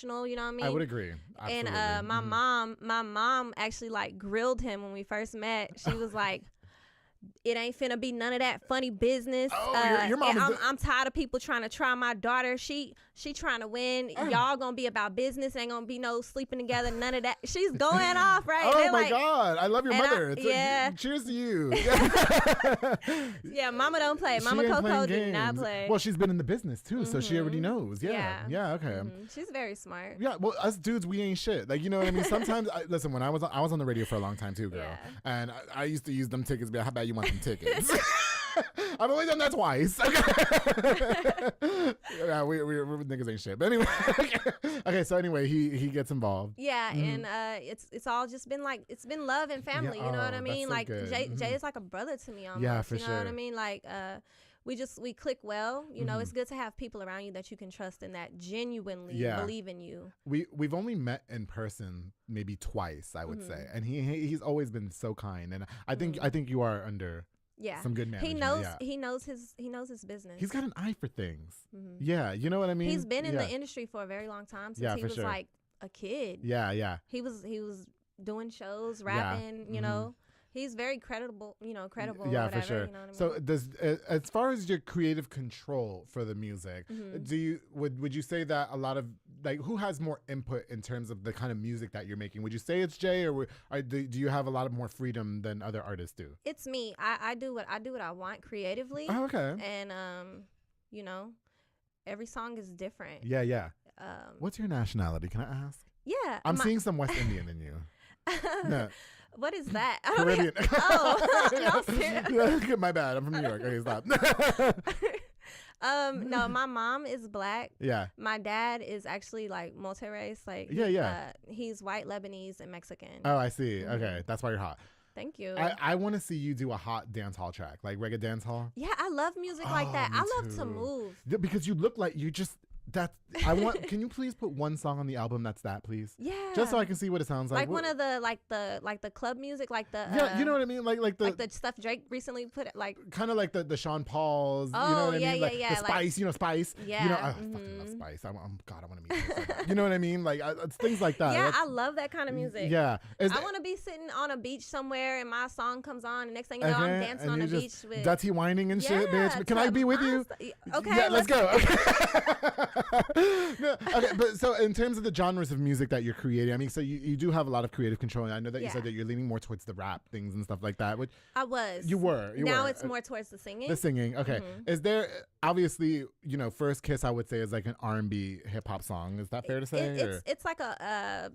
professional. You know what I mean? I would agree. Absolutely. And my mom actually like grilled him when we first met. She was like, it ain't finna be none of that funny business. Oh, your mom. I'm tired of people trying to try my daughter. She trying to win. Y'all gonna be about business. Ain't gonna be no sleeping together. None of that. She's going off, right? Oh They're my like, God, I love your mother. Cheers to you. Yeah, Mama don't play. Mama Coco did not play. Well, she's been in the business too, so she already knows. Yeah. Okay. She's very smart. Yeah. Well, us dudes, we ain't shit. Like, you know what I mean? Sometimes, listen. When I was on the radio for a long time too, girl, and I used to use them tickets. Be like, how bad you want them tickets? I've only done that twice. Yeah, we niggas ain't shit. But anyway, okay. So anyway, he gets involved. Yeah, and it's all just been like, it's been love and family. You know what I mean? So like good. Jay is like a brother to me almost. Yeah, for you know what I mean? Like we click well. You know, it's good to have people around you that you can trust and that genuinely believe in you. We've only met in person maybe twice, I would say, and he's always been so kind, and I think you are under. Yeah, some good management. He knows his business. He's got an eye for things. Yeah, you know what I mean. He's been in the industry for a very long time since he was like a kid. Yeah. He was doing shows, rapping. You know, he's very credible. Yeah, whatever, for sure. You know what I mean? So does as far as your creative control for the music, would you say that a lot of like who has more input in terms of the kind of music that you're making? Would you say it's Jay, or do you have a lot of more freedom than other artists do? It's me. I do what I want creatively. Oh, okay. And you know, every song is different. Yeah. What's your nationality? Can I ask? Yeah. I'm seeing some West Indian in you. No. What is that? Caribbean. No, serious. My bad. I'm from New York. Okay, stop. No, my mom is black. Yeah. My dad is actually like multi-race. Like he's white, Lebanese, and Mexican. Oh, I see. Okay, that's why you're hot. Thank you. I want to see you do a hot dance hall track, like reggae dance hall. Yeah, I love music like that. I love to move. Yeah, because you look like you just. Can you please put one song on the album that's that, please? Yeah. Just so I can see what it sounds like. Like one of the like the club music, like the you know what I mean, like the stuff Drake recently put like kind of like the Sean Paul's. Oh, you know what I mean? Yeah, like yeah. The Spice, Spice. Yeah. You know, I fucking love Spice. God, I want to meet her. So you know what I mean? Like it's things like that. Yeah, I love that kind of music. Yeah. I want to be sitting on a beach somewhere and my song comes on and next thing you know I'm dancing on the beach with dirty whining and shit, bitch. Can I be with you? Okay. Yeah, let's go. Okay. No, okay, but so in terms of the genres of music that you're creating, I mean, so you do have a lot of creative control. And I know that you said that you're leaning more towards the rap things and stuff like that. Which I was. You were. Now it's more towards the singing. The singing. Okay. Is there obviously First Kiss? I would say is like an R&B hip hop song. Is that fair to say? It's like a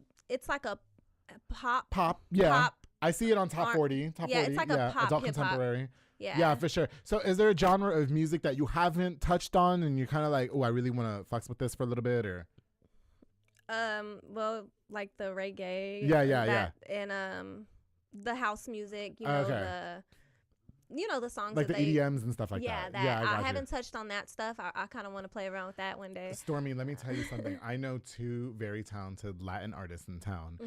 pop. Pop. Yeah. Pop. I see it on Top 40. Top 40. It's like a pop adult hip-hop. contemporary. Yeah, for sure. So is there a genre of music that you haven't touched on and you're kind of like, oh, I really want to fucks with this for a little bit, or? Well, like the reggae. Yeah. And the house music, the songs like that the EDMs and stuff like that. Yeah, I haven't touched on that stuff. I kind of want to play around with that one day. Stormy, let me tell you something. I know two very talented Latin artists in town.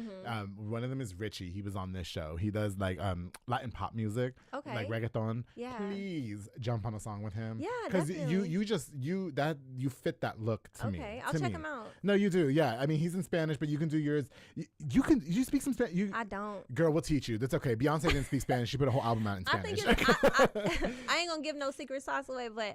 One of them is Richie. He was on this show. He does like Latin pop music, like reggaeton. Yeah, please jump on a song with him. Yeah, because definitely. you fit that look to me. Okay, I'll check him out. No, you do. Yeah, I mean he's in Spanish, but you can do yours. You speak some Spanish. I don't. Girl, we'll teach you. That's okay. Beyonce didn't speak Spanish. She put a whole album out in Spanish. I ain't gonna give no secret sauce away, but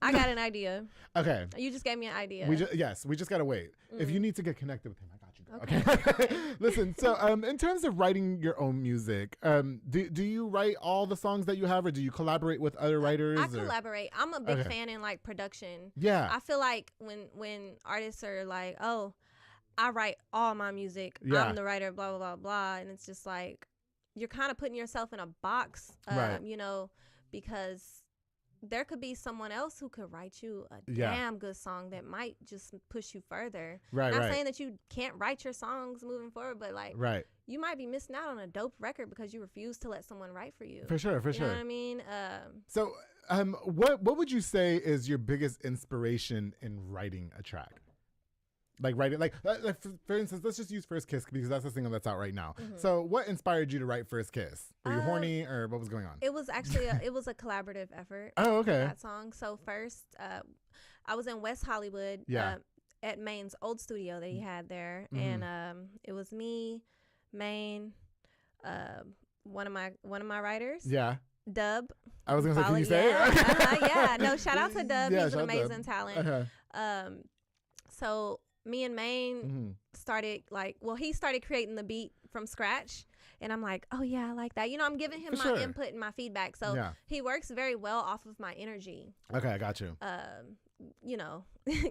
I got an idea. Okay. You just gave me an idea. We just gotta wait. If you need to get connected with him, I got you. Okay. Listen, so in terms of writing your own music, do you write all the songs that you have, or do you collaborate with other writers? I collaborate. I'm a big fan in like production. Yeah. I feel like when artists are like, oh, I write all my music. Yeah. I'm the writer, blah blah blah blah, and it's just like you're kind of putting yourself in a box, right. Because there could be someone else who could write you a damn good song that might just push you further. Right, Not saying that you can't write your songs moving forward, but like you might be missing out on a dope record because you refuse to let someone write for you. For sure. You know what I mean? So what would you say is your biggest inspiration in writing a track? Like writing, like for instance, let's just use First Kiss because that's the single that's out right now. So, what inspired you to write First Kiss? Were you horny, or what was going on? It was actually a collaborative effort. Oh, okay. That song. So first, I was in West Hollywood. Yeah. at Maine's old studio that he had there, Mhm. and it was me, Maine, one of my writers, Yeah. Dub. I was gonna say, can you say Yeah, it? yeah. No, shout out to Dub. Yeah, He's an shout out to amazing Dub. talent. Um, so me and Maine Mhm. started he started creating the beat from scratch, and I'm like, oh yeah, I like that. I'm giving him For my sure. input and my feedback. So Yeah. he works very well off of my energy. Okay, I got you.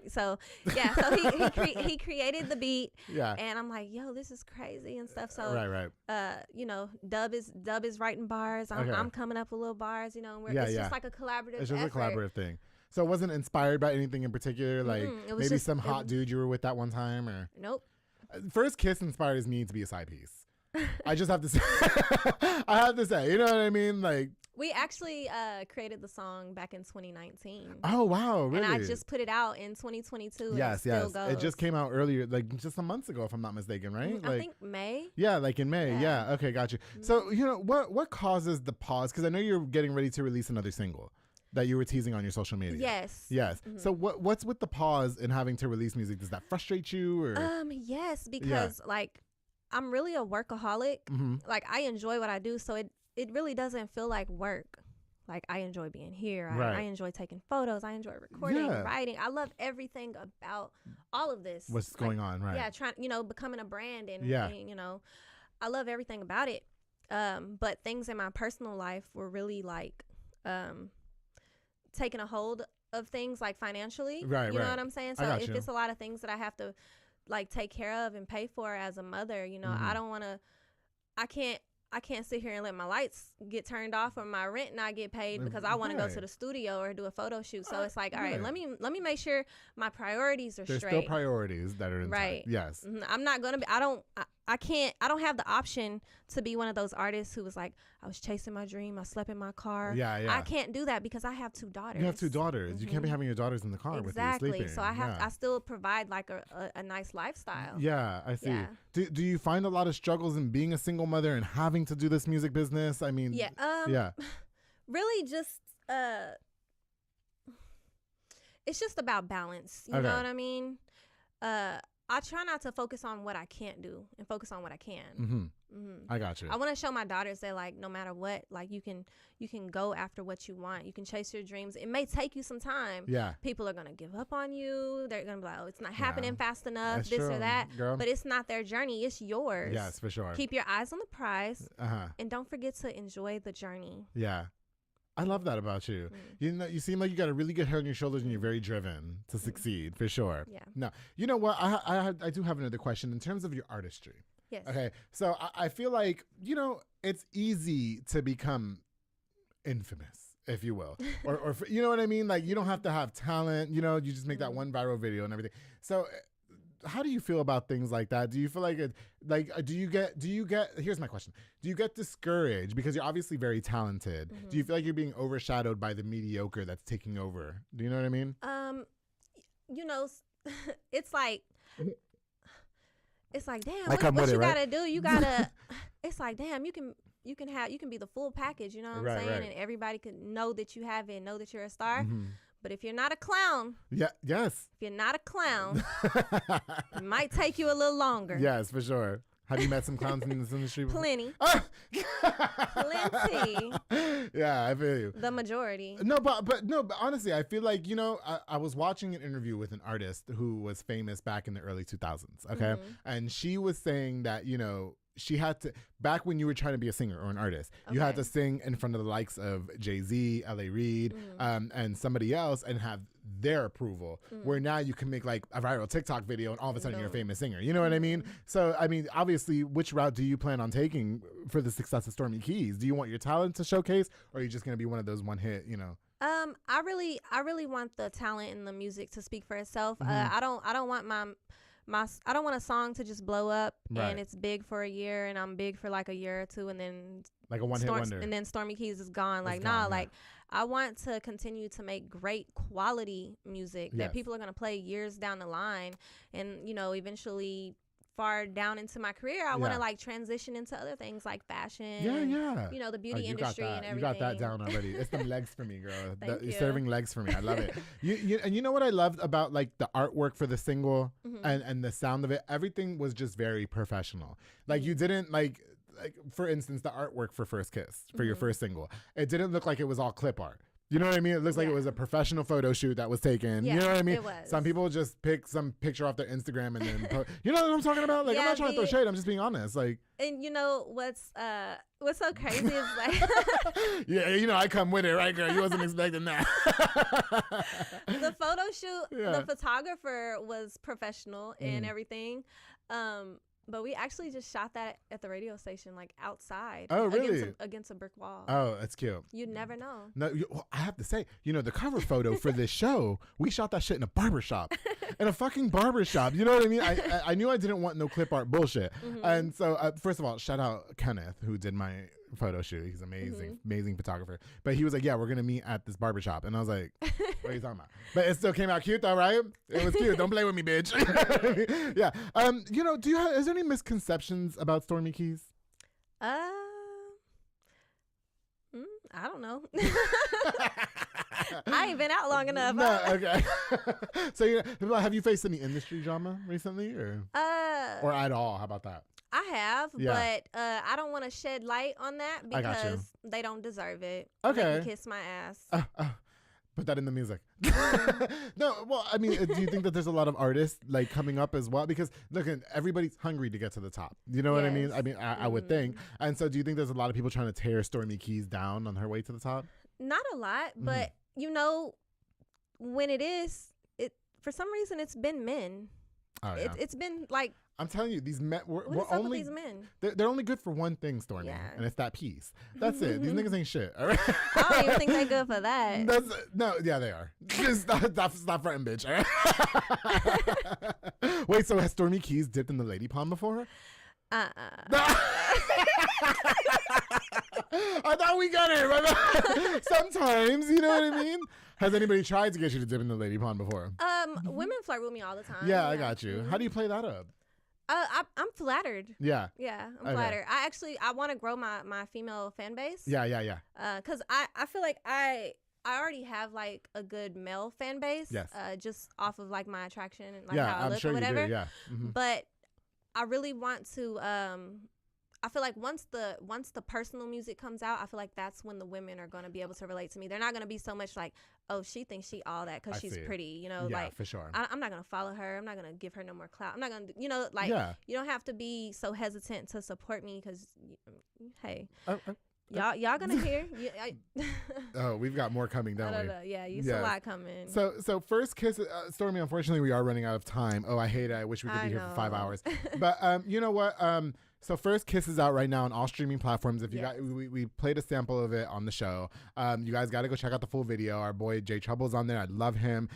So yeah, so he created the beat, Yeah. and I'm like, yo, this is crazy and stuff. So Right. Dub is writing bars. Okay. I'm coming up with little bars. It's Yeah. just like a collaborative. It's just effort. a collaborative thing. So it wasn't inspired by anything in particular, like It was maybe just- some hot dude you were with that one time, or Nope. First Kiss inspires me to be a side piece. I just have to say, I have to say, you know what I mean? Like, We actually created the song back in 2019. oh wow, really? And I just put it out in 2022. yes. And it still goes. It just came out earlier, like just some months ago, if I'm not mistaken, right? I think May. Yeah, like in May. Yeah. Yeah. Okay, got you. So what causes the pause? Because I know you're getting ready to release another single that you were teasing on your social media. Yes. Yes. So what's with the pause in having to release music? Does that frustrate you, or? Yes, because I'm really a workaholic. Like I enjoy what I do, so it really doesn't feel like work. Like I enjoy being here. I enjoy taking photos. I enjoy recording, writing. I love everything about all of this. What's going on, right? Yeah, becoming a brand and I love everything about it. But things in my personal life were really like taking a hold of things like financially. Right. You know what I'm saying? So if you. it's a lot of things that I have to like take care of and pay for as a mother, I don't want to. I can't sit here and let my lights get turned off or my rent not get paid because I want to go to the studio or do a photo shoot. So it's like, all right, let me make sure my priorities are There's straight. still priorities that are in right. Yes. I'm not gonna be. I don't have the option to be one of those artists who was like, I was chasing my dream. I slept in my car. Yeah. I can't do that because I have 2 daughters. You have 2 daughters. You can't be having your daughters in the car with you Exactly. sleeping. So I still provide like a nice lifestyle. Yeah, I see. Yeah. Do you find a lot of struggles in being a single mother and having to do this music business? I mean, yeah. Really just it's just about balance. You know what I mean? I try not to focus on what I can't do and focus on what I can. I got you. I want to show my daughters that like no matter what, like you can go after what you want. You can chase your dreams. It may take you some time. Yeah. People are gonna give up on you. They're gonna be like, oh, it's not happening fast enough. That's this true, or that. girl. But it's not their journey. It's yours. Yes, for sure. Keep your eyes on the prize, Uh-huh. and don't forget to enjoy the journey. Yeah. I love that about you. You seem like you got a really good head on your shoulders and you're very driven to succeed, for sure. Yeah. No, you know what? I do have another question in terms of your artistry. Yes. Okay. So I feel like, it's easy to become infamous, if you will. or you know what I mean? Like you don't have to have talent, you just make that one viral video and everything. So how do you feel about things like that? Do you feel like do you get, here's my question. Do you get discouraged because you're obviously very talented? Do you feel like you're being overshadowed by the mediocre that's taking over? Do you know what I mean? It's like damn, I come what with you it, right? gotta do, you gotta it's like damn, you can be the full package, you know what I'm saying? Right. And everybody can know that you have it, know that you're a star. But if you're not a clown, Yes. if you're not a clown, it might take you a little longer. Yes, for sure. Have you met some clowns in this industry before? Plenty. Ah! Plenty. Yeah, I feel you. The majority. No, but honestly, I feel like, I was watching an interview with an artist who was famous back in the early 2000s, okay? And she was saying that, she had to, back when you were trying to be a singer or an artist, you had to sing in front of the likes of Jay-Z, L.A. Reid, and somebody else and have their approval, where now you can make like a viral TikTok video and all of a sudden you're a famous singer. You know what I mean? So, I mean, obviously, which route do you plan on taking for the success of Stormy Keys? Do you want your talent to showcase, or are you just going to be one of those one hit, I really want the talent and the music to speak for itself. I don't want I don't want a song to just blow up and it's big for a year and I'm big for like a year or two and then like a one-hit wonder, and then Stormy Keys is gone. Like, like I want to continue to make great quality music that people are going to play years down the line and, eventually far down into my career, I want to like transition into other things like fashion. Yeah. You know, the beauty industry and everything. You got that down already. It's them legs for me, girl. You're serving legs for me. I love it. And you know what I loved about like the artwork for the single and the sound of it? Everything was just very professional. Like you didn't like for instance, the artwork for First Kiss for your first single. It didn't look like it was all clip art. You know what I mean? It looks like it was a professional photo shoot that was taken. Yeah, you know what I mean? It was. Some people just pick some picture off their Instagram and then you know what I'm talking about? Like I'm not trying to throw shade. I'm just being honest. Like, and you know what's so crazy is like yeah, you know I come with it, right, girl? You wasn't expecting that. The photo shoot, the photographer was professional and everything. But we actually just shot that at the radio station, like outside. Oh, really? Against a brick wall. Oh, that's cute. You'd never know. No, I have to say, you know, the cover photo for this show, we shot that shit in a barbershop. In a fucking barbershop. You know what I mean? I knew I didn't want no clip art bullshit. And so, first of all, shout out Kenneth, who did my photo shoot. He's amazing, amazing photographer. But he was like, yeah, we're going to meet at this barbershop. And I was like, what are you talking about? But it still came out cute though, right? It was cute. Don't play with me, bitch. Yeah. You know, is there any misconceptions about Stormy Keys? I don't know. I ain't been out long enough. No, okay. So have you faced any industry drama recently or at all? How about that? I have, but I don't want to shed light on that because they don't deserve it. Okay. They can kiss my ass. Put that in the music. No, well, I mean, do you think that there's a lot of artists like coming up as well? Because look, everybody's hungry to get to the top. You know what I mean? I would think. And so do you think there's a lot of people trying to tear Stormy Keys down on her way to the top? Not a lot, but you know, when it for some reason it's been men. Oh, yeah. It's been like, I'm telling you, these men what is up with these men? They're only good for one thing, Stormy, and it's that peace. That's it. These niggas ain't shit. All right? I don't even think they're good for that. Yeah, they are. Stop fronting, bitch. All right? Wait, so has Stormy Keys dipped in the lady pond before? I thought we got it. Sometimes, you know what I mean? Has anybody tried to get you to dip in the lady pond before? Women flirt with me all the time. Yeah, I got you. How do you play that up? I'm flattered. Yeah. Yeah, I'm flattered. I want to grow my female fan base. Yeah. Cause I feel like I already have like a good male fan base. Yes. Just off of like my attraction and like how I look or whatever. You do, yeah. But I really want to. I feel like once the personal music comes out, I feel like that's when the women are going to be able to relate to me. They're not going to be so much like, oh, she thinks she all that because she's pretty, you know, like for sure. I'm not going to follow her. I'm not going to give her no more clout. I'm not going to, you know, like you don't have to be so hesitant to support me because, hey, y'all gonna hear. Oh, we've got more coming, don't we? Yeah, it's a lot coming. So First Kiss, Stormy. Unfortunately, we are running out of time. Oh, I hate it. I wish we could be here for 5 hours. But you know what? So First Kiss is out right now on all streaming platforms. If you got, we played a sample of it on the show. You guys got to go check out the full video. Our boy Jay Trouble's on there. I love him.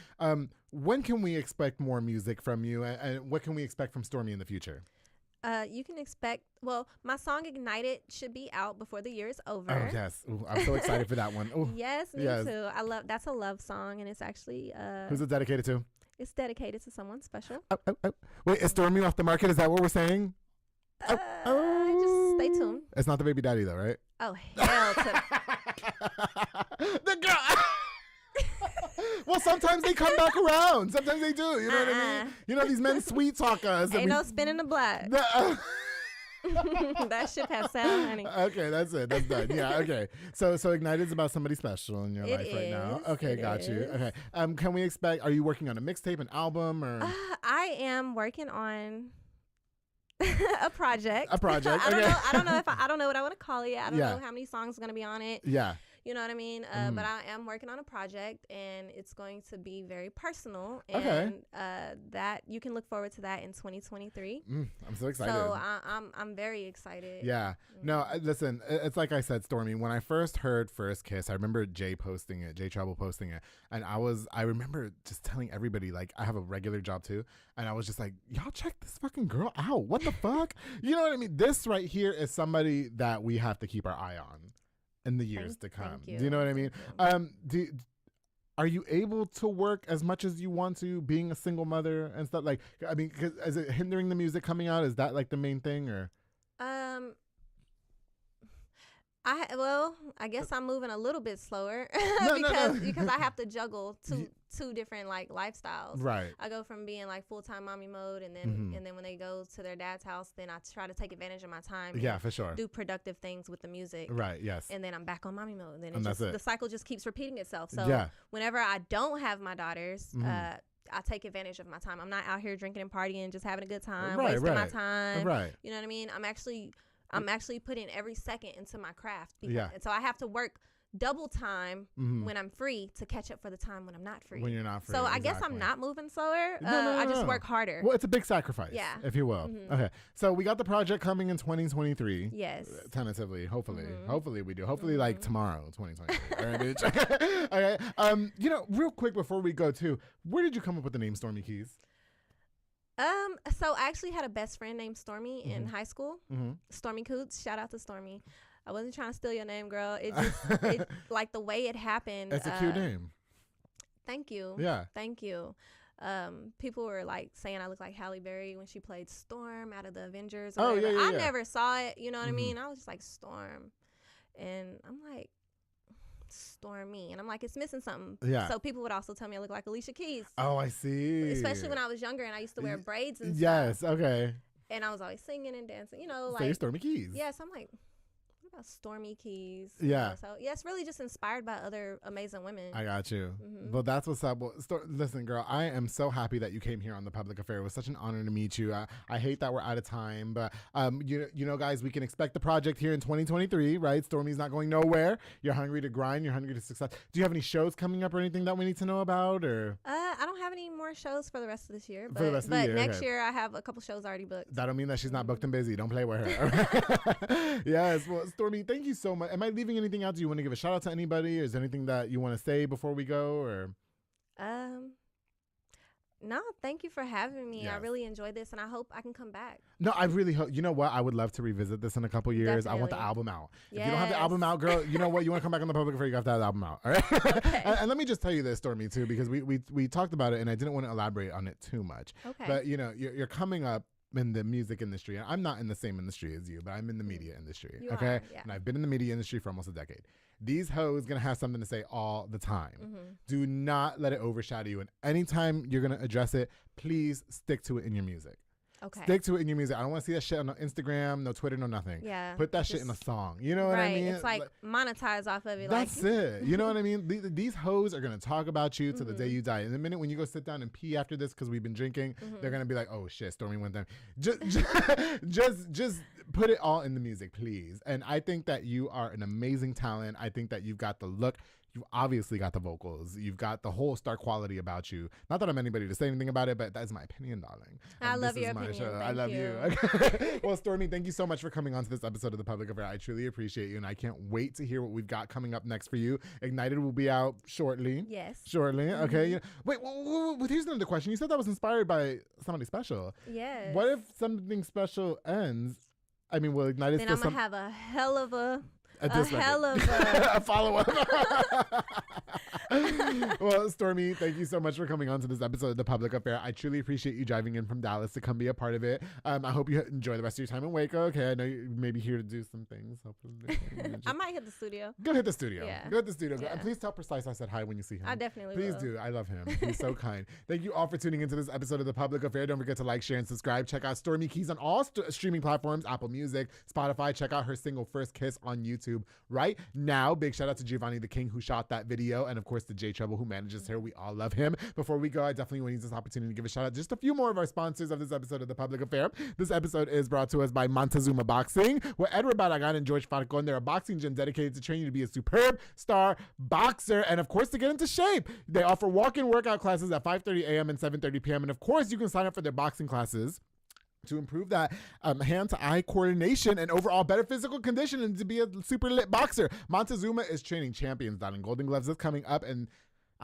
When can we expect more music from you, and what can we expect from Stormy in the future? You can expect, my song Ignited should be out before the year is over. Oh, yes. Ooh, I'm so excited for that one. Ooh. Yes, me too. That's a love song, and it's actually... Who's it dedicated to? It's dedicated to someone special. Wait, is Stormy off the market? Is that what we're saying? Just stay tuned. It's not the baby daddy, though, right? Oh, hell to... The girl... Well, sometimes they come back around. Sometimes they do. You know what I mean? You know, these men sweet talk us. Ain't no spinning the block. That ship has sailed, honey. Okay, that's it. That's done. Yeah, okay. So Ignited is about somebody special in your life right now. Okay, got you. Okay. Can we expect, are you working on a mixtape, an album, or? I am working on a project. A project. Okay. I don't know what I want to call it yet. I don't know how many songs are going to be on it. Yeah. You know what I mean? But I am working on a project, and it's going to be very personal. And that you can look forward to that in 2023. I'm so excited. So I'm very excited. Yeah. No, listen, it's like I said, Stormy, when I first heard First Kiss, I remember Jay Trouble posting it. And I remember just telling everybody, like, I have a regular job too. And I was just like, y'all check this fucking girl out. What the fuck? You know what I mean? This right here is somebody that we have to keep our eye on in the years to come. You. Do you know what I mean? are you able to work as much as you want to, being a single mother and stuff? Like, I mean, is it hindering the music coming out? Is that like the main thing, or? I guess I'm moving a little bit slower No, because I have to juggle two different like lifestyles. Right. I go from being like full-time mommy mode, and then when they go to their dad's house, then I try to take advantage of my time. Yeah, for sure. Do productive things with the music. Right. Yes. And then I'm back on mommy mode. And then the cycle just keeps repeating itself. So whenever I don't have my daughters, I take advantage of my time. I'm not out here drinking and partying, just having a good time, wasting my time. Right. You know what I mean? I'm actually putting every second into my craft. And so I have to work double time when I'm free to catch up for the time when I'm not free. When you're not free. So I guess I'm not moving slower. I just work harder. Well, it's a big sacrifice, if you will. Okay. So we got the project coming in 2023. Yes. Tentatively, hopefully. Hopefully we do. Hopefully like tomorrow, 2023. Okay. Real quick before we go too, where did you come up with the name Stormy Keys? So I actually had a best friend named Stormy in high school. Stormy Coots. Shout out to Stormy. I wasn't trying to steal your name, girl. It just like the way it happened. It's a cute name. Thank you. Yeah. Thank you. People were like saying I look like Halle Berry when she played Storm out of the Avengers. Or whatever. I never saw it. You know what I mean? I was just like Storm, and I'm like Stormy, and I'm like, it's missing something. Yeah. So people would also tell me I look like Alicia Keys. Oh, I see. Especially when I was younger and I used to wear braids and stuff. Yes. Okay. And I was always singing and dancing. You know, like Stormy Keys. Yeah. So I'm like, what about Stormy Keys? Yeah. You know, so yeah, it's really just inspired by other amazing women. I got you. Well, that's what's up. Well, listen, girl, I am so happy that you came here on The Public Affair. It was such an honor to meet you. I hate that we're out of time, but you know, guys, we can expect the project here in 2023, right? Stormy's not going nowhere. You're hungry to grind. You're hungry to success. Do you have any shows coming up or anything that we need to know about, or? I don't have any more shows for the rest of this year, but, for the rest of the year, next year I have a couple shows already booked. That don't mean that she's not booked and busy. Don't play with her. Yes. Well, Stormy, thank you so much. Am I leaving anything out? Do you want to give a shout out to anybody? Or is there anything that you want to say before we go, or? No, thank you for having me. Yes. I really enjoyed this, and I hope I can come back. No, I really hope. You know what? I would love to revisit this in a couple years. Definitely. I want the album out. Yes. If you don't have the album out, girl, you know what? You want to come back on The Public Affair, you have to have the album out. All right? Okay. And let me just tell you this, Stormy, too, because we talked about it, and I didn't want to elaborate on it too much. Okay. But, you know, you're coming up in the music industry, and I'm not in the same industry as you, but I'm in the media industry. You okay? Are, yeah. And I've been in the media industry for almost a decade. These hoes gonna have something to say all the time. Do not let it overshadow you. And anytime you're gonna address it, please stick to it in your music. Okay. Stick to it in your music. I don't want to see that shit on no Instagram, no Twitter, no nothing. Yeah. Put that shit in a song. You know what I mean? It's like monetize off of it. That's it. You know what I mean? These hoes are going to talk about you till the day you die. In the minute when you go sit down and pee after this because we've been drinking, they're going to be like, oh shit, Stormy went down. Just put it all in the music, please. And I think that you are an amazing talent. I think that you've got the look. You've obviously got the vocals. You've got the whole star quality about you. Not that I'm anybody to say anything about it, but that's my opinion, darling. I love your opinion. I love you. Well, Stormy, thank you so much for coming on to this episode of The Public Affair. I truly appreciate you, and I can't wait to hear what we've got coming up next for you. Ignited will be out shortly. Yes. Shortly. Okay. Wait, here's another question. You said that was inspired by somebody special. Yes. What if something special ends? I mean, will Ignited then still I'm going to have a hell of a follow-up. Well, Stormy, thank you so much for coming on to this episode of The Public Affair. I truly appreciate you driving in from Dallas to come be a part of it. I hope you enjoy the rest of your time in Waco. Okay, I know you may be here to do some things. Hopefully, I might hit the studio. Go hit the studio. Yeah. Go hit the studio. Yeah. And please tell Precise I said hi when you see him. I definitely will. Please do. I love him. He's so kind. Thank you all for tuning into this episode of The Public Affair. Don't forget to like, share, and subscribe. Check out Stormy Keys on all streaming platforms, Apple Music, Spotify. Check out her single First Kiss on YouTube right now. Big shout out to Giovanni the King who shot that video, and of course to J Trouble who manages her. We all love him. Before we go, I definitely want to use this opportunity to give a shout out just a few more of our sponsors of this episode of The Public Affair. This episode is brought to us by Montezuma Boxing, where Edward Barragan and George Falcon, they're a boxing gym dedicated to train you to be a superb star boxer and of course to get into shape. They offer walk-in workout classes at 5:30 a.m. and 7:30 p.m. and of course you can sign up for their boxing classes to improve that hand-to-eye coordination and overall better physical condition and to be a super lit boxer. Montezuma is training champions, darling. Golden Gloves is coming up, and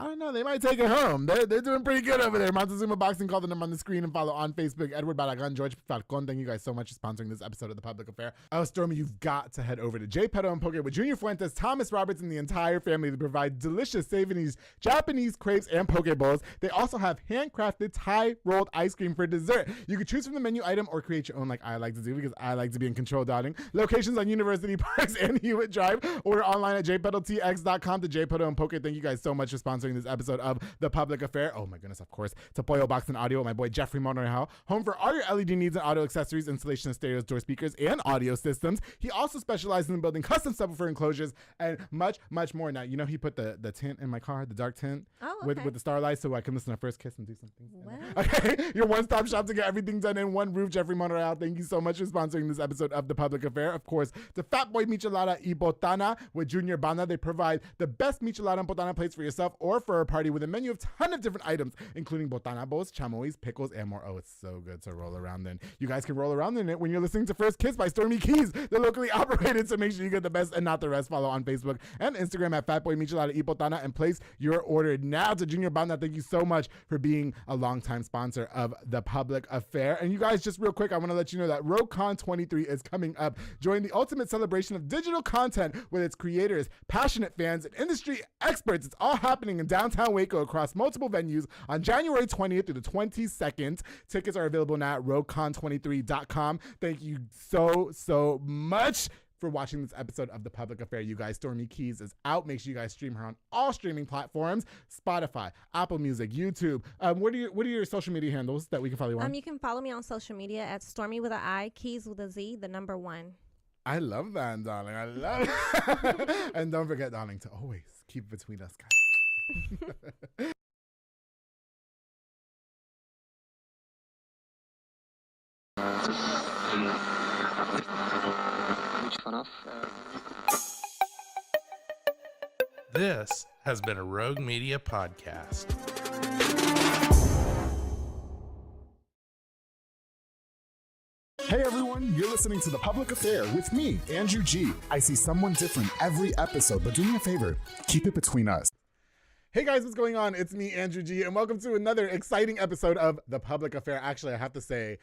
I don't know. They might take it home. They're doing pretty good over there. Montezuma Boxing, call the number on the screen and follow on Facebook. Edward Balagan, George Falcon. Thank you guys so much for sponsoring this episode of The Public Affair. Oh, Stormy, you've got to head over to J Pedo and Poke with Junior Fuentes, Thomas Roberts, and the entire family to provide delicious Japanese crepes and poke bowls. They also have handcrafted Thai rolled ice cream for dessert. You can choose from the menu item or create your own like I like to do because I like to be in control, darling. Locations on University Parks and Hewitt Drive. Order online at jpedaltx.com to J Pedo and Poke. Thank you guys so much for sponsoring this episode of The Public Affair. Oh my goodness, of course, to Pollo Box and Audio with my boy Jeffrey Monreal, home for all your LED needs and audio accessories, installation of stereos, door speakers, and audio systems. He also specializes in building custom subwoofer enclosures and much, much more. Now, you know, he put the tint in my car, the dark tint with the starlight, so I can listen to First Kiss and do something. Okay, your one-stop shop to get everything done in one roof. Jeffrey Monreal, thank you so much for sponsoring this episode of The Public Affair. Of course, the Fat Boy Michelada y Botana with Junior Banda. They provide the best Michelada and Botana plates for yourself or for a party with a menu of ton of different items, including botana bowls, chamois, pickles, and more. Oh, it's so good to roll around in. You guys can roll around in it when you're listening to First Kiss by Stormy Keys. They're locally operated, so make sure you get the best and not the rest. Follow on Facebook and Instagram at Fatboy Michelada y Botana and place your order now. To Junior Banda, thank you so much for being a longtime sponsor of The Public Affair. And you guys, just real quick, I want to let you know that RogueCon 23 is coming up. Join the ultimate celebration of digital content with its creators, passionate fans, and industry experts. It's all happening in downtown Waco across multiple venues on January 20th through the 22nd. Tickets are available now at RogueCon23.com. Thank you so much for watching this episode of The Public Affair. You guys, Stormy Keys is out. Make sure you guys stream her on all streaming platforms: Spotify, Apple Music, YouTube. What are your social media handles that we can follow you on? You can follow me on social media at Stormy with an I, Keys with a Z, the number 1. I love that, darling. I love it. And don't forget, darling, to always keep it between us, guys. This has been a Rogue Media podcast. Hey everyone, you're listening to The Public Affair with me, Andrew G. I see someone different every episode, but do me a favor, keep it between us. Hey guys, what's going on? It's me, Andrew G, and welcome to another exciting episode of The Public Affair. Actually, I have to say,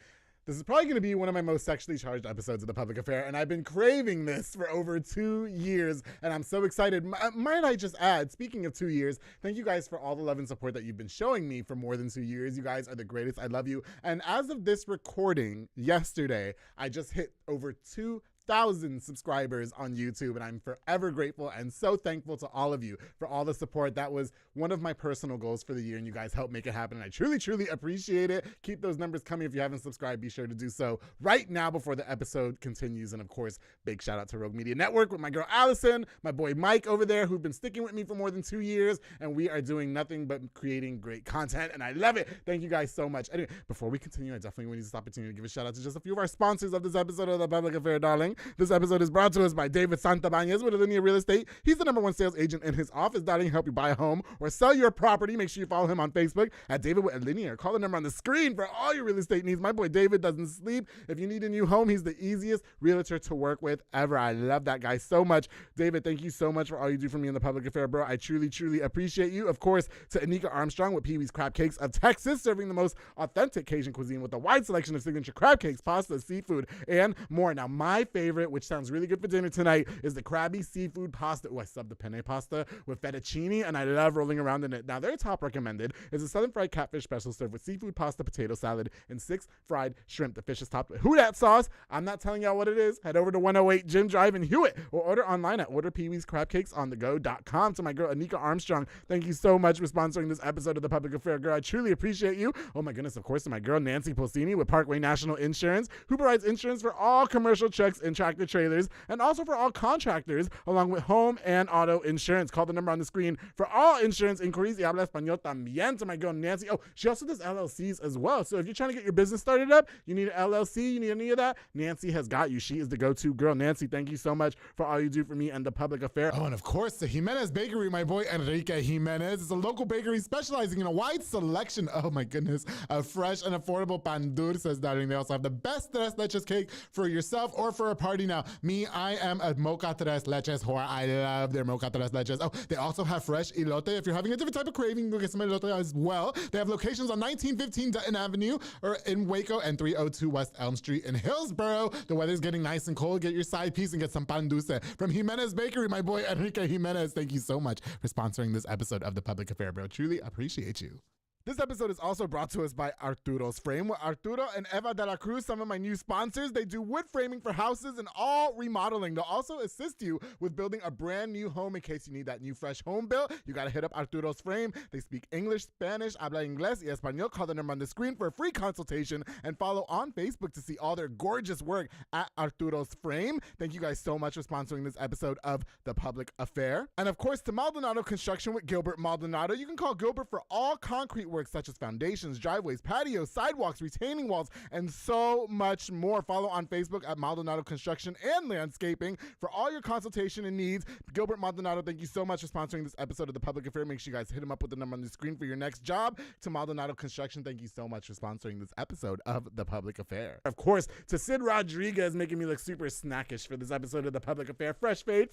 this is probably going to be one of my most sexually charged episodes of The Public Affair, and I've been craving this for over 2 years, and I'm so excited. Might I just add, speaking of 2 years, thank you guys for all the love and support that you've been showing me for more than 2 years. You guys are the greatest. I love you. And as of this recording, yesterday, I just hit over 2,000 subscribers on YouTube, and I'm forever grateful and so thankful to all of you for all the support. That was one of my personal goals for the year, and you guys helped make it happen, and I truly appreciate it. Keep those numbers coming. If you haven't subscribed, be sure to do so right now before the episode continues. And of course, big shout out to Rogue Media Network with my girl Allison, my boy Mike over there, who've been sticking with me for more than 2 years, and we are doing nothing but creating great content, and I love it. Thank you guys so much. Anyway, before we continue, I definitely want to use this opportunity to give a shout out to just a few of our sponsors of this episode of The Public Affair, darling. This episode is brought to us by David Santabanez with Alinea Real Estate. He's the #1 sales agent in his office, darling. Help you buy a home or sell your property. Make sure you follow him on Facebook at David with Alinea, or call the number on the screen for all your real estate needs. My boy David doesn't sleep. If you need a new home, he's the easiest realtor to work with ever. I love that guy so much. David, thank you so much for all you do for me in The Public Affair, bro. I truly appreciate you. Of course, to Anika Armstrong with Pee Wee's Crab Cakes of Texas, serving the most authentic Cajun cuisine with a wide selection of signature crab cakes, pasta, seafood, and more. Now, my favorite, which sounds really good for dinner tonight, is the crabby seafood pasta. Oh, I sub the penne pasta with fettuccine, and I love rolling around in it. Now, their top recommended is a southern fried catfish special served with seafood pasta, potato salad, and 6 fried shrimp. The fish is topped with who dat sauce. I'm not telling y'all what it is. Head over to 108 Jim Drive in Hewitt, or order online at orderpeeweescrabcakesonthego.com. To my girl Anika Armstrong, thank you so much for sponsoring this episode of The Public Affair, girl. I truly appreciate you. Oh my goodness, of course, to my girl Nancy Pulsini with Parkway National Insurance, who provides insurance for all commercial trucks and tractor trailers, and also for all contractors, along with home and auto insurance. Call the number on the screen for all insurance inquiries. Y habla español también. To my girl Nancy. Oh, she also does LLCs as well. So if you're trying to get your business started up, you need an LLC, you need any of that, Nancy has got you. She is the go-to girl. Nancy, thank you so much for all you do for me and The Public Affair. Oh, and of course, the Jimenez Bakery, my boy Enrique Jimenez, is a local bakery specializing in a wide selection, oh my goodness, of fresh and affordable pan dulces, darling. They also have the best tres leches cake for yourself or for a party. party now. Me, I am a mocha tres leches whore. I love their mocha tres leches. Oh, they also have fresh elote. If you're having a different type of craving, go get some elote as well. They have locations on 1915 Dutton Avenue or in Waco and 302 West Elm Street in Hillsboro. The weather's getting nice and cold. Get your side piece and get some pan dulce. From Jimenez Bakery, my boy Enrique Jimenez. Thank you so much for sponsoring this episode of The Public Affair, bro. Truly appreciate you. This episode is also brought to us by Arturo's Frame. With Arturo and Eva de la Cruz, some of my new sponsors, they do wood framing for houses and all remodeling. They'll also assist you with building a brand new home in case you need that new fresh home built. You got to hit up Arturo's Frame. They speak English, Spanish, habla inglés y español. Call the number on the screen for a free consultation and follow on Facebook to see all their gorgeous work at Arturo's Frame. Thank you guys so much for sponsoring this episode of The Public Affair. And of course, to Maldonado Construction with Gilbert Maldonado. You can call Gilbert for all concrete work such as foundations, driveways, patios, sidewalks, retaining walls, and so much more. Follow on Facebook at Maldonado Construction and Landscaping for all your consultation and needs. Gilbert Maldonado, thank you so much for sponsoring this episode of The Public Affair. Make sure you guys hit him up with the number on the screen for your next job. To Maldonado Construction, thank you so much for sponsoring this episode of The Public Affair. Of course, to Sid Rodriguez, making me look super snackish for this episode of The Public Affair. Fresh Fade,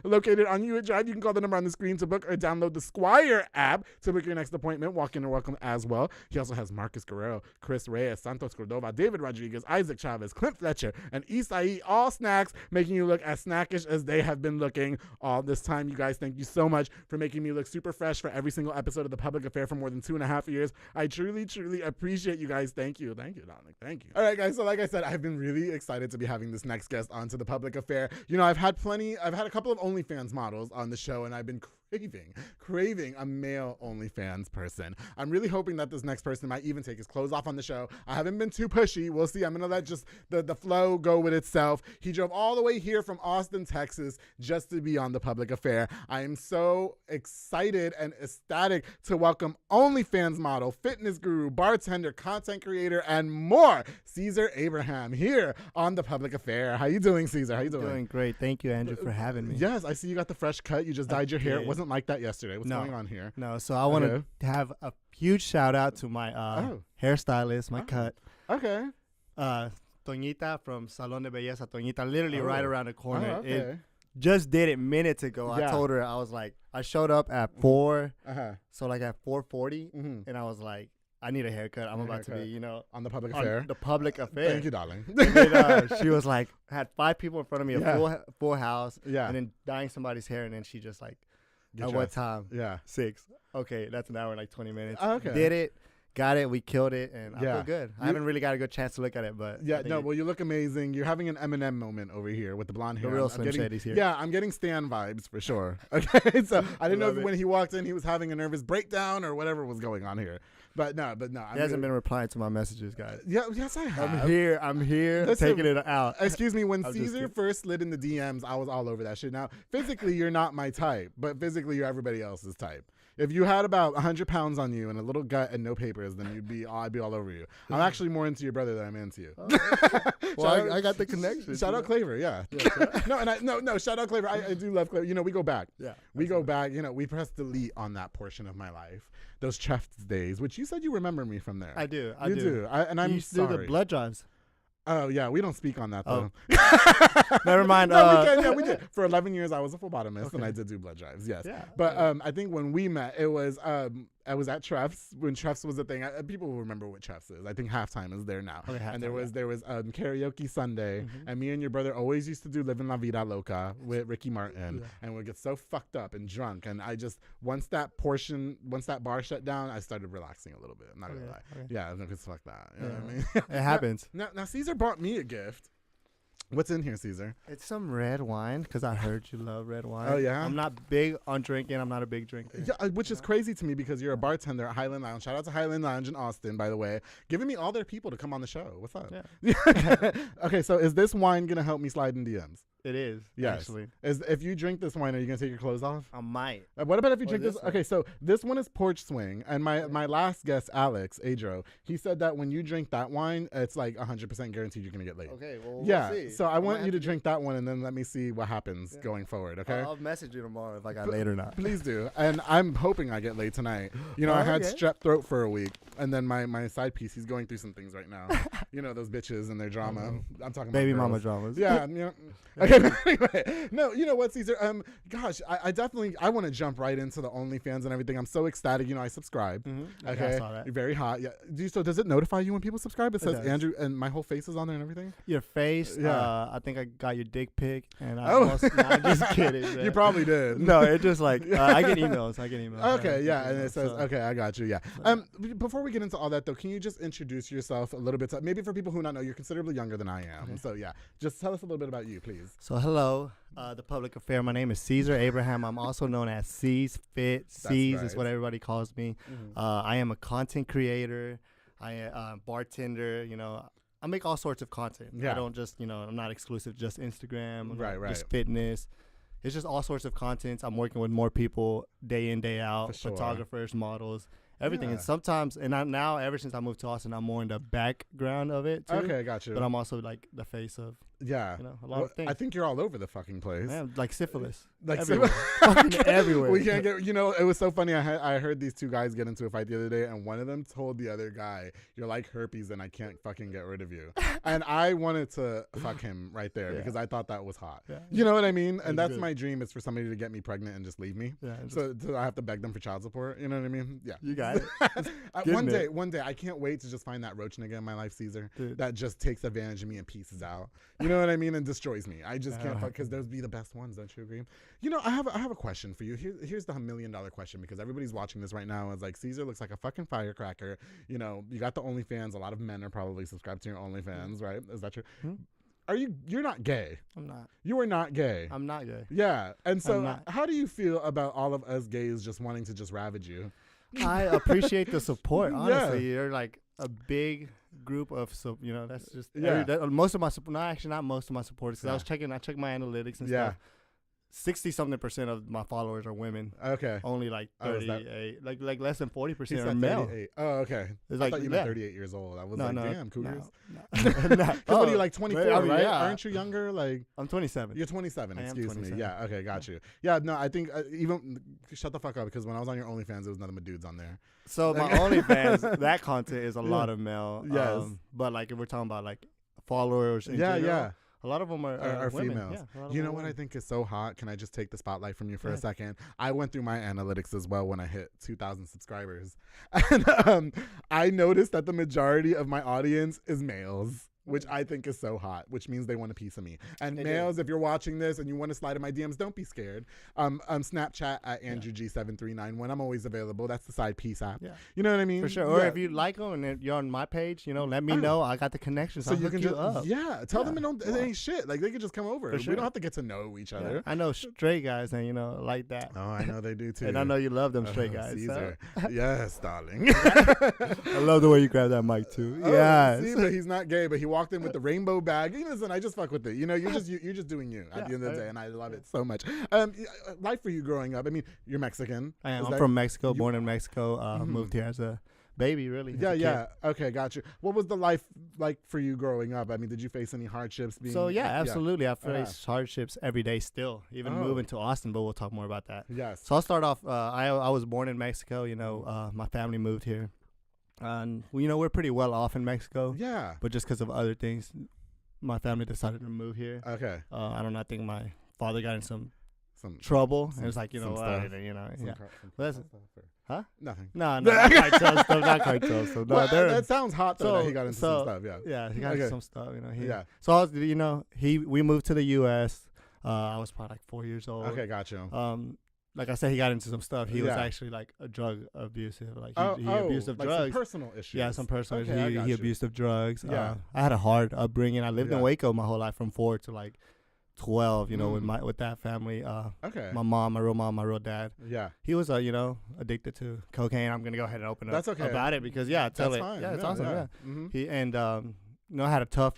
located on Hewitt Drive. You can call the number on the screen to book or download the Squire app to book your next appointment. Walk in or welcome as well. He also has Marcus Guerrero, Chris Reyes, Santos Cordova, David Rodriguez, Isaac Chavez, Clint Fletcher, and Isai, all snacks, making you look as snackish as they have been looking all this time. You guys, thank you so much for making me look super fresh for every single episode of The Public Affair for more than 2.5 years. I truly, truly appreciate you guys. Thank you, Dominic. Thank you. All right, guys. So like I said, I've been really excited to be having this next guest onto The Public Affair. You know, I've had a couple of OnlyFans models on the show, and I've been craving a male OnlyFans person. I'm really hoping that this next person might even take his clothes off on the show. I haven't been too pushy. We'll see. I'm going to let just the flow go with itself. He drove all the way here from Austin, Texas, just to be on The Public Affair. I am so excited and ecstatic to welcome OnlyFans model, fitness guru, bartender, content creator, and more, Caesar Abraham, here on The Public Affair. How you doing, Caesar? How you doing? Doing great. Thank you, Andrew, for having me. Yes, I see you got the fresh cut. You just dyed your hair. It wasn't like that yesterday. What's going on here? No, so I want to have a huge shout out to my hairstylist, my cut. Okay. Toñita from Salón de Belleza. Toñita, literally right around the corner. Okay. It just did it minutes ago. Yeah. I told her, I was like, I showed up at 4, so like at 4:40, and I was like, I need a haircut. I'm about to be, you know, on The Public Affair. The Public Affair. Thank you, darling. And then, she was like, had 5 people in front of me, a full house, and then dyeing somebody's hair, and then she just like, at what time? Yeah. 6. Okay, that's an hour and like 20 minutes. Okay. Did it. Got it. We killed it, and I feel good. I haven't really got a good chance to look at it, but well, you look amazing. You're having an Eminem moment over here with the blonde hair. The real Slim Shady's here. Yeah, I'm getting Stan vibes for sure. Okay, so I didn't know if when he walked in he was having a nervous breakdown or whatever was going on here. But no. He hasn't been replying to my messages, guys. Yeah, yes, I have. I'm here, taking it out. Excuse me, when Caesar first slid in the DMs, I was all over that shit. Now, physically, you're not my type, but physically, you're everybody else's type. If you had about 100 pounds on you and a little gut and no papers, then I'd be all over you. I'm actually more into your brother than I'm into you. Well, I got the connection. Shout out Claver, yeah. No, shout out Claver. I do love Claver. You know, we go back. Yeah. We go back. You know, we press delete on that portion of my life. Those Chef's days, which you said you remember me from there. I do. You do. And I'm sorry. Do the blood drives. Oh, yeah, we don't speak on that, though. Never mind. We did. For 11 years, I was a phlebotomist, and I did do blood drives, yes. Yeah, but I think when we met, it was I was at Treff's when Treff's was a thing. People will remember what Treff's is. I think halftime is there now. Okay, and there was karaoke Sunday, and me and your brother always used to do Livin' La Vida Loca with Ricky Martin, and we'd get so fucked up and drunk. And I just once that bar shut down, I started relaxing a little bit. I'm not gonna lie. Okay. Yeah, because fuck that. You know what I mean? It happens. Now Caesar bought me a gift. What's in here, Caesar? It's some red wine because I heard you love red wine. Oh, yeah? I'm not big on drinking. I'm not a big drinker. Yeah, which is crazy to me because you're a bartender at Highland Lounge. Shout out to Highland Lounge in Austin, by the way. Giving me all their people to come on the show. What's up? Yeah. Okay, so is this wine going to help me slide in DMs? It is. Yes. Actually. If you drink this wine, are you gonna take your clothes off? I might. What about if you drink this? one? Okay, so this one is porch swing, and my last guest, Alex Adro, he said that when you drink that wine, it's like 100% guaranteed you're gonna get laid. Okay. Well, yeah. we'll see. So I want you to drink that one, and then let me see what happens going forward. Okay. I'll message you tomorrow if I got laid or not. Please do. And I'm hoping I get laid tonight. You know, I had strep throat for a week, and then my side piece, he's going through some things right now. You know, those bitches and their drama. I'm talking baby about mama dramas. Yeah. You know. Okay. Anyway, no, you know what, Caesar? Gosh, I definitely want to jump right into the OnlyFans and everything. I'm so ecstatic. You know, I subscribe. Mm-hmm. Okay. I saw that. You're very hot. Yeah. So does it notify you when people subscribe? It says does. Andrew, and my whole face is on there and everything. Your face. Yeah. I think I got your dick pic, and Oh. I'm just kidding. Man. You probably did. No, it just like I get emails. Okay, yeah, and it says, okay, I got you, yeah. Before we get into all that, though, can you just introduce yourself a little bit? Maybe for people who not know, you're considerably younger than I am. Okay. So, yeah, just tell us a little bit about you, please. So, hello, the public affair. My name is Caesar Abraham. I'm also known as C's Fit. C's is what everybody calls me. Mm-hmm. I am a content creator. I am bartender, you know. I make all sorts of content. Yeah. I don't just, you know, I'm not exclusive just Instagram. Right. Just fitness. It's just all sorts of content. I'm working with more people day in, day out, photographers, models, everything. Yeah. And sometimes, now ever since I moved to Austin, I'm more in the background of it too. Okay, got you. But I'm also like the face of, you know, a lot of things. I think you're all over the fucking place. Man, like syphilis. Like everywhere. Everywhere. We can't get, you know, it was so funny. I heard these two guys get into a fight the other day, and one of them told the other guy, "You're like herpes and I can't fucking get rid of you." And I wanted to fuck him right there because I thought that was hot. Yeah. You know what I mean? And that's my dream, is for somebody to get me pregnant and just leave me. Yeah, so I have to beg them for child support. You know what I mean? Yeah. You got it. One day, I can't wait to just find that roach nigga in my life, Caesar, that just takes advantage of me and pieces out. You know what I mean? And destroys me. I just can't fuck, because those be the best ones. Don't you agree? You know, I have a question for you. Here's the $1 million question, because everybody's watching this right now. It's like, Caesar looks like a fucking firecracker. You know, you got the OnlyFans. A lot of men are probably subscribed to your OnlyFans, right? Is that true? You're not gay. I'm not. You are not gay. I'm not gay. Yeah. And so how do you feel about all of us gays just wanting to just ravage you? I appreciate the support. Honestly, you're like a big group of, so you know, that's just most of my support. No, actually, not most of my supporters. Because I checked my analytics and stuff. 60-something% of my followers are women. Okay. Only like 38, like less than 40% are male. Oh, okay. It's I thought you meant 38 years old. I was damn, cougars. No. What are you, like 24, right? Yeah. Aren't you younger? Like, I'm 27. You're 27. Excuse me. Yeah. Okay. Got you. Yeah. No, I think even shut the fuck up, because when I was on your OnlyFans, there was nothing but dudes on there. So my OnlyFans, that content is a lot of male. Yes. But like if we're talking about like followers in general, a lot of them are females. Yeah, you know what I think is so hot? Can I just take the spotlight from you for a second? I went through my analytics as well when I hit 2,000 subscribers. And I noticed that the majority of my audience is males, which I think is so hot, which means they want a piece of me. And males, if you're watching this and you want to slide in my DMs, don't be scared. Snapchat at AndrewG7391. I'm always available. That's the side piece app. Yeah. You know what I mean? For sure. Or if you like them and you're on my page, you know, let me know. I got the connection. So you can just up. Tell them it ain't shit. Like, they can just come over. Sure. We don't have to get to know each other. I know straight guys and, you know, like that. Oh, I know they do too. And I know you love them straight guys. Caesar. Yes, darling. I love the way you grab that mic too. Yeah. Caesar, he's not gay, but he walked in with the rainbow bag. Listen, I just fuck with it. You know, you're just doing you at the end of the day, and I love it so much. Life for you growing up. I mean, you're Mexican. I am. I'm from Mexico, born in Mexico. Moved here as a baby, really. Yeah. Okay, got you. What was the life like for you growing up? I mean, did you face any hardships? Absolutely. I face hardships every day still, even moving to Austin, but we'll talk more about that. Yes. So I'll start off. I was born in Mexico. You know, my family moved here. And, you know, we're pretty well off in Mexico. Yeah. But just because of other things, my family decided to move here. Okay. I don't know. I think my father got in some trouble. And it's like, you know, huh? Nothing. No, not cartel stuff. Not cartel stuff. No, that sounds hot, though, that he got into some stuff. Yeah, he got into some stuff, you know. So, I was, you know, we moved to the U.S. I was probably like 4 years old. Okay, gotcha. Like I said, he got into some stuff. He was actually like a drug abusive. Like he abused of drugs. Some personal issues. Yeah, some personal issues. He abused of drugs. Yeah. I had a hard upbringing. I lived in Waco my whole life from 4 to like 12. You know, with that family. My mom, my real dad. Yeah. He was you know, addicted to cocaine. I'm gonna go ahead and open up about it because tell it. Fine. Yeah, it's awesome. Yeah. Mm-hmm. He you know, I had a tough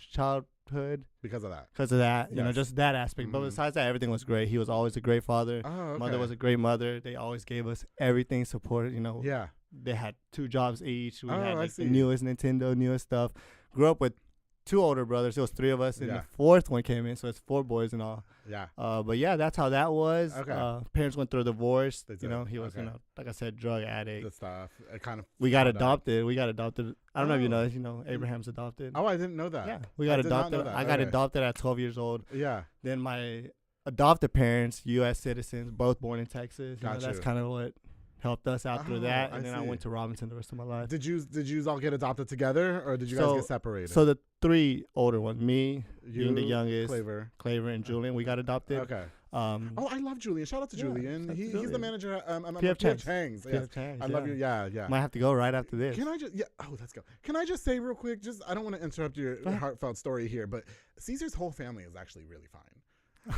parenthood because of that. Because of that, you know, Yes. just that aspect. But besides that, everything was great. He was always a great father. Oh, okay. Mother was a great mother. They always gave us everything, support. You know, Yeah. they had 2 jobs each. We Oh, had I like the see. newest Nintendo, newest stuff. Grew up with 2 older brothers. It was 3 of us, and Yeah. the 4th one came in, so it's 4 boys and all. Yeah. But yeah, that's how that was. Okay. Parents went through a divorce. They You know, did. he was, Okay. like I said, drug addict. The stuff. It kind of. We got found out. adopted. I don't know if you Oh. know this. You know, Abraham's adopted. Oh, I didn't know that. Yeah, we I got did not know adopted. that. I got Okay. adopted at 12 years old. Yeah. Then my adopted parents, U.S. citizens, both born in Texas. You know, Got that's you. kind of what helped us out through Oh, that. I And then I see. went to Robinson the rest of my life. Did you all get adopted together, or did you guys get separated? So the 3 older ones, me being the You, youngest, Claver. Claver and Julian, we got adopted. Okay. Um, Oh, I love Julian. Shout out to Yeah, Julian. shout out to He's the Julian. manager at P.F. Chang's. Chang's. P.F. Yes. Chang's, I love yeah. you. Yeah. Might have to go right after this. Can I just let's go. Can I just say real quick, just I don't want to interrupt your ahead. heartfelt story here, but Caesar's whole family is actually really fine.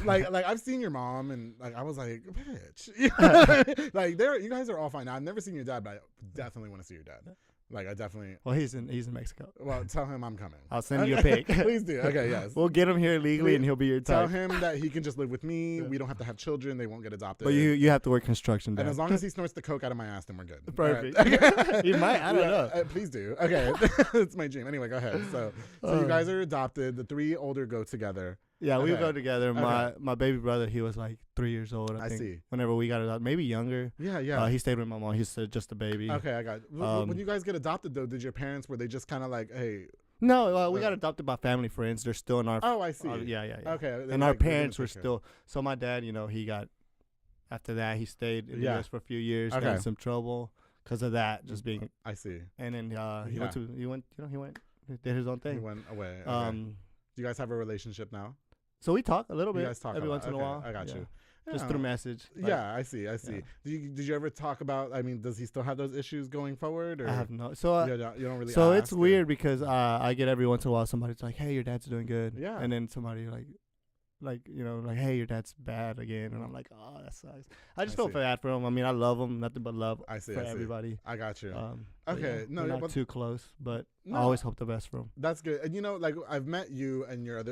like I've seen your mom and like I was like, bitch. Like you guys are all fine. Now, I've never seen your dad, but I definitely want to see your dad. Like I definitely Well, he's in Mexico. well, tell him I'm coming. I'll send you a pic. Please do. Okay, yes. We'll get him here legally, and he'll be your Tell type. him that he can just live with me. We don't have to have children. They won't get adopted. But you have to work construction. and Dad. as long as he snorts the coke out of my ass, then we're good. Perfect. All right. He might. I don't know. Please do. Okay. It's my dream. Anyway, go ahead. So you guys are adopted. The 3 older go together. Yeah, we Okay. go together. Okay. My baby brother, he was like 3 years old. I think. see. Whenever we got adopted, maybe younger. Yeah. He stayed with my mom. He's just a baby. Okay, I got it. When you guys get adopted, though, did your parents, were they just kind of like, hey. No, we got adopted by family friends. They're still in our. Oh, I see. Yeah. Okay. And our parents were still. So my dad, you know, he got. After that, he stayed in the U.S. for a few years. Got in some trouble because of that, just being. I see. And then he did his own thing. He went away. Okay. Do you guys have a relationship now? So we talk a little You bit guys talk every a lot. once in a Okay, while. I got Yeah. you. Just Yeah. through message. Yeah, I see. Yeah. Did you ever talk about? I mean, does he still have those issues going forward? Or I have no. So you don't really. so ask, it's or- weird because I get every once in a while somebody's like, "Hey, your dad's doing good." Yeah. And then somebody like, "Hey, your dad's bad again," and I'm like, "Oh, that sucks." I just I feel see. bad for him. I mean, I love him, nothing but love I see. for I see. everybody. I got you. But Okay, yeah, no, we're yeah, not but- too close, but No. I always hope the best for him. That's good. And like I've met you and your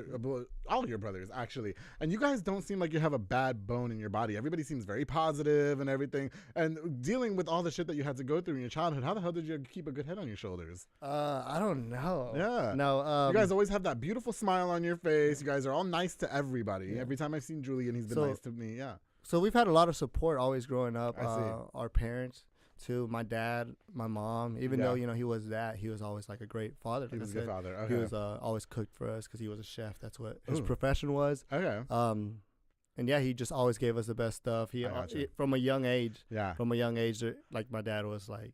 all your brothers actually, and you guys don't seem like you have a bad bone in your body. Everybody seems very positive and everything. And dealing with all the shit that you had to go through in your childhood, how the hell did you keep a good head on your shoulders? I don't know. Yeah. No. You guys always have that beautiful smile on your face. You guys are all nice to everybody. Yeah. Every time I've seen Julian, he's been So- nice to me. Yeah. So we've had a lot of support always growing up. I see. Our parents too, my dad, my mom. Even though he was he was always like a great father. He like was I a good said. father. Okay. He was always cooked for us because he was a chef. That's what his Ooh. profession was. Okay. And yeah, he just always gave us the best stuff. I gotcha. From a young age. Yeah. Like my dad was like,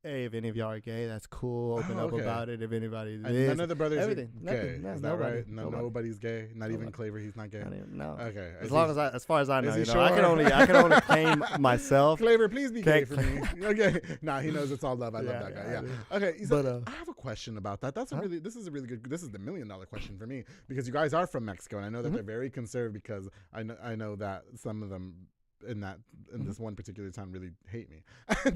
"Hey, if any of y'all are gay, that's cool. Open Oh, up okay. about it. If anybody And is none of the brothers everything, are nothing, gay. no, Is that nobody, right? No, nobody. nobody's gay. Not even Nobody. Claver. He's not gay. I don't even know. Okay. As far as I know, is he I can sure? only claim myself. Claver, please be gay for me. Can't Okay. Nah, he knows it's all love. I love that guy. I Yeah. do. Okay. So But, I have a question about that. This is a really good. This is the $1 million question for me because you guys are from Mexico, and I know that they're very conservative because I know that some of them in this one particular town really hate me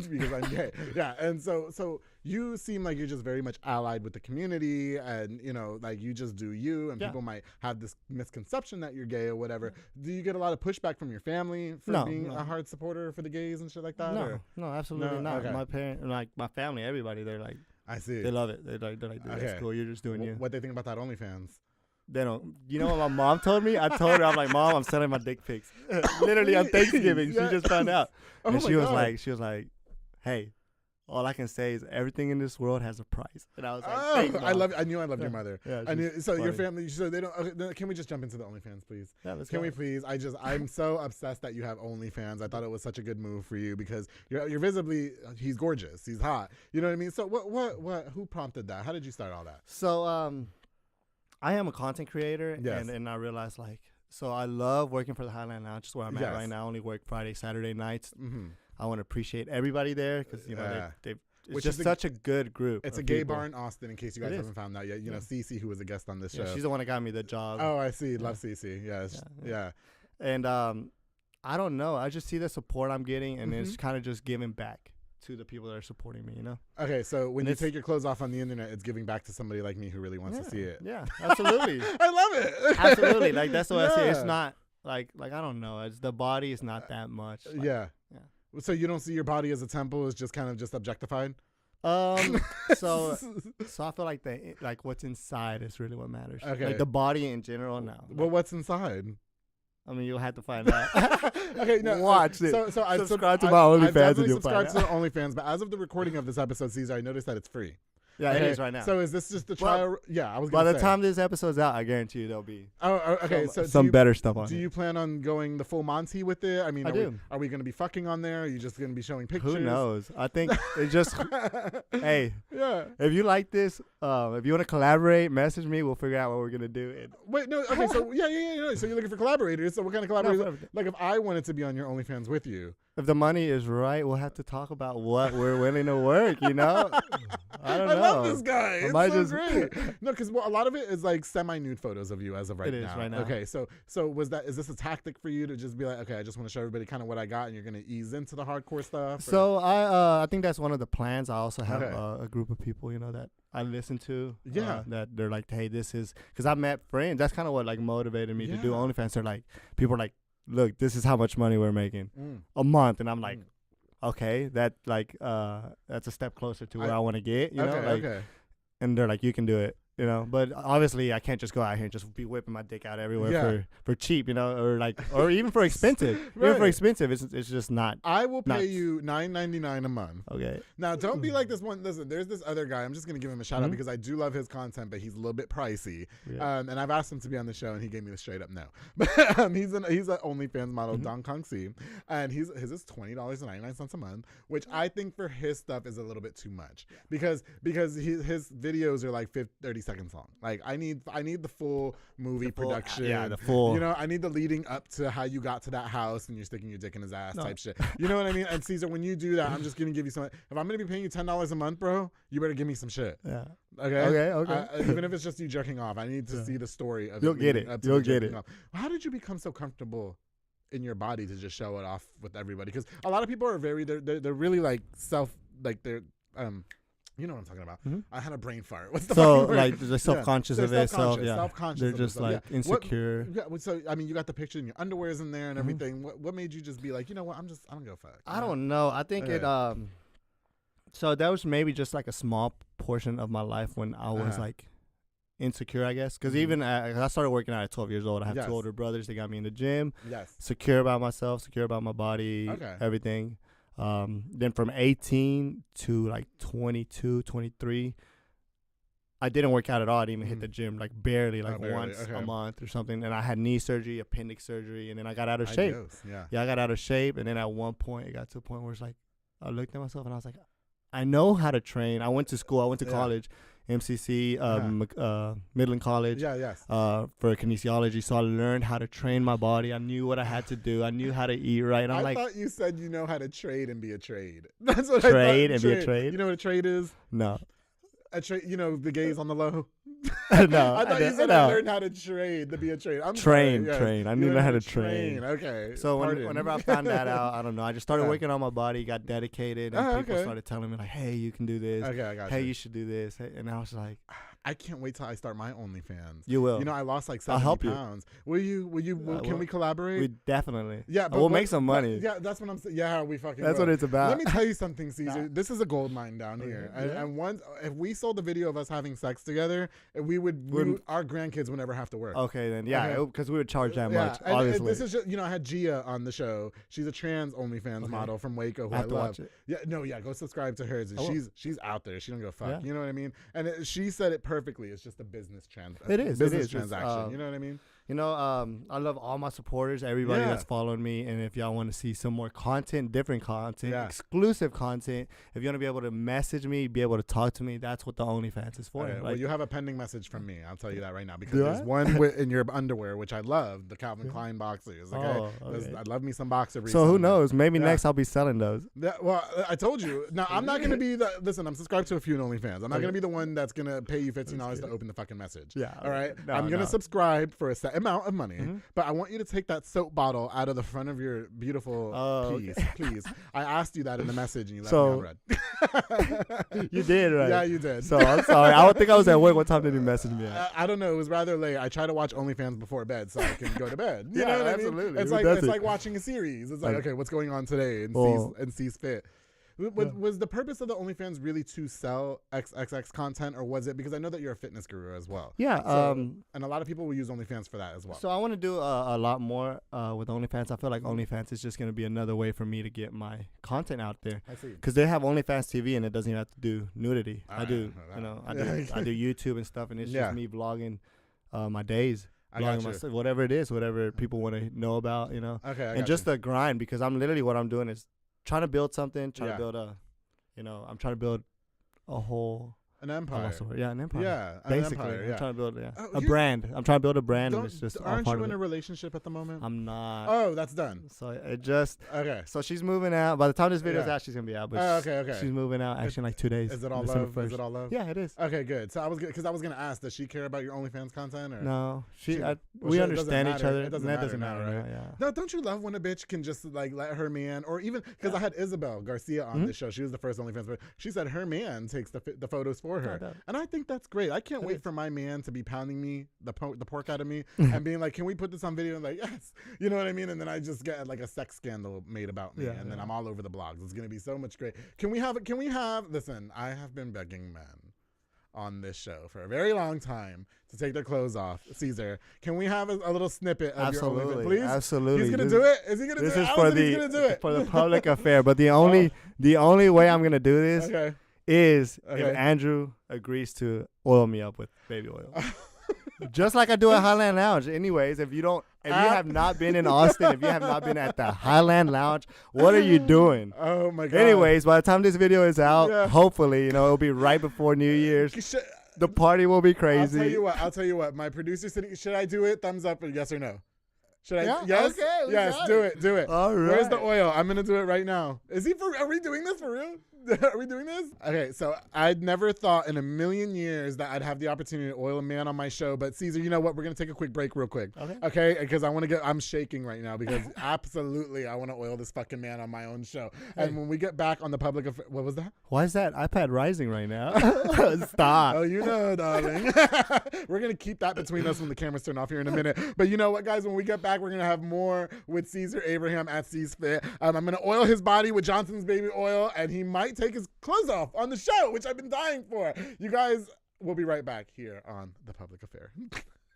because I'm gay. Yeah, and so you seem like you're just very much allied with the community, and like you just do you, and people might have this misconception that you're gay or whatever. Do you get a lot of pushback from your family for being a hard supporter for the gays and shit like that? No, absolutely No? not. Okay. My parents, like my family, everybody, they're like, I see. they love it. They're like, dude, that's cool. You're just doing you. What they think about that OnlyFans? They don't. You know what my mom told me? I told her, I'm like, "Mom, I'm selling my dick pics." Literally on Thanksgiving, Yeah. she just found out, Oh and my she was God. like, "Hey, all I can say is everything in this world has a price." And I was like, Oh, "Thanks, I Mom." love. I knew I loved your Yeah. mother. Yeah, I knew, she's so your funny. family. So they don't. Okay, can we just jump into the OnlyFans, please? Yeah, let's Can go. we please? I'm so obsessed that you have OnlyFans. I thought it was such a good move for you because you're visibly. He's gorgeous. He's hot. You know what I mean? So what? Who prompted that? How did you start all that? So I am a content creator, Yes. and I realized so I love working for the Highland Lounge, just where I'm at Yes. right now. I only work Friday, Saturday nights. Mm-hmm. I want to appreciate everybody there because Yeah. it's Which just is such a good group. It's of a gay people. bar in Austin. In case you guys It is. haven't found that yet, Yeah. Cece, who was a guest on this Yeah, show. she's the one that got me the job. Oh, I see. Love Cece. Yes. Yeah. Yeah. And I don't know. I just see the support I'm getting, and it's Mhm. kind of just giving back. to the people that are supporting me, you know? Okay, so when And you it's- take your clothes off on the internet, it's giving back to somebody like me who really wants to see it. Yeah, absolutely. I love it. Absolutely. Like, that's what I say. It's Yeah. not like I don't know. It's the body is not that much. Like, Yeah. Yeah. So you don't see your body as a temple, it's just kind of just objectified? So I feel like like what's inside is really what matters. Okay. Like the body in general, no. Well, what's inside? I mean, you'll have to find out. Okay, no. Watch it. So I Subscribe to my OnlyFans I've and definitely you'll find subscribed to the OnlyFans, but as of the recording of this episode, Caesar, I noticed that it's free. Yeah, it Okay, is right now. So is this just the Well, trial? Yeah, I was By gonna the say. time this episode's out, I guarantee you there'll be Okay, so some do you, better stuff on do it. you plan on going the full Monty with it? I mean, I are do. are we going to be fucking on there? Are you just going to be showing pictures? Who knows? I think it's just, hey, Yeah. if you like this, if you want to collaborate, message me. We'll figure out what we're gonna do. And Wait, no. Okay, so yeah. So you're looking for collaborators. So what kind of for collaborators? everything. Like if I wanted to be on your OnlyFans with you. if the money is right, we'll have to talk about what we're willing to work. You know, I don't know. I love this guy. It's might so just- great. No, because a lot of it is like semi-nude photos of you as of right It is now. right now. Okay, so is this a tactic for you to just be like, okay, I just want to show everybody kind of what I got, and you're gonna ease into the hardcore stuff? or- So I think that's one of the plans. I also have Okay. a group of people, you know, that I listen to. Yeah. That they're like, hey, this is because I met friends. That's kind of what like motivated me to do Yeah. OnlyFans. They're like, people are like, look, this is how much money we're making Mm. a month, and I'm like, okay, that like that's a step closer to where I want to get. You know, Okay, like, okay. and they're like, you can do it. You know, but obviously I can't just go out here and just be whipping my dick out everywhere Yeah. for cheap, you know, or like, or even for expensive. Even for Right. expensive, it's just not I will pay nuts. you $9.99 a month. okay. Now, don't be like this one. Listen, there's this other guy. I'm just gonna give him a shout out Mhm. because I do love his content, but he's a little bit pricey. Yeah. And I've asked him to be on the show, and he gave me the straight up no. But he's an OnlyFans model, Don Kong Si, and his is $20.99 a month, which I think for his stuff is a little bit too much because his videos are like 30 seconds long. Like I need the full movie full- production. yeah, the full- You know, I need the leading up to how you got to that house and you're sticking your dick in his ass No. type shit. You know what I mean? And Caesar, when you do that, I'm just gonna give you some. If I'm gonna be paying you $10 a month, bro, you better give me some shit. Yeah. Okay. Okay. Even if it's just you jerking off, I need to see the story of. You'll get leading it. up to You'll the get jerking it. off. How did you become so comfortable in your body to just show it off with everybody? Because a lot of people are they're really like they're you know what I'm talking about. Mhm. I had a brain fart. What's the So fucking word? like they're self-conscious They're of it. self-conscious, Yeah. self-conscious They're of just themselves, like yeah. insecure. Yeah, so I mean, you got the picture and your underwear's in there and Mhm. everything. What made you just be like, you know what? I don't go fuck. I don't know. I think it Okay. So that was maybe just like a small portion of my life when I was Uh-huh. like insecure, I guess. Because Mhm. even 'cause I started working out at 12 years old. I have Yes. 2 older brothers. They got me in the gym. Yes. Secure about myself. Secure about my body. Okay. Everything. Then from 18 to like 22, 23, I didn't work out at all. I didn't even hit Mhm. the gym, like barely, like barely, once okay. a month or something. And I had knee surgery, appendix surgery, and then I got out of shape. Adios, yeah. Yeah, I got out of shape, and then at one point, it got to a point where it's like, I looked at myself and I was like, I know how to train. I went to school. I went to Yeah. college, MCC, Midland College, Yeah. Yes. for kinesiology. So I learned how to train my body. I knew what I had to do. I knew how to eat right. And I'm I like, thought you said you know how to trade and be a trade. That's what Trade I and thought. be a trade? You know what a trade is? no, A trade. You know the gays on the low. no. I thought you said no. I learned how to trade to be a trade. I'm Train, sorry, yes. train. I You knew learned how to train. Okay. So pardon. whenever I found that out, I don't know. I just started Yeah. working on my body, got dedicated, and Oh, people okay. started telling me like, "Hey, you can do this. Okay, I got Hey, you. you should do this." Hey, and I was like, I can't wait till I start my OnlyFans. "You will. You know, I lost like I'll 70 help you. pounds. Will you? I Can will. we collaborate? we definitely. Yeah, but we'll what- make some money. Yeah, that's what I'm saying. Yeah, we fucking. That's will. what it's about." Let me tell you something, Caesar. Nah. This is a gold mine down here. And, Yeah. and once, if we sold the video of us having sex together, our grandkids would never have to work. Okay, then yeah, Okay. because we would charge that Yeah, much. and Obviously, this is just, I had Gia on the show. She's a trans OnlyFans Okay. model from Waco who I I have to love. watch it. Yeah, go subscribe to hers. And I will. she's out there. She don't go fuck. Yeah. You know what I mean? And she said it perfectly. It's just a business transaction. It is, it business is. It's, transaction. You know what I mean? You know, I love all my supporters, everybody Yeah. that's following me, and if y'all want to see some more content, different content, Yeah. exclusive content, if you want to be able to message me, be able to talk to me, that's what the OnlyFans is for. All right, well, Like, you have a pending message from me. I'll tell you that right now because Do there's I? one in your underwear, which I love, the Calvin Klein boxers. Okay, Oh, okay. I love me some boxer briefs. so who on that. knows? Maybe Yeah. next I'll be selling those. Well, I told you. Now I'm not gonna be the. Listen, I'm subscribed to a few OnlyFans. I'm not Okay. gonna be the one that's gonna pay you $15 to open the fucking message. Yeah, All right. no, I'm gonna no. subscribe for a set. amount of money, but I want you to take that soap bottle out of the front of your beautiful piece, please. I asked you that in the message, and you left me on red. You did, right? Yeah, you did. So I'm sorry. I don't think I was at work. What time did you message me at? I don't know. It was rather late. I try to watch OnlyFans before bed so I can go to bed. You know what absolutely. I mean? It's like watching a series. It's like, okay, what's going on today? And sees fit. Was the purpose of the OnlyFans really to sell XXX content, or was it because I know that you're a fitness guru as well? Yeah. And a lot of people will use OnlyFans for that as well. So I want to do a lot more with OnlyFans. I feel like OnlyFans is just going to be another way for me to get my content out there. I see. Because they have OnlyFans TV, and it doesn't even have to do nudity. I do YouTube and stuff, and it's just me vlogging my days. Myself, whatever it is, whatever people want to know about, Okay. And just the grind, because I'm literally what I'm doing is trying to build something, trying to build I'm trying to build a whole An empire. An empire. Yeah, basically. An empire, I'm trying to build a brand. I'm trying to build a brand, and it's just aren't all part you of in it. a relationship at the moment? I'm not. Oh, that's done. So it just okay. So she's moving out. By the time this video's out, she's gonna be out. But okay. She's moving out actually in like 2 days. Is it all love? 1st. Is it all love? Yeah, it is. Okay, good. So I was gonna ask, does she care about your OnlyFans content or no? We understand each other. It doesn't matter, right? Yeah. No, don't you love when a bitch can just like let her man, or even because I had Isabel Garcia on this show. She was the first OnlyFans, but she said her man takes the photos for her, and I think that's great. I can't wait for my man to be pounding me the pork out of me and being like, "Can we put this on video?" And like, yes, you know what I mean. And then I just get like a sex scandal made about me, and then I'm all over the blogs. It's gonna be so much great. Can we have? Listen, I have been begging men on this show for a very long time to take their clothes off. Caesar, can we have a little snippet of your OnlyFans, please? Absolutely. He's gonna do it. Is he gonna do it? This is for the public affair. But the only way I'm gonna do this is if Andrew agrees to oil me up with baby oil. Just like I do at Highland Lounge. Anyways, if you have not been in Austin, if you have not been at the Highland Lounge, what are you doing? Oh my God. Anyways, by the time this video is out, hopefully, it'll be right before New Year's. The party will be crazy. I'll tell you what. My producer said, should I do it? Thumbs up or yes or no? Should I? Yeah, yes. Okay, yes. Do it. All right. Where's the oil? I'm gonna do it right now. Are we doing this for real? Are we doing this? Okay, so I'd never thought in a million years that I'd have the opportunity to oil a man on my show. But Caesar, you know what? We're gonna take a quick break real quick. Okay? Because I'm shaking right now because absolutely I want to oil this fucking man on my own show. And when we get back on the public, what was that? Why is that iPad rising right now? Stop. Oh, darling. We're gonna keep that between us when the cameras turn off here in a minute. But you know what, guys? When we get back, we're gonna have more with Caesar Abraham at CSFit. I'm gonna oil his body with Johnson's baby oil, and he might take his clothes off on the show, which I've been dying for. You guys, we'll be right back here on The Public Affair.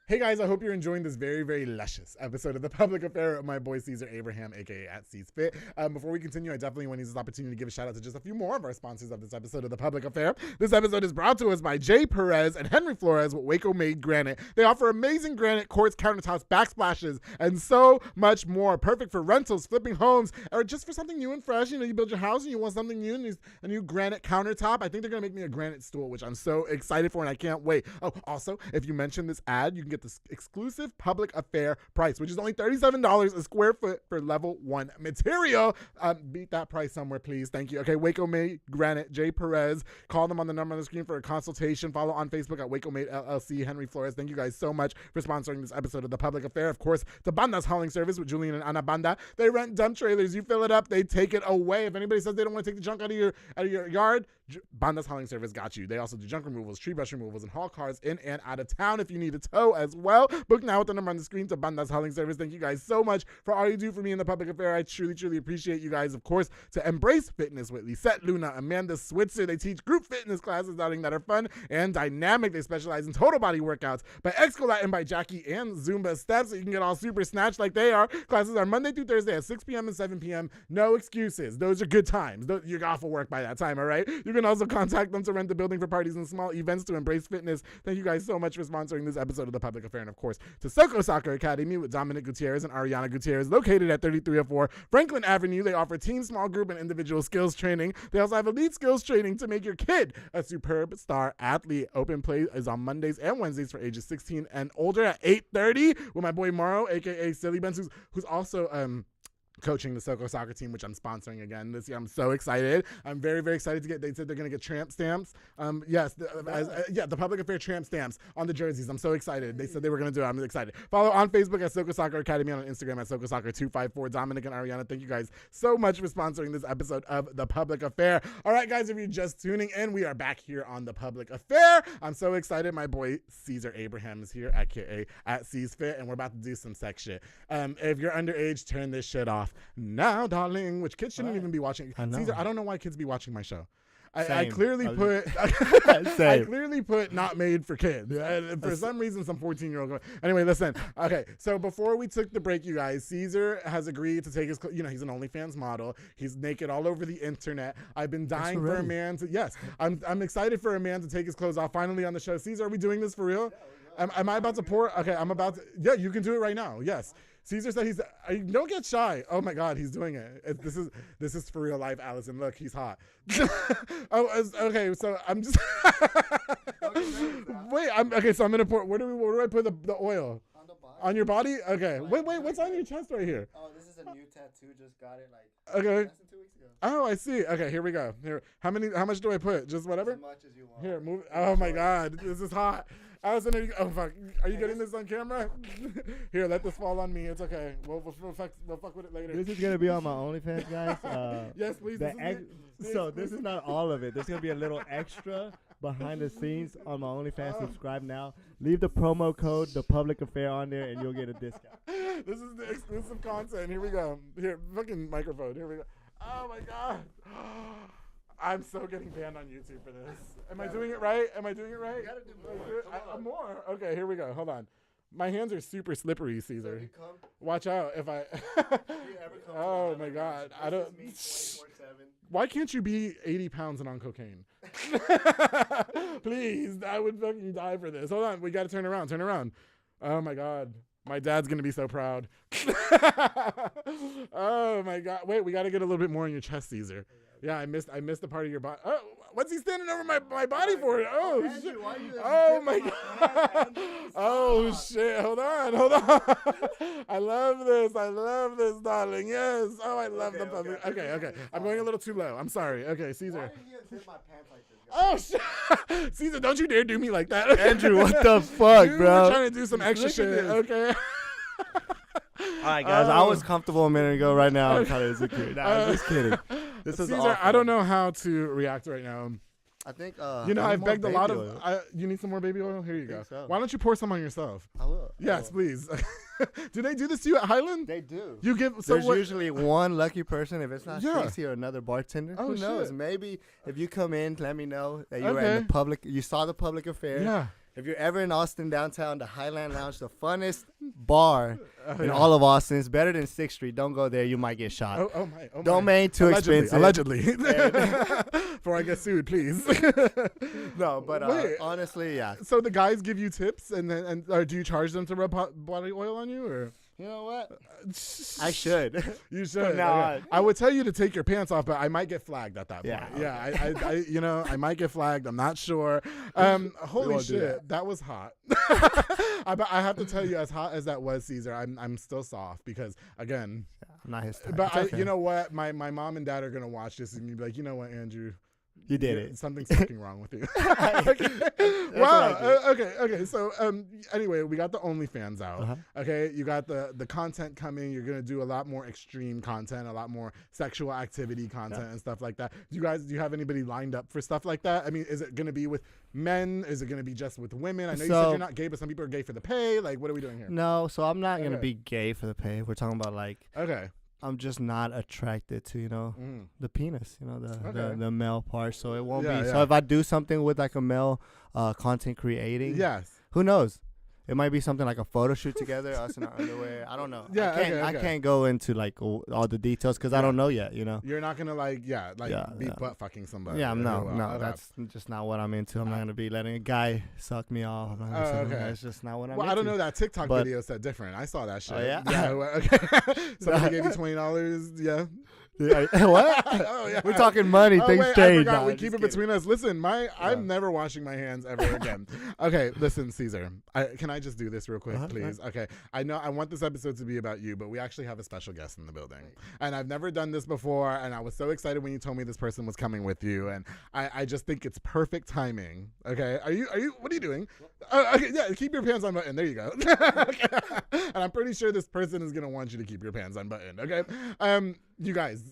Hey guys, I hope you're enjoying this very, very luscious episode of The Public Affair with my boy Caesar Abraham, aka at CSFit. Before we continue, I definitely want to use this opportunity to give a shout out to just a few more of our sponsors of this episode of The Public Affair. This episode is brought to us by Jay Perez and Henry Flores with Waco Made Granite. They offer amazing granite quartz countertops, backsplashes, and so much more. Perfect for rentals, flipping homes, or just for something new and fresh. You build your house and you want something new, and a new granite countertop. I think they're going to make me a granite stool, which I'm so excited for, and I can't wait. Oh, also, if you mention this ad, you can get this exclusive Public Affair price, which is only $37 a square foot for level 1 material. Beat that price somewhere, please. Thank you. Okay, Waco Made Granite, Jay Perez. Call them on the number on the screen for a consultation. Follow on Facebook at Waco Made LLC, Henry Flores. Thank you guys so much for sponsoring this episode of The Public Affair. Of course, the Banda's hauling service with Julian and Ana Banda. They rent dump trailers. You fill it up, they take it away. If anybody says they don't want to take the junk out of your yard, Banda's hauling service got you. They also do junk removals, tree brush removals, and haul cars in and out of town if you need a tow as well. Book now with the number on the screen to Banda's hauling service. Thank you guys so much for all you do for me in The Public Affair. I truly, truly appreciate you guys. Of course, to Embrace Fitness with Lisette Luna, Amanda Switzer. They teach group fitness classes that are fun and dynamic. They specialize in total body workouts by Exco Latin by Jackie and Zumba Steps, so you can get all super snatched like they are. Classes are Monday through Thursday at 6 p.m. and 7 p.m. No excuses. Those are good times. You're off of work by that time, all right? You can also contact them to rent the building for parties and small events to Embrace Fitness. Thank you guys so much for sponsoring this episode of The Public Affair. And of course, to Soko Soccer Academy with Dominic Gutierrez and Ariana Gutierrez, located at 3304 Franklin Avenue. They offer team, small group, and individual skills training. They also have elite skills training to make your kid a superb star athlete. Open play is on Mondays and Wednesdays for ages 16 and older at 8:30 with my boy Morrow, aka Silly Benz, who's also coaching the Soko soccer team, which I'm sponsoring again this year. I'm so excited. I'm very, very excited to get. They said they're gonna get tramp stamps. Yes, the public affair tramp stamps on the jerseys. I'm so excited. They said they were gonna do it. I'm excited. Follow on Facebook at Soko Soccer Academy, on Instagram at Soko Soccer 254. Dominic and Ariana, thank you guys so much for sponsoring this episode of The Public Affair. All right, guys, if you're just tuning in, we are back here on The Public Affair. I'm so excited. My boy Caesar Abraham is here, aka at C's Fit, and we're about to do some sex shit. If you're underage, turn this shit off now, darling. Which kids shouldn't even be watching. Caesar, I don't know why kids be watching my show. I clearly put not made for kids. For some reason, some 14-year-old. Anyway, listen. Okay, so before we took the break, you guys, Caesar has agreed to take his. He's an OnlyFans model. He's naked all over the internet. I've been dying for a man to. Yes, I'm excited for a man to take his clothes off finally on the show. Caesar, are we doing this for real? Am I about to pour? Okay, I'm about to. Yeah, you can do it right now. Yes. Caesar said don't get shy. Oh my God, he's doing it. This is for real life, Allison. Look, he's hot. Okay, so I'm just wait. So I'm gonna pour. Where do I put the oil? On the body. On your body? Okay. Wait. What's on your chest right here? Oh, this is a new tattoo. Just got it okay. less than 2 weeks ago. Oh, I see. Okay, here we go. Here, how much do I put? Just whatever. As much as you want. Here, move. Oh my God, this is hot. Allison, oh fuck, are you getting this on camera? Here, let this fall on me. It's okay. We'll fuck with it later. This is gonna be on my OnlyFans, guys. Yes, please. This is not all of it. There's gonna be a little extra behind the scenes on my OnlyFans. Subscribe now. Leave the promo code The Public Affair on there, and you'll get a discount. This is the exclusive content. Here we go. Here, fucking microphone. Here we go. Oh my God. I'm so getting banned on YouTube for this. Am I doing it right? You gotta do more. More. Okay, here we go. Hold on. My hands are super slippery, Caesar. Watch out if I. Oh my God. I don't. Why can't you be 80 pounds and on cocaine? Please, I would fucking die for this. Hold on. We gotta turn around. Oh my God. My dad's gonna be so proud. Oh my God. Wait, we gotta get a little bit more in your chest, Caesar. Yeah, I missed the part of your body. Oh, what's he standing over my body for? Oh, shit. Oh, my God. Oh, shit. Hold on. I love this, darling. Yes. Oh, I love the public. Okay. I'm going a little too low. I'm sorry. Okay, Caesar. Why did you zip my pants like this? Oh, shit. Caesar, don't you dare do me like that. Andrew, what the fuck, bro? We're trying to do some extra shit. Okay. All right, guys. I was comfortable a minute ago. Right now, I'm kind of insecure. I'm just kidding. This is Caesar, I don't know how to react right now. I think I've begged a lot of. You need some more baby oil? Here you go. So. Why don't you pour some on yourself? I will. Yes, please. Do they do this to you at Highland? They do. You give. There's usually one lucky person. If it's not Stacy or another bartender, who knows? Shit. Maybe if you come in, let me know that you were in the public. You saw The Public Affair. Yeah. If you're ever in Austin downtown, the Highland Lounge, the funnest bar in all of Austin. It's better than 6th Street. Don't go there. You might get shot. Oh my. Domain too expensive. Allegedly. Before I get sued, please. No, but honestly, yeah. So the guys give you tips, and do you charge them to rub body oil on you, or? You know what? I should. You should. I would tell you to take your pants off, but I might get flagged at that point. Yeah. I might get flagged. I'm not sure. Holy shit, that was hot. I have to tell you, as hot as that was, Caesar, I'm still soft because, again, I'm not his type. But you know what? My mom and dad are gonna watch this and be like, you know what, Andrew. You did it. Something's fucking wrong with you. Wow. Okay. So anyway, we got the OnlyFans out. Uh-huh. Okay, you got the content coming. You're gonna do a lot more extreme content, a lot more sexual activity content and stuff like that. Do you have anybody lined up for stuff like that? I mean, is it gonna be with men? Is it gonna be just with women? I know you said you're not gay, but some people are gay for the pay. Like, what are we doing here? No, so I'm not gonna be gay for the pay. We're talking about okay. I'm just not attracted to, the penis, the male part. So it won't be. Yeah. So if I do something with like a male content creating, who knows? It might be something like a photo shoot together, us in our underwear. I don't know. Yeah, I can't go into like all the details because I don't know yet. You're not gonna be butt fucking somebody. Yeah, no, that's just not what I'm into. I'm not gonna be letting a guy suck me off. Okay, that's just not what I'm into. Well, I don't know. That TikTok video said different. I saw that shit. Oh yeah. Yeah. Okay. Somebody gave you $20. Yeah. What? Oh, yeah. We're talking money. Oh, Things wait, I change. forgot. Nah, We just keep it kidding. between us. Listen, I'm never washing my hands ever again. Okay, listen, Caesar. Can I just do this real quick, please? Okay. I know I want this episode to be about you, but we actually have a special guest in the building. And I've never done this before, and I was so excited when you told me this person was coming with you, and I just think it's perfect timing. Okay. Are you what are you doing? Okay, yeah, keep your pants unbuttoned. There you go. Okay. And I'm pretty sure this person is gonna want you to keep your pants unbuttoned. Okay. You guys,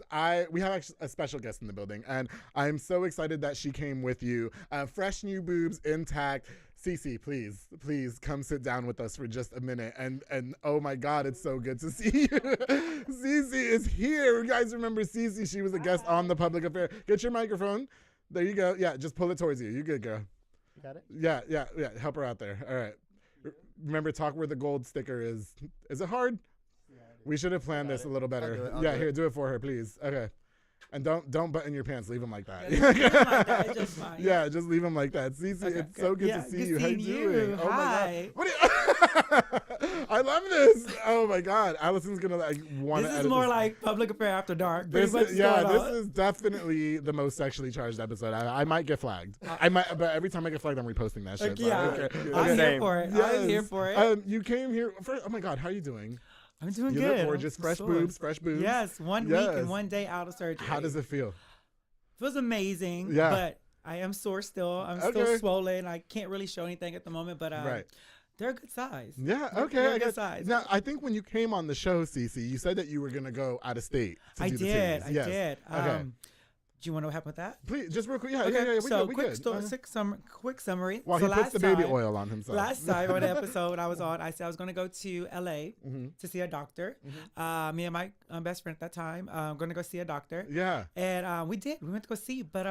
we have actually a special guest in the building, and I'm so excited that she came with you. Fresh new boobs, intact. Cece, please come sit down with us for just a minute. And oh my God, it's so good to see you. Cece is here. You guys remember Cece? She was a guest on The Public Affair. Get your microphone. There you go. Yeah, just pull it towards you. You good, girl. You got it? Yeah. Help her out there. All right. Remember, talk where the gold sticker is. Is it hard? We should have planned this a little better. I'll do it. Here, do it for her, please. Okay. And don't button your pants. Leave them like that. It's just fine. Yeah, just leave them like that. Cece, it's so good to see you. How you doing? Oh Hi. my God. What are you I love this. Oh my God. Allison's gonna want to. This is more like Public Affair After Dark. This is definitely the most sexually charged episode. I might get flagged. But every time I get flagged, I'm reposting that shit. Yeah, Okay. I'm here for it. Yes. I'm here for it. You came here for. Oh my God, how are you doing? I'm doing You good. look gorgeous. Fresh boobs. Yes, 1 week and 1 day out of surgery. How does it feel? Feels amazing. Yeah. But I am sore still. I'm still swollen. I can't really show anything at the moment, but they're a good size. Yeah, okay. They're a good size. Now, I think when you came on the show, Cece, you said that you were going to go out of state to I do the did. series. Yes. I did. Okay. Do you want to know what happened with that? Please, just real quick. Yeah, Okay, yeah. so we quick good. story, quick summary. While So he puts last the baby time- oil on himself. Last time on the episode I was on, I said I was going to go to LA Mm-hmm. to see a doctor. Me and my best friend at that time, going to go see a doctor. Yeah. And we did. We went to go see, but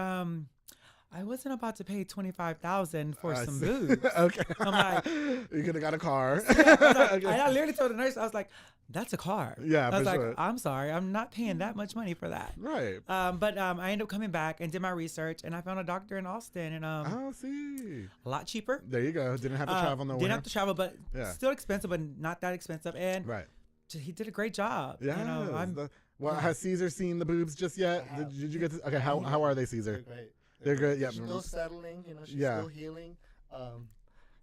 I wasn't about to pay $25,000 for some boobs. Okay. I'm like, you could have got a car. I literally told the nurse, I was like, "That's a car." Yeah, I was for like, sure. "I'm sorry, I'm not paying that much money for that." Right. But I ended up coming back and did my research, and I found a doctor in Austin, and Oh, see. a lot cheaper. There you go. Didn't have to travel nowhere. Didn't have to travel, but Yeah. still expensive, but not that expensive. And Right. he did a great job. Yeah. You know, Well, has Caesar seen the boobs just yet? Did you get to? Okay. How are they, Caesar? They're great. They're good. Yeah. Still settling. You know, she's Yeah. still healing.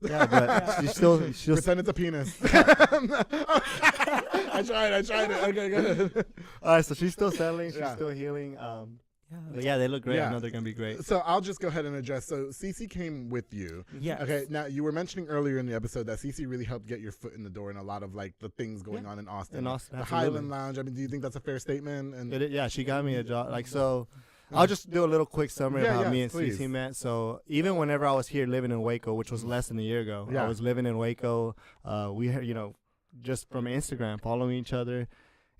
Yeah, but she's still Pretend it's a penis. I tried it. Okay, good. all right. So she's still settling. She's Yeah. still healing. yeah. But yeah, they look great. Yeah. I know they're gonna be great. So I'll just go ahead and address. So Cece came with you. Yes. Okay. Now you were mentioning earlier in the episode that Cece really helped get your foot in the door in a lot of like the things going on in Austin. In Austin, the absolutely. Highland Lounge. I mean, do you think that's a fair statement? And Yeah, she got me a job. Like, so I'll just do a little quick summary Yeah, of how yeah, me and please. CC met. So even whenever I was here living in Waco, which was less than a year ago, Yeah. I was living in Waco. We had, just from Instagram, following each other.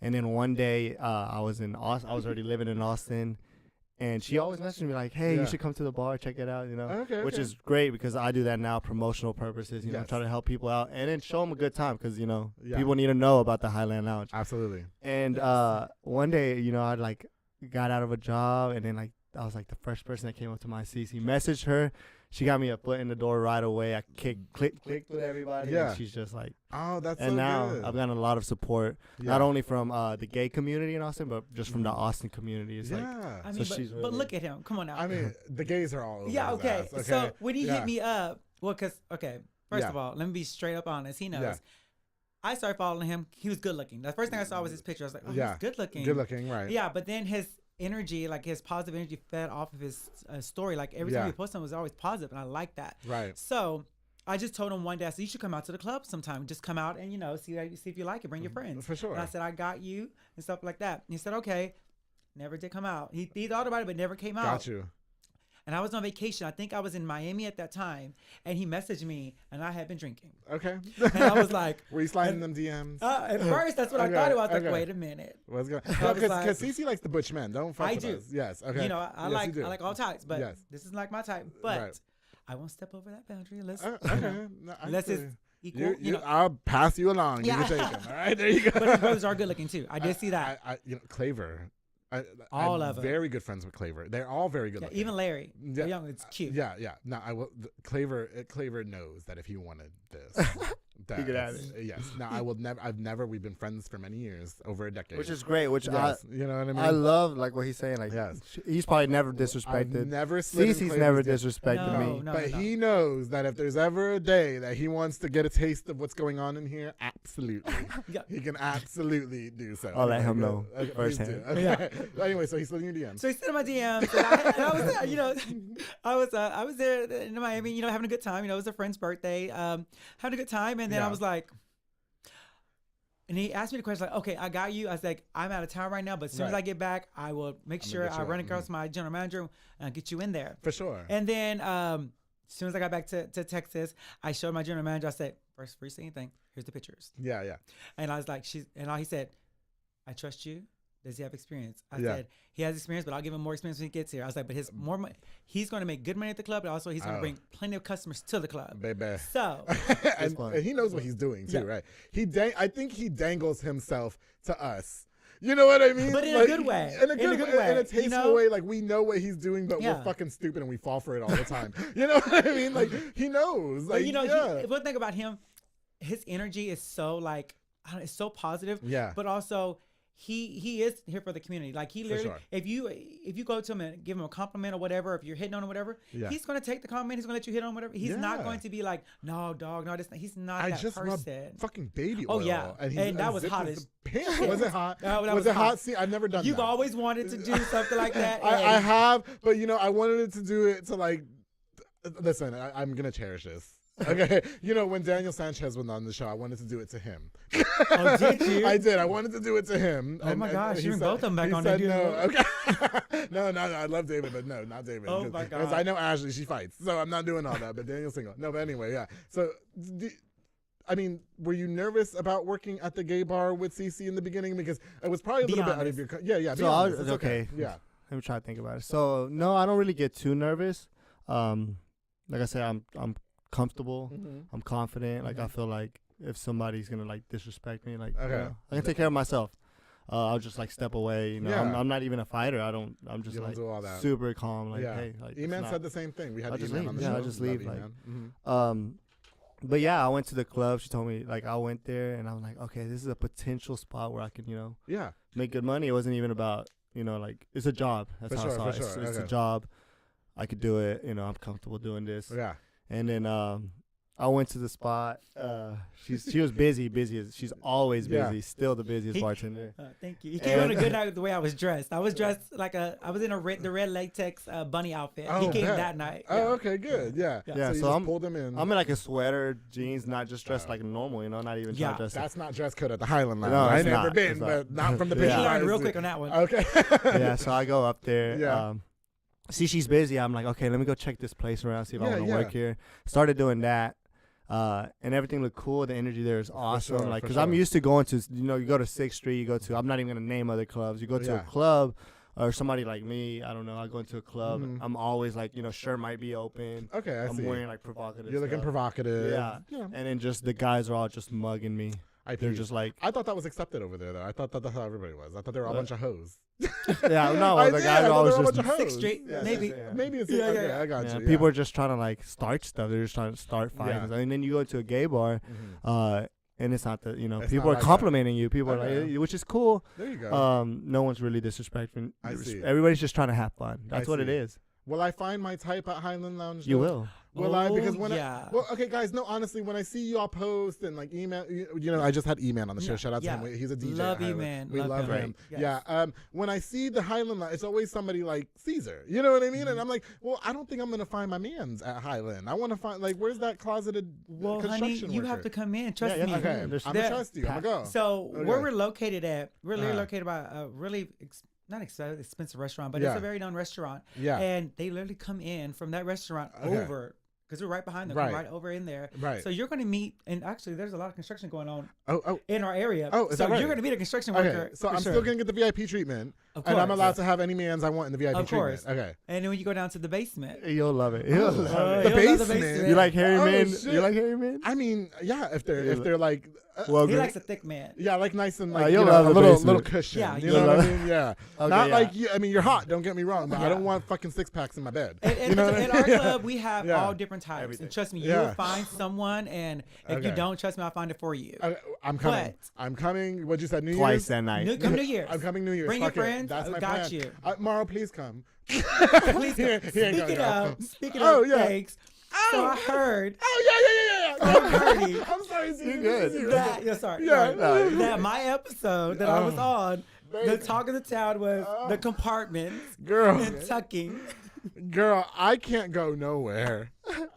And then one day, I was in Austin. I was already living in Austin. And she always messaged me like, "Hey, Yeah. you should come to the bar, check it out," Okay, which okay. is great because I do that now, promotional purposes, Yes. try to help people out and then show them a good time because, Yeah. people need to know about the Highland Lounge. Absolutely. And one day, I like got out of a job, and then like I was like the first person that came up to my CC, messaged her. She got me a foot in the door right away. I clicked with everybody. Yeah. And she's just like, Oh, that's and so now good. I've gotten a lot of support, Yeah. not only from the gay community in Austin, but just from the Austin community. It's like, Yeah. I So mean, she's but really- look at him. Come on now. I mean, the gays are all over yeah, his okay. ass, So when he Yeah. hit me up, first Yeah. of all, let me be straight up honest. He knows. Yeah. I started following him. He was good looking. The first thing I saw was his picture. I was like, oh, Yeah. he's good looking. Good looking, right? Yeah, but then his energy, like his positive energy, fed off of his story. Like every time Yeah. he posted, was always positive, and I like that. Right. So I just told him one day, I said, you should come out to the club sometime. Just come out and see if you like it. Bring your friends. For sure. And I said, I got you and stuff like that. And he said, okay. Never did come out. He thought about it, but never came out. Got you. And I was on vacation. I think I was in Miami at that time. And he messaged me, and I had been drinking. Okay. And I was like, Were you sliding them DMs? at first, that's what Okay, I thought it was. I was okay. like, wait a minute. What's going I was Because like- Cece likes the butch men. Don't fuck I with do. us. Yes. Okay. You know, I Yes, you do. like all types, but Yes. this is like my type. But Right. I won't step over that boundary unless, Okay. No, I unless feel it's you. equal. You know, I'll pass you along. Yeah. You can take them. All right. There you go. but his brothers are good looking too. I did see that. Claver. All I'm of 'em. very good friends with Claver. They're all very good Yeah, looking. even Larry, Yeah. the young, it's cute. Yeah. No, I will. Claver knows that if he wanted this, That, he could have it. Yes. Now I will never. I've never. We've been friends for many years, over a decade. Which is great. Which yes, you know what I mean. I love like what he's saying. Like yes. he's probably never disrespected. I've never. Cece's never disrespected me. But he knows that if there's ever a day that he wants to get a taste of what's going on in here, absolutely, he can absolutely do so. I'll let him know firsthand. Okay. Yeah. Anyway, so he's slid in your DMs. So he slid in my DMs. And I was, you know, I was there in Miami, you know, having a good time. You know, it was a friend's birthday, having a good time, and then I was like. And he asked me the question, like, okay, I got you. I was like, I'm out of town right now, but as soon as I get back, I will make sure I run across my general manager and get you in there. For sure. And then as soon as I got back to Texas, I showed my general manager, I said, first say anything, here's the pictures. Yeah, yeah. And I was like, he said, I trust you. Does he have experience? I said, he has experience, but I'll give him more experience when he gets here. I was like, but he's going to make good money at the club, but also he's going to bring plenty of customers to the club. Baby. So. and he knows what he's doing too, right? I think he dangles himself to us. You know what I mean? But in a good way. In a good way. In a tasteful way. Like, we know what he's doing, but we're fucking stupid and we fall for it all the time. You know what I mean? Like, he knows. Like, but, you know, one thing about him, his energy is so, like, I don't know, it's so positive. Yeah. But also, he is here for the community. Like, he literally, if you go to him and give him a compliment or whatever, if you're hitting on him or whatever, he's going to take the compliment. He's going to let you hit on whatever. He's not going to be like, no, dog, no, this. He's not that person. I just rubbed fucking baby oil. Oh, yeah. And that was hot as Was it hot? Was it hot? See, I've never done that. You've always wanted to do something like that. I have, but, you know, I wanted to do it to, like, listen, I'm going to cherish this. Okay, you know, when Daniel Sanchez went on the show, I wanted to do it to him. Oh, did you? I did. I wanted to do it to him. Oh my gosh, you both of them back on there. No, okay. no. I love David, but no, not David. Oh my god. Because I know Ashley, she fights, so I'm not doing all that. But Daniel's single. No, but anyway, yeah. So, I mean, were you nervous about working at the gay bar with Cece in the beginning? Because it was probably a little bit out of your. Yeah. So okay. Yeah. Let me try to think about it. So no, I don't really get too nervous. Like I said, I'm comfortable. I'm confident. Like I feel like if somebody's gonna like disrespect me, like you know, I can take care of myself. I'll just like step away. You know, I'm not even a fighter. I'm just like super calm. Like hey, like E-Man said the same thing. We had E-Man on the show. Yeah, I just leave. Like, but yeah, I went to the club. She told me like I went there and I was like, okay, this is a potential spot where I can make good money. It wasn't even about like it's a job. That's how I saw it. It's a job. I could do it. I'm comfortable doing this. Yeah. And then I went to the spot. She was busy. She's always busy. Still the busiest bartender. Thank you. He came on a good night with the way I was dressed. I was dressed like I was in the red latex bunny outfit. He came that night. Oh, okay, good. Yeah. So I pulled him in. I'm in like a sweater, jeans, not just dressed like normal. Not even trying to dress. That's not dress code at the Highland Lounge. No, I've never been, but not from the picture. He learned real quick on that one. Okay. Yeah. So I go up there. Yeah. See, she's busy. I'm like, okay, let me go check this place around, see if I want to work here. Started doing that, and everything looked cool. The energy there is awesome. Because I'm used to going to, you go to 6th Street, I'm not even going to name other clubs. You go to a club or somebody like me, I don't know, I go into a club. I'm always like, shirt might be open. Okay, I see. I'm wearing like provocative You're looking provocative. Yeah. And then just the guys are all just mugging me. They're just like. I thought that was accepted over there, though. I thought that's how everybody was. I thought they were all a bunch of hoes. Yeah, no, the guys are always just 6th Street, maybe. Maybe it's okay. I got you. People are just trying to like start stuff. They're just trying to start fights, and then you go to a gay bar, and it's not the people are complimenting you. People are like, which is cool. There you go. No one's really disrespecting. I see. Everybody's just trying to have fun. That's what it is. Will I find my type at Highland Lounge? You will. Will I? Because when okay, guys, no, honestly, when I see you all post and like email, I just had E-Man on the show. Shout out to him. He's a DJ. Love E-Man. We love him. Yes. Yeah. When I see the Highland Lounge, it's always somebody like Caesar. You know what I mean? And I'm like, well, I don't think I'm gonna find my man's at Highland. I want to find where's that closeted construction honey, you worker? have to come in. Trust me. Okay. I'm gonna trust you. I'm gonna go. So where we're located at, we're located by a really not expensive restaurant, but it's a very known restaurant. Yeah. And they literally come in from that restaurant over. Because we're right behind them, right over in there. Right. So you're going to meet, and actually, there's a lot of construction going on in our area. Oh, so you're going to meet a construction worker. So I'm still going to get the VIP treatment, and I'm allowed to have any mans I want in the VIP treatment. Of course. Okay. And then when you go down to the basement, you'll love it. The basement. You like hairy men? You like hairy men? I mean, yeah. If they're like, Well, He likes a thick man. Yeah, like nice and like you'll you know, love a the little basement. cushion. Yeah, you know what I mean? Yeah. Okay, Not yeah. like you. I mean, you're hot. Don't get me wrong, but I don't want fucking 6-packs in my bed. And you know what I in mean? our club, we have Yeah. all different types. Everything. And trust me, Yeah. you'll find someone, and if you Okay. don't, trust me, I'll find it for you. I'm coming. But- I'm coming. What'd you say? New Twice Year's? that night. Come New Year's. I'm coming New Year's. Bring your Fuck it. friends. That's my Got plan. you. Morrow, please come. Please Here- go. here you go, girl. Speaking Oh, of yeah. things, so I heard Oh yeah. I heard I'm sorry. You're good. Yeah. that my episode that I was on, the baby. talk of the town was the compartments Girl. and tucking. Girl, I can't go nowhere.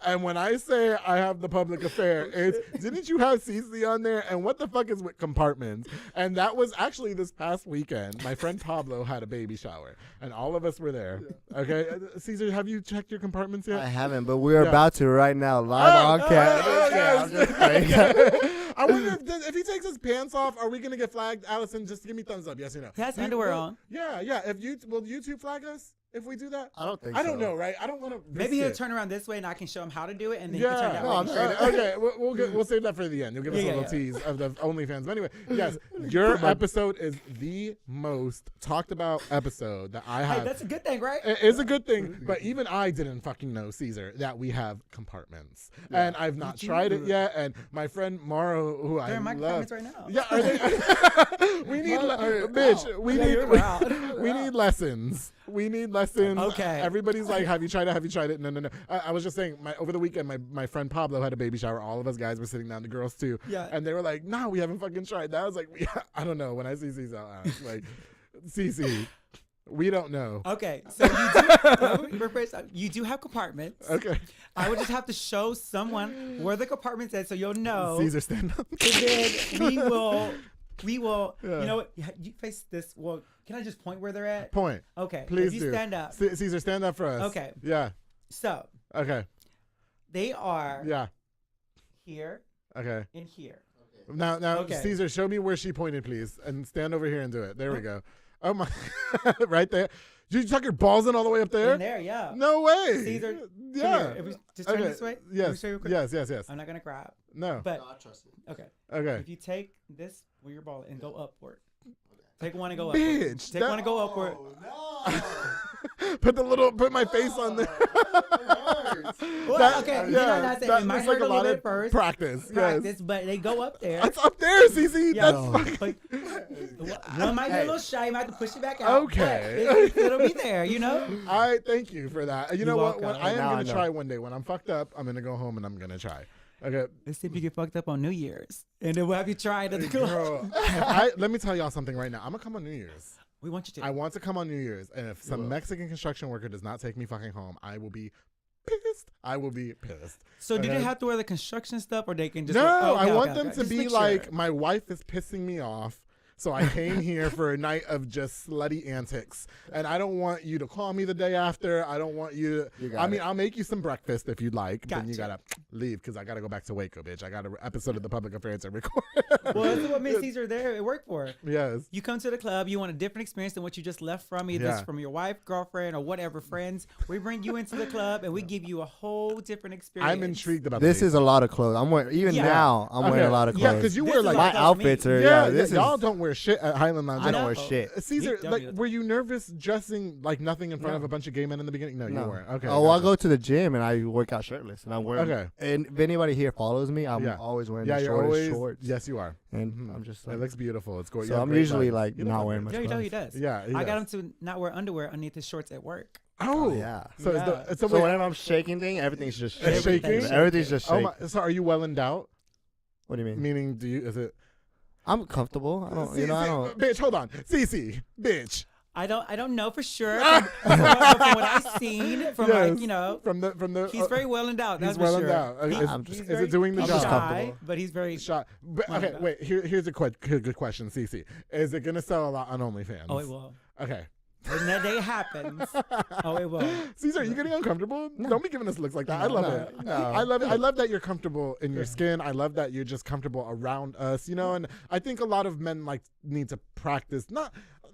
And when I say I have the public affair, it's didn't you have Cece on there? And what the fuck is with compartments? And that was actually this past weekend. My friend Pablo had a baby shower, and all of us were there. Okay, Caesar, have you checked your compartments yet? I haven't, but we're Yeah. about to right now, live on camera. yes. I'm just playing. I wonder if he takes his pants off, are we gonna get flagged? Allison, just give me thumbs up. Yes or no? He has You- underwear will- on. Yeah. If will YouTube flag us if we do that? I don't think I don't so. know, right? I don't want to. Maybe he'll turn around this way and I can show him how to do it, and then he can turn Yeah. that way. I'm and sure. show it. Okay. We'll save that for the end. You'll give us a Yeah, little yeah. tease of the OnlyFans. But anyway, yes, your episode is the most talked about episode that I Hey, have. that's a good thing, right? It is a good thing, but even I didn't fucking know, Caesar, that we have compartments, and I've not tried it yet. And my friend Morrow, who I They're in my love, comments right now. yeah, are they, we need, bitch, we Yeah, need, you're out. we need lessons. We need lessons. Okay. Everybody's like, have you tried it? Have you tried it? No. I was just saying, over the weekend, my friend Pablo had a baby shower. All of us guys were sitting down, the girls too. Yeah. And they were like, no, we haven't fucking tried that. I was like, I don't know. When I see Cece, I'll ask. Like, Cece, we don't know. Okay, so you do have compartments. Okay. I would just have to show someone where the compartments is, so you'll know. Caesar, stand up. And then we will. Yeah. You know what? You face this. Well, can I just point where they're at? Point. Okay. Please if you do. stand up. Caesar, stand up for us. Okay. Yeah. So Okay. they are Yeah. here Okay. and here. Now, Okay. Caesar, show me where she pointed, please, and stand over here and do it. There we go. Oh my, right there. Did you tuck your balls in all the way up there? In there, yeah. No way. Caesar, come Yeah. here. If we just turn this way. Let me Yes. show you real quick. Yes. I'm not gonna grab, No. but okay. Okay. If you take this with your ball and go upward, take one and go upward. Bitch. Take one and go upward. Put my face on there. Well, okay, you know, that's it. It might that's hurt a little bit of first. practice. Practice, but they go up there. That's up there, Cece. Yeah, That's fucking. but one might be a little shy. You might have to push it back out. Okay. but it'll be there. You know. I thank you for that. You know You're what? welcome. I am Now I gonna know. try one day. When I'm fucked up, I'm gonna go home and I'm gonna try. Okay. Let's see if you get fucked up on New Year's, and then we'll have you try it at the club. Girl, let me tell y'all something right now. I'm gonna come on New Year's. We want you to. I want to come on New Year's, and if some Mexican construction worker does not take me fucking home, I will be pissed. I will be pissed. So do they Okay. have to wear the construction stuff, or they can just? No, wear, I want them to Just be make like, sure. my wife is pissing me off. So I came here for a night of just slutty antics, and I don't want you to call me the day after. I don't want you. You To, got I mean, it. I'll make you some breakfast if you'd like. Then you Gotcha. gotta leave because I gotta go back to Waco, bitch. I got an episode of the Public Affairs to record. Well, this is what me and Caesar there. It worked for. Yes. You come to the club, you want a different experience than what you just left from, either it's Yeah. from your wife, girlfriend, or whatever friends. We bring you into the club and we give you a whole different experience. I'm intrigued about This the is a lot of clothes. I'm wearing even Yeah. now. I'm wearing a lot of Yeah, clothes. because you This wear is like like my us, me. outfits are yeah, this y'all is. don't wear shit at Highland Lounge. I don't know. wear shit. Caesar, Don't like, do that. were you nervous dressing like nothing in front of a bunch of gay men in the beginning? No, you No. weren't. Okay. Oh, well, I gotcha. go to the gym and I work out shirtless, and I'm wearing. Okay. And if anybody here follows me, I'm Yeah. always wearing Yeah, the you're shortest always. shorts. Yes, you are. And Mhm. I'm just It like, looks beautiful. It's gorgeous. so I'm usually like not wearing much Yeah, clothes. he does. Yeah, he I got him does. to not wear underwear underneath his shorts at work. Oh, yeah. So Yeah. it's the So whenever I'm shaking thing, everything's just It's shaking. shaking? Everything's just Oh shaking. my! So are you well in doubt? What do you mean? Meaning, do you? Is it? I'm comfortable. I don't. You know, I don't. Bitch, hold on. Cece, bitch. I don't know for sure. From what I've seen, from Yes. like, you know, From the. he's very well endowed. That's He's well for sure. endowed. I'm Is, just- is it doing the I'm job? just shy, comfortable. but he's very. Shot. But, well okay, endowed. wait. Here's a good question, Cece. Is it gonna sell a lot on OnlyFans? Oh, it will. Okay. When that day happens, oh, it will. Caesar, are you getting uncomfortable? Don't be giving us looks like that. I love it. no. I love it. I love that you're comfortable in your skin. I love that you're just comfortable around us, you know, and I think a lot of men like need to practice.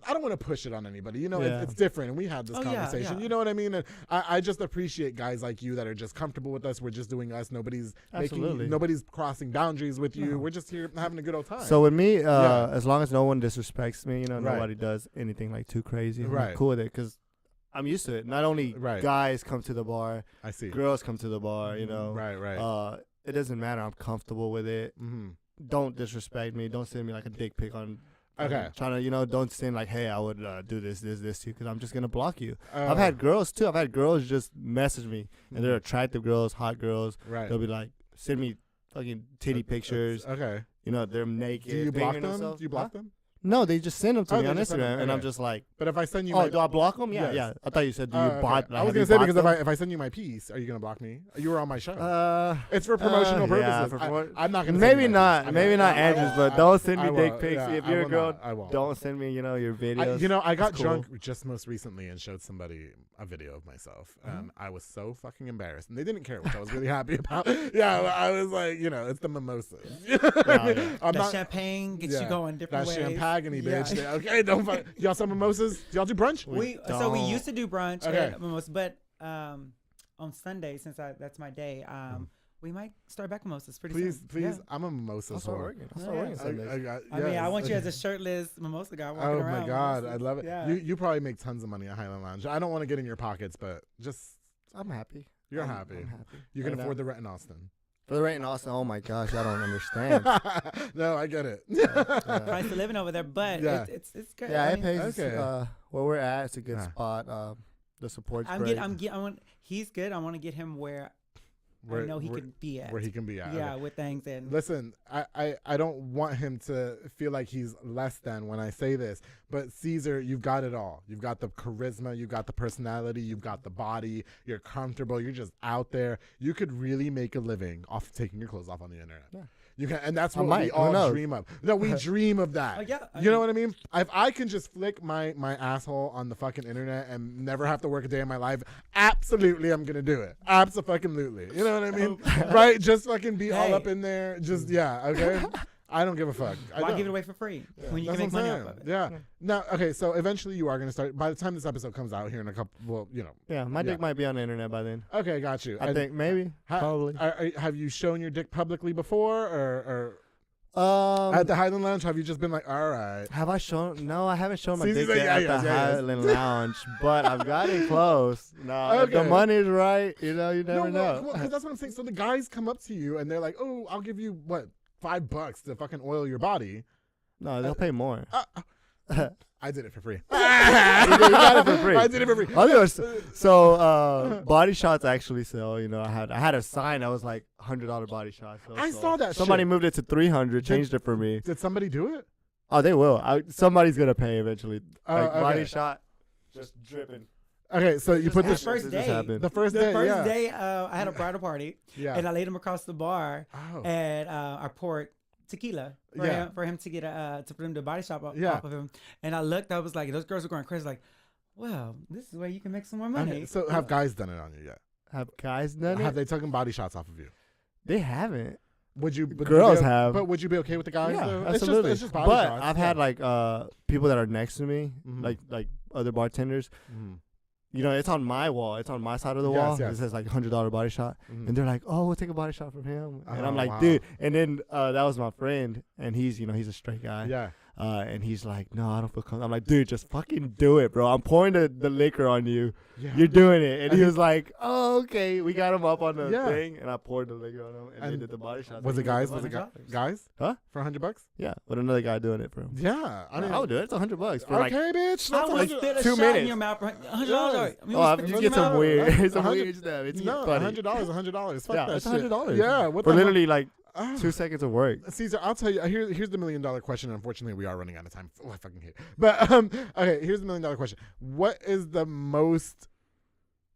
I don't want to push it on anybody. You know, Yeah. it's different, and we had this Oh, yeah, conversation. yeah. You know what I mean? And I just appreciate guys like you that are just comfortable with us. We're just doing us. Nobody's Absolutely. nobody's crossing boundaries with you. No. We're just here having a good old time. So with me, Yeah. as long as no one disrespects me, you know, Right. nobody does anything like too crazy. Right. I'm cool with it because I'm used to it. Not only Right. guys come to the bar, I see. girls come to the bar. You know, Right. it doesn't matter. I'm comfortable with it. Mm-hmm. Don't disrespect me. Don't send me like a dick pic on. Okay. Trying to, you know, don't send like, hey, I would do this to you because I'm just gonna block you. Oh. I've had girls too. I've had girls just message me, and they're attractive girls, hot girls. Right. They'll be like, send me fucking titty pictures. Okay. You know, they're naked. Do you block fingering them? themselves. Do you block them? No, they just send them to Oh, me they on just send them, Instagram, and I'm okay. just like, But if I send you oh, my do I block them? Yeah, Yes. yeah. I thought you said, do you okay. bot? I was have gonna you say bought because them? if I send you my piece, are you gonna block me? You were on my show. It's for Uh, promotional purposes. yeah, for promo- I'm not gonna. Maybe send you my not, piece. maybe not Andrews, but don't send I me dick won't. pics. Yeah, If I you're a will girl, not. I won't. don't send me, you know, your videos. I got It's drunk cool. just most recently and showed somebody a video of myself, and I was so fucking embarrassed, and they didn't care, which I was really happy about. Yeah, I was like, you know, it's the mimosas. yeah. I'm That not. champagne gets Yeah, you going different that ways. champagne, Yeah. bitch. Okay, don't. Y'all some mimosas? Y'all do brunch? We don't. used to do brunch Okay. at Mimosas, but on Sunday, since that's my day, we might start back Mimosas pretty Please, soon. please. Yeah. I'm a mimosa I'll start whore. working. I'll Yeah. start working Sundays. I mean, I want you as a shirtless mimosa guy walking Oh around. my god, Mimosas. I love it. Yeah. You probably make tons of money at Highland Lounge. I don't want to get in your pockets, but just I'm happy. you're I'm happy. happy. You can Right afford now. the rent in Austin. For the rent in Austin, oh my gosh, I don't understand. No, I get it. Price of living over there, but Yeah. it's good. Yeah, I it mean, pays. Okay. Where we're at, it's a good Yeah. spot. The support's I great. want. He's good. I want to get him where I know he could be at. Where he can be at. Yeah, Okay. with things and Listen, I don't want him to feel like he's less than when I say this, but Caesar, you've got it all. You've got the charisma, you've got the personality, you've got the body, you're comfortable, you're just out there. You could really make a living off taking your clothes off on the internet. Yeah. You can, and that's I what might, we who all knows? dream of. No, we dream of that. Oh, yeah, You know what I mean? If I can just flick my asshole on the fucking internet and never have to work a day in my life, absolutely I'm gonna do it. Absolutely. You know what I mean? Right? Just fucking be all Hey. up in there. Just okay. I don't give a fuck. I why don't. give it away for free when you That's can make what I'm money saying. off of it? Yeah. Now, okay, so eventually you are going to start. By the time this episode comes out here in a couple, well, you know. Yeah, my dick might be on the internet by then. Okay, got you. I think maybe, probably. Have you shown your dick publicly before, or Um, at the Highland Lounge? Have you just been like, all right? have I shown? No, I haven't shown my See, dick he's like, yet yeah, at the yes. Highland Lounge, but I've gotten close. No, if the Okay. money's right, you know, you never know. Well, 'cause that's what I'm saying. So the guys come up to you and they're like, oh, I'll give you what, $5 to fucking oil your body. No, they'll pay more. I did it for free. You got it for free. I did it for free. So body shots actually sell. You know, I had a sign that was like $100 body shots. I saw that Somebody shit. moved it to 300, changed it for me. Did somebody do it? Oh, they will. Somebody's gonna pay eventually. Oh, Like okay. body shot, just dripping. Okay, so you put The this first day. the first The day, first yeah. day, I had a bridal party, Yeah. and I laid him across the bar, Oh. and I poured tequila for him to get to put him to body shop off of him. And I looked, I was like, those girls were going crazy, like, well, this is where you can make some more money. Okay, so have guys done it on you yet? Have guys done Have it? they taken body shots off of you? They haven't. Would you? Girls have. But would you be okay with the guys? Yeah, though? absolutely. It's just body but shots. I've had like people that are next to me, Mhm. like other bartenders. Mhm. You know, it's on my wall. It's on my side of the Yes, wall. yes. It says like $100 body shot, Mhm. and they're like, "Oh, we'll take a body shot from him." And I'm Oh, like, wow. "Dude!" And then that was my friend, and he's a straight guy. Yeah. And he's like, "No, I don't feel comfortable." I'm like, "Dude, just fucking do it, bro. I'm pouring the liquor on you. Yeah. You're doing it." And he was like, "Oh, okay." We got him up on the Yeah. thing, and I poured the liquor on him, and they And did the body shot. Was it guys? Was it $100? guys? Huh? For $100? Yeah, with another guy doing it for him. Yeah. I mean, I would do it. It's $100 for like. okay, bitch. I That's would $100. spit a 2 shot minutes. in your mouth for $100. Yes. I mean, Oh, we you spit get some $100. weird, some 100 weird stuff. It's No, funny. $100. $100. Fuck Yeah, that it's shit. $100. Yeah. What For the hell? literally like Ah. 2 seconds of work. Caesar, I'll tell you. Here's the $1 million question. Unfortunately, we are running out of time. Oh, I fucking hate it. But okay, here's the $1 million question. What is the most?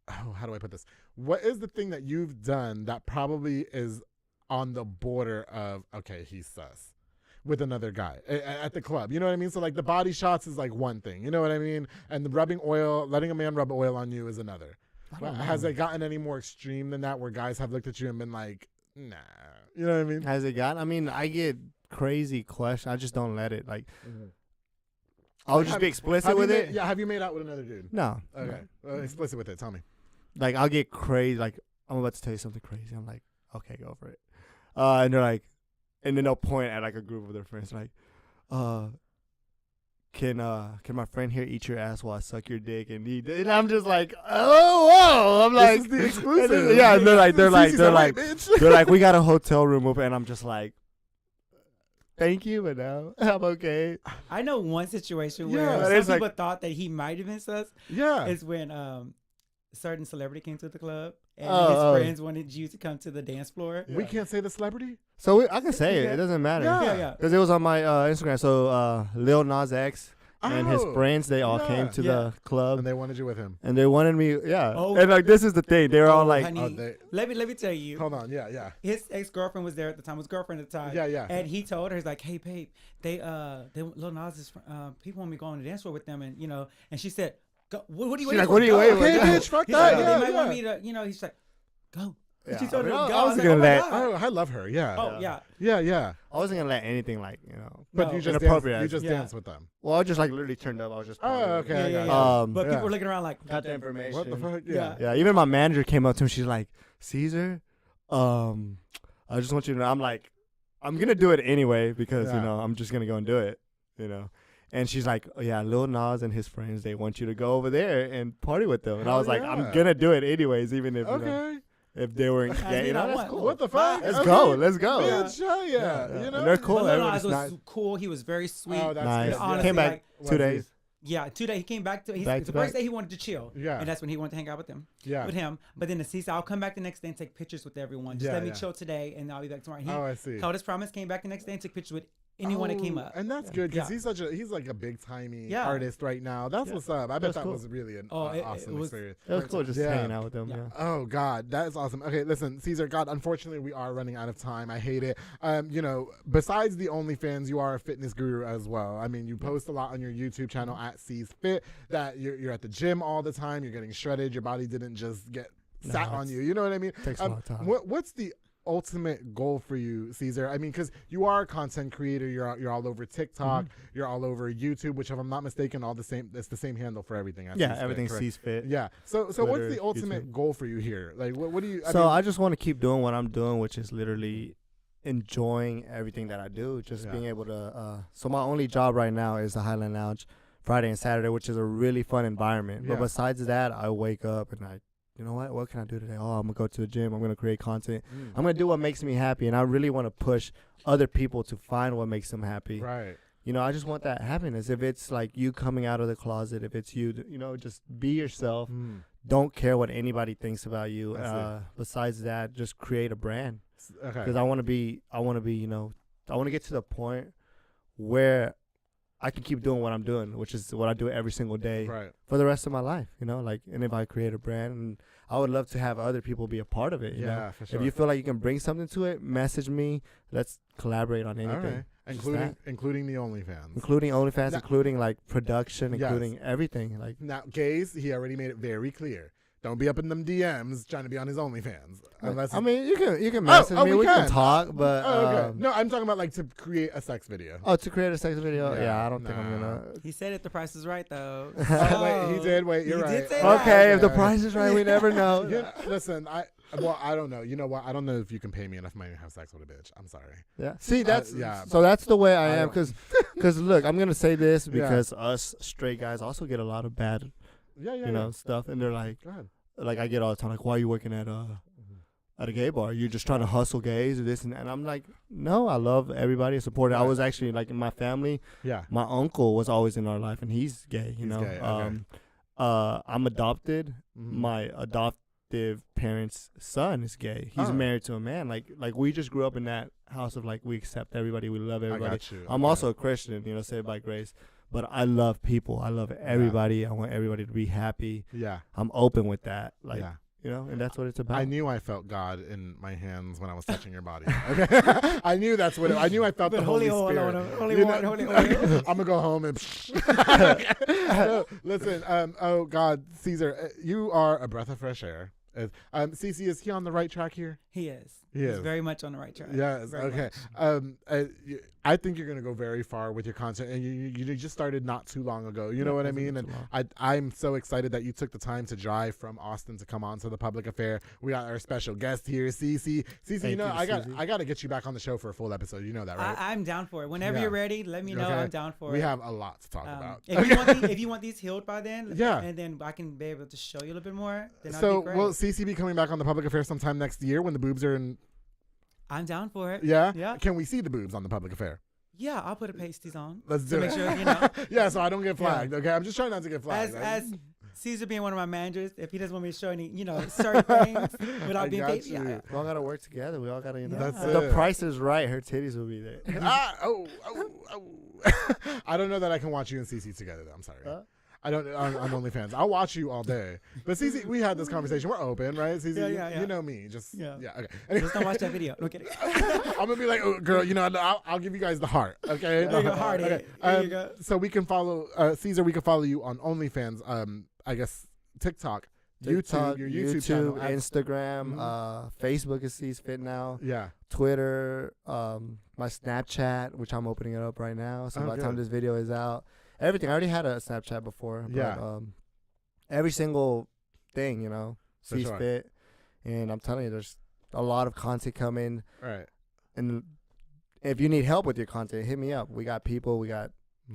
Oh, how do I put this? What is the thing that you've done that probably is on the border of okay, he's sus with another guy at the club? You know what I mean? So like the body shots is like one thing. You know what I mean? And the rubbing oil, letting a man rub oil on you is another. Has it gotten any more extreme than that, where guys have looked at you and been like, nah? You know what I mean? Has it got? I mean, I get crazy questions. I just don't let it. Like, I'll just be explicit with it. Yeah, have you made out with another dude? No. Okay. Explicit with it. Tell me. Like, I'll get crazy. Like, I'm about to tell you something crazy. I'm like, okay, go for it. And they're like, and then they'll point at like a group of their friends, like, can my friend here eat your ass while I suck your dick? And I'm just like, oh, whoa. I'm like, this is the exclusive. Yeah, and they're like, we got a hotel room open, and I'm just like, thank you, but no, I'm okay. I know one situation where some people thought that he might have been sus. Yeah. Is when a certain celebrity came to the club and his friends wanted you to come to the dance floor. We can't say the celebrity? So I can say it. It doesn't matter. Yeah. Because it was on my Instagram. So Lil Nas X and his friends, they all came to the club. And they wanted you with him. And they wanted me, Oh, and like, this is the thing. They were all like, honey, let me tell you. Hold on. Yeah. His ex-girlfriend was there at the time. His girlfriend at the time. Yeah. And he told her, he's like, hey, babe, they Lil Nas' people want me to go on the dance floor with them. And, and she said, go, what are you waiting for? What are you waiting for? Okay, bitch, fuck He's that. like, they might want me to, he's like, go. Yeah. She told her to I go. was like, gonna let. Oh, I love her. Yeah. Oh, yeah. Yeah. I wasn't gonna let anything like But No. you just Inappropriate. dance with them. Well, I just like literally turned up. I was just. Oh, okay. Yeah. I got But yeah. people were looking around like, Got the information. What the fuck? Yeah. Yeah, even my manager came up to me. She's like, Caesar, I just want you to know. I'm like, I'm gonna do it anyway because I'm just gonna go and do it. And she's like, oh, yeah, Lil Nas and his friends, they want you to go over there and party with them. And I was like, I'm gonna do it anyways, even if if they weren't. That's cool. What the fuck? Let's go. Bitch, yeah. And they're cool. Lil Nas Everybody's was nice. cool. He was very sweet. Oh, that's Nice. good. Honestly, Came back like, 2 days. Yeah, 2 days. He came back to Back the to first back. day he wanted to chill. Yeah. And that's when he wanted to hang out with him. Yeah. With him. But then the season, I'll come back the next day and take pictures with everyone. Just let me chill today and I'll be back tomorrow. And he I see. held his promise, came back the next day and took pictures with anyone that came up. And that's good because he's like a big timey artist right now. That's what's up. I bet that was really an awesome experience. It was cool just hanging out with them. Yeah. Oh God, that is awesome. Okay, listen, Caesar. God, unfortunately, we are running out of time. I hate it. Besides the OnlyFans, you are a fitness guru as well. I mean, you post a lot on your YouTube channel at C's Fit. That you're at the gym all the time. You're getting shredded. Your body didn't just get sat on you. You know what I mean? Takes a lot of time. What's the ultimate goal for you, Caesar? I mean, because you are a content creator, you're all over TikTok, you're all over YouTube, which if I'm not mistaken, it's the same handle for everything. Everything Sees Fit. Yeah. So Twitter, what's the ultimate YouTube. goal for you here? Like, what do you? I just want to keep doing what I'm doing, which is literally enjoying everything that I do. Just being able to. So my only job right now is the Highland Lounge, Friday and Saturday, which is a really fun environment. Yeah. But besides that, I wake up and you know what can I do today? Oh, I'm going to go to the gym. I'm going to create content. I'm going to do what makes me happy. And I really want to push other people to find what makes them happy. Right. I just want that happiness. If it's like you coming out of the closet, if it's you, just be yourself. Don't care what anybody thinks about you. Besides that, just create a brand. Okay. Because I want to get to the point where I can keep doing what I'm doing, which is what I do every single day for the rest of my life, and if I create a brand, and I would love to have other people be a part of it. You know? For sure. If you feel like you can bring something to it, message me. Let's collaborate on anything. All right. Including the OnlyFans. Including OnlyFans, including like production, including everything. Like now, gays, he already made it very clear. Don't be up in them DMs trying to be on his OnlyFans. Unless you can message me. We can talk, but okay. No, I'm talking about like to create a sex video. Oh, to create a sex video? Yeah, I don't think I'm gonna. He said if the price is right, though. Wait, he did. Wait, you're right. Did say okay, if the price is right, we never know. Listen, I don't know. You know what? I don't know if you can pay me enough money to have sex with a bitch. I'm sorry. Yeah. See, so that's the way I am. Because look, I'm gonna say this because us straight guys also get a lot of bad, stuff, and they're like, go ahead. Like I get all the time, like, why are you working at a gay bar? You're just trying to hustle gays or this and that. And I'm like, no, I love everybody and support it. I was actually like in my family. Yeah. My uncle was always in our life, and he's gay. He's gay. Okay. I'm adopted. My adoptive parents' son is gay. He's married to a man. Like we just grew up in that house of like we accept everybody, we love everybody. I got you. I'm also a Christian, saved by grace. But I love people. I love everybody. I want everybody to be happy. Yeah. I'm open with that. And that's what it's about. I knew I felt God in my hands when I was touching your body. Okay. I knew that's what I knew I felt the Holy Spirit. Holy. I'm going to go home and listen, oh God, Caesar, you are a breath of fresh air. Cece, is he on the right track here? He is. He's very much on the right track. Yes. Very Okay. I think you're gonna go very far with your content, and you just started not too long ago. You know what I mean? And I'm so excited that you took the time to drive from Austin to come on to the Public Affair. We got our special guest here, Cece. Cece, you know, I got to get you back on the show for a full episode. You know that, right? I'm down for it. Whenever you're ready, let me know. Okay. I'm down for it. We have a lot to talk about. If you want these healed by then, and then I can be able to show you a little bit more, then that'd be great. Will Cece be coming back on the Public Affair sometime next year when the boobs are in? I'm down for it. Yeah? Yeah. Can we see the boobs on the Public Affair? Yeah, I'll put a pasties on. Let's do it. Make sure, you know. Yeah, so I don't get flagged, okay? I'm just trying not to get flagged. As Caesar being one of my managers, if he doesn't want me to show any, you know, certain things without being paid. Yeah. We all got to work together. We all got to, you know. That's the price is right. Her titties will be there. I don't know that I can watch you and Cece together, though. I'm sorry. I don't on OnlyFans. I'll watch you all day. But Cece, we had this conversation. We're open, right? Cece, you know me. Just okay. Anyway. Just don't watch that video. No kidding. I'm gonna be like, oh, girl, you know, I'll give you guys the heart. Okay. There you go, heart. Okay. There you go. So we can follow Caesar. We can follow you on OnlyFans. I guess TikTok, YouTube, your YouTube channel, Instagram, Facebook is C's Fit now. Yeah. Twitter, my Snapchat, which I'm opening it up right now. So by the time this video is out. Everything. I already had a Snapchat before. But, every single thing, you know, C's Fit. And I'm telling you, there's a lot of content coming. Right. And if you need help with your content, hit me up. We got people. We got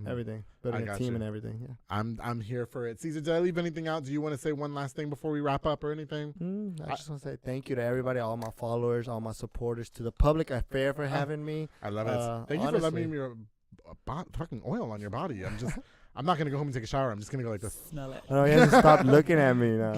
everything. Building a team and everything. Yeah. I'm here for it. Caesar, did I leave anything out? Do you want to say one last thing before we wrap up or anything? I just want to say thank you to everybody, all my followers, all my supporters, to the Public Affair for having me. I love it. Thank you for letting me fucking oil on your body. I'm not gonna go home and take a shower. I'm just gonna go like this. Smell it. Oh, you have to stop looking at me now.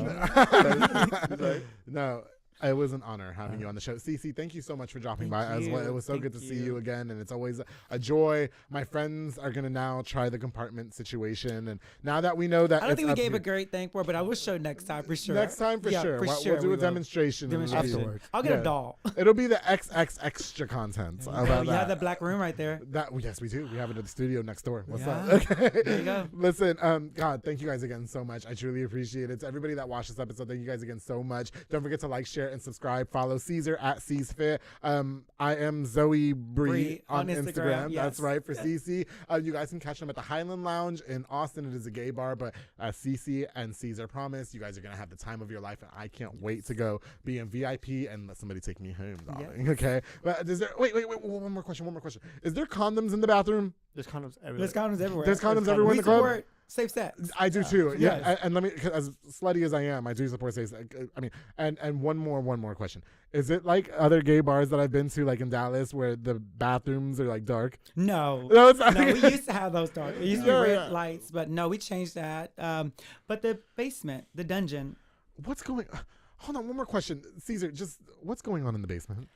No, it was an honor having you on the show. Cece, thank you so much for dropping by as well. It was so good to see you again, and it's always a joy. My friends are going to now try the compartment situation, and now that we know that I don't think we gave a great thank for, but I will show next time for sure. Next time for sure. We'll do a demonstration afterwards. I'll get a doll. It'll be the XX extra content. You have the black room right there. Yes, we do. We have it at the studio next door. What's up? Okay. There you go. Listen, God, thank you guys again so much. I truly appreciate it. To everybody that watched this episode, thank you guys again so much. Don't forget to like, share, and subscribe. Follow Caesar at CeeseFit. I am Zoe Bree on Instagram. Yes. That's right, for Cece. You guys can catch them at the Highland Lounge in Austin. It is a gay bar, but Cece and Caesar promise you guys are going to have the time of your life, and I can't wait to go be in VIP and let somebody take me home, darling. Yeah. Okay? But is there, wait, one more question. Is there condoms in the bathroom? There's condoms everywhere. There's condoms everywhere in the club? Support safe sex. I do too. Yeah. Yes. And let me, as slutty as I am, I do support safe sex. I mean, and one more question. Is it like other gay bars that I've been to, like in Dallas, where the bathrooms are like dark? No, we used to have those dark. It used to be red lights, but no, we changed that. But the basement, the dungeon. What's going? Hold on, one more question, Caesar. Just what's going on in the basement?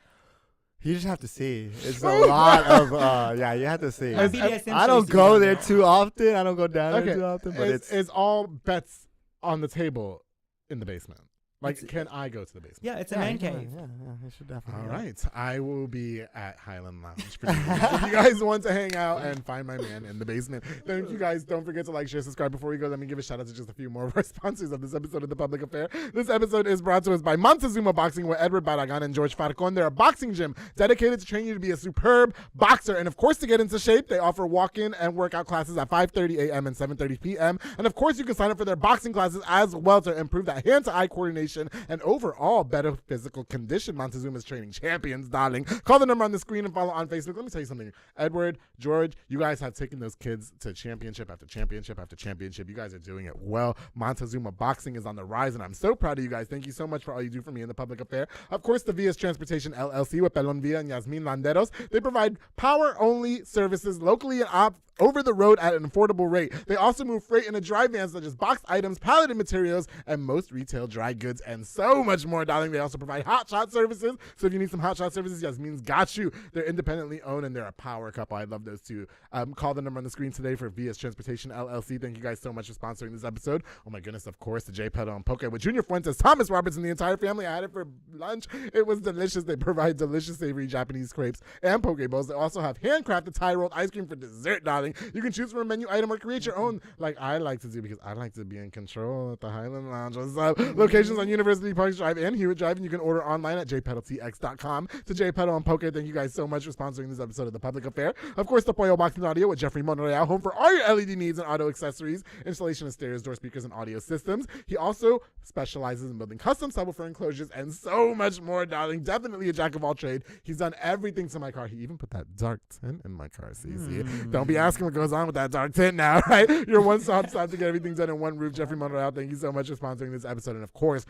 You just have to see. It's a lot of, you have to see. I don't go there too often. I don't go down there too often. But it's all bets on the table in the basement. Like, can I go to the basement? Yeah, it's a man cave. Yeah, I should definitely. All right. I will be at Highland Lounge. If you guys want to hang out and find my man in the basement, thank you guys. Don't forget to like, share, subscribe. Before we go, let me give a shout out to just a few more of our sponsors of this episode of The Public Affair. This episode is brought to us by Montezuma Boxing, where Edward Barragan and George Farcon. They're a boxing gym dedicated to train you to be a superb boxer. And of course, to get into shape, they offer walk-in and workout classes at 5:30 a.m. and 7:30 p.m. And of course, you can sign up for their boxing classes as well to improve that hand-to-eye coordination and overall better physical condition. Montezuma's training champions, darling. Call the number on the screen and follow on Facebook. Let me tell you something. Edward, George, you guys have taken those kids to championship after championship after championship. You guys are doing it well. Montezuma Boxing is on the rise, and I'm so proud of you guys. Thank you so much for all you do for me in the public affair. Of course, the Vias Transportation LLC with Pelon Villa and Yasmin Landeros. They provide power-only services locally and over the road at an affordable rate. They also move freight in a dry van such as boxed items, palleted materials, and most retail dry goods, and so much more, darling. They also provide hot shot services. So if you need some hot shot services, Yasmin's got you. They're independently owned, and they're a power couple. I love those two. Call the number on the screen today for Vias Transportation LLC. Thank you guys so much for sponsoring this episode. Oh my goodness, of course, the J Pedal and Poke with Junior Fuentes, Thomas Roberts, and the entire family. I had it for lunch. It was delicious. They provide delicious savory Japanese crepes and poke bowls. They also have handcrafted Thai rolled ice cream for dessert, darling. darling. You can choose from a menu item or create your own, like I like to do, because I like to be in control at the Highland Lounge. What's up? Locations on University Park Drive and Hewitt Drive, and you can order online at jpedaltx.com. To JPedal and Poker, thank you guys so much for sponsoring this episode of The Public Affair. Of course, the Pollo Box and Audio with Jeffrey Monreal, home for all your LED needs and auto accessories, installation of stereos, door speakers, and audio systems. He also specializes in building custom subwoofer enclosures and so much more, darling. Definitely a jack of all trade. He's done everything to my car. He even put that dark tint in my car, CC. Don't be asking what goes on with that dark tint now, right? Your one-stop shop to get everything done in one roof. Jeffrey Monreal, thank you so much for sponsoring this episode. And of course,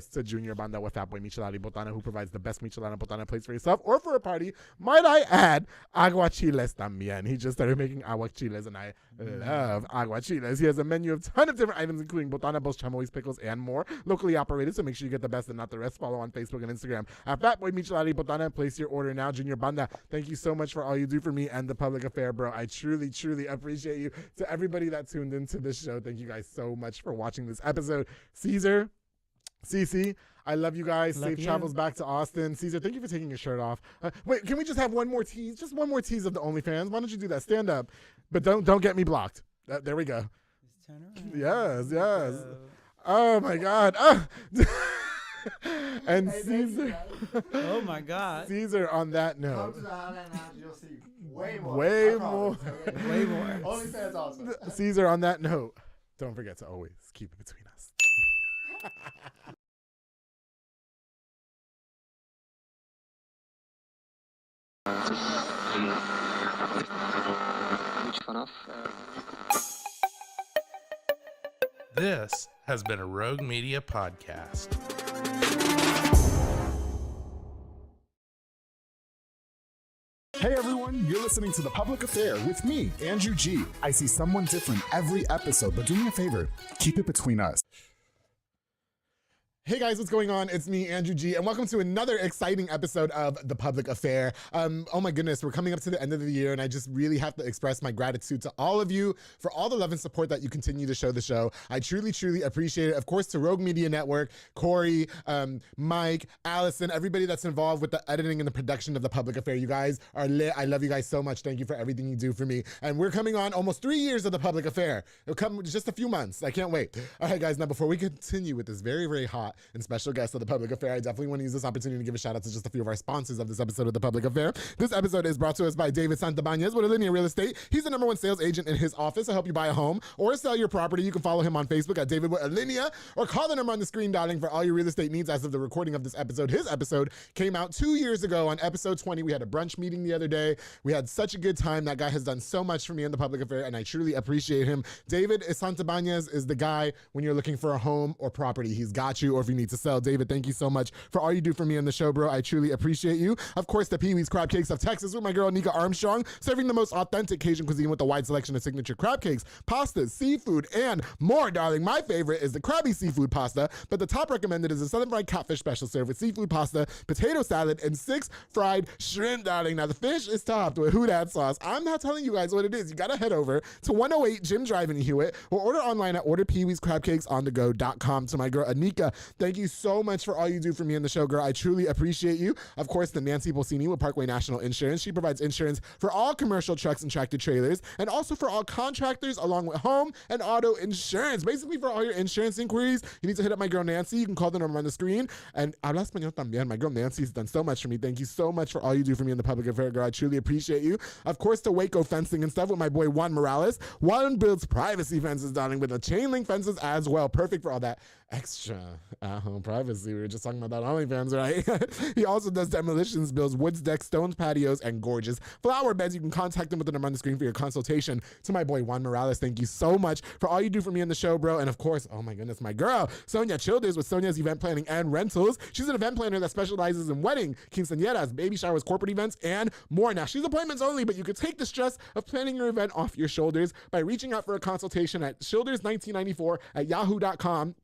to Junior Banda with Fat Boy Michelada Botana, who provides the best Michelada Botana plates for yourself or for a party. Might I add, aguachiles también. He just started making aguachiles, and I love aguachiles. He has a menu of ton of different items, including botana, both chamois, pickles, and more. Locally operated, so make sure you get the best and not the rest. Follow on Facebook and Instagram at Fat Boy Michelada Botana and place your order now. Junior Banda, thank you so much for all you do for me and The Public Affair, bro. I truly, truly appreciate you. To everybody that tuned into this show, thank you guys so much for watching this episode. Caesar, Cece, I love you guys. Safe travels back to Austin. Caesar, thank you for taking your shirt off. Wait, can we just have one more tease? Just one more tease of the OnlyFans. Why don't you do that? Stand up, but don't get me blocked. There we go. Just turn around. Yes. Oh my God. And Caesar. Oh my God. Caesar, on that note. Come to the Highland Lounge, you'll see way more. Way more. Way more. OnlyFans also. Caesar, on that note, don't forget to always keep it between us. This has been a Rogue Media podcast. Hey everyone, you're listening to The Public Affair with me, Andrew G. I see someone different every episode, but do me a favor, keep it between us. Hey guys, what's going on? It's me, Andrew G, and welcome to another exciting episode of The Public Affair. Oh my goodness, we're coming up to the end of the year, and I just really have to express my gratitude to all of you for all the love and support that you continue to show the show. I truly, truly appreciate it. Of course, to Rogue Media Network, Corey, Mike, Allison, everybody that's involved with the editing and the production of The Public Affair. You guys are lit. I love you guys so much. Thank you for everything you do for me. And we're coming on almost 3 years of The Public Affair. It'll come just a few months. I can't wait. All right, guys, now before we continue with this very, very hot and special guest of The Public Affair, I definitely want to use this opportunity to give a shout out to just a few of our sponsors of this episode of The Public Affair. This episode is brought to us by David Santabanez with Alinea Real Estate. He's the #1 sales agent in his office to help you buy a home or sell your property. You can follow him on Facebook at David with Alinea or call the number on the screen, darling, for all your real estate needs. As of the recording of this episode, his episode came out 2 years ago on episode 20. We had a brunch meeting the other day. We had such a good time. That guy has done so much for me in The Public Affair, and I truly appreciate him. David Santabanez is the guy when you're looking for a home or property. He's got you, or if you need to sell. David, thank you so much for all you do for me on the show, bro. I truly appreciate you. Of course, the Pee-wee's Crab Cakes of Texas with my girl, Nika Armstrong, serving the most authentic Cajun cuisine with a wide selection of signature crab cakes, pastas, seafood, and more, darling. My favorite is the Krabby Seafood Pasta, but the top recommended is the Southern Fried Catfish Special served with seafood pasta, potato salad, and 6 fried shrimp, darling. Now, the fish is topped with Houdat sauce. I'm not telling you guys what it is. You got to head over to 108 Jim Drive in Hewitt or order online at orderpeeweescrabcakesonthego.com. To my girl, Anika, thank you so much for all you do for me in the show, girl. I truly appreciate you. Of course, the Nancy Bolsini with Parkway National Insurance. She provides insurance for all commercial trucks and tractor trailers, and also for all contractors, along with home and auto insurance. Basically, for all your insurance inquiries, you need to hit up my girl Nancy. You can call the number on the screen. And habla español también. My girl Nancy's done so much for me. Thank you so much for all you do for me in The Public Affair, girl. I truly appreciate you. Of course, to Waco Fencing and stuff with my boy Juan Morales. Juan builds privacy fences, darling, with the chain link fences as well. Perfect for all that extra at-home privacy. We were just talking about that OnlyFans, right? He also does demolitions, builds woods, decks, stones, patios, and gorgeous flower beds. You can contact him with the number on the screen for your consultation. To my boy Juan Morales, thank you so much for all you do for me in the show, bro. And of course, oh my goodness, my girl, Sonia Childers with Sonia's Event Planning and Rentals. She's an event planner that specializes in wedding, quinceañeras, baby showers, corporate events, and more. Now, she's appointments only, but you can take the stress of planning your event off your shoulders by reaching out for a consultation at shoulders1994 at yahoo.com.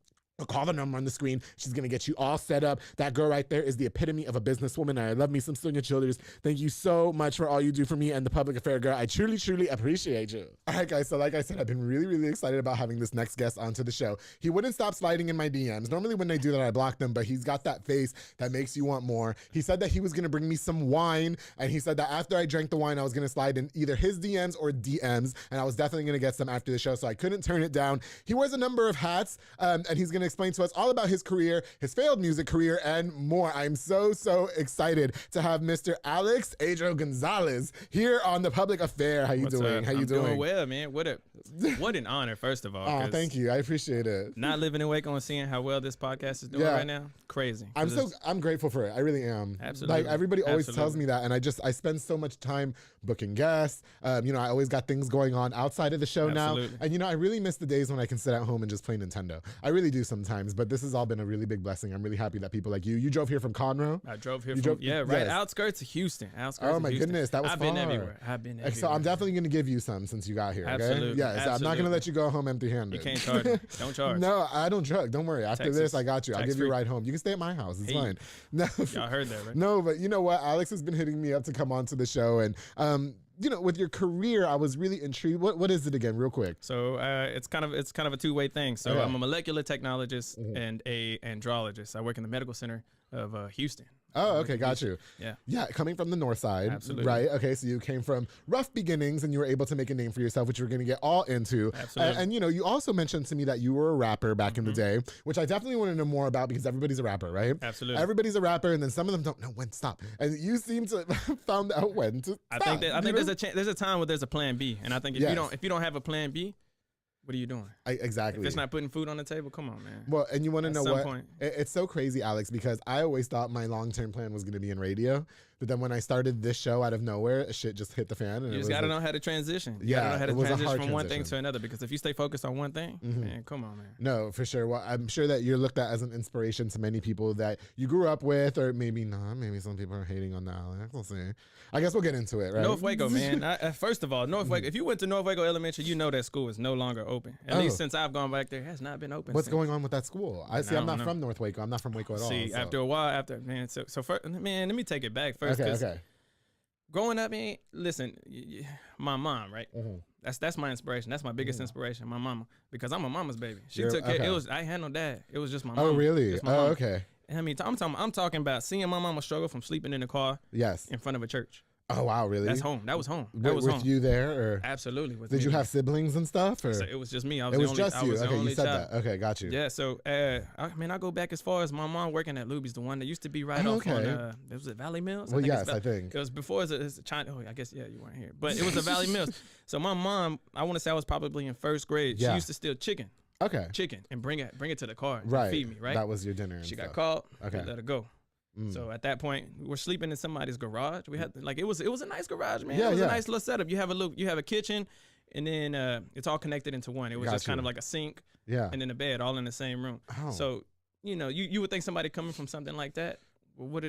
I'll call the number on the screen. She's going to get you all set up. That girl right there is the epitome of a businesswoman. I love me some Sonia Childers. Thank you so much for all you do for me and the Public Affair Girl. I truly, truly appreciate you. All right, guys. So like I said, I've been really, really excited about having this next guest onto the show. He wouldn't stop sliding in my DMs. Normally when they do that, I block them, but he's got that face that makes you want more. He said that he was going to bring me some wine, and he said that after I drank the wine, I was going to slide in either his DMs or DMs, and I was definitely going to get some after the show, so I couldn't turn it down. He wears a number of hats, and he's going to explain to us all about his career, his failed music career, and more. I'm so excited to have Mr. Alex Adro Gonzalez here on The Public Affair. How you doing? How you doing? Doing well, man. What an honor, first of all. Oh, thank you. I appreciate it. Not living in Waco and seeing how well this podcast is doing right now, crazy. I'm grateful for it. I really am. Absolutely. Like everybody always tells me that, and I spend so much time booking guests. I always got things going on outside of the show now, and I really miss the days when I can sit at home and just play Nintendo. I really do sometimes, but this has all been a really big blessing. I'm really happy that people like you drove here from Conroe. I drove here from outskirts of Houston. Oh my goodness, that was I've far. been everywhere. So I'm definitely going to give you some since you got here. Okay? Absolutely. Yes, I'm not going to let you go home empty-handed. You can't charge me. Don't charge. No, I don't drug. Don't worry. After Texas. this, I got you. I'll give you a ride home. You can stay at my house. It's fine. No, y'all heard that, right? No, but you know what? Alex has been hitting me up to come on to the show, and with your career, I was really intrigued. What is it again, real quick? So it's kind of a two-way thing. So I'm a molecular technologist and a andrologist. I work in the medical center of Houston. Oh, okay, got you. Yeah, coming from the north side, absolutely, right? Okay, so you came from rough beginnings, and you were able to make a name for yourself, which we're going to get all into. Absolutely. And you also mentioned to me that you were a rapper back in the day, which I definitely want to know more about because everybody's a rapper, right? Absolutely, everybody's a rapper, and then some of them don't know when to stop, and you seem to have found out when to stop. I think there's a time where there's a plan B, and I think if you don't have a plan B, what are you doing? Exactly. If it's not putting food on the table, come on, man. Well, and you want to know what? Point. It's so crazy, Alex, because I always thought my long-term plan was going to be in radio. But then when I started this show out of nowhere, shit just hit the fan. And you just got to know how to transition. You got to know how to transition from one thing transition to another. Because if you stay focused on one thing, man, come on, man. No, for sure. Well, I'm sure that you're looked at as an inspiration to many people that you grew up with, or maybe not. Maybe some people are hating on that, Alex. We'll see. I guess we'll get into it, right? North Waco, man. First of all, North Waco. If you went to North Waco Elementary, you know that school is no longer open. At least since I've gone back there, it has not been open. What's going on with that school? I'm not from North Waco. I'm not from Waco at all. See, after a while, man. So first, man, let me take it back first. Okay. Growing up, man, listen, my mom, right? That's my inspiration. That's my biggest inspiration, my mama, because I'm a mama's baby. She took care. I had no dad. It was just my mama. Oh, really? Mama. Okay. And I mean, I'm talking about seeing my mama struggle from sleeping in the car. Yes. In front of a church. Oh, wow, really? That's home. That was home. With you there? Or? Absolutely. Did you have siblings and stuff? Or? So it was just me. It was just you. Okay, you said that. Okay, got you. Yeah, so, I go back as far as my mom working at Luby's, the one that used to be right off on, was it Valley Mills? Well, yes, I think. It was before it's a China. Oh, I guess, yeah, you weren't here. But it was a Valley Mills. So my mom, I want to say I was probably in first grade. She used to steal chicken. Okay. Chicken and bring it to the car and feed me, right? That was your dinner. She got caught. Okay. Let her go. So at that point, we're sleeping in somebody's garage. We had it was a nice garage, man. It was a nice little setup. You have a kitchen, and then it's all connected into one. It was just kind of like a sink, and then a bed, all in the same room. Oh. So you would think somebody coming from something like that. What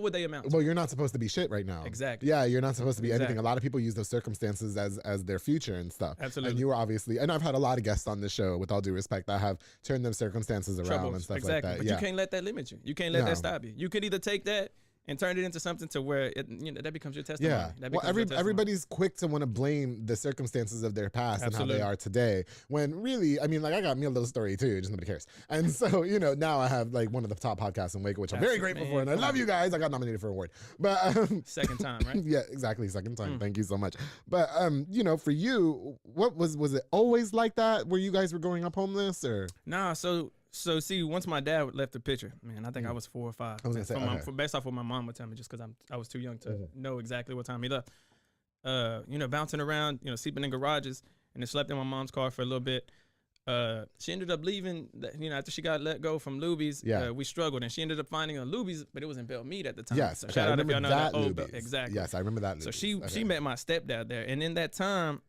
would they amount to? Well, you're not supposed to be shit right now. Exactly. Yeah, you're not supposed to be anything. A lot of people use those circumstances as their future and stuff. Absolutely. And you were obviously, and I've had a lot of guests on this show, with all due respect, that have turned them circumstances around and stuff like that. But you can't let that limit you. You can't let that stop you. You could either take that and turn it into something to where that becomes your testimony. Yeah. Well, everybody's quick to want to blame the circumstances of their past and how they are today. When really, I mean, like I got me a little story too, just nobody cares. And so, now I have like one of the top podcasts in Waco, which I'm very grateful for, and I love you guys. I got nominated for an award, but second time, right? Yeah, exactly, second time. Thank you so much. But for you, what was it always like that? Where you guys were growing up homeless, or nah? So see, once my dad left the picture, man, I think I was 4 or 5. I was gonna say, based off what my mom would tell me, just because I was too young to know exactly what time he left. Bouncing around, sleeping in garages, and then slept in my mom's car for a little bit. She ended up leaving, after she got let go from Luby's. We struggled, and she ended up finding a Luby's, but it was in Belmead at the time. Yes, so shout out if y'all know that old exactly. Yes, I remember that. So she met my stepdad there, and in that time,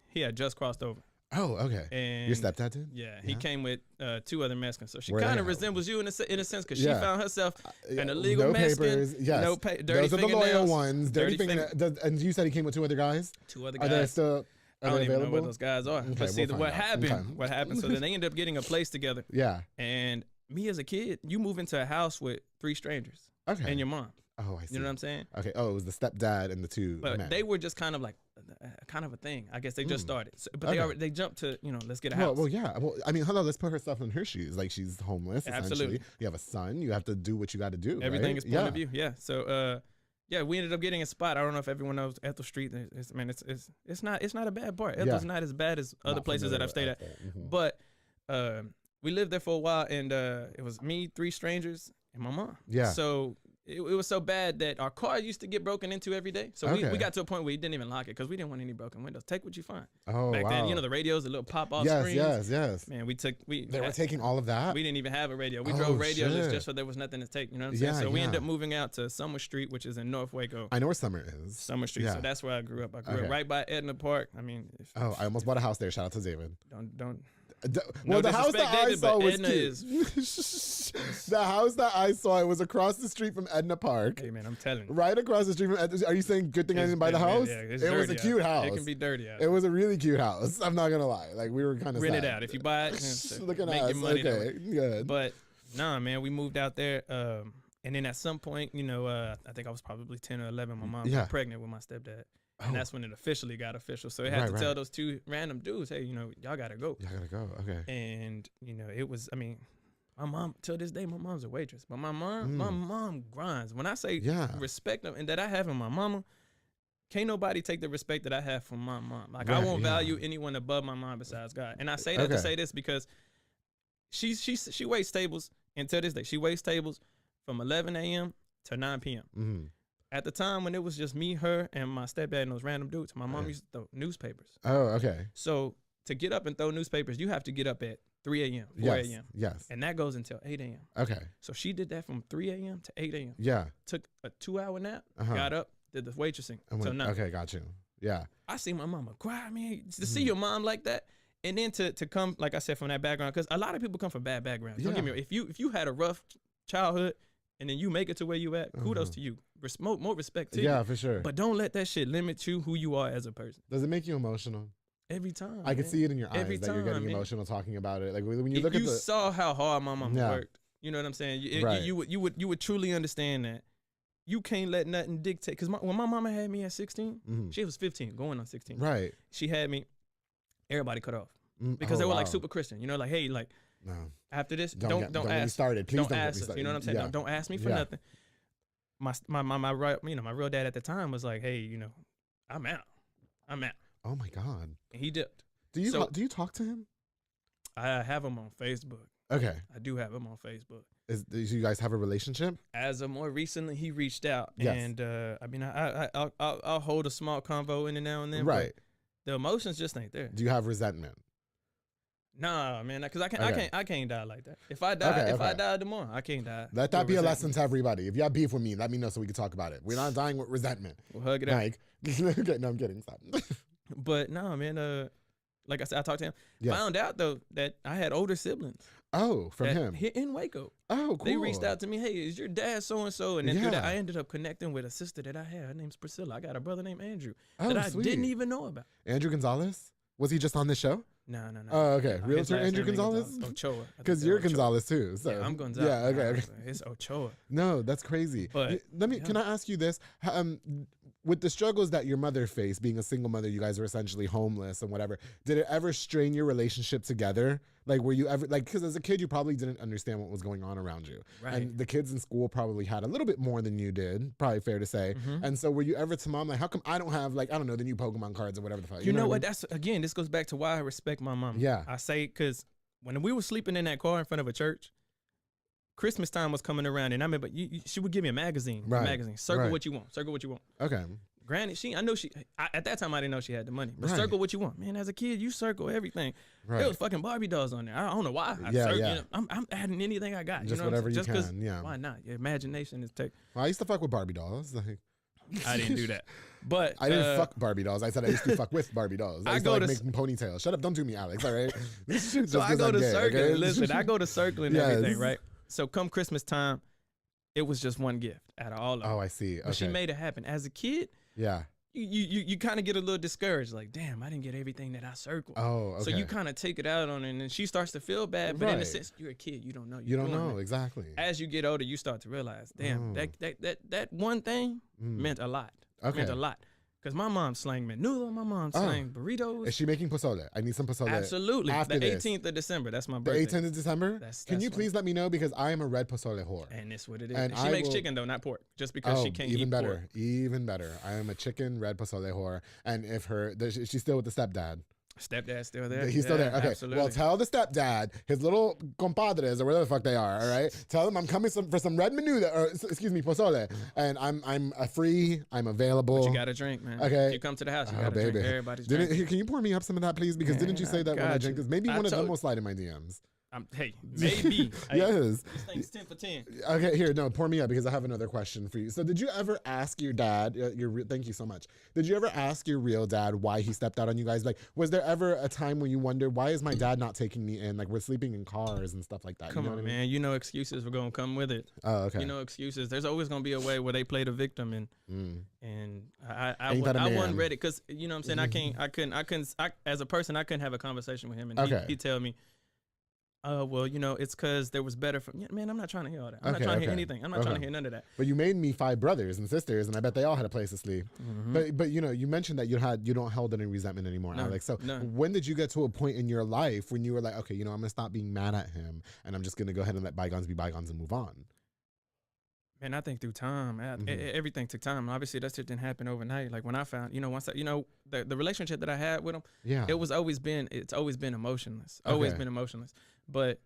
he had just crossed over. Oh, okay. And your stepdad did? Yeah, he came with 2 other Mexicans. So she kind of resembles you in a sense, because she found herself an illegal Mexican. Papers. Yes. No papers. Those are the loyal ones. Dirty fingernails. And you said he came with 2 other guys? 2 other guys. Are they still? I don't even know where those guys are. Okay, but see, we'll what find out. happened? Okay. What happened? So then they end up getting a place together. Yeah. And me as a kid, you move into a house with 3 strangers Okay. and your mom. Oh, I see. You know what I'm saying? Okay. Oh, it was the stepdad and the 2 But men. they were just kind of like, kind of a thing. I guess they just started. So, but Okay. they jumped to, let's get a house. Well, yeah. Well, I mean, hold on. Let's put herself in her shoes. Like, she's homeless, essentially. Absolutely. You have a son. You have to do what you got to do. Everything right? is point of view. Yeah. So, we ended up getting a spot. I don't know if everyone knows Ethel Street. It's not a bad part. Ethel's not as bad as other places that I've stayed at. Mm-hmm. But we lived there for a while, and it was me, 3 strangers, and my mom. Yeah. So it was so bad that our car used to get broken into every day. So we got to a point where we didn't even lock it because we didn't want any broken windows. Take what you find. Oh, Back wow. then, the radios, the little pop-off Yes, screens. yes. Man, They were taking all of that? We didn't even have a radio. We Oh, drove radios shit. just so there was nothing to take. You know what I'm saying? Yeah, So we yeah. ended up moving out to Summer Street, which is in North Waco. I know where Summer is. Summer Street. Yeah. So that's where I grew up. I grew Okay. up right by Edna Park. I mean, Oh, I almost bought a house there. Shout out to David. don't. Well, the house that disrespect, I David, saw but was Edna cute. The house that I saw, it was across the street from Edna Park. Hey man, I'm telling you. Right across the street from Edna. Are you saying good thing I didn't buy the house? Yeah, it's it was a dirty cute out. house. It can be dirty out. It was a really cute house. I'm not gonna lie. Like, we were kind of Rent it out. If you buy it, Look at make us. your money that way. Okay, good. But nah, man, we moved out there. And then at some point, I think I was probably 10 or 11. My mom got pregnant with my stepdad. And that's when it officially got official. So they had to tell those 2 random dudes, hey, y'all got to go. Y'all got to go. Okay. And, it was, my mom, till this day, my mom's a waitress. But my mom grinds. When I say respect and that I have in my mama, can't nobody take the respect that I have from my mom. Like, I won't value anyone above my mom besides God. And I say that to say this because she waits tables, and till this day, she waits tables from 11 a.m. to 9 p.m. Mm-hmm. At the time when it was just me, her, and my stepdad and those random dudes, my mom used to throw newspapers. Oh, okay. So to get up and throw newspapers, you have to get up at 3 a.m., 4 a.m. Yes. And that goes until 8 a.m. Okay. So she did that from 3 a.m. to 8 a.m. Yeah. Took a 2-hour nap, got up, did the waitressing until 9. Okay, got you. Yeah. I see my mama cry. To see your mom like that, and then to come, like I said, from that background, because a lot of people come from bad backgrounds. Don't get me wrong. If you had a rough childhood and then you make it to where you at, kudos to you. More respect to you. Yeah, for sure. But don't let that shit limit you, who you are as a person. Does it make you emotional? Every time. I can see it in your eyes Every that you're time, getting man. emotional talking about it. Like, when you look at you the... saw how hard my mama worked. You know what I'm saying? You would truly understand that. You can't let nothing dictate. Because when my mama had me at 16, she was 15, going on 16. Right. She had me, everybody cut off. Because they were like super Christian. Like, hey, like, no. After this, don't ask. get me started. Please don't ask get me us. started. You know what I'm saying? Yeah. Don't ask me for nothing. My real dad at the time was like, hey, I'm out. Oh my God. And he dipped. Do you talk to him? I have him on Facebook. Okay. I do have him on Facebook. Do you guys have a relationship? As of more recently, he reached out, Yes. and I'll hold a small convo in and now and then. Right. But the emotions just ain't there. Do you have resentment? Nah, man, because I can't die like that. If I die, I die tomorrow, I can't die. Let that be a lesson to everybody. If you have beef with me, let me know so we can talk about it. We're not dying with resentment. We'll hug it out. Okay, no, I'm kidding. Stop. But no, man. Like I said, I talked to him. Yes. Found out though that I had older siblings. Oh, from him. In Waco. Oh, cool. They reached out to me. Hey, is your dad so and so? And then through that, I ended up connecting with a sister that I had. Her name's Priscilla. I got a brother named Andrew that I didn't even know about. Andrew Gonzalez? Was he just on this show? No. Oh, okay. Realtor Andrew Gonzalez? Ochoa. Because you're Gonzalez too. So. Yeah, I'm Gonzalez. Yeah, okay. It's Ochoa. No, that's crazy. But can I ask you this? With the struggles that your mother faced, being a single mother, you guys were essentially homeless and whatever. Did it ever strain your relationship together? Like, were you ever, like, because as a kid, you probably didn't understand what was going on around you. Right. And the kids in school probably had a little bit more than you did, probably fair to say. Mm-hmm. And so were you ever to mom, like, how come I don't have, like, I don't know, the new Pokemon cards or whatever the fuck? You know what? I mean? That's, again, this goes back to why I respect my mom. Yeah. I say, because when we were sleeping in that car in front of a church, Christmas time was coming around, and I remember she would give me a magazine. Right. A magazine. Circle what you want. Circle what you want. Okay. Granted, at that time I didn't know she had the money. But Right. circle what you want. Man, as a kid, you circle everything. Right. There was fucking Barbie dolls on there. I don't know why. I'm adding anything I got. Just you know whatever what you I'm saying? can, yeah. Why not? Your imagination is Well, I used to fuck with Barbie dolls. Like, I didn't do that. But I didn't fuck Barbie dolls. I said I used to fuck with Barbie dolls. I used to make ponytails. Shut up. Don't do me, Alex. All right. So I go to circling. Okay? Listen, I go to circling and everything, right? So come Christmas time, it was just one gift out of all of them. Oh, I see. Okay. But she made it happen. As a kid, yeah, you kind of get a little discouraged, like, damn, I didn't get everything that I circled. Oh, okay. So you kind of take it out on her, and then she starts to feel bad. But in a sense, you're a kid, you don't know. You don't know exactly. As you get older, you start to realize, damn, that one thing meant a lot. Okay. Meant a lot. Because my mom slang menudo, my mom slang burritos. Is she making pozole? I need some pozole. Absolutely. After the this. 18th of December. That's my birthday. The 18th of December? Can you please let me know? Because I am a red pozole whore. And that's what it is. And she makes chicken, though, not pork. Just because she can't even eat better. pork. Even better. I am a chicken red pozole whore. And if she's still with the stepdad. Stepdad's still there. He's still there. Okay. Absolutely. Well, tell the stepdad, his little compadres or whatever the fuck they are. All right. Tell them I'm coming for some red menudo, or excuse me, pozole, and I'm free. I'm available. But you gotta drink, man. Okay. If you come to the house, you gotta drink. Everybody's drinking. Can you pour me up some of that, please? Because didn't you say that when I drink this? Maybe one of them will slide in my DMs. Hey, maybe. Yes. This thing's 10 for 10. Okay, here, no, pour me up because I have another question for you. So, did you ever ask your dad? Thank you so much. Did you ever ask your real dad why he stepped out on you guys? Like, was there ever a time when you wondered, why is my dad not taking me in? Like, we're sleeping in cars and stuff like that. Come on, man. You know excuses were gonna come with it. Oh, okay. You know excuses. There's always gonna be a way where they play the victim, and I wasn't ready because you know what I'm saying. I couldn't. As a person, I couldn't have a conversation with him, and he'd tell me. Well, you know, it's because there was better for man. I'm not trying to hear all that. I'm not trying to hear anything. I'm not trying to hear none of that. But you made me 5 brothers and sisters, and I bet they all had a place to sleep. But you know, you mentioned that you don't hold any resentment anymore, Alex. So when did you get to a point in your life when you were like, okay, you know, I'm gonna stop being mad at him, and I'm just gonna go ahead and let bygones be bygones and move on? Man, I think through time, everything took time. Obviously, that shit didn't happen overnight. Like when I found, you know, once the relationship that I had with him, it's always been emotionless. Always been emotionless. But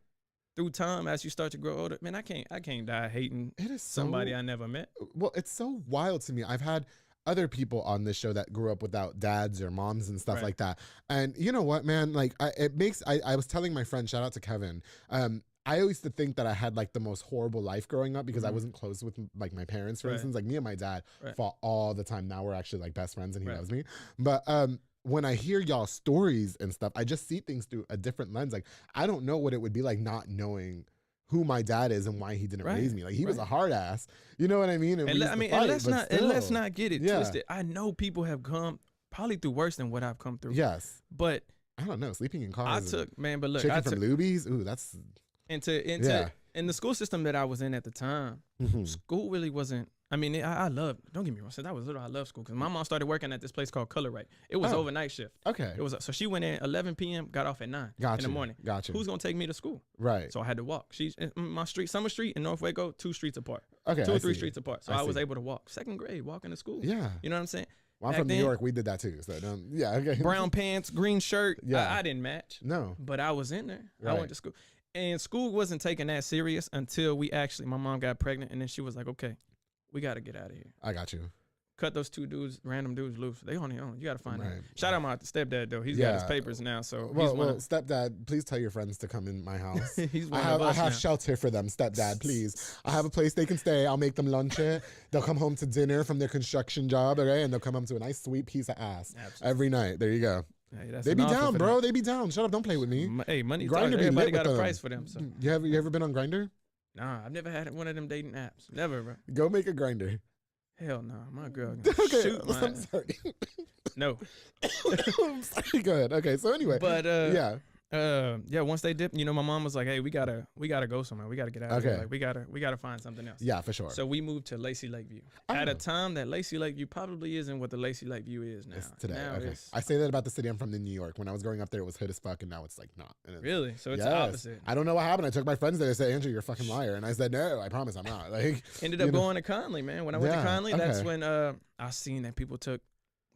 through time, as you start to grow older, man, I can't die hating somebody I never met. Well, it's so wild to me. I've had other people on this show that grew up without dads or moms and stuff like that. And you know what, man? Like I was telling my friend, shout out to Kevin, I used to think that I had like the most horrible life growing up because I wasn't close with like my parents, for instance. Like me and my dad fought all the time. Now we're actually like best friends and he loves me. But when I hear y'all stories and stuff, I just see things through a different lens. Like I don't know what it would be like not knowing who my dad is and why he didn't raise me. Like he was a hard ass. You know what I mean? And let's not get it twisted. I know people have come probably through worse than what I've come through. Yes. But I don't know. Sleeping in cars. But look, chicken from Luby's. Ooh, that's in the school system that I was in at the time, school really wasn't. I mean, I love. Don't get me wrong. Since I was little, I love school because my mom started working at this place called Color Right. It was overnight shift. Okay. It was so she went in 11 p.m. got off at 9 in the morning. Gotcha. Who's gonna take me to school? Right. So I had to walk. She's my street, Summer Street and North Waco, 2 streets apart. Okay. 2 or 3 streets apart. So I was able to walk. 2nd grade, walking to school. Yeah. You know what I'm saying? Well, I'm from New York. We did that too. So okay. Brown pants, green shirt. Yeah. I didn't match. No. But I was in there. Right. I went to school. And school wasn't taken that serious until my mom got pregnant, and then she was like, okay, we got to get out of here. I got you. Cut those 2 random dudes loose. They on their own. You got to find out. Shout out my stepdad, though. He's got his papers now. So stepdad, please tell your friends to come in my house. He's one of us I have now. shelter for them, stepdad, please. I have a place they can stay. I'll make them lunch. They'll come home to dinner from their construction job, okay? And they'll come home to a nice, sweet piece of ass every night. There you go. Hey, they be down, bro. They be down. Shut up. Don't play with me. Hey, money Grindr talks. Everybody got a price for them. So. You ever been on Grindr? Nah, I've never had one of them dating apps. Never, bro. Go make a Grindr. Hell no, my girl. Okay, shoot I'm sorry. No. I'm sorry. Go ahead. Okay, so anyway. But once they dipped, you know, my mom was like, "Hey, we gotta go somewhere. We gotta get out of here. Like, we gotta find something else." Yeah, for sure. So we moved to Lacey Lakeview at a time that Lacey Lakeview probably isn't what the Lacey Lakeview is now. It's today. Now okay. I say that about the city. I'm from New York. When I was growing up there, it was hood as fuck, and now it's like not. Really? So it's the opposite. I don't know what happened. I took my friends there. They said, "Andrew, you're a fucking liar," and I said, "No, I promise, I'm not." Like, ended up going to Conley, man. When I went to Conley, that's when I seen that people took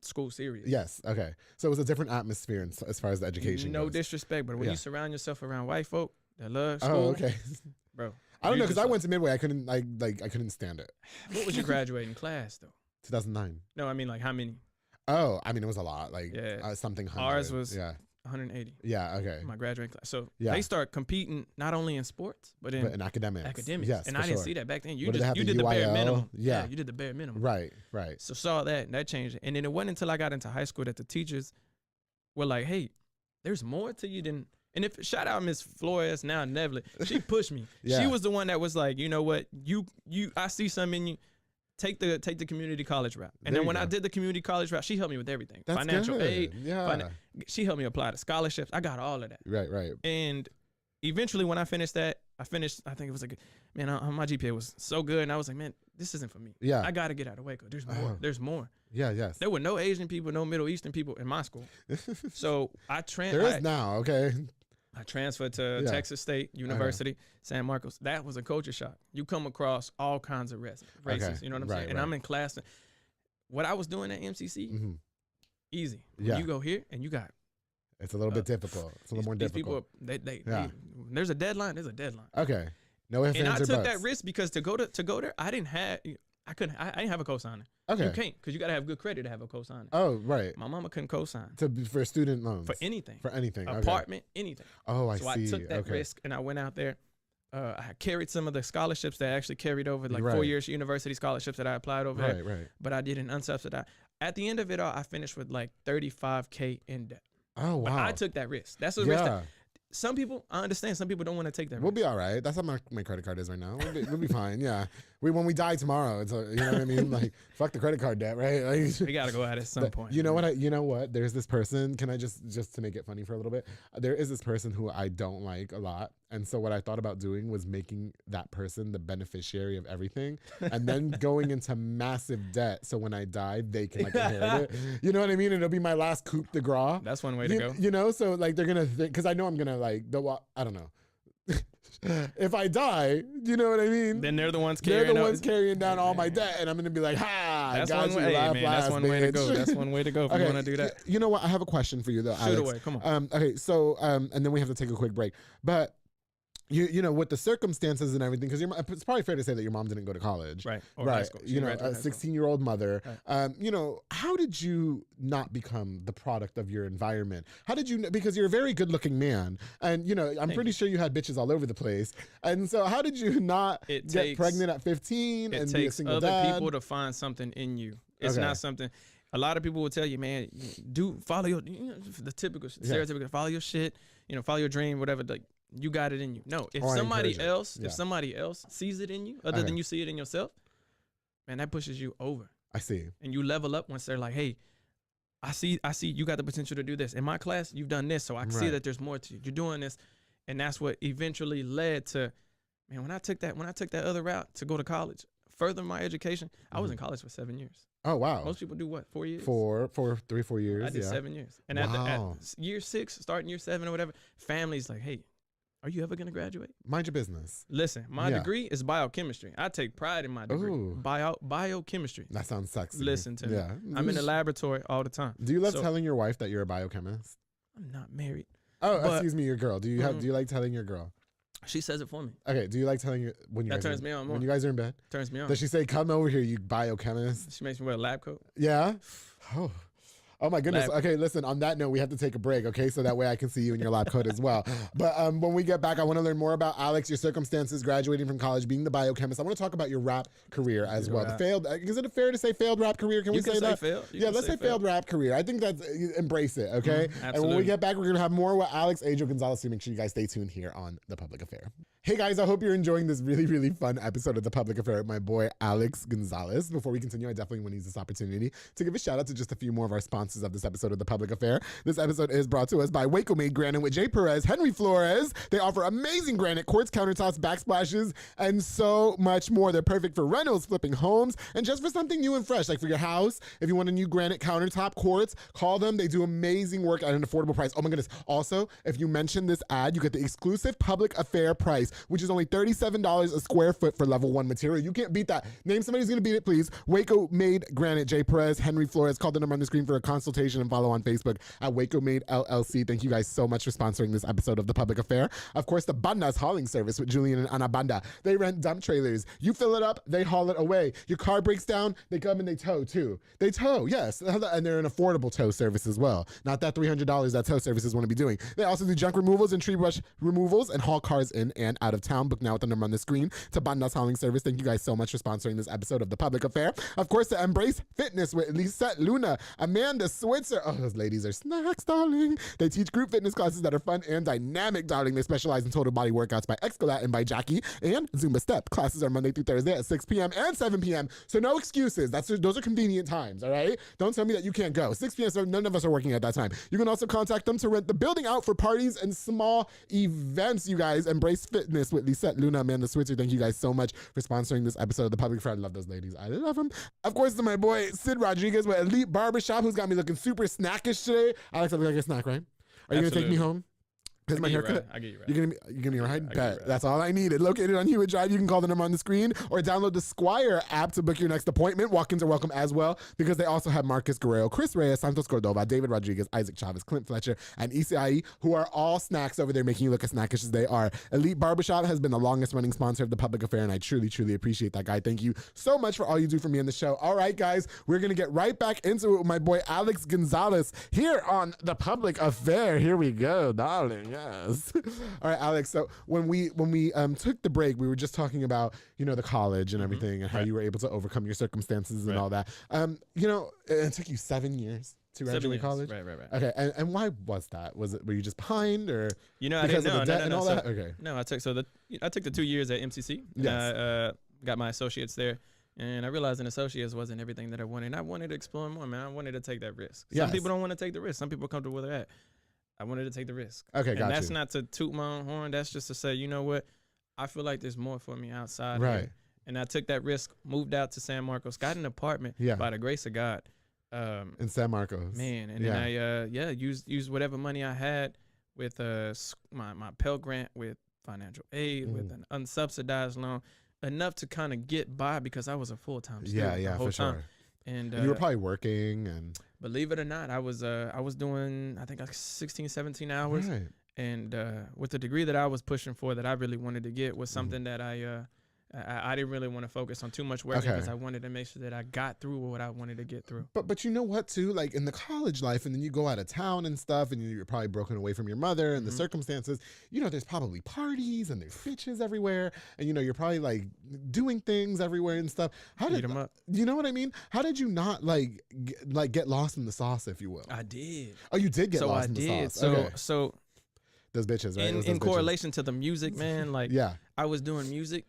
school serious. Yes. Okay. So it was a different atmosphere as far as the education No goes. disrespect, but when you surround yourself around white folk that love school. Oh, okay. Bro. I don't know, because I went to Midway. I couldn't stand it. What was your graduating class though? 2009. No, I mean like how many? Oh, I mean it was a lot. Like something 100. Ours was 180. Yeah, okay. My graduating class. So they start competing not only in sports, but in academics. Yes, and I didn't see that back then. You did the bare minimum. Yeah, you did the bare minimum. Right. So saw that, and that changed it. And then it wasn't until I got into high school that the teachers were like, "Hey, there's more to you than." And if shout out Miss Flores, now Neville, she pushed me. She was the one that was like, "You know what? I see something in you. take the community college route. And There then you when go. I did the community college route, she helped me with everything. That's Financial good. aid. Yeah. She helped me apply to scholarships. I got all of that. Right. And eventually when I finished that, I think it was like, man, my GPA was so good. And I was like, man, this isn't for me. Yeah. I got to get out of Waco. There's more. There's more. Yeah, yes. There were no Asian people, no Middle Eastern people in my school. So There is now, okay. I transferred to Yeah. Texas State University, San Marcos. That was a culture shock. You come across all kinds of races, you know what I'm saying? And I'm in class. What I was doing at MCC, easy. Yeah. You go here and you got. It's a little bit difficult. It's a little more These difficult. people, they there's a deadline. There's a deadline. Okay. No ifs, And I ands, or took buts. that risk because to go there, I didn't have a cosigner. Okay. You can't because you got to have good credit to have a cosigner. Oh, right. My mama couldn't cosign For student loans. for anything. For anything. Okay. Apartment, anything. Oh, I So see. I took that okay. risk and I went out there. I carried some of the scholarships that I actually carried over, like Right. 4 years university scholarships that I applied over there. Right. But I did an unsubsidized. At the end of it all, I finished with like $35K in debt. Oh, wow. But I took that risk. That's a risk that some people, I understand, some people don't want to take that We'll risk. be all right. That's how my credit card is right now. We'll be fine. Yeah. When we die tomorrow, it's you know what I mean? Like, fuck the credit card debt, right? Like, We got to go out at some point. You know what? There's this person. Can I just to make it funny for a little bit? There is this person who I don't like a lot. And so what I thought about doing was making that person the beneficiary of everything and then going into massive debt. So when I die, they can like inherit it. You know what I mean? It'll be my last coup de grace. That's one way to go. You know, so like they're going to think, because I know I'm going to like, I don't know. If I die, you know what I mean? Then they're the ones They're carrying the ones carrying down all my debt, and I'm gonna be like, "Ha! That's I got one you, way. Hey, laugh man, last, that's one way to go. bitch." That's one way to go if you want to do that. You know what? I have a question for you though, Shoot Alex. away. Come on. Okay, so and then we have to take a quick break, but. You know, with the circumstances and everything, because it's probably fair to say that your mom didn't go to college, Right. Or right? high school. She You know, graduated a high school. 16-year-old mother. Right. You know, how did you not become the product of your environment? How did you? Because you're a very good-looking man, and you know, I'm pretty sure you had bitches all over the place. And so, how did you not get pregnant at 15 and be a single other dad? people to find something in you. It's Okay. not something. A lot of people will tell you, man, follow your the typical stereotypical follow your shit. You know, follow your dream, whatever. Like you got it in you. No, if Or somebody encourage it. else, if somebody else sees it in you, other than you see it in yourself, man, that pushes you over. I see. And you level up once they're like, hey, I see you got the potential to do this. In my class, you've done this, so I can see Right. that there's more to you. You're doing this. And that's what eventually led to, man, when I took that other route to go to college, further my education, I was in college for 7 years. Oh wow. Most people do what, 4 years? 4 years. I did yeah. 7 years. And Wow. at year 6, starting year 7 or whatever, family's like, hey, are you ever going to graduate? Mind your business. Listen, my Yeah. degree is biochemistry. I take pride in my degree. Ooh. Biochemistry. That sounds sexy. Listen to me. Yeah. I'm in the laboratory all the time. Do you love So- telling your wife that you're a biochemist? I'm not married. Oh, But- excuse me, your girl. Do you like telling your girl? She says it for me. Okay. Do you like telling your when you That guys are turns in- me on more. when you guys are in bed? Turns me on. Does she say, "Come over here, you biochemist"? She makes me wear a lab coat. Yeah. Oh my goodness. Lab. Okay, listen, on that note, we have to take a break, okay? So that way I can see you in your lab coat as well. But when we get back, I want to learn more about Alex, your circumstances, graduating from college, being the biochemist. I want to talk about your rap career as well. The failed, is it fair to say failed rap career? Can we say that? failed. Yeah, let's say failed rap career. I think that's, embrace it, okay? And when we absolutely. get back, we're going to have more with Alex Adriel Gonzalez. So make sure you guys stay tuned here on The Public Affair. Hey guys, I hope you're enjoying this really, really fun episode of The Public Affair with my boy Alex Gonzalez. Before we continue, I definitely want to use this opportunity to give a shout out to just a few more of our sponsors of this episode of The Public Affair. This episode is brought to us by Waco Made Granite with Jay Perez, Henry Flores. They offer amazing granite quartz, countertops, backsplashes, and so much more. They're perfect for rentals, flipping homes, and just for something new and fresh, like for your house. If you want a new granite countertop quartz, call them. They do amazing work at an affordable price. Oh my goodness. Also, if you mention this ad, you get the exclusive Public Affair price, which is only $37 a square foot for level 1 material. You can't beat that. Name somebody who's going to beat it, please. Waco Made Granite, Jay Perez, Henry Flores. Call the number on the screen for a consultation and follow on Facebook at Waco Made LLC. Thank you guys so much for sponsoring this episode of The Public Affair. Of course, the Banda's hauling service with Julian and Ana Banda. They rent dump trailers. You fill it up, they haul it away. Your car breaks down, they come and they tow too. They tow, yes. And they're an affordable tow service as well. Not that $300 that tow services want to be doing. They also do junk removals and tree brush removals and haul cars in and out of town. Book now with the number on the screen. To Banda's Hauling Service, thank you guys so much for sponsoring this episode of The Public Affair. Of course, to Embrace Fitness with Lisette Luna, Amanda Switzer. Oh, those ladies are snacks, darling. They teach group fitness classes that are fun and dynamic, darling. They specialize in total body workouts by Excolat and by Jackie, and Zumba Step. Classes are Monday through Thursday at 6 p.m. and 7 p.m. So no excuses. Those are convenient times, all right? Don't tell me that you can't go. 6 p.m. So none of us are working at that time. You can also contact them to rent the building out for parties and small events, you guys. Embrace Fitness with Lisette Luna, Amanda Switzer. Thank you guys so much for sponsoring this episode of The Public Affair. I love those ladies. I love them. Of course, to my boy Sid Rodriguez with Elite Barbershop, who's got me looking super snackish today. I like to look like a snack, right? Are you going to take me home? Here's my haircut. I'll get you right. You're gonna be a ride? Bet. That's all I needed. Located on Hewitt Drive. You can call the number on the screen or download the Squire app to book your next appointment. Walk-ins are welcome as well because they also have Marcus Guerrero, Chris Reyes, Santos Cordova, David Rodriguez, Isaac Chavez, Clint Fletcher, and Isai, who are all snacks over there making you look as snackish as they are. Elite Barbershop has been the longest running sponsor of The Public Affair, and I truly, truly appreciate that, guy. Thank you so much for all you do for me on the show. All right, guys, we're going to get right back into it with my boy Alex Gonzalez here on The Public Affair. Here we go, darling. Yes. All right, Alex. So when we took the break, we were just talking about, the college and everything and how you were able to overcome your circumstances and all that. It took you 7 years to graduate college. Right. Okay. And why was that? Were you just behind or I didn't know. No. That? Okay. No, I took the 2 years at MCC. And Yes. I got my associates there. And I realized an associates wasn't everything that I wanted. And I wanted to explore more, man. I wanted to take that risk. Some people don't want to take the risk. Some people are comfortable where they're at. I wanted to take the risk. Okay, and that's not to toot my own horn. That's just to say, you know what? I feel like there's more for me outside. Right. Here. And I took that risk, moved out to San Marcos, got an apartment by the grace of God. In San Marcos. Man, and then I used whatever money I had with my Pell Grant, with financial aid, with an unsubsidized loan, enough to kind of get by because I was a full-time student the whole for time. Sure. And you were probably working and believe it or not, I was doing I think like 16, 17 hours. Right. And with the degree that I was pushing for, that I really wanted to get, was something that I didn't really want to focus on too much work because I wanted to make sure that I got through what I wanted to get through. But you know what too, like in the college life, and then you go out of town and stuff, and you're probably broken away from your mother and the circumstances, there's probably parties and there's bitches everywhere, and you're probably like doing things everywhere and stuff. How did them up? You know what I mean? How did you not get lost in the sauce, if you will? I did. Oh, you did get lost in the sauce. So those bitches, right? In correlation to the music, man, I was doing music.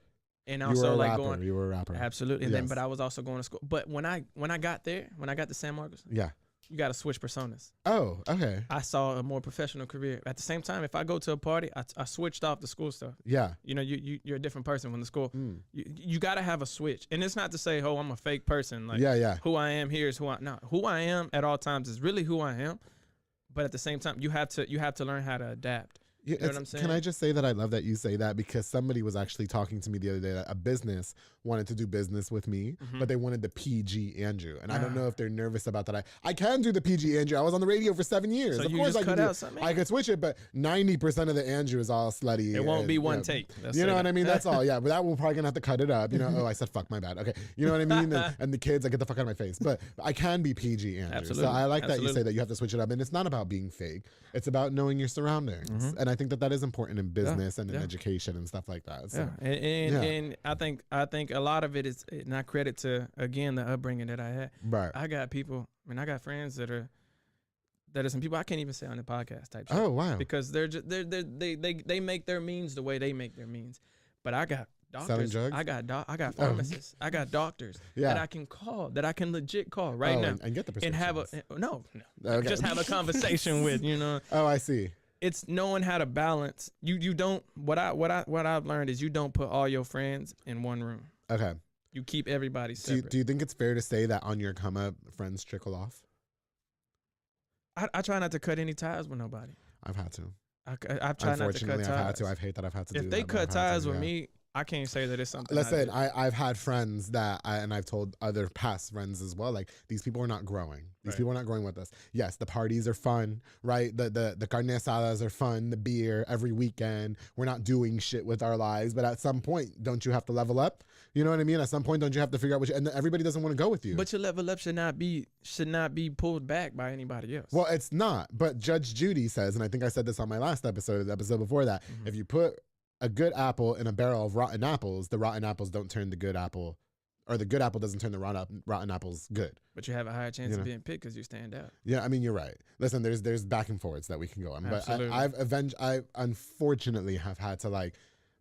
And also you were a rapper. Absolutely. And then, but I was also going to school. But when I got there, when I got to San Marcos, you got to switch personas. Oh, okay. I saw a more professional career. At the same time, if I go to a party, I switched off the school stuff. Yeah. You're a different person when the school. You got to have a switch. And it's not to say, I'm a fake person. Like, who I am here is who I am. No, who I am at all times is really who I am. But at the same time, you have to learn how to adapt. You know what I'm saying? Can I just say that I love that you say that, because somebody was actually talking to me the other day that a business wanted to do business with me, but they wanted the PG Andrew. And I don't know if they're nervous about that. I can do the PG Andrew. I was on the radio for 7 years. So of course I can I could switch it, but 90% of the Andrew is all slutty. It won't be one take. You know what I mean? That's all. Yeah, but that we're probably going to have to cut it up. Oh, I said fuck, my bad. Okay. You know what I mean? And the kids, I get the fuck out of my face. But I can be PG Andrew. Absolutely. So I like that you say that you have to switch it up. And it's not about being fake. It's about knowing your surroundings. And I think that is important in business and in education and stuff like that. So, and I think a lot of it is not credit to, again, the upbringing that I had. Right. I got people, I got friends that are some people I can't even say on the podcast type shit. Oh, wow. Because they make their means the way they make their means. But I got doctors. Selling drugs? I got pharmacists. I got doctors that I can call, that I can legit call right now. And get the prescriptions. And have no. Just have a conversation with, Oh, I see. It's knowing how to balance. You don't. What I've learned is you don't put all your friends in one room. Okay. You keep everybody separate. Do you think it's fair to say that on your come up, friends trickle off? I try not to cut any ties with nobody. I've had to. I've tried not to cut ties. I've had to. I hate that I've had to do that. If they cut ties with me, I can't say that it's something. Listen, I've had friends and I've told other past friends as well, like, these people are not growing. These people are not growing with us. Yes, the parties are fun, right? The carne asadas are fun, the beer every weekend. We're not doing shit with our lives, but at some point, don't you have to level up? You know what I mean? At some point, don't you have to figure out and everybody doesn't want to go with you. But your level up should not be pulled back by anybody else. Well, it's not. But Judge Judy says, and I think I said this on my last episode, the episode before that, if you put a good apple in a barrel of rotten apples, the rotten apples don't turn the good apple, or the good apple doesn't turn the rotten apples good. But you have a higher chance of being picked because you stand out. Yeah, I mean, you're right. Listen, there's back and forwards that we can go on. Absolutely. But I unfortunately have had to like,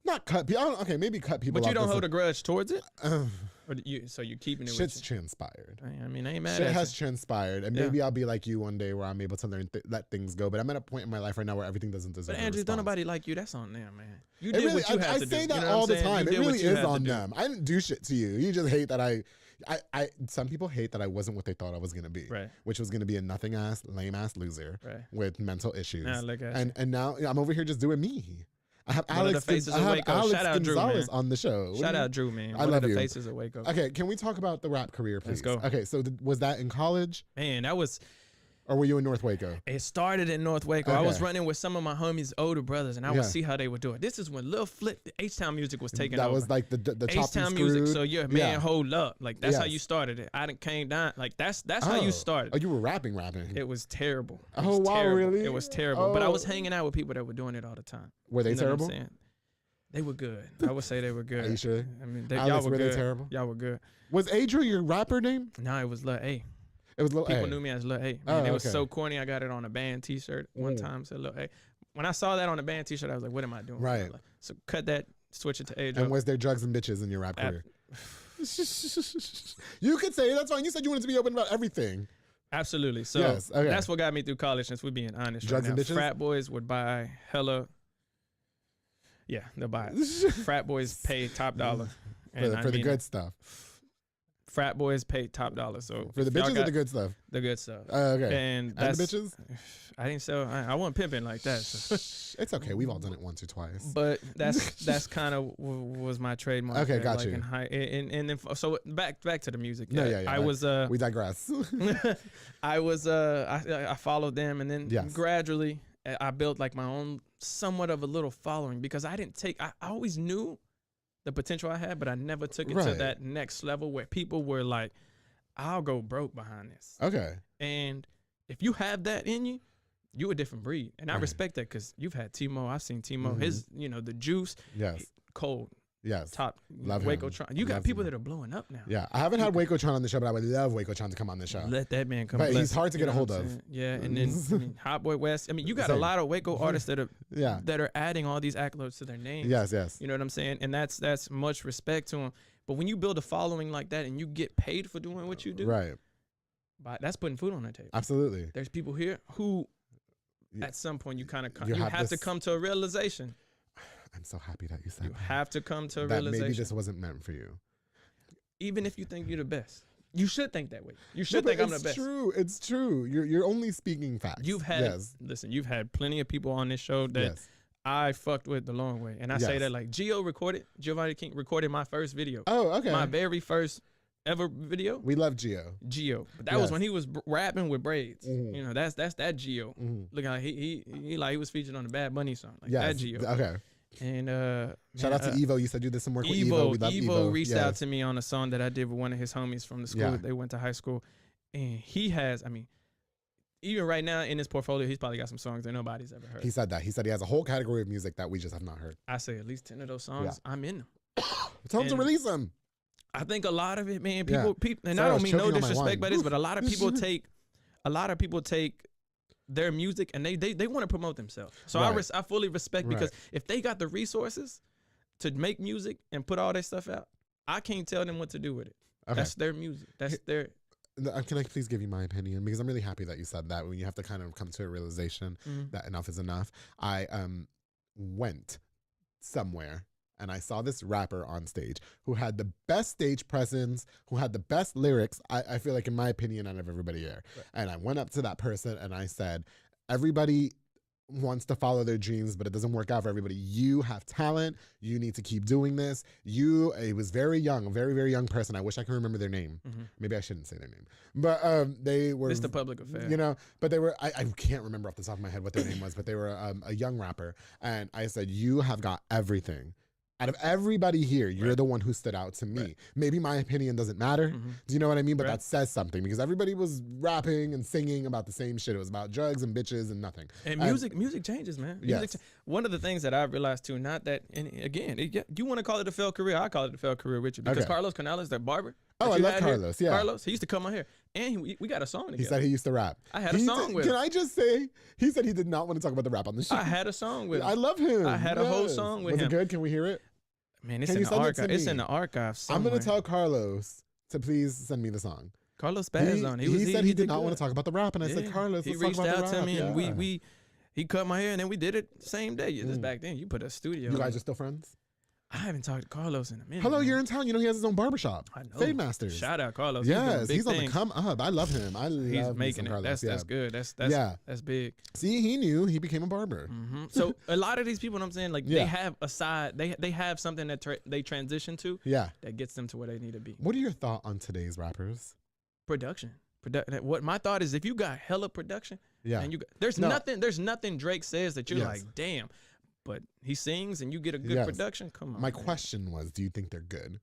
not cut people. Okay, maybe cut people. But you off don't hold a grudge towards it? Or so you're keeping it shit's with you? transpired. I mean, I ain't mad Shit at has you. transpired. And maybe I'll be like you one day where I'm able to learn, let things go. But I'm at a point in my life right now where everything doesn't deserve But Andrew, a don't response. nobody like you. That's on them, man. You It did really, what you had I to do. say that You know all what the I'm saying? time. You It did what really you is had to on do. them. I didn't do shit to you. You just hate that I some people hate that I wasn't what they thought I was going to be. Right. Which was going to be a nothing ass, lame ass loser Right. with mental issues. Now look at you. And now I'm over here just doing me. I have One of the Alex, faces I of have Waco. Alex Shout out Drew, Gonzalez man. on the show. What Shout do you- out Drew, man. I One love of the you. faces of Waco. Okay, can we talk about the rap career, please? Let's go. Okay, so was that in college Man, that was. or were you in North Waco? It started in North Waco. I was Okay. running with some of my homies' older brothers, and I would Yeah. see how they would do it. This is when Lil Flip, the H-Town music was taking That over. was like the chopped and H-Town music. screwed. So yeah, man, hold up. Like that's how Yes. you started it. I didn't came down. Like that's how you started. Oh, you were rapping. It was terrible. It Oh, was wow, terrible. really? It was terrible. But I was Oh. hanging out with people that were doing it all the time. Were they You know what I'm terrible? saying? They were good. I would say they were good. Are you sure? I mean, Alex, y'all were were they good. terrible? Y'all were good. Was Adria your rapper name? No, it was Lil A. It was Lil People A. knew me as Lil A. Oh, Man, it was okay. so corny. I got it on a band T-shirt one time. Said Lil A. When I saw that on a band T-shirt, I was like, "What am I doing?" Right. Like, so cut that. Switch it to age. And was there drugs and bitches in your rap career? You could say that's fine. You said you wanted to be open about everything. Absolutely. So Yes, okay. that's what got me through college. Since we're being honest, Drugs right and now. bitches? Frat boys would buy hella. Yeah, they'll buy it. Frat boys pay top dollar. And I For the mean, good stuff. Frat boys pay top dollar. So For the if y'all bitches or got the good stuff? The good stuff. Okay. And And that's the bitches? I didn't sell. I wasn't pimping like that. So. It's okay. We've all done it once or twice. But that's kind of was my trademark. Okay, there, got like you. In high, and then so back to the music. Yeah. I was we digress. I followed them, and then Yes. gradually I built like my own somewhat of a little following because I didn't take. I always knew the potential I had, but I never took it to Right. that next level where people were like, "I'll go broke behind this." Okay. And if you have that in you, you a different breed. And I Right. respect that because you've had Timo. I've seen Timo. Mhm. His, the juice, Yes. cold, Yes. top, Love Waco him. Tron. You got Love people him. that are blowing up now. Yeah. I haven't had Waco Tron on the show, but I would love Waco Tron to come on the show. Let that man come. But he's bless hard it, to you get a know hold what I'm of. saying? Yeah, and then Hot Boy West. I mean, you got a Same. lot of Waco artists that are Yeah. adding all these accolades to their names. Yes. You know what I'm saying? And that's much respect to them. But when you build a following like that and you get paid for doing what you do, Right. that's putting food on the table. Absolutely. There's people here who, Yeah. at some point, you kind of You you have have to this- come to a realization. I'm so happy that you said You that. have to come to a that realization. maybe this wasn't meant for you. Even if you think you're the best, you should think that way. You No, should but think I'm the it's best. true. It's true. You're only speaking facts. You've had yes. listen. You've had plenty of people on this show that Yes. I fucked with the long way, and I say Yes. that like Giovanni King recorded my first video, Oh, okay. my very first ever video. We love Gio. Gio, but that was Yes. when he was rapping with braids. Mhm. That's that Gio. Mhm. Look how he was featured on the Bad Bunny song, like Yes. that Gio. Okay. And Shout out to Evo. You said you did some work with Evo. Evo, We love Evo reached out Yes. to me on a song that I did with one of his homies from the school. Yeah. They went to high school, and he has. I mean, even right now in his portfolio, he's probably got some songs that nobody's ever heard. He said that. He said he has a whole category of music that we just have not heard. I say at least 10 of those songs, I'm in them. Tell him to And- release them. I think a lot of it, man. Yeah. People, and Sorry, I I was don't mean no choking on my disrespect wine. by this, but a lot of people take their music and they want to promote themselves. So Right. I fully respect because Right. if they got the resources to make music and put all their stuff out, I can't tell them what to do with it. Okay. That's their music. That's their. Can I please give you my opinion? Because I'm really happy that you said that. When you have to kind of come to a realization Mhm. that enough is enough. I went somewhere and I saw this rapper on stage who had the best stage presence, who had the best lyrics, I feel like in my opinion, out of everybody there. Right. And I went up to that person and I said, everybody wants to follow their dreams, but it doesn't work out for everybody. You have talent. You need to keep doing this. It was very young, a very, very young person. I wish I could remember their name. Mhm. Maybe I shouldn't say their name. But they were... It's the public affair. You know, but they were, I can't remember off the top of my head what their name was, but they were a young rapper. And I said, you have got everything. Out of everybody here, you're the one who stood out to me. Maybe my opinion doesn't matter. Do you know what I mean? But that says something because everybody was rapping and singing about the same shit. It was about drugs and bitches and nothing. And music changes, man. Yes. One of the things that I've realized too, not that, and again, you want to call it a failed career, I call it a failed career with you because Carlos Canales, that barber. Oh, I love Carlos. Here, Carlos, he used to cut my hair, and we got a song together. He said he used to rap. I had a song with him. Can I just say, he said he did not want to talk about the rap on the show. I had a song with him. I love him. I had a whole song with him. Was it good? Can we hear it? Man, it's in the archive. It's in the archive somewhere. I'm going to tell Carlos to please send me the song. Carlos spazzed on it. He said he did not want to talk about the rap, and I said, Carlos, let's talk about the rap. He reached out to me, and he cut my hair, and then we did it the same day. Just back then, you put a studio. You guys are still friends? I haven't talked to Carlos in a minute. Hello, you're in town. You know he has his own barbershop. I know. Fade Masters. Shout out Carlos. Yes, he's on the come up. I love him. I he's love making it. Carlos. That's good. That's big. See, he knew he became a barber. So a lot of these people, what I'm saying, like they have a side. They have something that they transition to. Yeah. That gets them to where they need to be. What are your thoughts on today's rappers? Production. What my thought is, if you got hella production, and there's nothing Drake says that you're like, damn. But he sings and you get a good production. Come on. My question was, do you think they're good?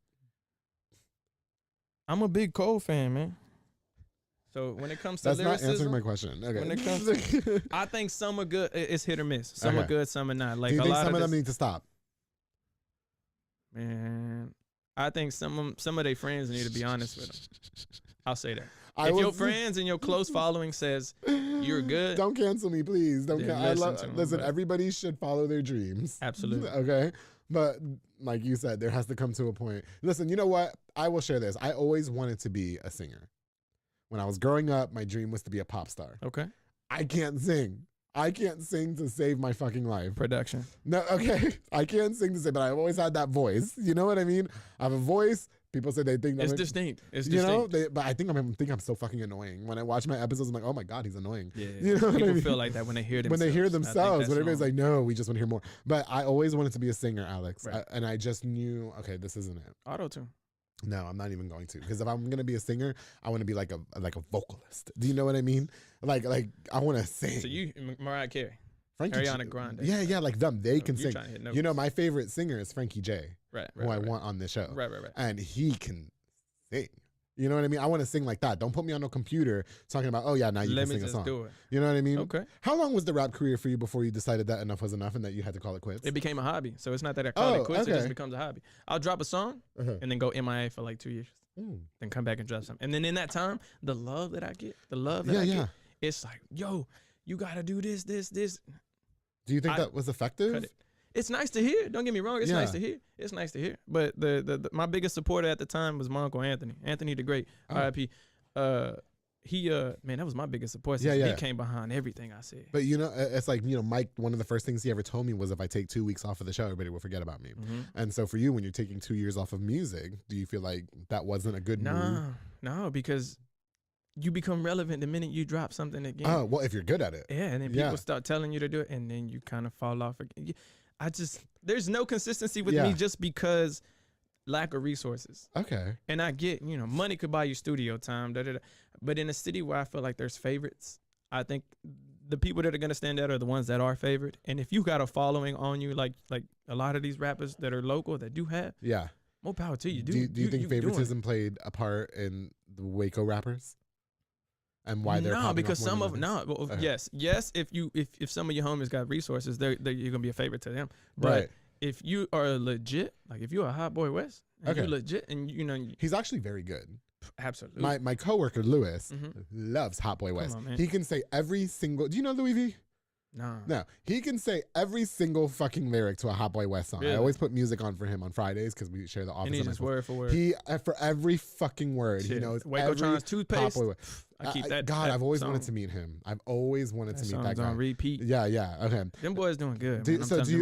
I'm a big Cole fan, man. So when it comes to lyricism, not answering my question. Okay. When it comes to, I think some are good. It's hit or miss. Some are good, some are not. Like do you think some of them this, need to stop? Man, I think some of their friends need to be honest with them. I'll say that. If your friends and your close following says you're good, don't cancel me, please. Don't listen. Listen, everybody should follow their dreams. Absolutely. Okay, but like you said, there has to come to a point. Listen, you know what? I will share this. I always wanted to be a singer. When I was growing up, my dream was to be a pop star. Okay. I can't sing. I can't sing to save my fucking life. Production. No, okay. I can't sing to save, but I always had that voice. You know what I mean? I have a voice. People say they think it's distinct. It's distinct. But I think I'm so fucking annoying. When I watch my episodes, I'm like, oh my God, he's annoying. Yeah. You know People what I mean? feel like that when they hear themselves. When they hear themselves, when everybody's like, no, we just want to hear more. But I always wanted to be a singer, Alex. Right. And I just knew, okay, this isn't it. Auto-tune. No, I'm not even going to. Because if I'm going to be a singer, I want to be like a vocalist. Do you know what I mean? Like I want to sing. So you, Mariah Carey. Frankie Ariana Grande. Yeah, like them. They can sing. You know, my favorite singer is Frankie J. Right. Who I want on this show. Right. And he can sing. You know what I mean? I want to sing like that. Don't put me on no computer talking about, oh yeah, now you can sing a song. Do it. You know what I mean? Okay. How long was the rap career for you before you decided that enough was enough and that you had to call it quits? It became a hobby. So it's not that I call it quits. Okay. It just becomes a hobby. I'll drop a song and then go MIA for like 2 years. Then come back and drop something. And then in that time, the love that I get, get, it's like, yo, you got to do this. Do you think that was effective? It's nice to hear. Don't get me wrong. It's nice to hear. It's nice to hear. But my biggest supporter at the time was my uncle Anthony. Anthony the Great, R.I.P. He man, that was my biggest support. He came behind everything I said. But you know, it's like, you know, Mike, one of the first things he ever told me was if I take 2 weeks off of the show, everybody will forget about me. And so for you, when you're taking 2 years off of music, do you feel like that wasn't a good move? No, because you become relevant the minute you drop something again. Oh, well, if you're good at it. Yeah, and then people start telling you to do it, and then you kind of fall off again. There's no consistency with me just because lack of resources. Okay. And I get, you know, money could buy you studio time, but in a city where I feel like there's favorites, I think the people that are going to stand out are the ones that are favored. And if you got a following on you, like a lot of these rappers that are local that do have, more power to you. Do you think favoritism played a part in the Waco rappers? And why they're because some of yes if some of your homies got resources, you're gonna be a favorite to them. But if you are legit, like if you're a Hot Boy West, and you're legit, and you know he's actually very good. Absolutely. My coworker Lewis loves Hot Boy West. He can say every single. Do you know Louis V? No, he can say every single fucking lyric to a Hot Boy West song. Really? I always put music on for him on Fridays because we share the office. And he just word for word. He for every fucking word. Shit. He knows Waco Tron's toothpaste. Hot Boy West. I keep that. God, I've always wanted to meet him. I've always wanted to meet that guy. On repeat. Yeah. Okay. Them boys doing good.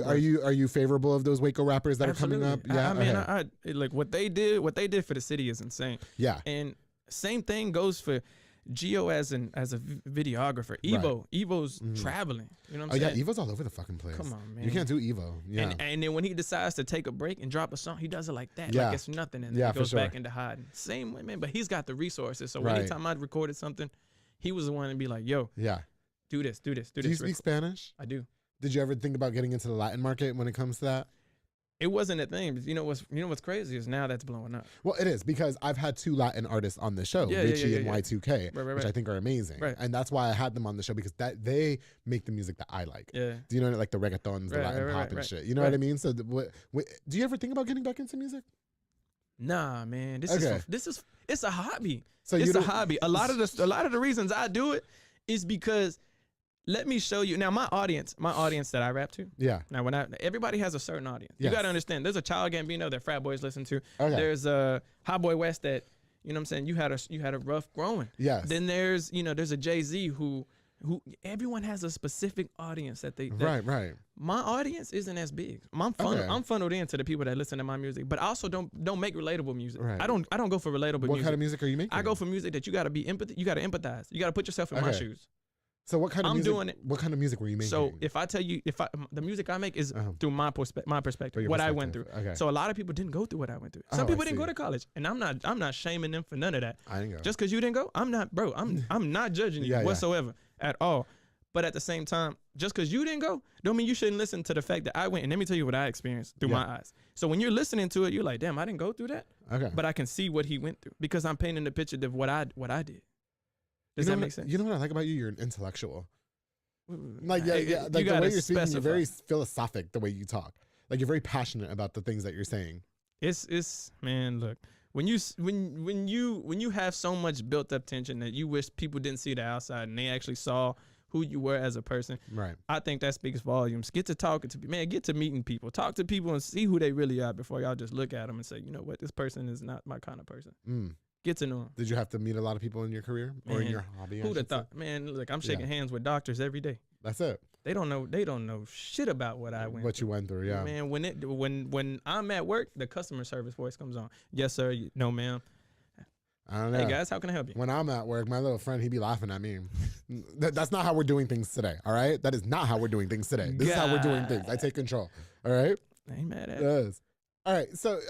Are you favorable of those Waco rappers that Absolutely. are coming up? Yeah. I mean, like what they did for the city is insane. Yeah. And same thing goes for Gio as a videographer. Evo's traveling. You know what I'm saying? Yeah, Evo's all over the fucking place. Come on, man. You can't do Evo. Yeah. And then when he decides to take a break and drop a song, he does it like that. Like it's nothing. And then he goes back into hiding. Same way, man. But he's got the resources. So anytime I recorded something, he was the one to be like, yo, do this. Do you speak Spanish? I do. Did you ever think about getting into the Latin market when it comes to that? it wasn't a thing. You know what's crazy is now that's blowing up. Well, it is, because I've had 2 Latin artists on the show, Richie and Y2K, which I think are amazing. Right. And that's why I had them on the show, because they make the music that I like. Yeah. Do you know, like the reggaetons, the Latin pop and shit? You know what I mean? So do you ever think about getting back into music? Nah, man. It's a hobby. So it's a hobby. A lot of the reasons I do it is because, let me show you. Now, my audience that I rap to. Yeah. Now, everybody has a certain audience. Yes. You got to understand. There's a Child Gambino that frat boys listen to. Okay. There's a Hot Boy West that, you know what I'm saying, you had a rough growing. Yes. Then there's a Jay-Z who everyone has a specific audience that they. Right. My audience isn't as big. I'm funneled into the people that listen to my music, but I also don't make relatable music. Right. I don't go for relatable music. What kind of music are you making? I go for music that you got to be empathy. You got to empathize. You got to put yourself in my shoes. So what kind of music? Doing it. What kind of music were you making? So if I tell you, the music I make is through my perspective, what I went through. Okay. So a lot of people didn't go through what I went through. Some people didn't go to college, and I'm not shaming them for none of that. I didn't go. Just because you didn't go, I'm not judging you whatsoever at all. But at the same time, just because you didn't go, don't mean you shouldn't listen to the fact that I went. And let me tell you what I experienced through my eyes. So when you're listening to it, you're like, damn, I didn't go through that. Okay. But I can see what he went through because I'm painting the picture of what I did. Does that make sense? You know what I like about you? You're an intellectual. Like You the way gotta you're speaking, specify. you're very philosophic. The way you talk, like you're very passionate about the things that you're saying. It's man, look, when you have so much built up tension that you wish people didn't see the outside and they actually saw who you were as a person. Right. I think that speaks volumes. Get to talking to people, man. Get to meeting people. Talk to people and see who they really are before y'all just look at them and say, you know what, this person is not my kind of person. Get to know them. Did you have to meet a lot of people in your career or in your hobby? Who'd have thought? Man, look, I'm shaking hands with doctors every day. That's it. They don't know shit about what I went What through. you went through, yeah. Man, when I'm at work, the customer service voice comes on. Yes, sir. No, ma'am. I don't know. Hey guys, how can I help you? When I'm at work, my little friend, he be laughing at me. That's not how we're doing things today, all right? That is not how we're doing things today. This is how we're doing things. I take control, all right? I ain't mad at it. Yes. All right, so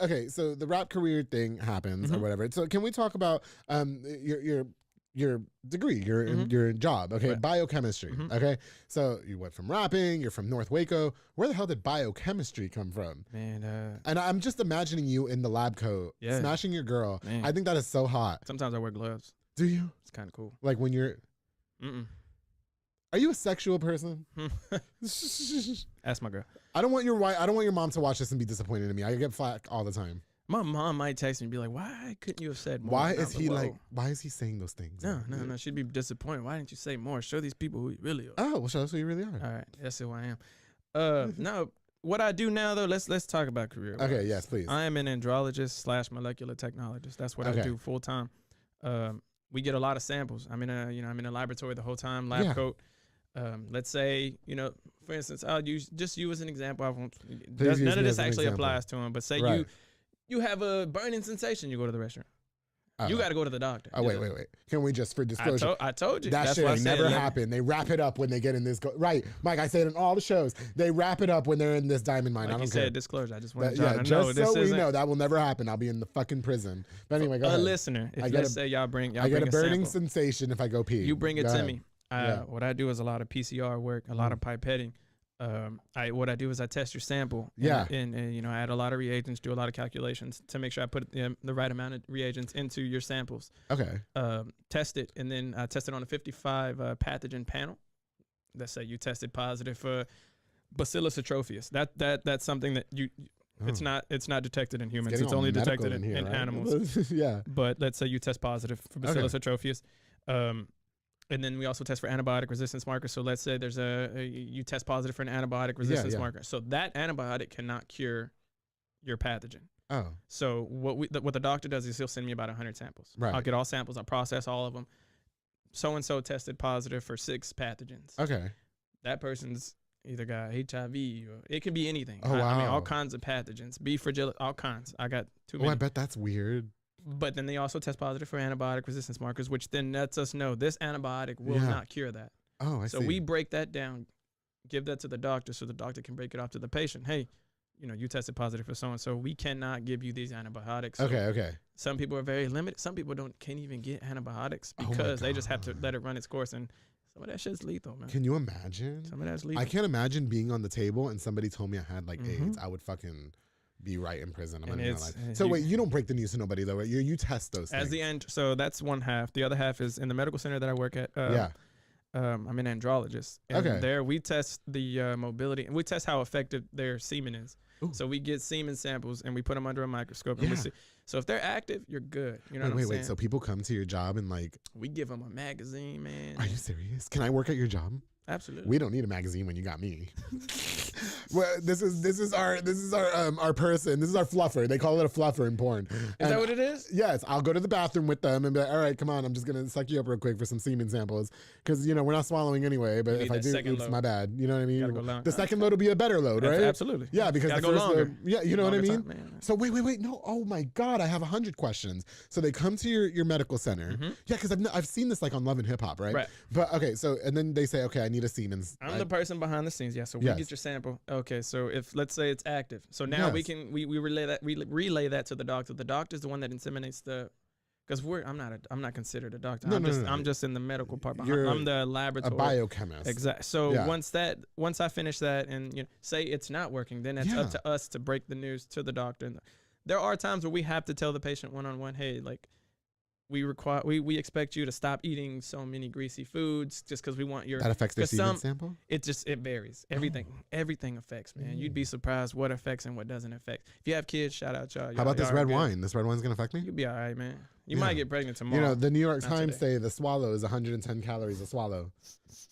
the rap career thing happens or whatever. So can we talk about your degree, your job? Okay, Right. Biochemistry. Okay, so you went from rapping. You're from North Waco. Where the hell did biochemistry come from? Man, And I'm just imagining you in the lab coat, smashing your girl. Man. I think that is so hot. sometimes I wear gloves. Do you? It's kind of cool. Like when you're? Are you a sexual person? Ask my girl. I don't want your mom to watch this and be disappointed in me. I get flack all the time. My mom might text me and be like, "Why couldn't you have said more?" Why And is I'm he "Whoa." why is he saying those things? No. She'd be disappointed. Why didn't you say more? Show these people who you really are. Oh, well, show us who you really are. All right, that's who I am. No, what I do now though, let's talk about career. Okay, yes, please. I am an andrologist / molecular technologist. That's what I do full time. We get a lot of samples. I'm in a laboratory the whole time, lab coat. Let's say, for instance, I'll use just you as an example. None of this actually applies to him, but say you have a burning sensation, you go to the restaurant. You got to go to the doctor. Oh, wait. Can we just, for disclosure? I told you. That That's shit what I ain't said. never happened. They wrap it up when they get in this. Right, Mike, I say it in all the shows. They wrap it up when they're in this diamond mine. Like I don't you care. said, disclosure. I just wanted Yeah, y'all to just know so this we isn't know, that will never happen. I'll be in the fucking prison. But anyway, go a ahead. listener. If let's say y'all bring I get a burning sample, sensation if I go pee. you bring it Go to ahead. me. Yeah. What I do is a lot of PCR work, a lot of pipetting. What I do is I test your sample. And I add a lot of reagents, do a lot of calculations to make sure I put the right amount of reagents into your samples. Okay. Test it, and then I test it on a 55 pathogen panel. Let's say you tested positive for Bacillus atrophius. That's something that it's not detected in humans. It's only detected in animals. Yeah. But let's say you test positive for Bacillus atrophius. And then we also test for antibiotic resistance markers. So let's say you test positive for an antibiotic resistance marker. So that antibiotic cannot cure your pathogen. Oh. So what the doctor does is he'll send me about 100 samples. Right. I'll get all samples. I'll process all of them. So-and-so tested positive for 6 pathogens. Okay. That person's either got HIV or it can be anything. Oh, I mean, wow. all kinds of pathogens. B. fragilis, all kinds. I got too many. Oh, I bet that's weird. But then they also test positive for antibiotic resistance markers, which then lets us know this antibiotic will not cure that. Oh, I see. So we break that down, give that to the doctor so the doctor can break it off to the patient. Hey, you tested positive for so-and-so. We cannot give you these antibiotics. So Okay. some people are very limited. Some people can't even get antibiotics because they just have to let it run its course. And some of that shit's lethal, man. Can you imagine? Some of that's lethal. I can't imagine being on the table and somebody told me I had AIDS. I would fucking be right in prison. I'm And not even it's- gonna lie. So wait, you don't break the news to nobody though, right? You test those things. As the end, so that's one half. The other half is in the medical center that I work at. I'm an andrologist. And Okay. there we test the mobility, and we test how effective their semen is. Ooh. So we get semen samples and we put them under a microscope and we Yeah. see. So if they're active, you're good. You know what I'm wait, saying? so people come to your job and like, We give them a magazine, man. are you serious? Can I work at your job? Absolutely. We don't need a magazine when you got me. Well, this is our person. This is our fluffer. They call it a fluffer in porn. Is that what it is? Yes, I'll go to the bathroom with them and be like, all right, come on, I'm just gonna suck you up real quick for some semen samples because we're not swallowing anyway. But You if need I that do, second oops, load. my bad. You know what I mean? Gotta go long. The second load will be a better load, right? Absolutely. Yeah, because Gotta the go first longer. load, yeah, you know what I Longer mean. time, man. So wait, no, oh my God, I have 100 questions. So they come to your medical center, yeah, because I've seen this like on Love and Hip Hop, right? Right. But okay, so and then they say, okay, I need a semen. I'm the person behind the scenes. Yeah. So we Yes. get your sample. Okay. So if let's say it's active, so now we Yes. can we relay that to the doctor. The doctor's the one that inseminates the. Because I'm not considered a doctor. No, I'm just in the medical part. You're I'm the a laboratory. biochemist. Exactly. So Yeah. once I finish that and say it's not working, then it's Yeah. up to us to break the news to the doctor. And there are times where we have to tell the patient one-on-one, hey, like we expect you to stop eating so many greasy foods just because we want your. That affects their 'cause semen sample? It varies. Everything affects, man. You'd be surprised what affects and what doesn't affect. If you have kids, shout out y'all. How about this y'all are red good. wine? This red wine's gonna affect me? You'll be all right, man. You Yeah. might get pregnant tomorrow. You know, the New York Not Times today. say the swallow is 110 calories a swallow.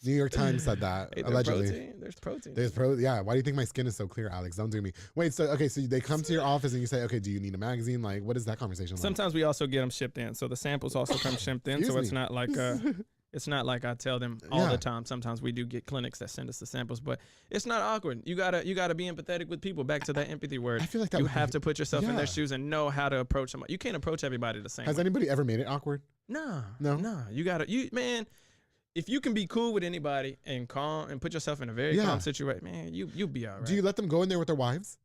New York Times said that, Hey, there's allegedly. protein. There's yeah. Why do you think my skin is so clear, Alex? Don't do me. Wait, so they come to your office and you say, okay, do you need a magazine? Like, what is that conversation like? Sometimes we also get them shipped in, so the samples also come shipped in. So Excuse it's me. not like it's not like I tell them all Yeah. the time. Sometimes we do get clinics that send us the samples, but it's not awkward. You gotta be empathetic with people. Back to that empathy word. I feel like that you would have be- to put yourself in Yeah. their shoes and know how to approach them. You can't approach everybody the same Has way. anybody ever made it awkward? No. No? You man. If you can be cool with anybody and calm and put yourself in a very Yeah. calm situation, man, you'll be all right. Do you let them go in there with their wives?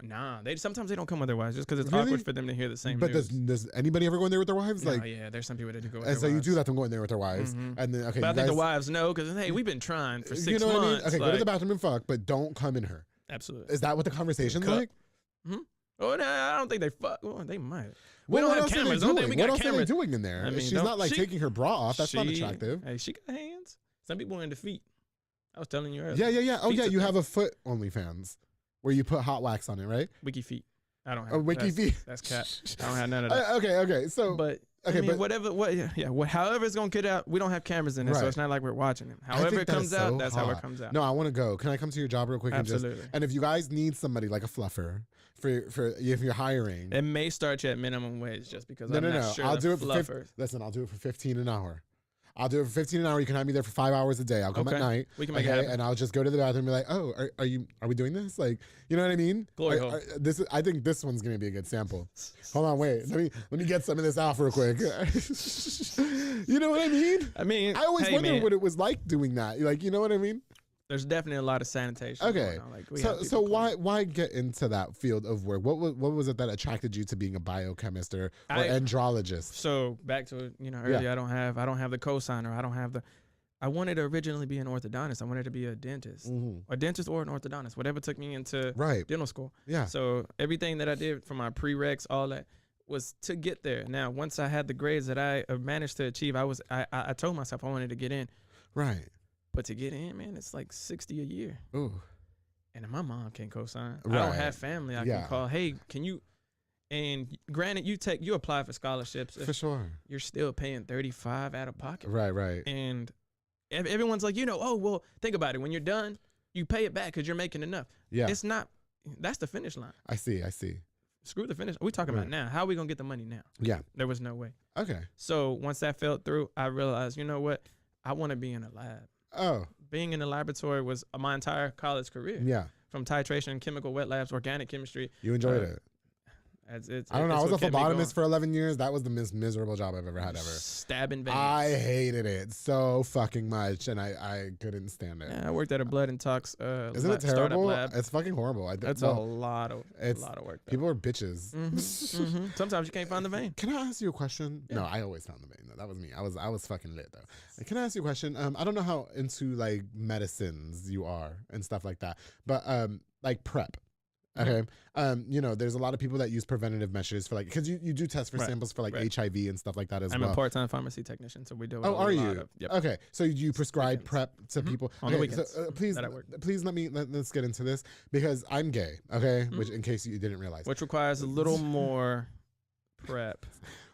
Nah, sometimes they don't come with their wives just because it's Really? awkward for them to hear the same But news. does anybody ever go in there with their wives? No, Like, yeah, there's some people that do go with and their so you wives. do let them go in there with their wives, Mhm. and then okay, But I you think the guys- wives know because hey, we've been trying for 6 you know what I mean? months. Okay, go to the like- bathroom and fuck, but don't come in her. Absolutely. Is that what the conversation's Cup. like? Oh no, I don't think they fuck. Well, they might. We Well, don't what have else are they cameras. Don't think doing? we What got else are they cameras. doing in there? I mean, She's don't- not like she- taking her bra off. That's not She- attractive. Hey, she got hands. Some people are into feet. I was telling you earlier. Yeah. Oh, Feet's yeah. a You thing. have a foot OnlyFans where you put hot wax on it, right? Wiki feet. I don't have. A wiki that's- feet. That's cat. I don't have none of that. Okay. So, But okay, I mean, but- however it's gonna get out, we don't have cameras in it, so Right. it's not like we're watching it. I However think it that comes is out, so that's how it hot. comes out. No, I want to go. Can I come to your job real quick? Absolutely. And if you guys need somebody like a fluffer for if you're hiring, It may start you at minimum wage just because no. I'm not sure I'll the do it for fluffers. listen. I'll do it for 15 an hour. I'll do it for 15 an hour. You can have me there for 5 hours a day. I'll come at Okay. night. We can make it happen. And I'll just go to the bathroom and be like, oh, are we doing this? Like, you know what I mean? Glory hole. I think this one's gonna be a good sample. Hold on, wait. Let me get some of this out real quick. You know what I mean? I mean, I always hey, wondered man, what it was like doing that. Like, you know what I mean? there's definitely a lot of sanitation. Okay. going on. Like, we have So people clean. why get into that field of work? What was it that attracted you to being a biochemist or andrologist? So back to earlier, I don't have the cosigner. I don't have the. I wanted to originally be an orthodontist. I wanted to be a dentist, a dentist or an orthodontist, whatever took me into Right. dental school. Yeah. So everything that I did for my prereqs, all that was to get there. Now, once I had the grades that I managed to achieve, I told myself I wanted to get in. Right. But to get in, man, it's like $60 a year. Ooh. And my mom can't co-sign. I Right. don't have family I Yeah. can call. Hey, can you? And granted, you apply for scholarships. For sure. You're still paying $35 out of pocket. Right. And everyone's like, oh, well, think about it. When you're done, you pay it back because you're making enough. Yeah. It's not. That's the finish line. I see. Screw the finish. We're talking about Right. now. How are we going to get the money now? Yeah. There was no way. Okay. So once that fell through, I realized, you know what? I want to be in a lab. Oh. Being in the laboratory was my entire college career. Yeah. From titration, chemical wet labs, organic chemistry. You enjoyed it. It's I don't know. I it's was a what kept me going. phlebotomist for 11 years. That was the most miserable job I've ever had ever. Stabbing veins. I hated it so fucking much, and I couldn't stand it. Yeah, I worked at a blood and tox Isn't it startup terrible? lab. It's fucking horrible. That's a lot of work. Though. People are bitches. Sometimes you can't find the vein. Can I ask you a question? No, I always found the vein. Though. That was me. I was fucking lit though. Can I ask you a question? I don't know how into like medicines you are and stuff like that, but like prep. Okay. You know, there's a lot of people that use preventative measures for like, because you do test for samples for like HIV and stuff like that as well. I'm a part-time pharmacy technician, so we do. Oh, are you? Okay. So you prescribe Weekends. PrEP to people On the weekends. So, please let's get into this because I'm gay. Okay. Which, in case you didn't realize, which requires a little more prep.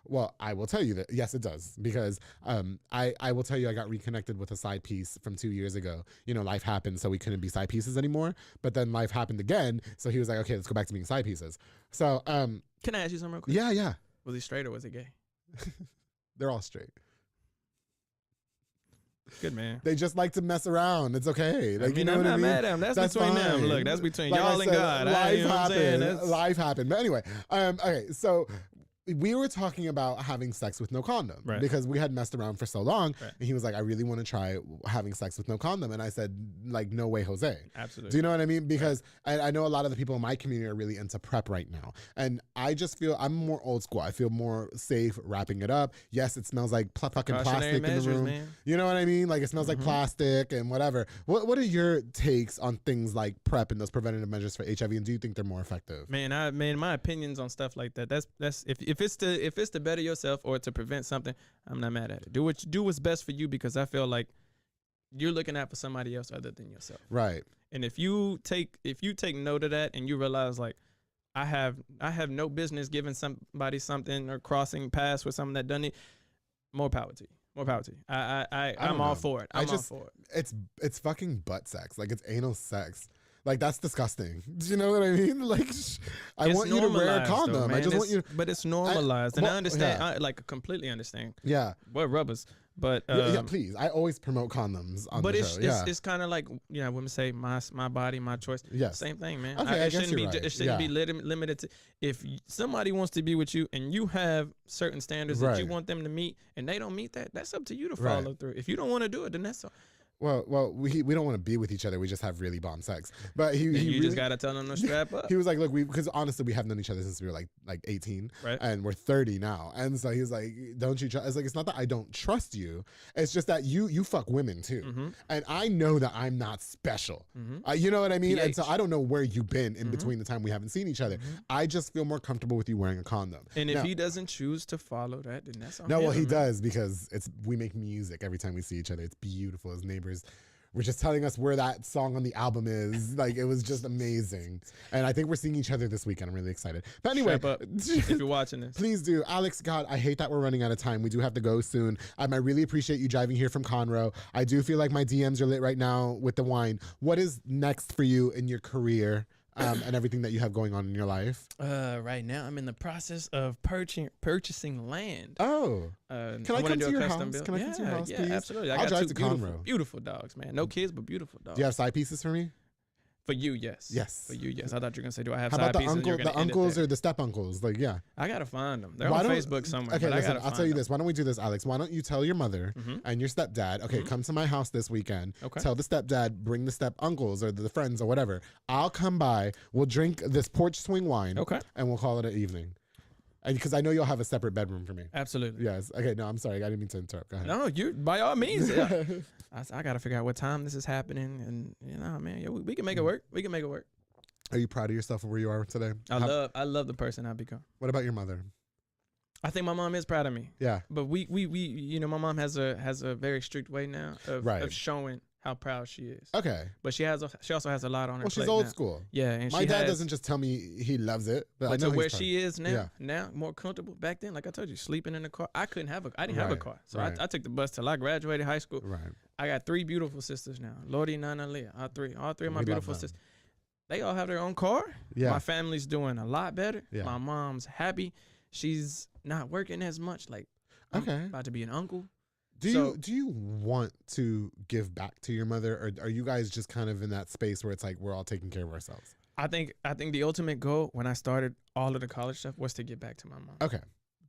Well, I will tell you that yes, it does, because I will tell you I got reconnected with a side piece from 2 years ago. You know, life happened, so we couldn't be side pieces anymore. But then life happened again, so he was like, okay, let's go back to being side pieces. So can I ask you something real quick? Yeah. Was he straight or was he gay? They're all straight. Good man. They just like to mess around. It's okay. Like, you know I'm what I not mean? mad at him. That's between fine. them. Look, that's between like y'all and God. Life happened. Life happened. But anyway, okay, so we were talking about having sex with no condom because we had messed around for so long. And he was like, I really want to try having sex with no condom. And I said, like, no way, Jose. Absolutely. Do you know what I mean? Because I know a lot of the people in my community are really into PrEP right now. And I just feel I'm more old school. I feel more safe wrapping it up. Yes, it smells like fucking plastic in the room. Man. You know what I mean? Like, it smells like plastic and whatever. What are your takes on things like PrEP and those preventative measures for HIV? And do you think they're more effective? Man, my opinions on stuff like that. That's if it's to better yourself or to prevent something, I'm not mad at it. Do what's best for you, because I feel like you're looking out for somebody else other than yourself. Right. And if you take note of that and you realize, like, I have no business giving somebody something or crossing paths with something that doesn't need, more power to you. More power to you. I'm all for it. I'm all for it. It's fucking butt sex. Like, it's anal sex. Like, that's disgusting. Do you know what I mean? Like, I want you to wear a condom. Though, I just want you. But it's normalized, and I understand. I completely understand. Yeah. What rubbers? But yeah, please. I always promote condomms on the show. But it's kind of like, you know, women say my body, my choice. Yes. Same thing, man. Okay, it shouldn't be. Right. It shouldn't be limited to. If somebody wants to be with you and you have certain standards that you want them to meet, and they don't meet that, that's up to you to follow through. If you don't want to do it, then that's all. Well, we don't want to be with each other. We just have really bomb sex. But you really, just gotta tell them to strap up. He was like, look, because honestly, we have known each other since we were like 18, and we're 30 now. And so he was like, don't you trust? It's like, it's not that I don't trust you. It's just that you fuck women too, and I know that I'm not special. You know what I mean? PH. And so I don't know where you've been in between the time we haven't seen each other. I just feel more comfortable with you wearing a condom. And if he doesn't choose to follow that, then that's on no. him, Well, he does, because we make music every time we see each other. It's beautiful. His neighbors were just telling us where that song on the album is. Like, it was just amazing. And I think we're seeing each other this weekend. I'm really excited. But anyway, if you're watching this, please do. Alex, God, I hate that we're running out of time. We do have to go soon. I really appreciate you driving here from Conroe. I do feel like my DMs are lit right now with the wine. What is next for you in your career? And everything that you have going on in your life? Right now, I'm in the process of purchasing land. Oh. Can I come to your house? Can I come to your house, please? Yeah, absolutely. I'll drive to Conroe. Beautiful dogs, man. No kids, but beautiful dogs. Do you have side pieces for me? For you, yes. Yes. For you, yes. I thought you were going to say, do I have How side about pieces? the uncles or the step uncles? Like, yeah. I got to find them. They're on Facebook somewhere. Okay, listen, I'll tell you this. Why don't we do this, Alex? Why don't you tell your mother and your stepdad, okay, come to my house this weekend. Okay. Tell the stepdad, bring the step uncles or the friends or whatever. I'll come by. We'll drink this porch swing wine. Okay. And we'll call it an evening. And because I know you'll have a separate bedroom for me. Absolutely. Yes. Okay, no, I'm sorry. I didn't mean to interrupt. Go ahead. No, you by all means. Yeah. I got to figure out what time this is happening. And, you know, man, we can make it work. We can make it work. Are you proud of yourself and where you are today? I love the person I've become. What about your mother? I think my mom is proud of me. Yeah. But we you know, my mom has a very strict way now of showing how proud she is. Okay. But she also has a lot on her plate. Well, she's old school. Yeah. And my dad doesn't just tell me he loves it. But I know to where she is now, more comfortable. Back then, like I told you, sleeping in the car. I didn't have a car. So I took the bus till I graduated high school. Right. I got 3 beautiful sisters now. Lordy, Nana, Leah. All three of my beautiful sisters. They all have their own car. Yeah. My family's doing a lot better. Yeah. My mom's happy. She's not working as much. Like, I'm about to be an uncle. Do you want to give back to your mother, or are you guys just kind of in that space where it's like we're all taking care of ourselves? I think the ultimate goal when I started all of the college stuff was to get back to my mom. Okay.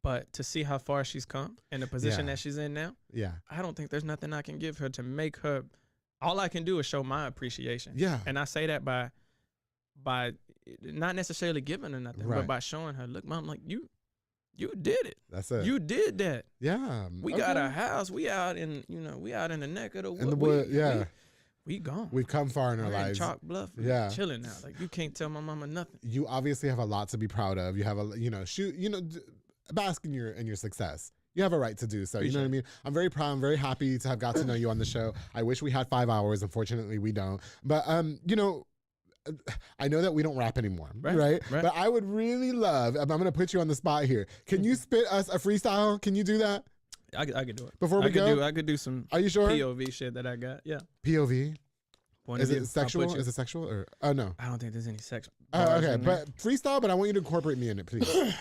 But to see how far she's come and the position that she's in now, I don't think there's nothing I can give her to make her. All I can do is show my appreciation. Yeah. And I say that by not necessarily giving her nothing, but by showing her, look, Mom, like you did it. That's it. You did that. Yeah. We got a house. We out in the neck of the woods. In the wood, yeah. We gone. We've come far in our We're in lives. Chalk Bluff. Yeah. Chilling now. Like, you can't tell my mama nothing. You obviously have a lot to be proud of. You have bask in your success. You have a right to do so. You know what I mean? I'm very proud. I'm very happy to have got to know you on the show. I wish we had 5 hours. Unfortunately, we don't. But, I know that we don't rap anymore, right? But I would really love, I'm going to put you on the spot here. Can you spit us a freestyle? Can you do that? I could do it. Before we go? I could do some Are you sure? POV shit that I got. Yeah. POV? Point Is of it view. sexual? Is it sexual? Or oh, no. I don't think there's any sex. Oh, okay. in there. But freestyle, but I want you to incorporate me in it, please. Okay,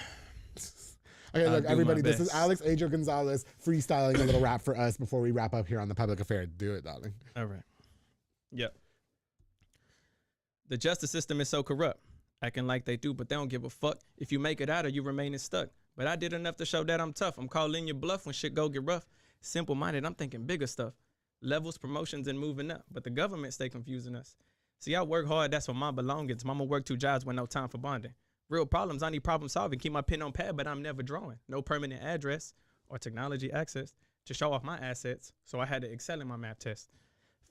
I'll look, do everybody, my this is best. Alex Adriel Gonzalez freestyling a little rap for us before we wrap up here on the Public Affair. Do it, darling. All right. Yep. The justice system is so corrupt, acting like they do, but they don't give a fuck if you make it out or you remaining stuck. But I did enough to show that I'm tough. I'm calling your bluff when shit go get rough. Simple-minded, I'm thinking bigger stuff. Levels, promotions, and moving up. But the government stay confusing us. See, I work hard, that's for my belongings. Mama work 2 jobs with no time for bonding. Real problems, I need problem solving. Keep my pen on pad, but I'm never drawing. No permanent address or technology access to show off my assets, so I had to excel in my math test.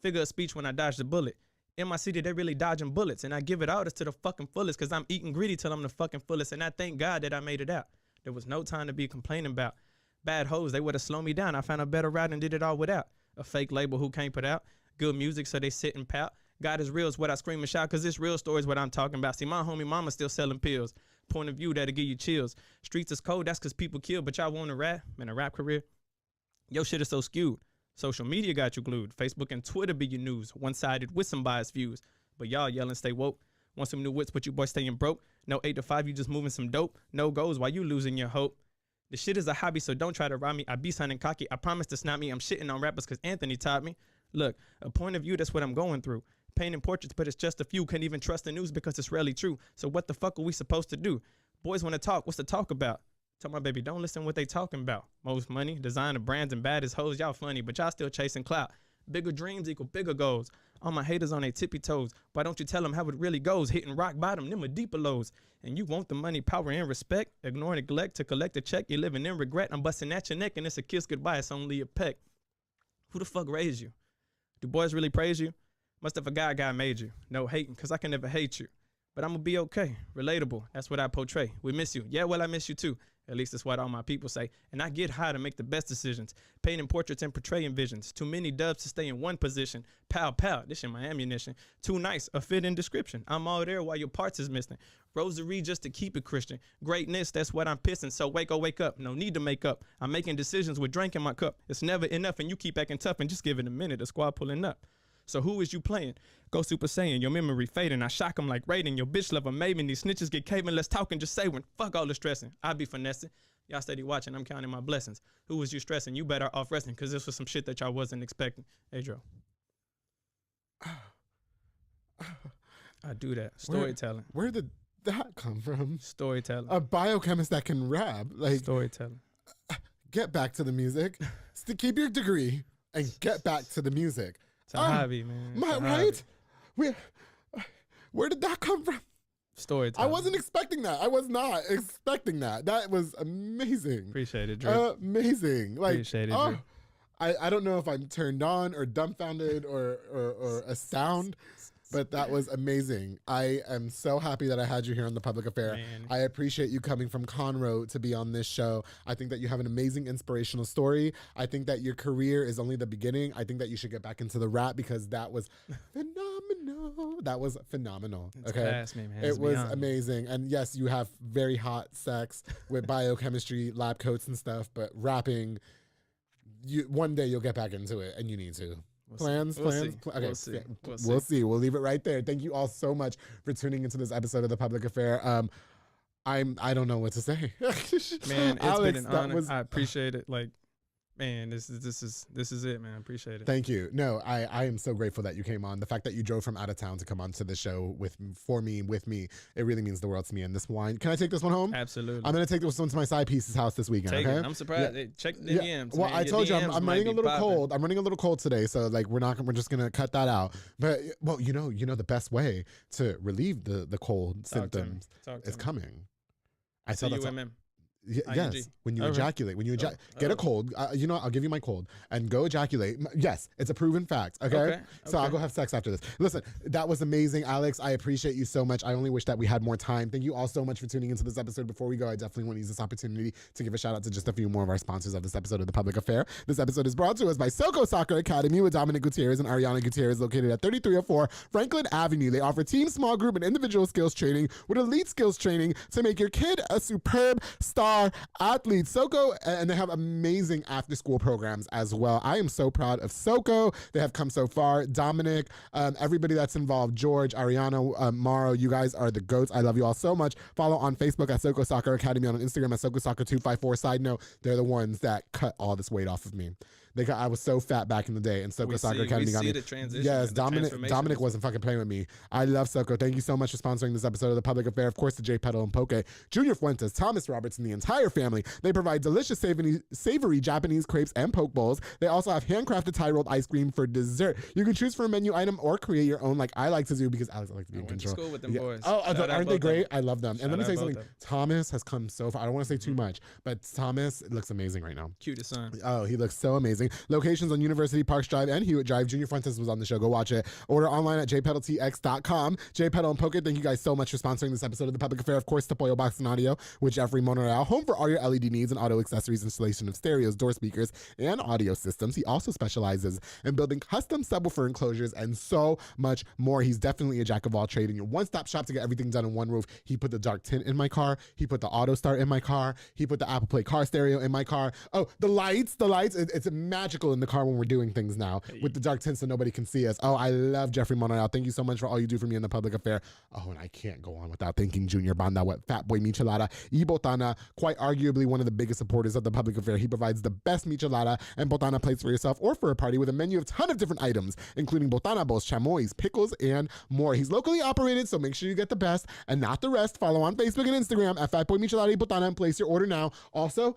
Figure of speech when I dodge the bullet. In my city, they really dodging bullets, and I give it all this to the fucking fullest, because I'm eating greedy till I'm the fucking fullest, and I thank God that I made it out. There was no time to be complaining about. Bad hoes, they would have slowed me down. I found a better route and did it all without a fake label who can't put out good music, so they sit and pout. God is real is what I scream and shout, because this real story is what I'm talking about. See, my homie mama still selling pills. Point of view that'll give you chills. Streets is cold, that's because people kill, but y'all want to rap? Man, a rap career? Yo, shit is so skewed. Social media got you glued. Facebook and Twitter be your news. One-sided with some biased views. But y'all yelling stay woke. Want some new wits, but you boys staying broke. No 8 to 5, you just moving some dope. No goals while you losing your hope. The shit is a hobby, so don't try to rob me. I be sounding cocky. I promise to snap me. I'm shitting on rappers because Anthony taught me. Look, a point of view, that's what I'm going through. Painting portraits, but it's just a few. Can't even trust the news because it's rarely true. So what the fuck are we supposed to do? Boys want to talk. What's to talk about? Tell my baby, don't listen what they talking about. Most money, designer brands, and baddest hoes. Y'all funny, but y'all still chasing clout. Bigger dreams equal bigger goals. All my haters on their tippy toes. Why don't you tell them how it really goes? Hitting rock bottom, them are deeper lows. And you want the money, power, and respect. Ignore neglect to collect a check. You're living in regret. I'm busting at your neck, and it's a kiss goodbye. It's only a peck. Who the fuck raised you? Do boys really praise you? Must have forgot God made you. No hating, because I can never hate you. But I'm going to be okay. Relatable. That's what I portray. We miss you. Yeah, well, I miss you too. At least that's what all my people say. And I get high to make the best decisions. Painting portraits and portraying visions. Too many dubs to stay in one position. Pow, pow. This is my ammunition. Too nice. A fit in description. I'm all there while your parts is missing. Rosary just to keep it Christian. Greatness, that's what I'm pissing. So wake up. No need to make up. I'm making decisions with drink in my cup. It's never enough and you keep acting tough and just give it a minute. The squad pulling up. So who is you playing? Go Super Saiyan, your memory fading. I shock 'em like Raiden. Your bitch love a maven. These snitches get caving. Let's talk and just say when. Fuck all the stressing. I be finessing. Y'all steady watching. I'm counting my blessings. Who was you stressing? You better off resting because this was some shit that y'all wasn't expecting. Adro. I do that. Storytelling. Where did that come from? Storytelling. A biochemist that can rap. Like, Storytelling. get back to the music. Keep your degree and get back to the music. It's a hobby, man. It's a right? Where did that come from? Storytelling. I wasn't expecting that. I was not expecting that. That was amazing. Appreciate it, Drew. Amazing. Like, Appreciate it, Drew. I don't know if I'm turned on or dumbfounded or astounded, but that was amazing. I am so happy that I had you here on The Public Affair. Man. I appreciate you coming from Conroe to be on this show. I think that you have an amazing inspirational story. I think that your career is only the beginning. I think that you should get back into the rap because that was phenomenal. That was phenomenal. It's okay. past me, man. It It's was beyond. amazing. And yes, you have very hot sex with biochemistry, lab coats and stuff, but rapping, one day you'll get back into it and you need to. Plans. Okay, We'll see. We'll see. We'll leave it right there. Thank you all so much for tuning into this episode of The Public Affair. I don't know what to say. Man, it's Alex, been an honor. I appreciate it. Like, man, this is it, man. I appreciate it. Thank you. No, I am so grateful that you came on. The fact that you drove from out of town to come on to the show with me, it really means the world to me. And this wine, can I take this one home? Absolutely. I'm gonna take this one to my side piece's house this weekend. Take okay? it. I'm surprised. Yeah. Hey, check the DMs. Well, man. I Your told you DMs I'm might running a be little popping. cold. I'm running a little cold today, so like we're just gonna cut that out. But well, you know the best way to relieve the cold Talk to me. symptoms Talk to is me. coming. I tell CUMM. Yes, when you ejaculate, get a cold. I'll give you my cold and go ejaculate. Yes, it's a proven fact. Okay. So I'll go have sex after this. Listen, that was amazing, Alex. I appreciate you so much. I only wish that we had more time. Thank you all so much for tuning into this episode. Before we go, I definitely want to use this opportunity to give a shout out to just a few more of our sponsors of this episode of The Public Affair. This episode is brought to us by Soko Soccer Academy with Dominic Gutierrez and Ariana Gutierrez, located at 3304 Franklin Avenue. They offer team, small group, and individual skills training with elite skills training to make your kid a superb star athlete. Soko, and they have amazing after school programs as well. I am so proud of Soko. They have come so far. Dominic, everybody that's involved, George, Ariana, Maro, you guys are the GOATs. I love you all so much. Follow on Facebook at Soko Soccer Academy, on Instagram at Soko Soccer 254. Side note, they're the ones that cut all this weight off of me. I was so fat back in the day, and Soko Soccer Academy got me. The transition. Yes, Dominic wasn't fucking playing with me. I love Soko. Thank you so much for sponsoring this episode of The Public Affair. Of course, to Jay Petal and Poke, Junior Fuentes, Thomas Roberts, and the entire family. They provide delicious, savory Japanese crepes and poke bowls. They also have handcrafted Thai-rolled ice cream for dessert. You can choose for a menu item or create your own, like I like to do, because Alex, I like to be in control. School with them boys. Oh, aren't they great? I love them. And let me say something. Thomas has come so far. I don't want to say too much, but Thomas looks amazing right now. Cutest son. Oh, he looks so amazing. Locations on University Parks Drive and Hewitt Drive. Junior Fuentes was on the show. Go watch it. Order online at jpetaltx.com. Jay Petal and Poke, thank you guys so much for sponsoring this episode of The Public Affair. Of course, Tapoyo Box and Audio with Jeffrey Monreal, home for all your LED needs and auto accessories, installation of stereos, door speakers, and audio systems. He also specializes in building custom subwoofer enclosures and so much more. He's definitely a jack of all trades, and your one-stop shop to get everything done in one roof. He put the dark tint in my car. He put the auto start in my car. He put the Apple Play car stereo in my car. Oh, the lights. It's magical in the car when we're doing things now with the dark tint so nobody can see us. Oh, I love Jeffrey Monreal. Thank you so much for all you do for me in The Public Affair. Oh, and I can't go on without thanking Junior Banda, Fat Boy Michelada, y Botana, quite arguably one of the biggest supporters of The Public Affair. He provides the best michelada and botana plates for yourself or for a party with a menu of a ton of different items, including botana bowls, chamois, pickles, and more. He's locally operated, so make sure you get the best and not the rest. Follow on Facebook and Instagram at Fat Boy Michelada y Botana and place your order now. Also,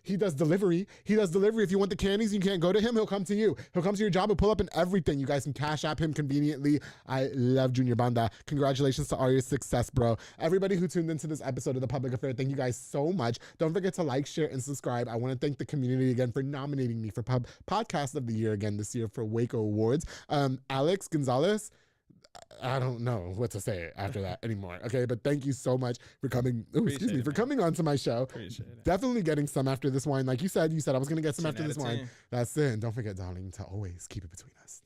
he does delivery. If you want the candies, you can't go to him. He'll come to you. He'll come to your job and pull up and everything. You guys can cash app him conveniently. I love Junior Banda. Congratulations to all your success, bro. Everybody who tuned into this episode of The Public Affair, thank you guys so much. Don't forget to like, share, and subscribe. I want to thank the community again for nominating me for Podcast of the Year again this year for Waco Awards. Alex Gonzalez, I don't know what to say after that anymore. Okay, but thank you so much for coming. For coming on to my show. Appreciate it. Definitely getting some after this wine. Like you said I was gonna get some after this wine. That's it. And don't forget, darling, to always keep it between us.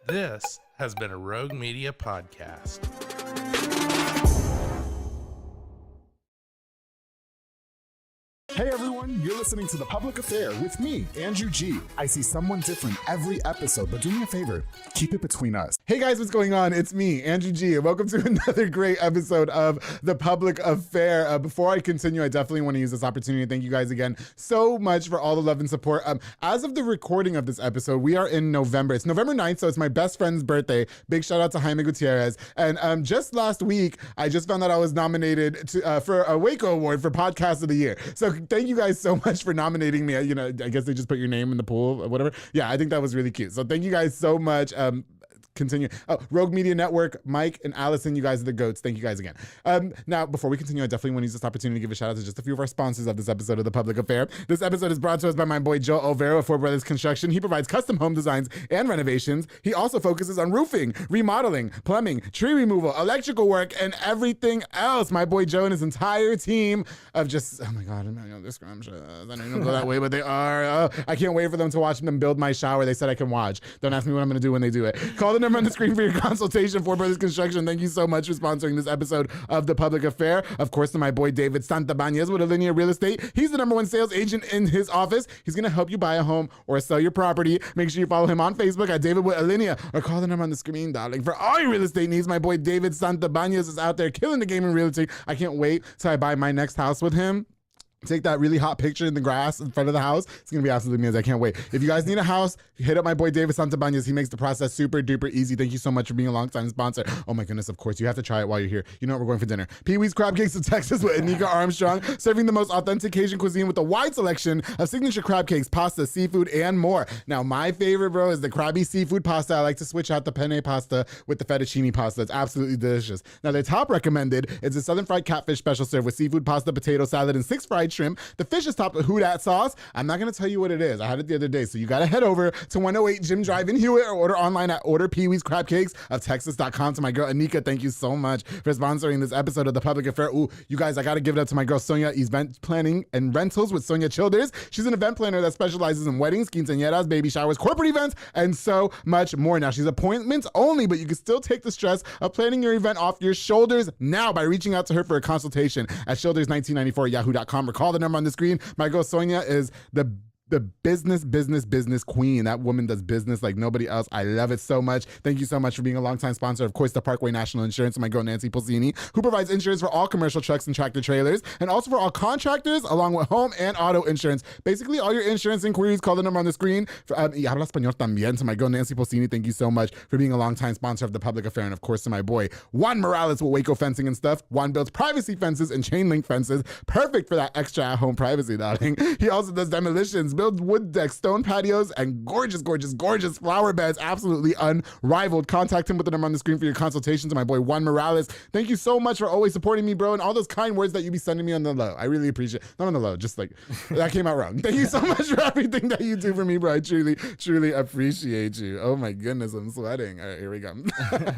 This has been a Rogue Media podcast. Hey everyone, you're listening to The Public Affair with me, Andrew G. I see someone different every episode, but do me a favor, keep it between us. Hey guys, what's going on? It's me, Andrew G. Welcome to another great episode of The Public Affair. Before I continue, I definitely want to use this opportunity to thank you guys again so much for all the love and support. As of the recording of this episode, we are in November. It's November 9th, so it's my best friend's birthday. Big shout out to Jaime Gutierrez. And just last week, I just found out I was nominated for a Waco Award for Podcast of the Year. So thank you guys so much for nominating me. You know, I guess they just put your name in the pool or whatever. Yeah, I think that was really cute. So thank you guys so much. Continue. Oh, Rogue Media Network, Mike and Allison, you guys are the GOATs. Thank you guys again. Now, before we continue, I definitely want to use this opportunity to give a shout out to just a few of our sponsors of this episode of The Public Affair. This episode is brought to us by my boy Joe Olvera of Four Brothers Construction. He provides custom home designs and renovations. He also focuses on roofing, remodeling, plumbing, tree removal, electrical work, and everything else. My boy Joe and his entire team of just, oh my God, I'm not going to go scrumptious. I don't even go that way, but they are. Oh, I can't wait for them to watch them build my shower. They said I can watch. Don't ask me what I'm going to do when they do it. Call the number on the screen for your consultation. Four Brothers Construction. Thank you so much for sponsoring this episode of The Public Affair. Of course, to my boy David Santabanez with Alinea Real Estate. He's the #1 sales agent in his office. He's going to help you buy a home or sell your property. Make sure you follow him on Facebook at David with Alinea or call the number on the screen, darling. For all your real estate needs, my boy David Santabanez is out there killing the game in real estate. I can't wait till I buy my next house with him. take that really hot picture in the grass in front of the house. It's going to be absolutely amazing. I can't wait. If you guys need a house, hit up my boy David Santabañez. He makes the process super duper easy. Thank you so much for being a long-time sponsor. Oh my goodness, of course. You have to try it while you're here. You know what? We're going for dinner. Pee-wee's Crab Cakes of Texas with Anika Armstrong, serving the most authentic Cajun cuisine with a wide selection of signature crab cakes, pasta, seafood, and more. Now, my favorite, bro, is the crabby seafood pasta. I like to switch out the penne pasta with the fettuccine pasta. It's absolutely delicious. Now, their top recommended is the Southern Fried Catfish Special served with seafood, pasta, potato salad, and 6 fried shrimp. The fish is topped with Houdat sauce. I'm not going to tell you what it is. I had it the other day, so you got to head over to 108 Jim Drive in Hewitt or order online at orderpeeweescrabcakes.texas.com. To my girl Anika, thank you so much for sponsoring this episode of The Public Affair. Ooh, you guys, I got to give it up to my girl Sonia, event planning and rentals with Sonia Childers. She's an event planner that specializes in weddings, quinceañeras, baby showers, corporate events, and so much more. Now, she's appointments only, but you can still take the stress of planning your event off your shoulders now by reaching out to her for a consultation at shoulders1994yahoo.com or call the number on the screen. My girl Sonia is the business queen. That woman does business like nobody else. I love it so much. Thank you so much for being a longtime sponsor. Of course, the Parkway National Insurance and my girl Nancy Pulsini, who provides insurance for all commercial trucks and tractor trailers, and also for all contractors, along with home and auto insurance. Basically, all your insurance inquiries, call the number on the screen. Y habla español también. To my girl Nancy Pulsini, thank you so much for being a longtime sponsor of The Public Affair. And of course, to my boy Juan Morales with Waco Fencing and Stuff. Juan builds privacy fences and chain link fences, perfect for that extra at-home privacy, darling. He also does demolitions, builds wood decks, stone patios, and gorgeous flower beds. Absolutely unrivaled. Contact him with the number on the screen for your consultation. To my boy Juan Morales, thank you so much for always supporting me, bro, and all those kind words that you be sending me on the low. I really appreciate it. Not on the low, just like that came out wrong. Thank you so much for everything that you do for me, bro. I truly appreciate you. Oh my goodness, I'm sweating. All right, here we go.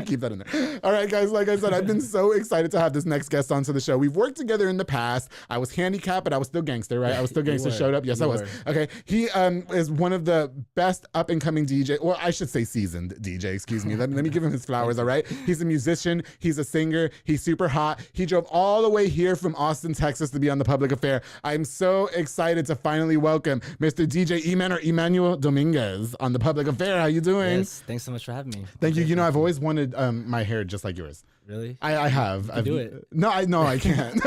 Keep that in there. All right, guys, like I said, I've been so excited to have this next guest onto the show. We've worked together in the past. I was handicapped, but I was still gangster, right? I was still gangster. Showed up. Yes, I was. Okay. He is one of the best up and coming DJ. Well, I should say seasoned DJ. Excuse me. Let me give him his flowers. All right. He's a musician. He's a singer. He's super hot. He drove all the way here from Austin, Texas, to be on The Public Affair. I'm so excited to finally welcome Mr. DJ Eman or Emmanuel Dominguez on The Public Affair. How you doing? Yes. Thanks so much for having me. Thank you. You know, I've always wanted my hair just like yours. Really? I have. You can do it. No, I can't.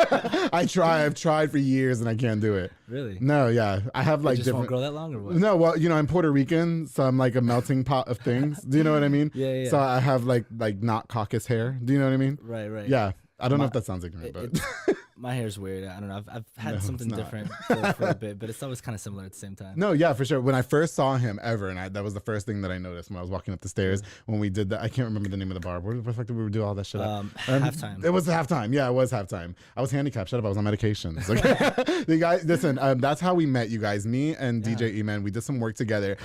I've tried for years and I can't do it. Really? No, yeah. I have like it just different. Won't grow that long or what? No, well, you know, I'm Puerto Rican, so I'm like a melting pot of things. Do you know what I mean? Yeah. So I have like not caucus hair. Do you know what I mean? Right. Yeah. I don't know if that sounds ignorant, but my hair's weird. I don't know. I've had something different for a bit, but it's always kind of similar at the same time. No, yeah, for sure. When I first saw him ever, and that was the first thing that I noticed when I was walking up the stairs when we did that. I can't remember the name of the bar. Where the fuck did we do all that shit at? Halftime. It was halftime. Yeah, it was halftime. I was handicapped. Shut up. I was on medications. Okay. The guy, listen, that's how we met, you guys. Me and DJ Eman, we did some work together.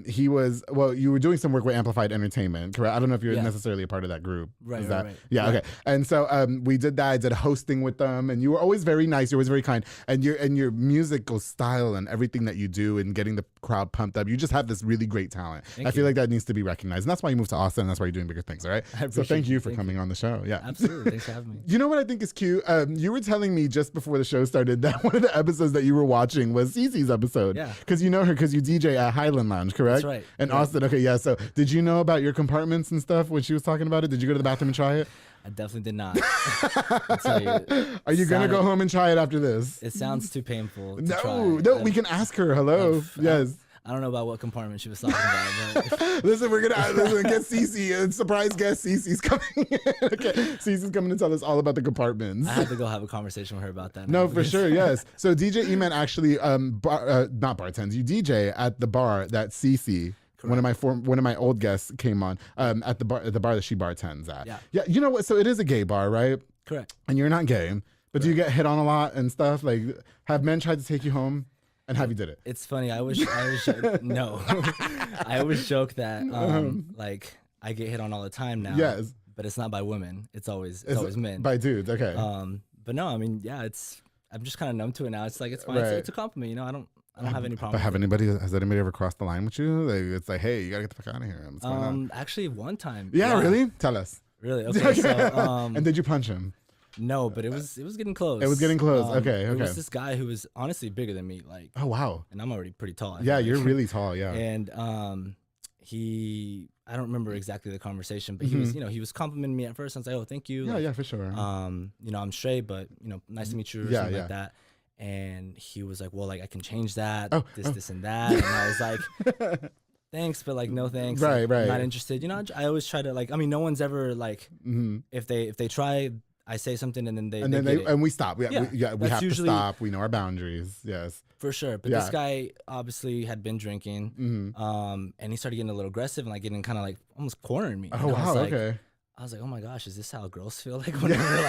You were doing some work with Amplified Entertainment, correct? I don't know if you're necessarily a part of that group. Right. Yeah, okay. And so we did that. I did hosting with them, and you were always very nice. You're always very kind, and your musical style and everything that you do and getting the crowd pumped up. You just have this really great talent. I feel like that needs to be recognized, and that's why you moved to Austin. And that's why you're doing bigger things. All right. So thank you for coming on the show. Yeah, absolutely. Thanks for having me. You know what I think is cute? You were telling me just before the show started that one of the episodes that you were watching was Cece's episode. Yeah. Because you know her because you DJ at Highland Lounge, correct? That's right. In Austin. Okay. Yeah. So did you know about your compartments and stuff when she was talking about it? Did you go to the bathroom and try it? I definitely did not. I'll tell you, are you going to go home and try it after this? It sounds too painful to No, we can ask her. Hello. Yes. I don't know about what compartment she was talking about. But listen, we're gonna get Cece. Surprise guest Cece's coming in. Okay, Cece's coming to tell us all about the compartments. I have to go have a conversation with her about that. No, for sure, yes. So DJ Eman actually, not bartends. You DJ at the bar that Cece. Correct. One of my old guests came on at the bar that she bartends at. Yeah. You know what? So it is a gay bar, right? Correct. And you're not gay, but do you get hit on a lot and stuff? Like, have men tried to take you home? And have you did it? It's funny. I always no. I always joke that like I get hit on all the time now. Yes. But it's not by women. It's always men. By dudes. Okay. But no, I mean, yeah, I'm just kind of numb to it now. It's like it's fine. Right. It's a compliment, you know. I don't have any problem. But has anybody ever crossed the line with you? Like, it's like, hey, you gotta get the fuck out of here. What's going on? Actually, one time. Yeah, really? Tell us. Really? Okay. So, and did you punch him? No, but it was getting close. It was getting close. Okay. It was this guy who was honestly bigger than me. Like, oh wow. And I'm already pretty tall. Yeah, you're really tall. Yeah. And I don't remember exactly the conversation, but he was complimenting me at first. I was like, oh, thank you. Yeah, for sure. I'm straight, but nice to meet you or something like that. And he was like, well, like I can change that, Oh, this and that. And I was like, thanks, but like no thanks. Right, like, right. I'm not interested. You know, I always try to like. I mean, no one's ever like if they try. I say something and then they and then get it. and we stop. We Yeah, we have usually, to stop. We know our boundaries. Yes, for sure. But this guy obviously had been drinking, and he started getting a little aggressive and like getting kind of like almost cornering me. Oh wow, okay. I was like, oh my gosh, is this how girls feel like whenever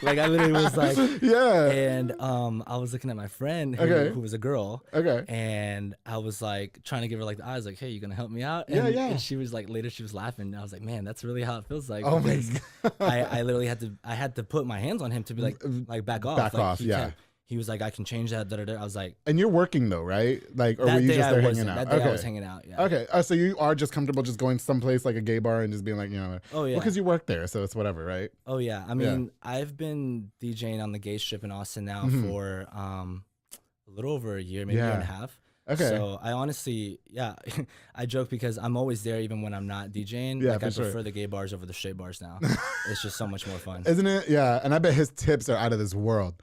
like I literally was like, yeah. And I was looking at my friend who was a girl, and I was like trying to give her like the eyes, like, hey, you gonna help me out? And, and she was like, later she was laughing. And I was like, man, that's really how it feels like. Oh my God. I literally had to put my hands on him to be like back off. Back like, off, yeah. He was like, I can change that. Da, da, da. I was like, and you're working though, right? Like, or were you just there hanging out? That day I was hanging out. Yeah. Okay. So you are just comfortable just going someplace like a gay bar and just being like, you know, oh yeah, because you work there, so it's whatever, right? Oh yeah. I mean, I've been DJing on the gay strip in Austin now for a little over a year, maybe a year and a half. Okay. So I honestly, I joke because I'm always there even when I'm not DJing. Yeah, like I for prefer the gay bars over the straight bars now. It's just so much more fun. Isn't it? Yeah. And I bet his tips are out of this world.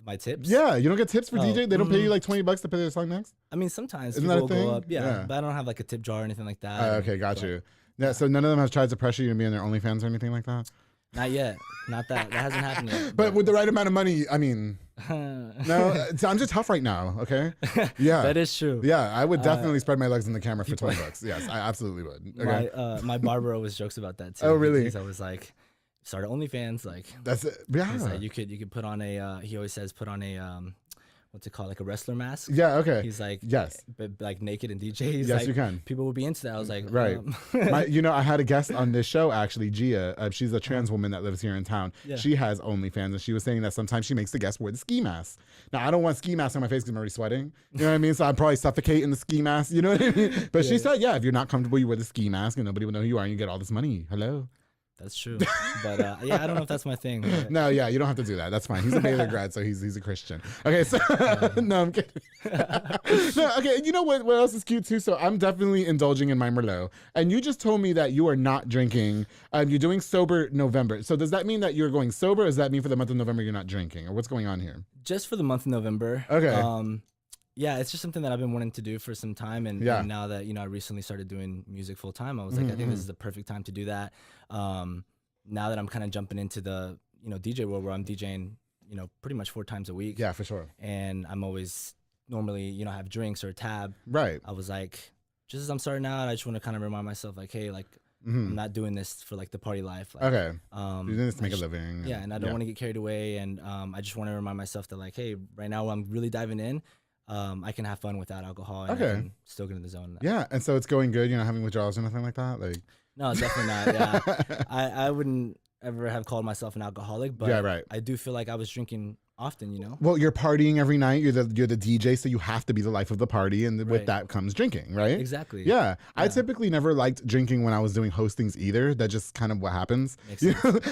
My tips? Yeah, you don't get tips for DJ. They don't pay you like $20 to play their song next. I mean, sometimes Isn't people that a will thing? go up. Yeah, but I don't have like a tip jar or anything like that. Okay, got you. Yeah, so none of them have tried to pressure you to be in their OnlyFans or anything like that? Not yet. Not that. That hasn't happened yet. But with the right amount of money, I mean, no, times are tough right now, okay? Yeah. That is true. Yeah, I would definitely spread my legs in the camera for $20. Yes, I absolutely would. Okay? My barber always jokes about that too. Oh, really? Because I was like, started OnlyFans, like that's it. Yeah. Like, you could put on a. He always says put on a what's it called, like a wrestler mask. Yeah. Okay. He's like yes, but like naked and DJ. He's yes, like, you can. People would be into that. I was like, right. You know, I had a guest on this show actually, Gia. She's a trans woman that lives here in town. Yeah. She has OnlyFans, and she was saying that sometimes she makes the guests wear the ski mask. Now I don't want ski mask on my face because I'm already sweating. You know what I mean? So I'd probably suffocate in the ski mask. You know what I mean? But she said, yeah, if you're not comfortable, you wear the ski mask, and nobody will know who you are, and you get all this money. Hello. That's true, but I don't know if that's my thing. But. No, yeah, you don't have to do that. That's fine. He's a Baylor grad, so he's a Christian. Okay, so no, I'm kidding. No, okay, you know what else is cute too? So I'm definitely indulging in my Merlot, and you just told me that you are not drinking. You're doing sober November. So does that mean that you're going sober? Or does that mean for the month of November you're not drinking, or what's going on here? Just for the month of November. Okay. Yeah, it's just something that I've been wanting to do for some time, and now that I recently started doing music full time, I was like, I think this is the perfect time to do that. Now that I'm kind of jumping into the DJ world where I'm DJing pretty much 4 times a week. Yeah, for sure. And I'm always normally have drinks or a tab. Right. I was like, just as I'm starting out, I just want to kind of remind myself like, hey, like I'm not doing this for like the party life. Like, okay. You're doing this to make a living. Yeah, and I don't want to get carried away, and I just want to remind myself that like, hey, right now I'm really diving in. I can have fun without alcohol and I can still get in the zone. Yeah, and so it's going good. You're not having withdrawals or nothing like that? Like, no, definitely not. Yeah, I wouldn't ever have called myself an alcoholic, but I do feel like I was drinking often. Well, you're partying every night. You're the DJ, so you have to be the life of the party, and with that comes drinking, right? Exactly. Yeah. I typically never liked drinking when I was doing hostings either. That's just kind of what happens.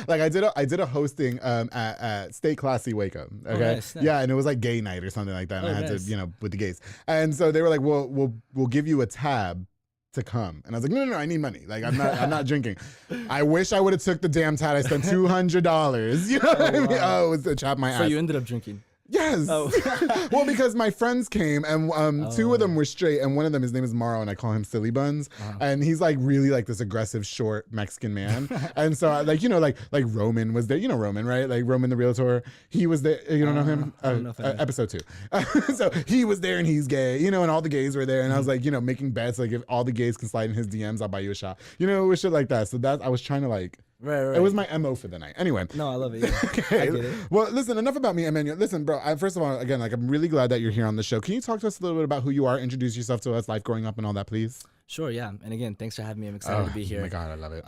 Like I did a hosting at Stay Classy Waco. Okay. Oh, nice. Yeah, and it was like gay night or something like that. And I had nice. to, with the gays. And so they were like, "Well, we'll give you a tab to come." And I was like, no, I need money. Like I'm not drinking. I wish I would have took the damn tab. I spent $200. You know what I mean? Wow. Oh, it was to chop my ass. So you ended up drinking? Yes. Oh. Well, because my friends came, and 2 of them were straight, and one of them, his name is Morrow, and I call him Silly Buns, and he's like really like this aggressive, short Mexican man, and so like like Roman was there, Roman, right? Like Roman the realtor, he was there. You don't know him? I don't know episode 2. So he was there, and he's gay, and all the gays were there, and I was like, making bets, like if all the gays can slide in his DMs, I'll buy you a shot, with shit like that. So that I was trying to like. Right. It was my MO for the night. Anyway. No, I love it. Yeah. Okay. I get it. Well, listen, enough about me, Emmanuel. Listen, bro, first of all, again, like I'm really glad that you're here on the show. Can you talk to us a little bit about who you are, introduce yourself to us, life growing up and all that, please? Sure, yeah. And again, thanks for having me. I'm excited to be here. Oh my God, I love it.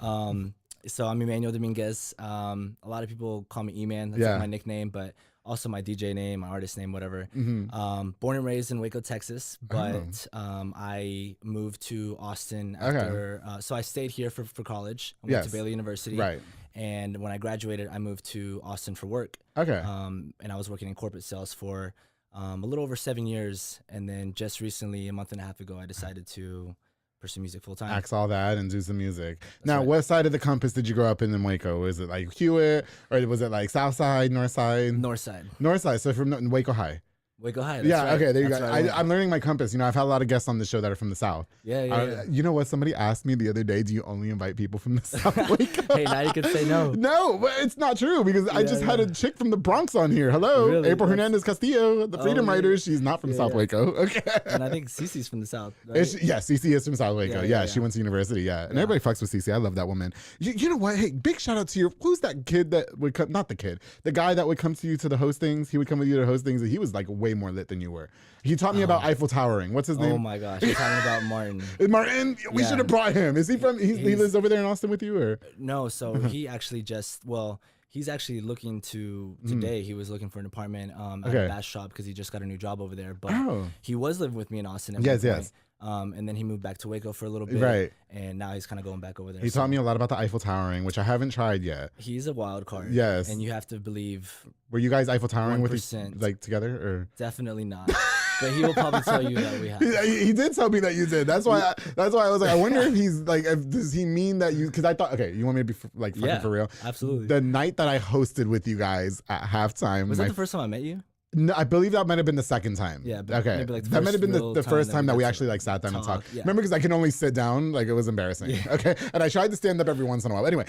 So I'm Emmanuel Dominguez. A lot of people call me E-Man. That's like my nickname, but also my DJ name, my artist name, whatever. Born and raised in Waco, Texas, but I moved to Austin after. So I stayed here for college. I went to Baylor University. Right. And when I graduated, I moved to Austin for work. Okay. And I was working in corporate sales for a little over 7 years. And then just recently, a month and a half ago, I decided to pursue music full time. Axe all that and do some music. Now, what side of the compass did you grow up in Waco? Was it like Hewitt, or was it like South Side, North Side? North Side. North Side. So from Waco High. Waco High. Yeah, right. okay, there you That's go. where I went. I'm learning my compass. You know, I've had a lot of guests on the show that are from the South. Yeah. You know what? Somebody asked me the other day, do you only invite people from the South Waco? Hey, now you can say no. No, but it's not true because I just had a chick from the Bronx on here. Hello, Really? April Hernandez Castillo, the Freedom Writer. She's not from South Waco. Okay. And I think Cece's from the South. Right? Cece is from South Waco. Yeah, She went to university. Yeah. And everybody fucks with Cece. I love that woman. You know what? Hey, big shout out to your, who's that kid that would come, not the kid, the guy that would come to you to the hostings. He would come with you to hostings. He was like way more lit than you were. He taught me about Eiffel Towering. What's his name? Oh my gosh, you're talking about Martin. Martin, we should have brought him. Is he from, he lives over there in Austin with you or? No, so he actually he's actually looking to, today he was looking for an apartment at a bass shop because he just got a new job over there. But he was living with me in Austin at one point. And then he moved back to Waco for a little bit. Right. And now he's kind of going back over there. He taught me a lot about the Eiffel Towering, which I haven't tried yet. He's a wild card. Yes. And you have to believe. Were you guys Eiffel Towering 1%. with like together or? Definitely not. But he will probably tell you that we have. He did tell me that you did. That's why I was like, I wonder if he's like, does he mean that you? Because I thought, okay, you want me to be fucking for real? Absolutely. The night that I hosted with you guys at halftime, was that the first time I met you? No, I believe that might have been the second time. Yeah. Okay. Maybe like that might have been the first time that we actually like sat down and talked. Yeah. Remember, because I can only sit down. Like it was embarrassing. Yeah. Okay. And I tried to stand up every once in a while. Anyway,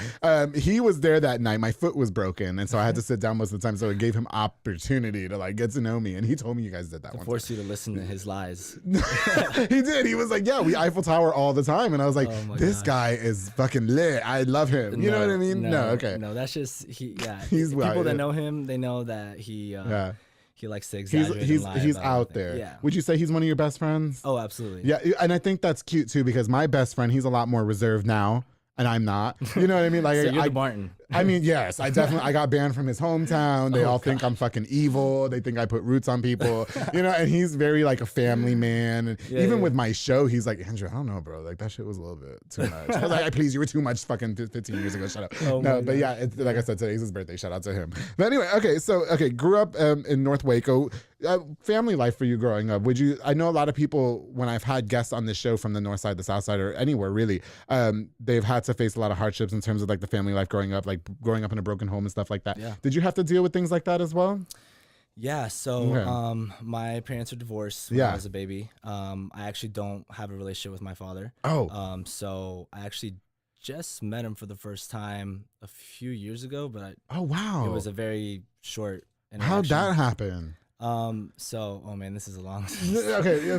he was there that night. My foot was broken, and so I had to sit down most of the time. So it gave him opportunity to like get to know me. And he told me you guys did that. Force you to listen to his lies. He did. He was like, yeah, we Eiffel Tower all the time, and I was like, this guy is fucking lit. I love him. You know what I mean? No. Okay. No, that's just he. Yeah. He's people that know him. They know that he. He likes to exaggerate. He's out there. Yeah. Would you say he's one of your best friends? Oh, absolutely. Yeah, and I think that's cute too because my best friend, he's a lot more reserved now, and I'm not. You know what I mean? Like so you're the Martin. I mean, yes, I got banned from his hometown. They all think I'm fucking evil. They think I put roots on people. You know, and he's very like a family man. And even with my show, he's like, Andrew, I don't know, bro. Like that shit was a little bit too much. I was like, please, you were too much fucking 15 years ago. Shut up. No, but yeah, like I said, today's his birthday. Shout out to him. But anyway, grew up in North Waco. Family life for you growing up. I know a lot of people, when I've had guests on this show from the north side, the south side, or anywhere really, they've had to face a lot of hardships in terms of like the family life growing up, like growing up in a broken home and stuff like that. Yeah. Did you have to deal with things like that as well? Yeah. So my parents are divorced when I was a baby. I actually don't have a relationship with my father. Oh. So I actually just met him for the first time a few years ago, but oh wow, it was a very short interaction. How'd that happen? Oh man, this is a long. Okay,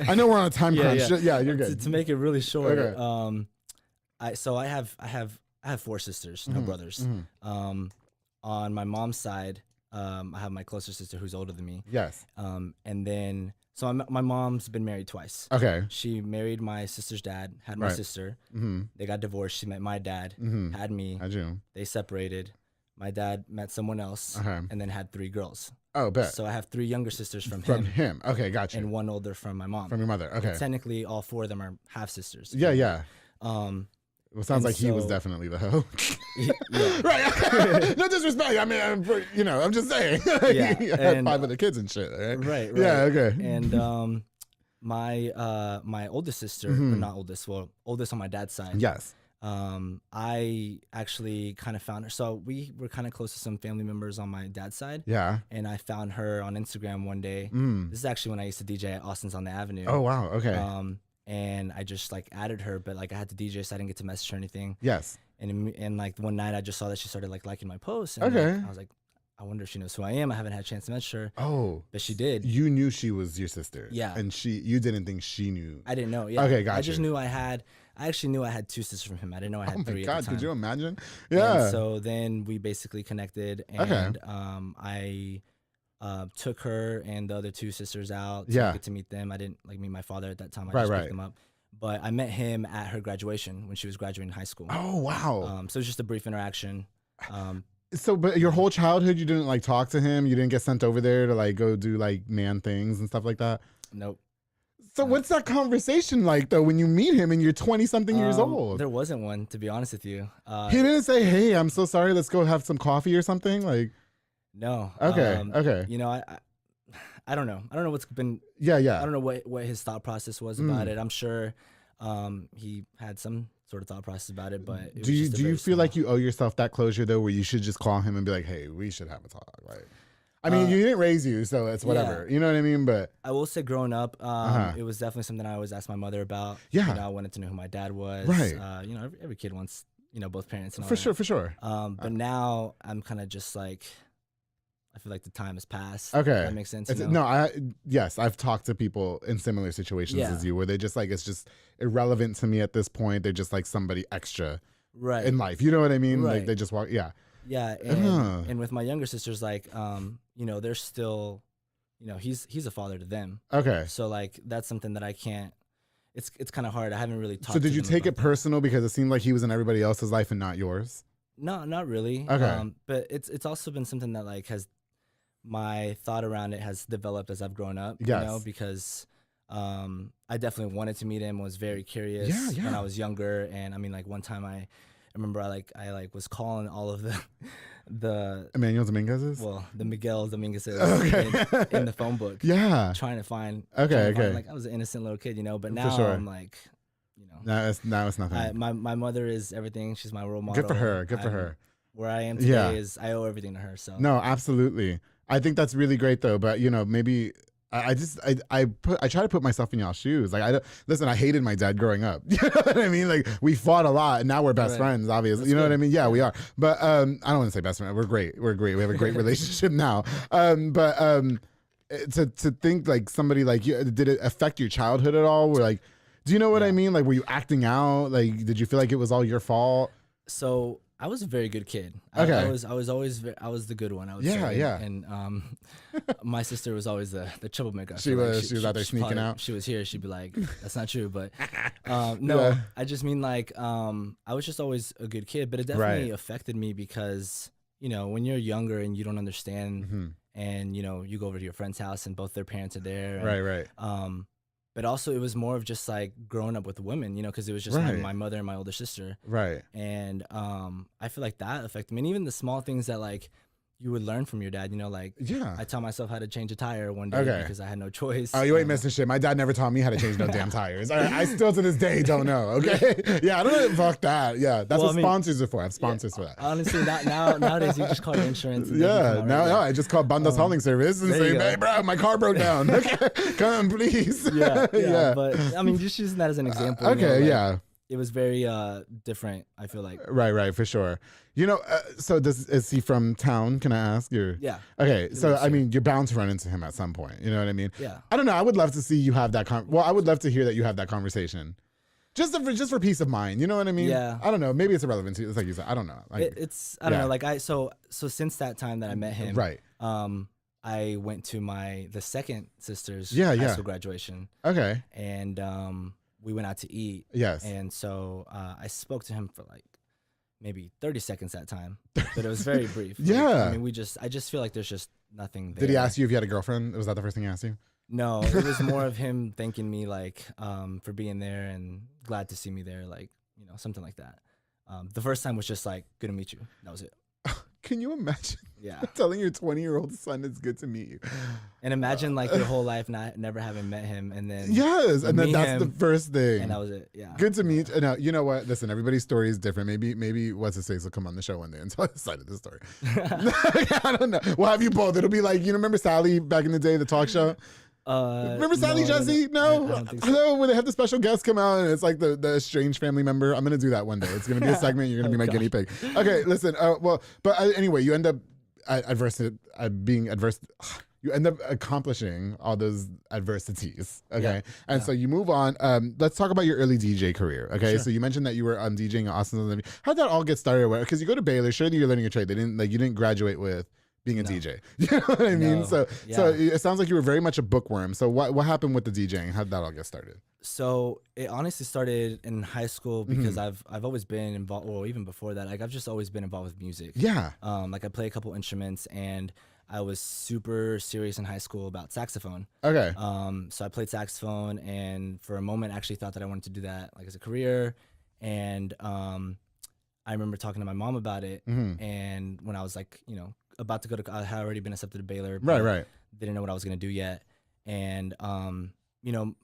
I know we're on a time crunch. Yeah, you're good. To make it really short, okay. I have 4 sisters, no brothers. Mm-hmm. On my mom's side, I have my closer sister who's older than me. Yes. And then my mom's been married twice. Okay. She married my sister's dad, had my sister. Mm-hmm. They got divorced. She met my dad, had me. Had you? They separated. My dad met someone else, and then had 3 girls. Oh, bet. So I have 3 younger sisters from him. Okay, gotcha. And 1 older from my mom. From your mother. Okay. But technically, all 4 of them are half sisters. Yeah. Well, sounds like he was definitely the hoe. Right. No disrespect. I mean, I'm just saying. Yeah. He had 5 other kids and shit. Right. Yeah. Okay. And my oldest sister, or not oldest, oldest on my dad's side. Yes. I actually kind of found her. So we were kind of close to some family members on my dad's side. Yeah. And I found her on Instagram one day. This is actually when I used to DJ at Austin's on the Avenue. Oh wow. Okay. And I just like added her, but like I had to DJ, so I didn't get to message her or anything. Yes. And like one night I just saw that she started like liking my posts. And okay. Like, I was like, I wonder if she knows who I am. I haven't had a chance to message her. Oh. But she did. You knew she was your sister. Yeah. And you didn't think she knew. I didn't know. Yeah. Okay, gotcha. I just knew I actually knew I had 2 sisters from him. I didn't know I had 3 at the time. God, could you imagine? Yeah. And so then we basically connected, and I took her and the other 2 sisters out to get to meet them. I didn't like meet my father at that time. I just picked them up. But I met him at her graduation when she was graduating high school. Oh, wow. So it was just a brief interaction. But your whole childhood, you didn't like talk to him? You didn't get sent over there to like go do like man things and stuff like that? Nope. So what's that conversation like though when you meet him and you're 20-something years old? There wasn't one, to be honest with you. He didn't say, "Hey, I'm so sorry. Let's go have some coffee or something." Like, no. Okay. Okay. You know, I don't know. I don't know what's been. Yeah. I don't know what his thought process was about it. I'm sure he had some sort of thought process about it, but do you feel like you owe yourself that closure though, where you should just call him and be like, "Hey, we should have a talk"? Right. I mean, you didn't raise you, so it's whatever. You know what I mean? But I will say, growing up, it was definitely something I always asked my mother about. Yeah. You know, I wanted to know who my dad was. Right. You know, every kid wants, you know, both parents. And all for that. sure. But now I'm kind of just like, I feel like the time has passed. Okay. That makes sense. You know? No, yes, I've talked to people in similar situations as you, where they just like, it's just irrelevant to me at this point. They're just like somebody extra in life. You know what I mean? Right. Like they just walk. Yeah. Yeah. And with my younger sisters, like, you know, they're still, you know, he's a father to them. Okay. So like, that's something that I can't, it's kind of hard. I haven't really talked. So did you take it that. personal because it seemed like he was in everybody else's life and not yours? No, not really. Okay. But it's also been something that like my thought around it has developed as I've grown up. Yes. You know, because I definitely wanted to meet him, was very curious when I was younger. And I mean, like one time I remember I was calling all of the Emmanuel Dominguez's? Well, the Miguel Dominguez's in the phone book. Yeah. Trying to find. Okay. Like I was an innocent little kid, you know, but now I'm like, you know. Now it's nothing. My mother is everything. She's my role model. Good for her. Good for her. Where I am today is I owe everything to her. So no, absolutely. I think that's really great though. But you know, maybe I try to put myself in y'all's shoes. Like I hated my dad growing up. You know what I mean? Like we fought a lot, and now we're best friends. Obviously, you know what I mean? Yeah, we are. But I don't want to say best friend. We're great. We have a great relationship now. But to think like somebody like you, did it affect your childhood at all? Where like, do you know what I mean? Like, were you acting out? Like, did you feel like it was all your fault? So I was a very good kid. Okay. I was always I was the good one. I would say. Yeah. And my sister was always the troublemaker. She was out there sneaking out. She was here. She'd be like, "That's not true." But no, I just mean like I was just always a good kid. But it definitely affected me because you know when you're younger and you don't understand, and you know you go over to your friend's house and both their parents are there. And, Right. But also it was more of just like growing up with women, you know, because it was just my mother and my older sister. Right. And I feel like that affected me. And even the small things that like you would learn from your dad, you know, like I taught myself how to change a tire one day because I had no choice. Oh, you ain't missing shit. My dad never taught me how to change no damn tires. I still to this day don't know. Okay. Yeah, I don't know. Fuck that. Yeah, that's what sponsors are for. I have sponsors for that. Honestly, nowadays you just call your insurance. And now I just call Banda's hauling service and say, "Hey, bro, my car broke down. Come, please." Yeah. But I mean, just using that as an example. Okay. You know, like, it was very different. I feel like. Right, for sure. You know, so is he from town? Can I ask? Yeah. Okay, so I mean, you're bound to run into him at some point. You know what I mean? Yeah. I don't know. I would love to see you have that. Well, I would love to hear that you have that conversation, just for peace of mind. You know what I mean? Yeah. I don't know. Maybe it's irrelevant to you. It's like you said. I don't know. Like, I don't know. Like so since that time that I met him, right. I went to the second sister's high school graduation. Okay. And we went out to eat. Yes. And so I spoke to him for like maybe 30 seconds that time, but it was very brief. Yeah. Like, I mean, I just feel like there's just nothing there. Did he ask you if you had a girlfriend? Was that the first thing he asked you? No, it was more of him thanking me like for being there and glad to see me there, like, you know, something like that. The first time was just like, good to meet you. That was it. Can you imagine? Yeah. Telling your 20-year-old son it's good to meet you. And imagine like your whole life never having met him, and then and then that's the first thing. And that was it. Yeah. Good to meet. Now, you know what? Listen, everybody's story is different. Maybe what's his face will come on the show one day and tell his side of the story. I don't know. We'll have you both. It'll be like, you remember Sally back in the day, the talk show? Remember Sally Jesse? No, I don't think so. No. When they have the special guest come out and it's like the estranged family member. I'm gonna do that one day. It's gonna be a segment. You're gonna be my guinea pig. Okay, listen. Anyway, you end up you end up accomplishing all those adversities. Okay, so you move on. Let's talk about your early DJ career. Okay, so you mentioned that you were DJing in Austin. How did that all get started? Because you go to Baylor, surely you're learning a trade. You didn't graduate with being a DJ. You know what I mean? So it sounds like you were very much a bookworm. So what happened with the DJing? How did that all get started? So it honestly started in high school because I've always been involved, or even before that, like I've just always been involved with music. Yeah. Like I play a couple instruments, and I was super serious in high school about saxophone. Okay. So I played saxophone, and for a moment actually thought that I wanted to do that like as a career. And I remember talking to my mom about it, and when I was like, you know, about to go to, I had already been accepted to Baylor. Right. Didn't know what I was gonna do yet, and you know,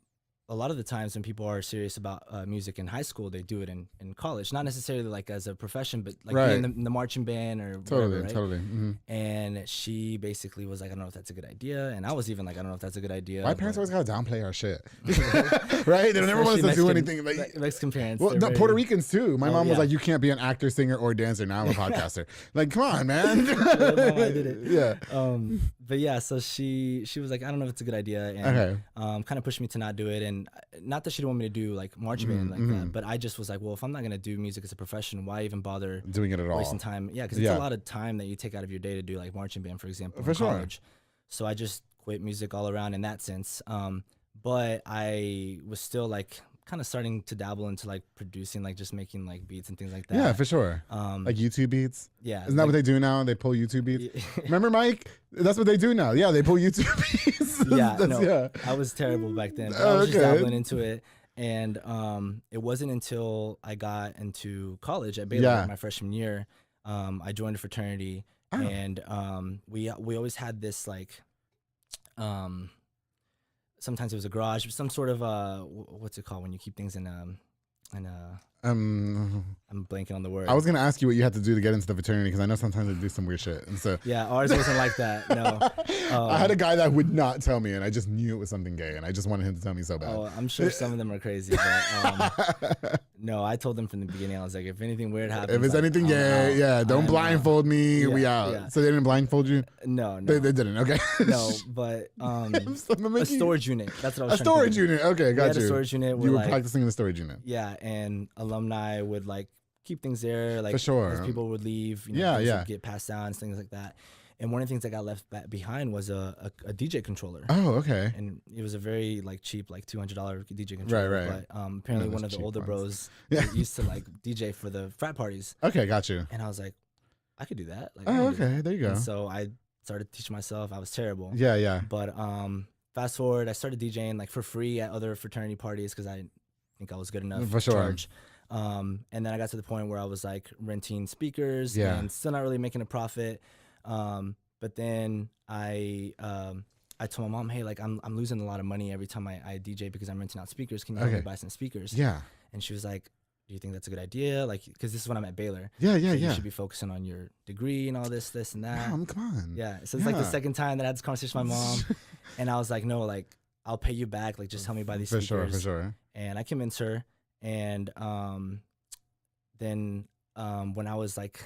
a lot of the times when people are serious about music in high school, they do it in college, not necessarily like as a profession, but like Right. in the marching band or Totally, whatever, right? totally. Mm-hmm. And she basically was like, I don't know if that's a good idea. And I was even like, I don't know if that's a good idea. Why parents always gotta downplay our shit, right? They don't ever want us to do anything. Like Mexican parents. well, no, Puerto Ricans too. My mom was yeah. like, "You can't be an actor, singer, or dancer." Now I'm a podcaster. Like, come on, man. I did it. Yeah. But yeah, so she was like, I don't know if it's a good idea, and kind of pushed me to not do it. And not that she didn't want me to do like marching band like that, but I just was like, well, if I'm not gonna do music as a profession, why even bother doing it at all? Wasting time. Yeah, because it's a lot of time that you take out of your day to do like marching band, for example, For in sure. college. So I just quit music all around in that sense. But I was still like kind of starting to dabble into like producing, like just making like beats and things like that. Yeah, for sure. Like YouTube beats. Yeah. Isn't that what they do now? They pull YouTube beats. Remember, Mike? That's what they do now. Yeah, they pull YouTube beats. Yeah, I was terrible back then. But I was just dabbling into it. And it wasn't until I got into college at Baylor my freshman year, I joined a fraternity, and we always had this like, sometimes it was a garage, but some sort of what's it called when you keep things in I'm blanking on the word. I was gonna ask you what you had to do to get into the fraternity because I know sometimes they do some weird shit, and so yeah, ours wasn't like that. No, I had a guy that would not tell me, and I just knew it was something gay, and I just wanted him to tell me so bad. Oh, I'm sure some of them are crazy, but no, I told them from the beginning. I was like, if anything weird happens, if it's like, anything gay, don't blindfold me. We out. Yeah. So they didn't blindfold you? No, They didn't. Okay. No, but a storage unit. That's what I was. A storage unit. Okay, got you. A storage unit. You were practicing in the storage unit. Yeah, and alumni would like keep things there, like for sure. As people would leave, things would get passed down, things like that. And one of the things that got left behind was a DJ controller. Oh, okay. And it was a very like cheap, like $200 DJ controller. Right. But apparently one of the older bros used to like DJ for the frat parties. Okay, got you. And I was like, I could do that. Like, okay, there you go. And so I started teaching myself. I was terrible. Yeah. But fast forward, I started DJing like for free at other fraternity parties because I think I was good enough for to sure. charge. And then I got to the point where I was like renting speakers and still not really making a profit. But then I told my mom, hey, like I'm losing a lot of money every time I DJ because I'm renting out speakers. Can you help me buy some speakers? Yeah. And she was like, do you think that's a good idea? Like, because this is when I'm at Baylor. Yeah. You should be focusing on your degree and all this and that. Mom, come on. Yeah. So it's like the second time that I had this conversation with my mom. And I was like, no, like I'll pay you back. Like just help me buy these speakers. For sure. And I convinced her. And then when I was like,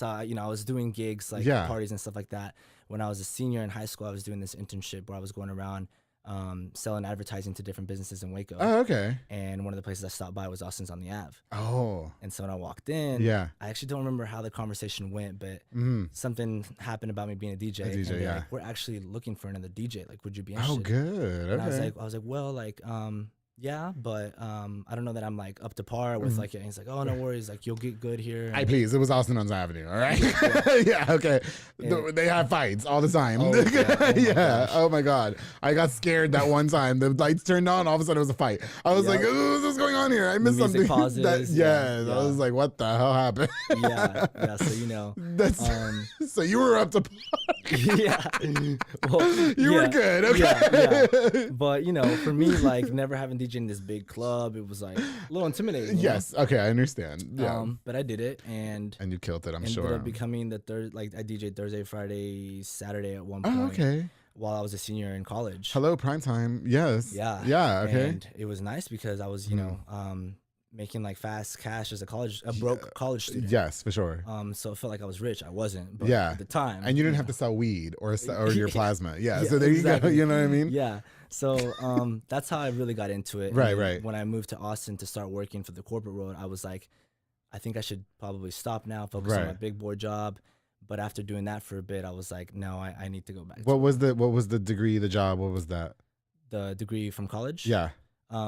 I was doing gigs like parties and stuff like that. When I was a senior in high school, I was doing this internship where I was going around selling advertising to different businesses in Waco. Oh, okay. And one of the places I stopped by was Austin's on the Ave. Oh. And so when I walked in, I actually don't remember how the conversation went, but something happened about me being a DJ. And they're like, we're actually looking for another DJ. Like, would you be interested? Oh, good. Okay. And I was like, well, like, yeah, but I don't know that I'm like up to par with like. And he's like, oh, no worries, like you'll get good here. Please, it was Austin on Avenue, all right? Yeah, okay. They have fights all the time. Oh, yeah. Oh my God, I got scared that one time. The lights turned on, all of a sudden it was a fight. I was like, what's going on here? I missed something. Pauses, I was like, what the hell happened? Yeah. So that's so you were up to par. Yeah. Well, you were good. Okay. Yeah. But for me, like never having DJ in this big club, it was like a little intimidating. Yes. Okay, I understand. Yeah. But I did it, and you killed it. I'm ended sure. up becoming the third. Like I DJed Thursday, Friday, Saturday at one point. Oh, okay. While I was a senior in college. Hello, prime time. Yes. Yeah. Yeah. Okay. And it was nice because I was, making like fast cash as a broke college student. Yes, for sure. So it felt like I was rich. I wasn't. But yeah. At the time. And you didn't have to sell weed or your plasma. Yeah. So there you go. You know what I mean? Yeah. So that's how I really got into it. Right. When I moved to Austin to start working for the corporate world, I was like, I think I should probably stop now, focus on my big boy job. But after doing that for a bit, I was like, no, I need to go back. What was the degree, the job? What was that? The degree from college? Yeah.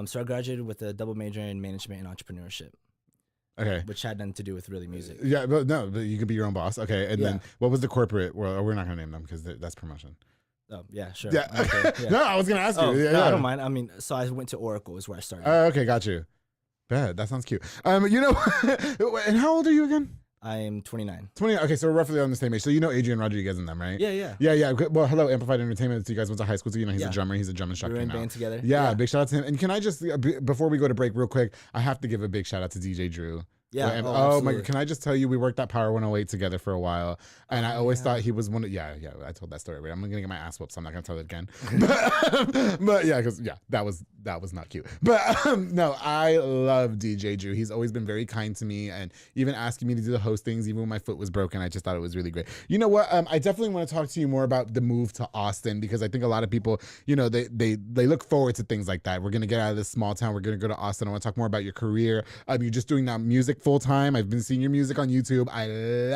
So I graduated with a double major in management and entrepreneurship. Okay. Which had nothing to do with really music. Yeah, but you could be your own boss. Okay. And then what was the corporate? Well, we're not going to name them because that's promotion. Oh, yeah, sure. Yeah. Okay, yeah. No, I was going to ask you. No, I don't mind. I mean, so I went to Oracle is where I started. Okay, got you. Bad. That sounds cute. And how old are you again? I am 29. 20. Okay, so we're roughly on the same age. So you know Adrian Rodriguez and them, right? Yeah. Yeah. Well, hello, Amplified Entertainment. So you guys went to high school, so you know he's a drummer. He's a drum instructor We were in now. band together. Yeah, big shout out to him. And can I just, before we go to break real quick, I have to give a big shout out to DJ Drew. Yeah. Oh my God. Can I just tell you, we worked at Power 108 together for a while. And I always thought he was one of, I told that story already. I'm going to get my ass whooped, so I'm not going to tell it again. but yeah, because that was not cute. But no, I love DJ Drew. He's always been very kind to me and even asking me to do the host things, even when my foot was broken. I just thought it was really great. You know what? I definitely want to talk to you more about the move to Austin, because I think a lot of people, you know, they look forward to things like that. We're going to get out of this small town. We're going to go to Austin. I want to talk more about your career. You're just doing now music full time. I've been seeing your music on YouTube. I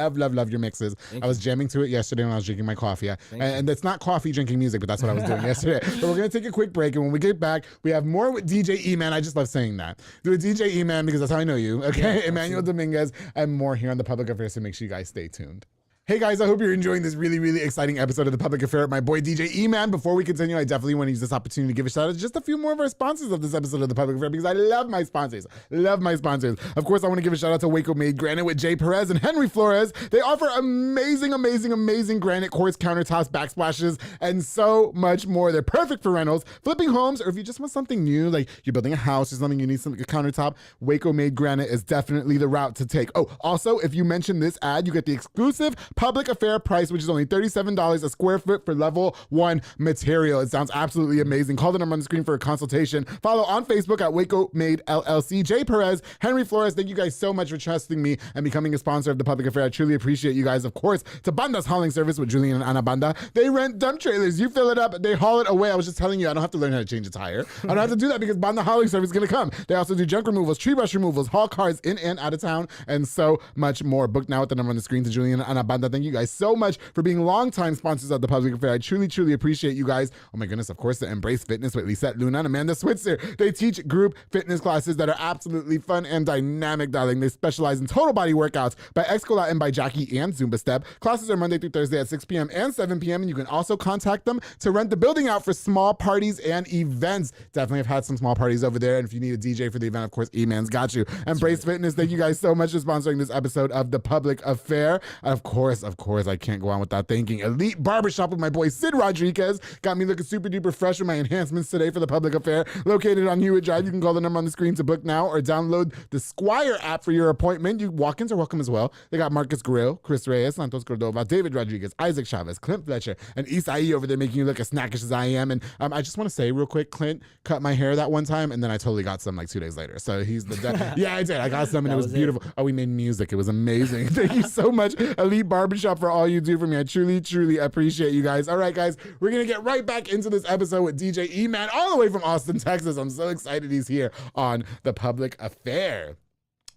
love your mixes. I was jamming to it yesterday when I was drinking my coffee. And it's not coffee drinking music, but that's what I was doing yesterday. But we're going to take a quick break. And when we get back, we have more with DJ E-Man. I just love saying that. Do a DJ E-Man because that's how I know you. Okay. Yeah, Emmanuel Dominguez and more here on The Public Affair. So make sure you guys stay tuned. Hey guys, I hope you're enjoying this really, really exciting episode of The Public Affair with my boy DJ E-Man. Before we continue, I definitely want to use this opportunity to give a shout out to just a few more of our sponsors of this episode of The Public Affair, because I love my sponsors. Of course, I want to give a shout out to Waco Made Granite with Jay Perez and Henry Flores. They offer amazing granite quartz countertops, backsplashes, and so much more. They're perfect for rentals, flipping homes, or if you just want something new, like you're building a house or something, you need a countertop, Waco Made Granite is definitely the route to take. Oh, also, if you mention this ad, you get the exclusive Public Affair price, which is only $37 a square foot for level 1 material. It sounds absolutely amazing. Call the number on the screen for a consultation. Follow on Facebook at Waco Made LLC. Jay Perez, Henry Flores, thank you guys so much for trusting me and becoming a sponsor of The Public Affair. I truly appreciate you guys. Of course, to Banda's hauling service with Julian and Ana Banda. They rent dump trailers. You fill it up, they haul it away. I was just telling you, I don't have to learn how to change a tire. I don't have to do that because Banda hauling service is going to come. They also do junk removals, tree brush removals, haul cars in and out of town, and so much more. Book now at the number on the screen to Julian and Ana Banda. Thank you guys so much for being longtime sponsors of The Public Affair. I truly appreciate you guys. Oh my goodness, of course, the Embrace Fitness with Lisette Luna and Amanda Switzer. They teach group fitness classes that are absolutely fun and dynamic, darling. They specialize in total body workouts by Excola and by Jackie and Zumba Step. Classes are Monday through Thursday at 6 p.m. and 7 p.m. And you can also contact them to rent the building out for small parties and events. Definitely have had some small parties over there. And if you need a DJ for the event, of course, E-Man's got you. Embrace Fitness, thank you guys so much for sponsoring this episode of The Public Affair. Of course, I can't go on without thanking Elite Barbershop with my boy Sid Rodriguez. Got me looking super duper fresh with my enhancements today for The Public Affair. Located on Hewitt Drive. You can call the number on the screen to book now or download the Squire app for your appointment. Walk-ins are welcome as well. They got Marcus Grill, Chris Reyes, Santos Cordova, David Rodriguez, Isaac Chavez, Clint Fletcher, and Isai over there making you look as snackish as I am. And I just want to say real quick, Clint cut my hair that one time and then I totally got some like 2 days later. So he's the yeah, I did. I got some and it was beautiful. Oh, we made music. It was amazing. Thank you so much, Elite Barbershop, for all you do for me. I truly appreciate you guys. All right, guys, we're going to get right back into this episode with DJ E-Man all the way from Austin, Texas. I'm so excited he's here on The Public Affair.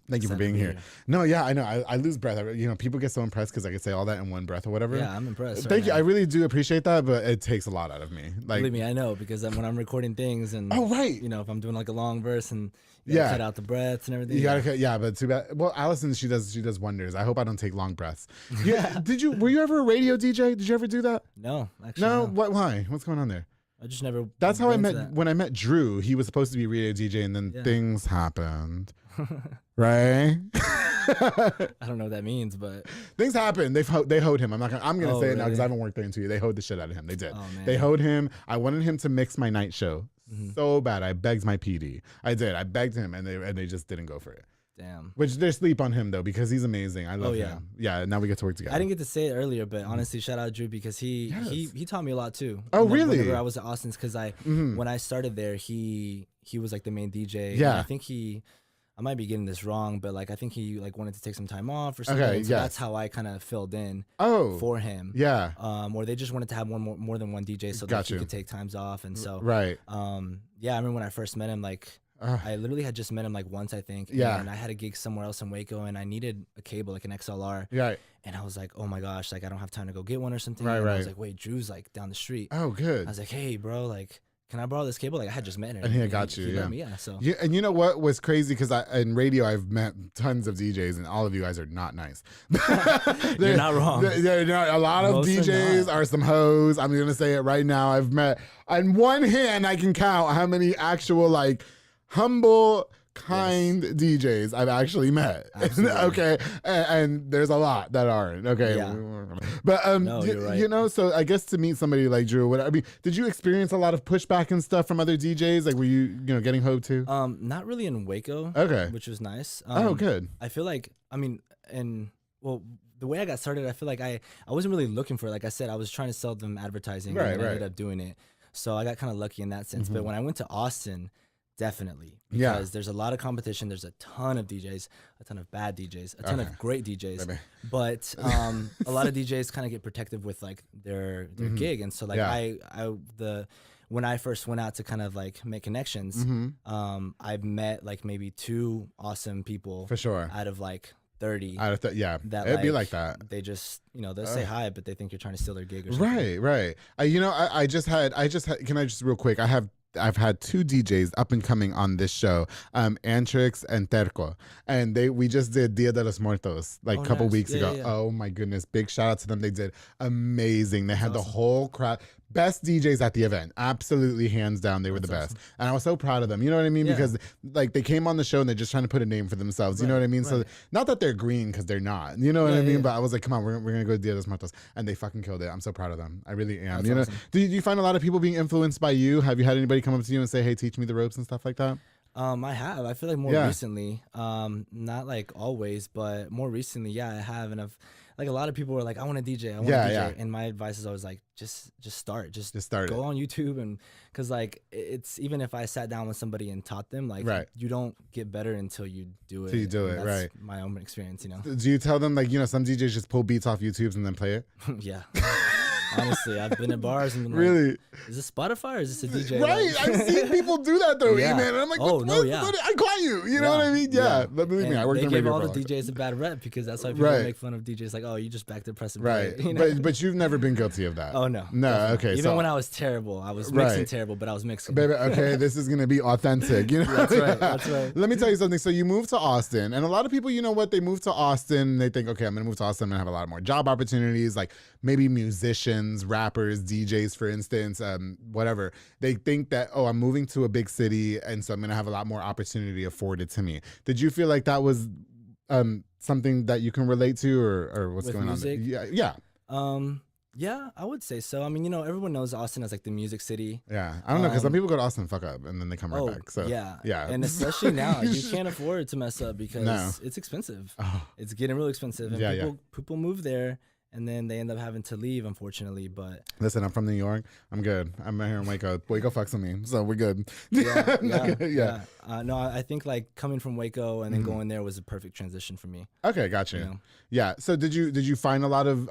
Thank you for being here. No, yeah, I know. I lose breath. People get so impressed because I can say all that in one breath or whatever. Yeah, I'm impressed. Thank you. I really do appreciate that, but it takes a lot out of me. Like, believe me, I know, because when I'm recording things and if I'm doing like a long verse and cut out the breaths and everything. You gotta cut, but too bad. Well, Allison, she does wonders. I hope I don't take long breaths. Yeah. Were you ever a radio DJ? Did you ever do that? No, actually. No. What? Why? What's going on there? I just never. That's how I met when I met Drew. He was supposed to be a radio DJ, and then things happened. Right? I don't know what that means, but things happen. They hoed him. I'm gonna say it now because I haven't worked there in 2 years. They hoed the shit out of him. They did. They hoed him. I wanted him to mix my night show so bad. I begged my PD. I did. I begged him, and they just didn't go for it. Damn. Which they sleep on him though because he's amazing. I love him. Yeah. Now we get to work together. I didn't get to say it earlier, but honestly, shout out Drew because he taught me a lot too. Oh, really? Whenever I was at Austin's, because when I started there, he was like the main DJ. Yeah. And I think I might be getting this wrong, but like I think he like wanted to take some time off or something. Okay, so that's how I kind of filled in for him. Yeah. Or they just wanted to have more than one DJ so that he could take times off, and so right. Yeah, I remember when I first met him, like I literally had just met him like once, I think. Yeah. And I had a gig somewhere else in Waco, and I needed a cable, like an XLR. Right. And I was like, oh my gosh, like I don't have time to go get one or something. Right. And I was like, wait, Drew's like down the street. Oh, good. I was like, hey, bro, like, can I borrow this cable? Like I had just met him. And he got you. So. Yeah, and you know what was crazy? Because in radio, I've met tons of DJs, and all of you guys are not nice. You're not wrong. A lot of DJs are some hoes. I'm gonna say it right now. I've met on one hand, I can count how many actual like humble, kind DJs I've actually met. Okay, and there's a lot that aren't. Okay, but No, you're right. you know, so I guess to meet somebody like Drew, I mean, did you experience a lot of pushback and stuff from other DJs? Like, were you know getting hoed too? Not really in Waco. Okay, which was nice. Oh, good. I feel like the way I got started, I feel like I wasn't really looking for it. Like I said, I was trying to sell them advertising, and I ended up doing it. So I got kind of lucky in that sense. But when I went to Austin, definitely, because there's a lot of competition. There's a ton of DJs, a ton of bad DJs, a ton of great DJs. But a lot of DJs kind of get protective with like their gig, and so like when I first went out to kind of like make connections, I've met like maybe 2 awesome people for sure out of like 30. That it'd be like that. They just, you know, they'll say hi, but they think you're trying to steal their gig or something. Right. You know, I just had. Can I just real quick? I've had 2 DJs up and coming on this show, Antrix and Terco, and we just did Dia de los Muertos like a couple weeks ago. Oh my goodness, big shout out to them. They did amazing. They had the whole crowd. Best DJs at the event, absolutely, hands down, they were the best, and I was so proud of them. You know what I mean? Because like they came on the show and they're just trying to put a name for themselves. You know what I mean? So not that they're green because they're not. You know what I mean? But I was like, come on, we're gonna go to Dia de los Muertos, and they fucking killed it. I'm so proud of them. I really am. That's you know? awesome. Do you find a lot of people being influenced by you? Have you had anybody come up to you and say, "Hey, teach me the ropes" and stuff like that? I have. I feel like more recently, not like always, but more recently, I have, and I've. Like a lot of people were like, I want to DJ, I want to DJ, and my advice is always like, just start, just start. Go on YouTube, and because like it's even if I sat down with somebody and taught them, like you don't get better until you do it. Until you do it, that's my own experience, you know. Do you tell them like some DJs just pull beats off YouTube's and then play it? Yeah. Honestly, I've been at bars and been really? Like, is this Spotify or is this a DJ? Right, I've seen people do that though, man. And I'm like, I caught you. You know what I mean? Yeah. But believe me, I worked in radio. They give all the DJs a bad rep because that's why people make fun of DJs. Like, oh, you just back there pressing play. You know? But you've never been guilty of that. Oh no. No. Okay. Even when I was terrible, I was mixing terrible, but I was mixing. Baby, okay, this is gonna be authentic. You know. That's right. Let me tell you something. So you moved to Austin, and a lot of people, you know what? They move to Austin. They think, okay, I'm gonna move to Austin and have a lot more job opportunities, like maybe musicians, rappers, DJs, for instance, whatever. They think that, oh, I'm moving to a big city, and so I'm going to have a lot more opportunity afforded to me. Did you feel like that was something that you can relate to, or what's going on there? Yeah. Yeah, I would say so. I mean, everyone knows Austin as like the music city. Yeah, I don't know, because some people go to Austin and fuck up, and then they come right back. So yeah, and especially now, you can't afford to mess up because it's expensive. It's getting real expensive, and people move there. And then they end up having to leave, unfortunately. But listen, I'm from New York. I'm good. I'm here in Waco. Waco fucks with me, so we're good. Yeah. No, I think like coming from Waco and then going there was a perfect transition for me. Okay, gotcha. Yeah. So did you find a lot of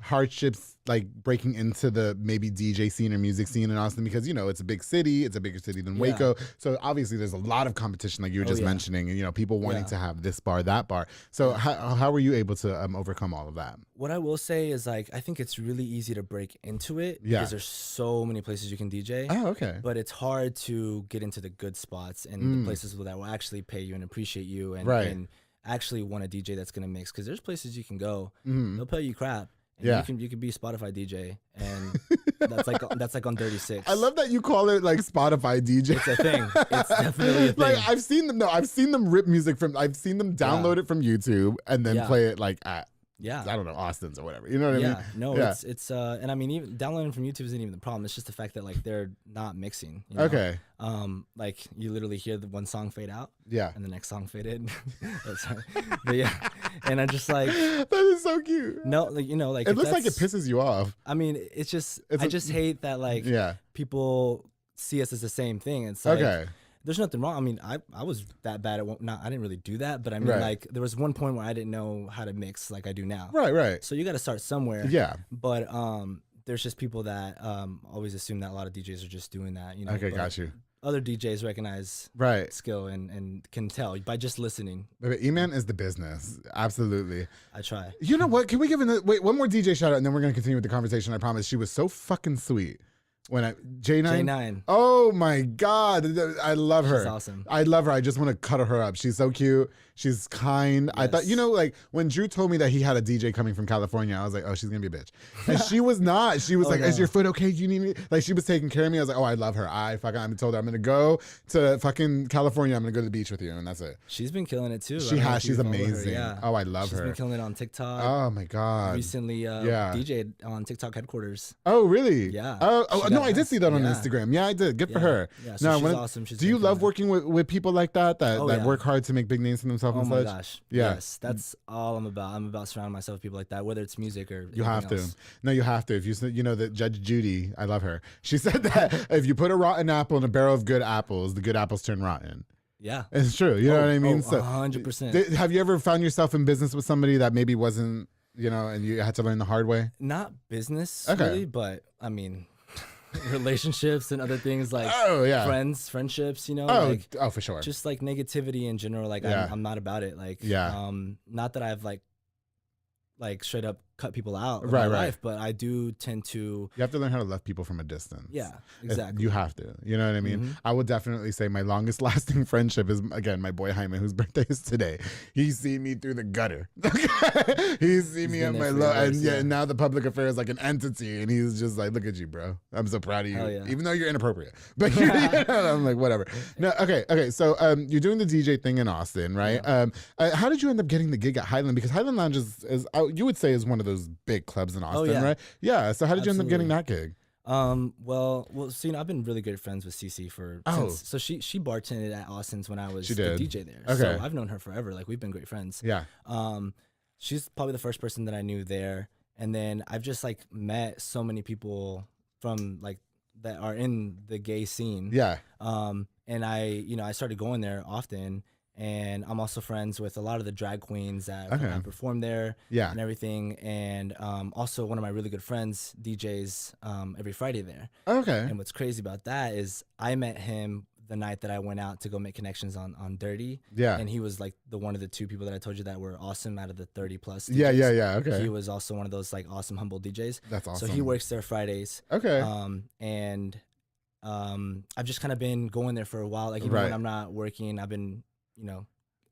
hardships like breaking into the maybe DJ scene or music scene in Austin, because it's a big city, it's a bigger city than Waco, so obviously there's a lot of competition, like you were just mentioning, and people wanting to have this bar, that bar. So how were you able to overcome all of that? What I will say is, like, I think it's really easy to break into it because there's so many places you can DJ. Oh, okay. But it's hard to get into the good spots and the places that will actually pay you and appreciate you and actually want a DJ that's gonna mix, because there's places you can go, they'll pay you crap. And you can be Spotify DJ, and that's like on 36. I love that you call it like Spotify DJ. It's a thing. It's definitely a thing. Like I've seen them rip music I've seen them download it from YouTube and then play it like at I don't know, Austin's or whatever. You know what I mean? No, it's and I mean, even downloading from YouTube isn't even the problem. It's just the fact that like they're not mixing. Okay. Like you literally hear the one song fade out. Yeah. And the next song fade in. But yeah. And I'm just like, that is so cute. No, like like it looks like it pisses you off. I mean, it's just I just hate that like people see us as the same thing. It's like there's nothing wrong. I mean, I was that bad at I didn't really do that, but I mean, like there was one point where I didn't know how to mix like I do now. Right. So you got to start somewhere. Yeah. But there's just people that always assume that a lot of DJs are just doing that. Okay, got you. Other DJs recognize skill and can tell by just listening. E-Man is the business. Absolutely. I try. You know what? Can we give one more DJ shout out, and then we're gonna continue with the conversation. I promise. She was so fucking sweet. J9. Oh my God, I love her. She's awesome. I love her. I just want to cuddle her up. She's so cute. She's kind. I thought, like when Drew told me that he had a DJ coming from California, I was like, oh, she's gonna be a bitch. And she was not. She was like, is your foot okay? Do you need me? Like, she was taking care of me. I was like, oh, I love her. I told her I'm gonna go to fucking California. I'm gonna go to the beach with you, and that's it. She's been killing it too. She has. She's amazing. Yeah. Oh, I love her. She's been killing it on TikTok. Oh my god. Recently, DJ'd on TikTok headquarters. Oh really? Yeah. Oh no, I did see that on Instagram. Yeah, I did. Good for her. Yeah, so she's awesome. Do you love working with people like that work hard to make big names for themselves? Oh and my such? gosh. Yeah. Yes, that's all I'm about. I'm about surrounding myself with people like that, whether it's music or you have else. to. No, you have to. If that Judge Judy, I love her. She said that if you put a rotten apple in a barrel of good apples, the good apples turn rotten. Yeah, it's true. You know what I mean? 100%. Have you ever found yourself in business with somebody that maybe wasn't, and you had to learn the hard way? Not business, really, but I mean. Relationships and other things like friendships, for sure. Just like negativity in general. Like I'm not about it. Like not that I've like straight up cut people out of my life, but I do tend to. You have to learn how to love people from a distance. Yeah, exactly. You have to. You know what I mean? Mm-hmm. I would definitely say my longest lasting friendship is, again, my boy Jaime, whose birthday is today. He's seen me through the gutter. He's seen me at my low, and now the public affair is like an entity, and he's just like, look at you, bro. I'm so proud of you, even though you're inappropriate. But I'm like, whatever. No, okay. So you're doing the DJ thing in Austin, right? Yeah. How did you end up getting the gig at Highland? Because Highland Lounge is you would say is one of those big clubs in Austin, right? Yeah. So how did you end up getting that gig? Well, so I've been really good friends with Cece since, so she bartended at Austin's when I was the DJ there. Okay. So I've known her forever. Like we've been great friends. Yeah. She's probably the first person that I knew there, and then I've just like met so many people from like that are in the gay scene. Yeah. And I started going there often. And I'm also friends with a lot of the drag queens that perform there and everything. And also one of my really good friends DJs every Friday there. Okay. And what's crazy about that is I met him the night that I went out to go make connections on Dirty. Yeah. And he was like one of the two people that I told you that were awesome out of the 30 plus DJs. Yeah. Okay. He was also one of those like awesome, humble DJs. That's awesome. So he works there Fridays. Okay. And I've just kind of been going there for a while. Like even when I'm not working, I've been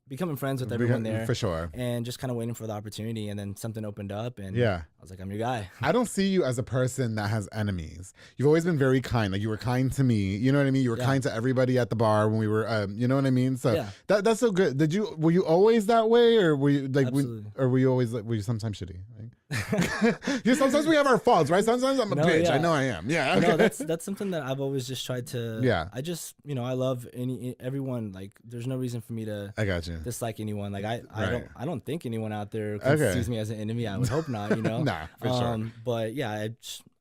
becoming friends with everyone there. For sure. And just kind of waiting for the opportunity. And then something opened up and I was like, I'm your guy. I don't see you as a person that has enemies. You've always been very kind. Like you were kind to me. You know what I mean? You were kind to everybody at the bar when we were, you know what I mean? So that's so good. Were you always that way? Or were you like, were you always like, were you sometimes shitty? Sometimes we have our faults, right? Sometimes I'm a bitch. Yeah. I know I am. Yeah. Okay. No, that's something that I've always just tried to. Yeah. I just I love everyone. Like there's no reason for me to. I got you. Dislike anyone. Like I don't think anyone out there sees me as an enemy. I would hope not. Nah, for sure. But yeah,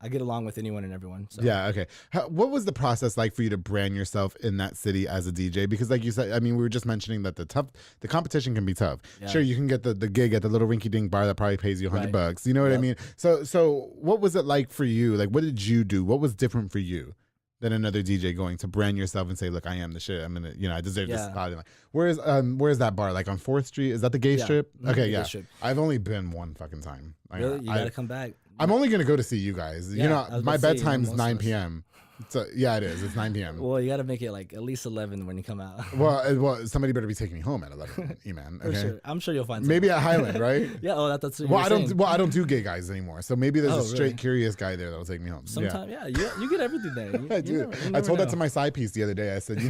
I get along with anyone and everyone. So. Yeah. Okay. What was the process like for you to brand yourself in that city as a DJ? Because like you said, I mean, we were just mentioning that the competition can be tough. Yeah. Sure, you can get the gig at the little rinky dink bar that probably pays you $100. You know what I mean? So what was it like for you? Like, what did you do? What was different for you than another DJ going to brand yourself and say, look, I am the shit. I'm gonna, I deserve this spot. Like, where's that bar? Like on 4th Street? Is that the gay strip? Okay, yeah. Strip. I've only been one fucking time. Really? You gotta come back. I'm only gonna go to see you guys. My bedtime is 9 p.m. So yeah, it is. It's 9 p.m. Well, you got to make it like at least 11 when you come out. well, somebody better be taking me home at 11, man. Okay? Sure. I'm sure you'll find. Maybe at Highland, right? Yeah. Oh, that's. What I don't do gay guys anymore. So maybe there's a straight curious guy there that'll take me home. Sometimes, you get everything there. I do. I told that to my side piece the other day. I said,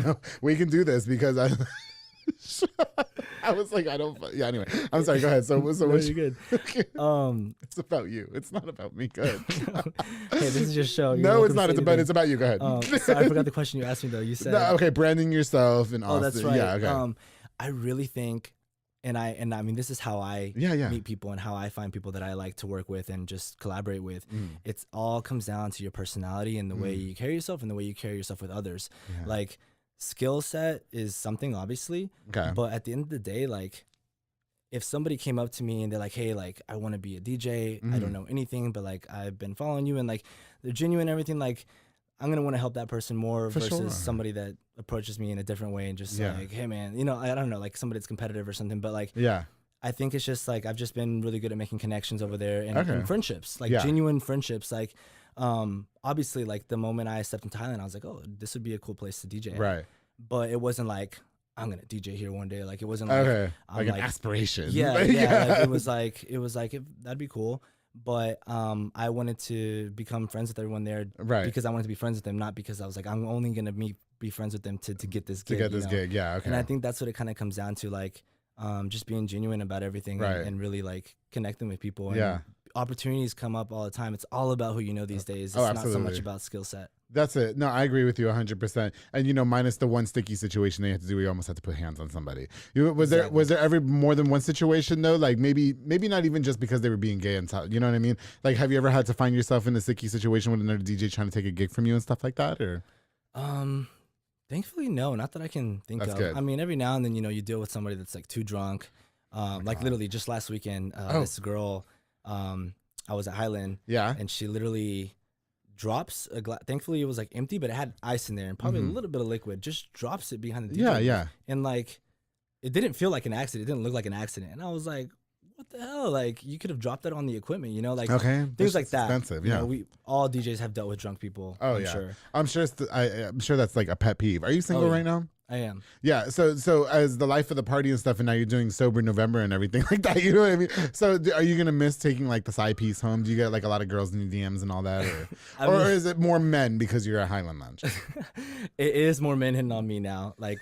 we can do this because I was like, I don't. Yeah. Anyway, I'm sorry. Go ahead. So you're good. Okay. It's about you. It's not about me. Good. Hey, this is your show. No, it's not. It's about you. Go ahead. So I forgot the question you asked me though. You said branding yourself in Austin. That's right. Yeah. Okay. I really think, and I mean, this is how I meet people and how I find people that I like to work with and just collaborate with. It's all comes down to your personality and the way you carry yourself and the way you carry yourself with others. Yeah. Like. Skill set is something obviously, but at the end of the day, like if somebody came up to me and they're like, hey, like I want to be a DJ, I don't know anything, but like I've been following you and like they're genuine and everything, like I'm gonna want to help that person more versus somebody that approaches me in a different way and just like, hey man, I don't know, like somebody that's competitive or something, but like I think it's just like I've just been really good at making connections over there and friendships, like genuine friendships, like obviously like the moment I stepped into Thailand, I was like, oh, this would be a cool place to DJ. Right. But it wasn't like I'm gonna DJ here one day. Like it wasn't like like an aspiration. Yeah, like, it was like that'd be cool. But I wanted to become friends with everyone there, because I wanted to be friends with them, not because I was like I'm only gonna be friends with them to get this gig. Yeah, okay. And I think that's what it kind of comes down to, like just being genuine about everything, and really like connecting with people. And opportunities come up all the time. It's all about who you know these days. It's not so much about skill set. That's it. No, I agree with you 100%. And, you know, minus the one sticky situation they had to do, we almost had to put hands on somebody. Was there ever more than one situation, though? Like, maybe not even just because they were being gay and you know what I mean? Like, have you ever had to find yourself in a sticky situation with another DJ trying to take a gig from you and stuff like that? Or thankfully, no. Not that I can think of. Good. I mean, every now and then, you know, you deal with somebody that's, like, too drunk. Like, literally, just last weekend, this girl, I was at Highland. Yeah. And she literally drops a glass. Thankfully, it was like empty, but it had ice in there and probably a little bit of liquid. Just drops it behind the DJ. Yeah. And like, it didn't feel like an accident. It didn't look like an accident. And I was like, what the hell? Like, you could have dropped that on the equipment, you know? Like, things like that. Expensive, You know, all DJs have dealt with drunk people. Oh, I'm sure. I'm sure that's like a pet peeve. Are you single right now? I am. Yeah. So as the life of the party and stuff, and now you're doing sober November and everything like that. You know what I mean? So are you gonna miss taking like the side piece home? Do you get like a lot of girls in your DMs and all that, or is it more men because you're at Highland Lounge? It is more men hitting on me now. Like,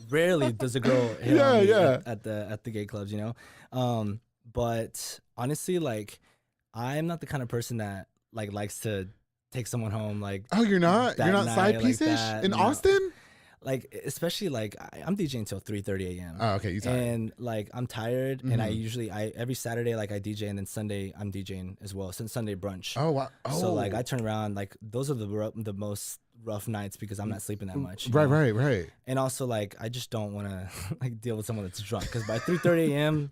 rarely does a girl hit on me at the gay clubs, you know. But honestly, like, I'm not the kind of person that like likes to take someone home. Like, oh, you're not side piece-ish like in Austin. Like, especially like I'm DJing until 3:30 a.m. Oh, okay, you tired. And like I'm tired, and I every Saturday like I DJ, and then Sunday I'm DJing as well. Since Sunday brunch. Oh wow. Oh. So like I turn around, like those are the most rough nights because I'm not sleeping that much. Right. And also like I just don't want to like deal with someone that's drunk, because by 3:30 a.m.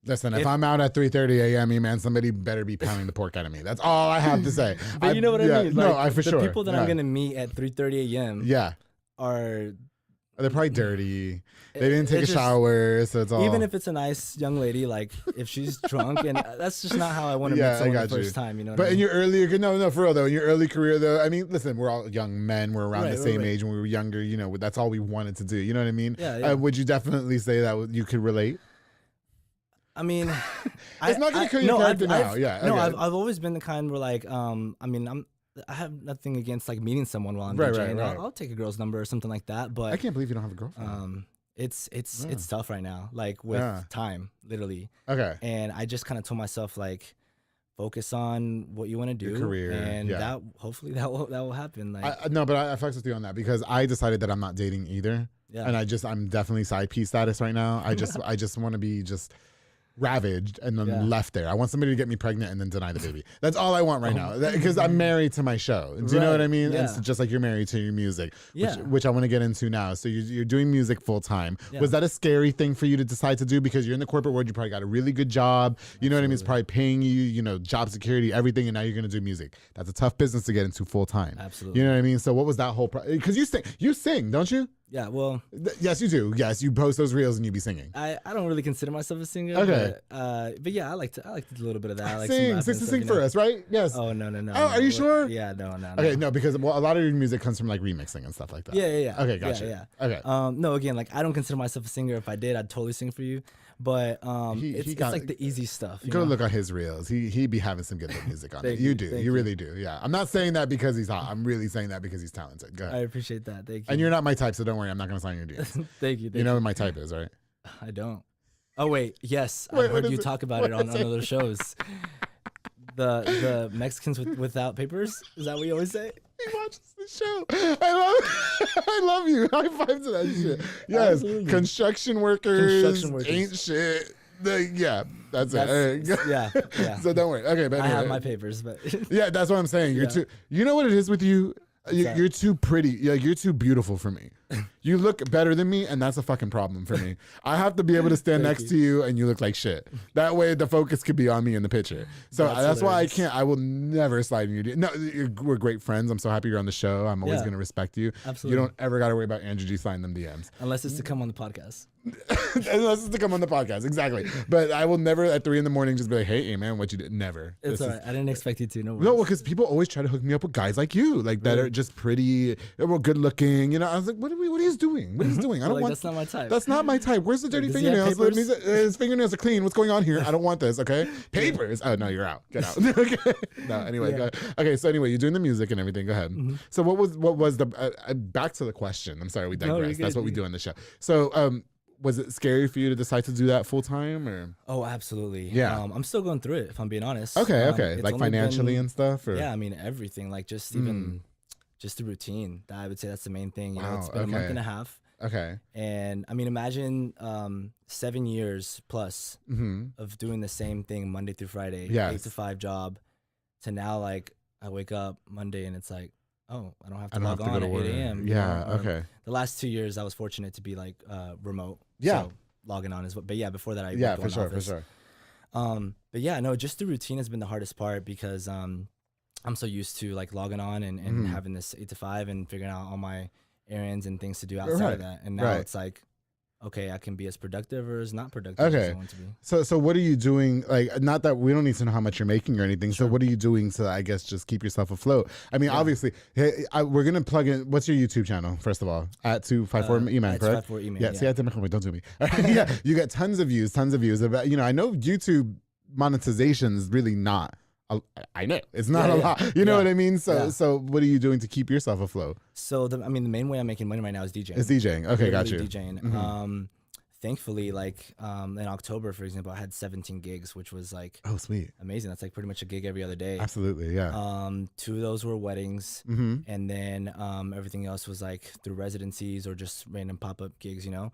Listen, if I'm out at 3:30 a.m., man, somebody better be pounding the pork out of me. That's all I have to say. But you know what I mean? Like, no, I for the sure. The people that I'm gonna meet at 3:30 a.m. They're probably dirty. They didn't take a shower, so it's all. Even if it's a nice young lady, like if she's drunk, and that's just not how I want to meet someone the first time. You know. But in your earlier, no, for real though, in your early career though, I mean, listen, we're all young men. We're around the same age when we were younger. You know, that's all we wanted to do. You know what I mean? Yeah. Would you definitely say that you could relate? I mean, it's not going to kill your character now. I've always been the kind where like, I mean, I have nothing against like meeting someone while I'm DJing. Right. I'll take a girl's number or something like that. But I can't believe you don't have a girlfriend. It's tough right now, like with time, literally. Okay. And I just kind of told myself like, focus on what you want to do, your career, and that hopefully that will happen. Like, no, but I fucks with you on that because I decided that I'm not dating either. Yeah. And I'm definitely side piece status right now. I just want to be just ravaged and then left there. I want somebody to get me pregnant and then deny the baby. That's all I want right now, because I'm married to my show. Do you know what I mean? Yeah. It's just like you're married to your music, which I want to get into now. So you're doing music full time. Yeah. Was that a scary thing for you to decide to do? Because you're in the corporate world, you probably got a really good job. You know what I mean? It's probably paying you, you know, job security, everything, and now you're going to do music. That's a tough business to get into full time. Absolutely. You know what I mean? So what was that whole because you sing, don't you? Yeah, well... Yes, you do. Yes, you post those reels and you be singing. I don't really consider myself a singer. Okay. But yeah, I like to do a little bit of that. I like sing for us, right? Yes. Oh, no. Oh, are you sure? Yeah, no. Okay, no, because a lot of your music comes from like remixing and stuff like that. Yeah. Okay, gotcha. Yeah. Okay. No, again, like I don't consider myself a singer. If I did, I'd totally sing for you. But it's like the easy stuff. Go look at his reels. He be having some good music on it. You do. You really do. Yeah. I'm not saying that because he's hot. I'm really saying that because he's talented. Go ahead. I appreciate that. Thank you. And you're not my type, so don't worry. I'm not going to sign your DMs. Thank you. You know what my type is, right? I don't. Oh, wait. Yes. I've heard you talk about it on other shows. The Mexicans without papers? Is that what you always say? He watches the show. I love you. High five to that shit. Yes. Absolutely. Construction workers ain't shit. That's it. Yeah. So don't worry. Okay, but anyway. I have my papers, but yeah, that's what I'm saying. You're too. You know what it is with you? You're too pretty. You're too beautiful for me. You look better than me, and that's a fucking problem for me. I have to be able to stand next to you, and you look like shit. That way, the focus could be on me in the picture. So that's why I can't. I will never slide in your. No, we're great friends. I'm so happy you're on the show. I'm always gonna respect you. Absolutely. You don't ever got to worry about Andrew G sliding them DMs unless it's to come on the podcast. Unless it's to come on the podcast, exactly. But I will never at 3 a.m. just be like, "Hey, man, what you did?" Never. It's all right. I didn't expect you to. No, because people always try to hook me up with guys like you, like that are just pretty, well, good looking. You know, I was like, "What are you doing? What are you doing? I don't want. That's not my type. That's not my type. Where's the dirty Does he have fingernails? papers? His fingernails are clean. What's going on here? I don't want this. Okay, papers. Oh no, you're out. Get out. Okay. No, anyway. Go, okay, so anyway, you're doing the music and everything. Go ahead. So what was the back to the question? I'm sorry, we digress. That's what we do on the show. So was it scary for you to decide to do that full time, or? Oh, absolutely. Yeah. I'm still going through it, if I'm being honest. Okay. It's Like only financially been- and stuff, or? Yeah, I mean everything. Like just even just the routine. I would say that's the main thing. You know, it's been a month and a half. Okay. And I mean, imagine 7 years plus of doing the same thing Monday through Friday, 8 to 5 job, to now like I wake up Monday and it's like, oh, I don't have to log on at 8 a.m. Yeah. you know? Okay. The last 2 years, I was fortunate to be like remote. Yeah. So logging on is what. But yeah, before that, I Yeah, worked for in sure, office. for sure. But yeah, no, just the routine has been the hardest part because I'm so used to like logging on and having this 8 to 5 and figuring out all my errands and things to do outside of that. And now it's like, okay, I can be as productive or as not productive as I want to be. So what are you doing? Like, not that we don't need to know how much you're making or anything. Sure. So what are you doing to, I guess, just keep yourself afloat? I mean, obviously, we're going to plug in. What's your YouTube channel, first of all? At 254 Eman, correct? 254 Eman, yeah. See, I did my homework. Don't do me. Yeah, you get tons of views. About, you know, I know YouTube monetization is really not. I know it's not a lot. You know what I mean? So what are you doing to keep yourself afloat? So the main way I'm making money right now is DJing. It's DJing. Okay, got you. DJing. Thankfully, like in October, for example, I had 17 gigs, which was like sweet, amazing. That's like pretty much a gig every other day. Absolutely, yeah. 2 of those were weddings, and then everything else was like through residencies or just random pop-up gigs, you know.